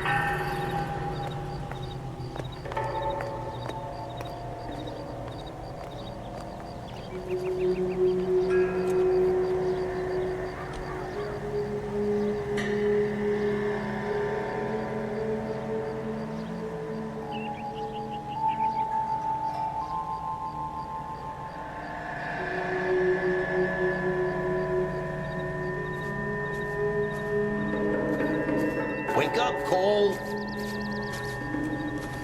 Wake up, Cole.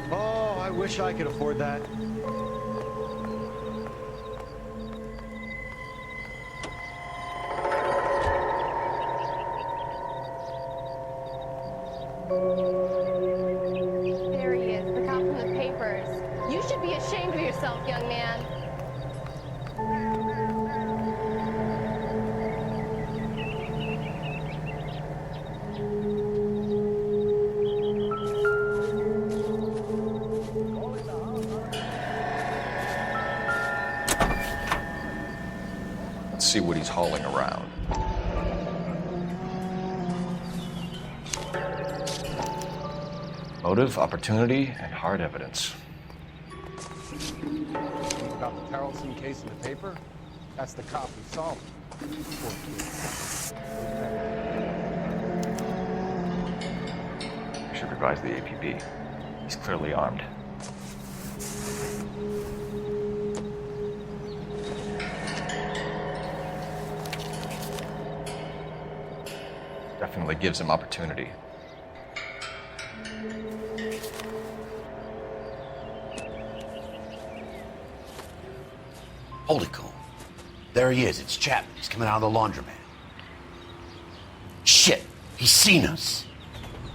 Oh, I wish I could afford that. There he is, the cop from the papers. You should be ashamed of yourself, young man. Let's see what he's hauling around. Motive, opportunity, and hard evidence. About the Carlson case in the paper? That's the cop who solved it. Poor kid. We should revise the APB. He's clearly armed. Definitely gives him opportunity. Hold it, Cole. There he is. It's Chapman. He's coming out of the laundromat. Shit. He's seen us.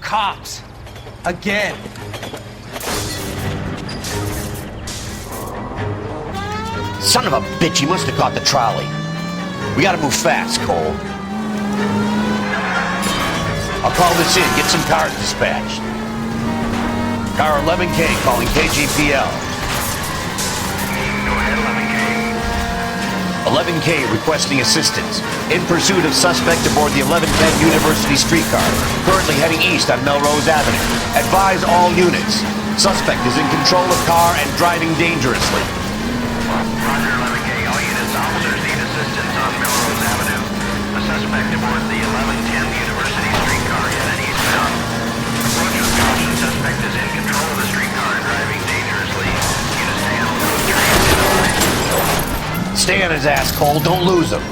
Cops. Again. Son of a bitch, he must have caught the trolley. We gotta move fast, Cole. I'll call this in, get some cars dispatched. Car 11K calling KGPL. Go ahead, 11K. 11K requesting assistance. In pursuit of suspect aboard the 1110 University streetcar. Currently heading east on Melrose Avenue. Advise all units. Suspect is in control of car and driving dangerously. Roger, 11K. All units, officers need assistance on Melrose Avenue. A suspect aboard the 1110 University streetcar headed eastbound. Approach with caution. Suspect is in control of the streetcar and driving dangerously. Units to handle code 3 identified. Stay on his ass, Cole. Don't lose him.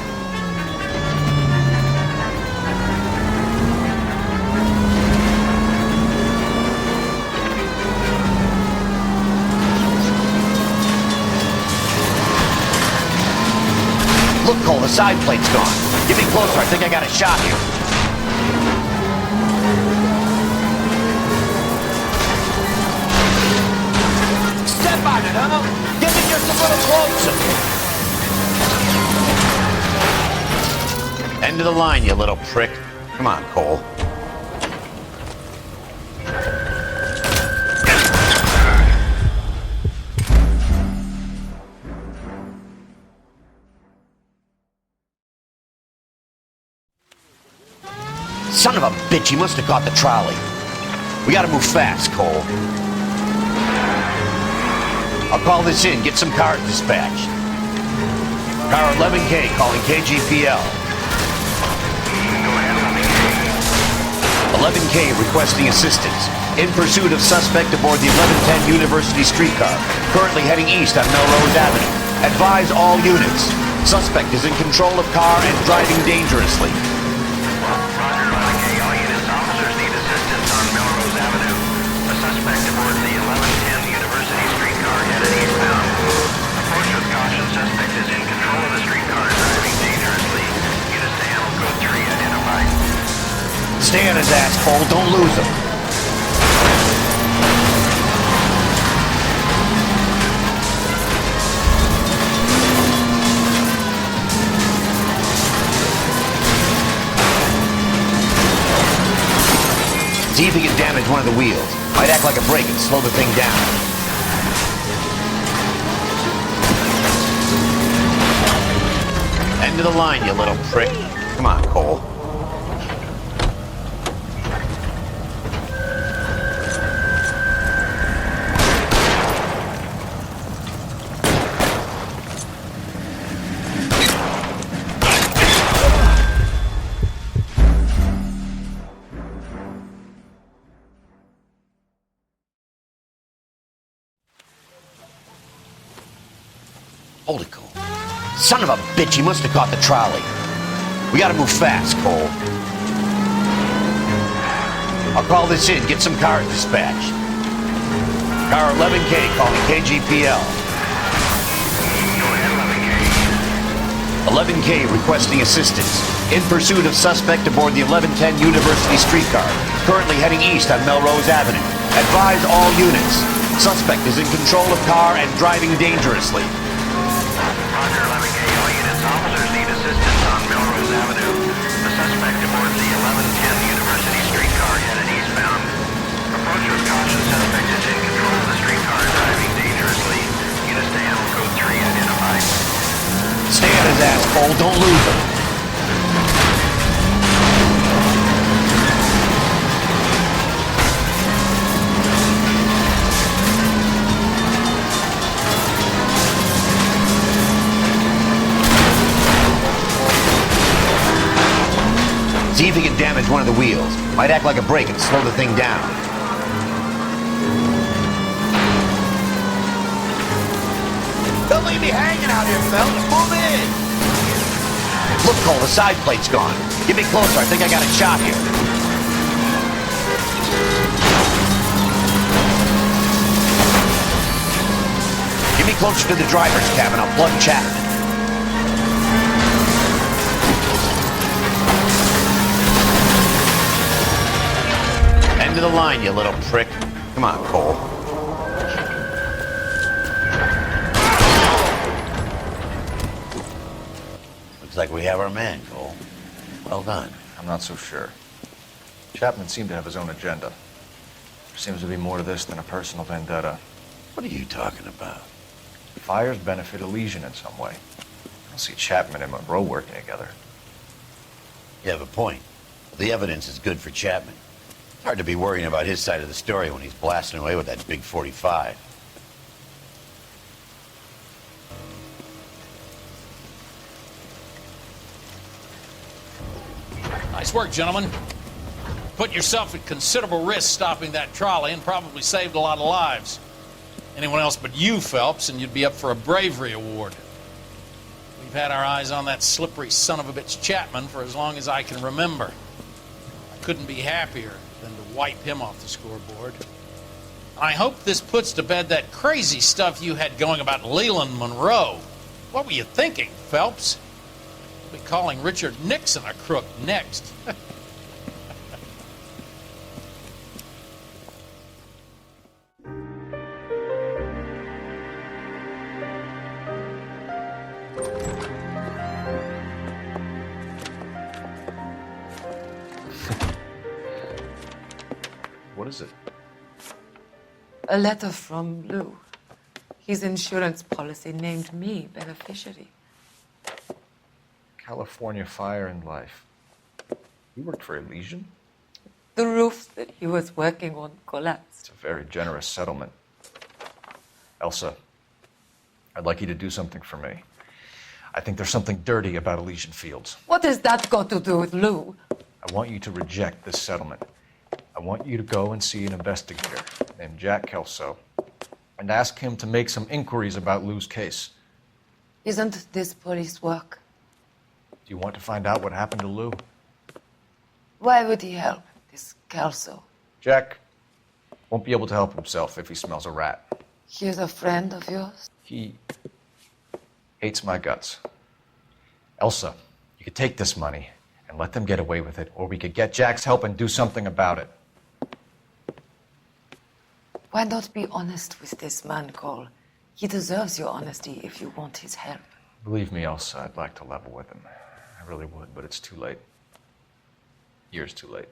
Look, Cole, the side plate's gone. Get me closer. I think I got a shot here. Step on it, huh? Get me just a little closer. End of the line, you little prick. Come on, Cole. Son of a bitch, he must have caught the trolley. We gotta move fast, Cole. I'll call this in, get some cars dispatched. Car 11K calling KGPL. 11K requesting assistance. In pursuit of suspect aboard the 1110 University streetcar. Currently heading east on Melrose Avenue. Advise all units. Suspect is in control of car and driving dangerously. Roger, 11K. All units, officers need assistance on Melrose Avenue. A suspect aboard the 1110 University streetcar headed eastbound. Approach with caution. Suspect is in control of the streetcar and driving dangerously. Units to handle code 3 identified. Stay on his ass, Cole. Don't lose him. See if he can damage one of the wheels. Might act like a brake and slow the thing down. End of the line, you little prick. Come on, Cole. Hold it, Cole. Son of a bitch, he must have caught the trolley. We gotta move fast, Cole. I'll call this in, get some cars dispatched. Car 11K calling KGPL. 11K requesting assistance. In pursuit of suspect aboard the 1110 University streetcar. Currently heading east on Melrose Avenue. Advise all units. Suspect is in control of car and driving dangerously. Roger, 11K. All units, officers need assistance on Melrose Avenue. The suspect aboard the 1110 University streetcar headed eastbound. Approach with caution. Suspect is in control of the streetcar and driving dangerously. Units to handle code 3 identified. Stay on his ass, Cole. Don't lose him. See if he can damage one of the wheels. Might act like a brake and slow the thing down. Don't leave me hanging out here, fellas. Move in! Look, Cole, the side plate's gone. Get me closer. I think I got a shot here. Get me closer to the driver's cabin. I'll plug Chapman. of the line, you little prick. Come on, Cole. Looks like we have our man, Cole. Well done. I'm not so sure. Chapman seemed to have his own agenda. There seems to be more to this than a personal vendetta. What are you talking about? Fires benefit Elysian in some way. I don't see Chapman and Monroe working together. You have a point. The evidence is good for Chapman. It's hard to be worrying about his side of the story when he's blasting away with that big 45. Nice work, gentlemen. Put yourself at considerable risk stopping that trolley and probably saved a lot of lives. Anyone else but you, Phelps, and you'd be up for a bravery award. We've had our eyes on that slippery son of a bitch Chapman for as long as I can remember. I couldn't be happier than to wipe him off the scoreboard. I hope this puts to bed that crazy stuff you had going about Leland Monroe. What were you thinking, Phelps? We'll be calling Richard Nixon a crook next. What is it? A letter from Lou. His insurance policy named me beneficiary. California Fire and Life. You worked for Elysian? The roof that he was working on collapsed. It's a very generous settlement. Elsa, I'd like you to do something for me. I think there's something dirty about Elysian Fields. What has that got to do with Lou? I want you to reject this settlement. I want you to go and see an investigator named Jack Kelso and ask him to make some inquiries about Lou's case. Isn't this police work? Do you want to find out what happened to Lou? Why would he help, this Kelso? Jack won't be able to help himself if he smells a rat. He's a friend of yours? He hates my guts. Elsa, you could take this money and let them get away with it, or we could get Jack's help and do something about it. Why not be honest with this man, Cole? He deserves your honesty if you want his help. Believe me, Elsa, I'd like to level with him. I really would, but it's too late. Years too late.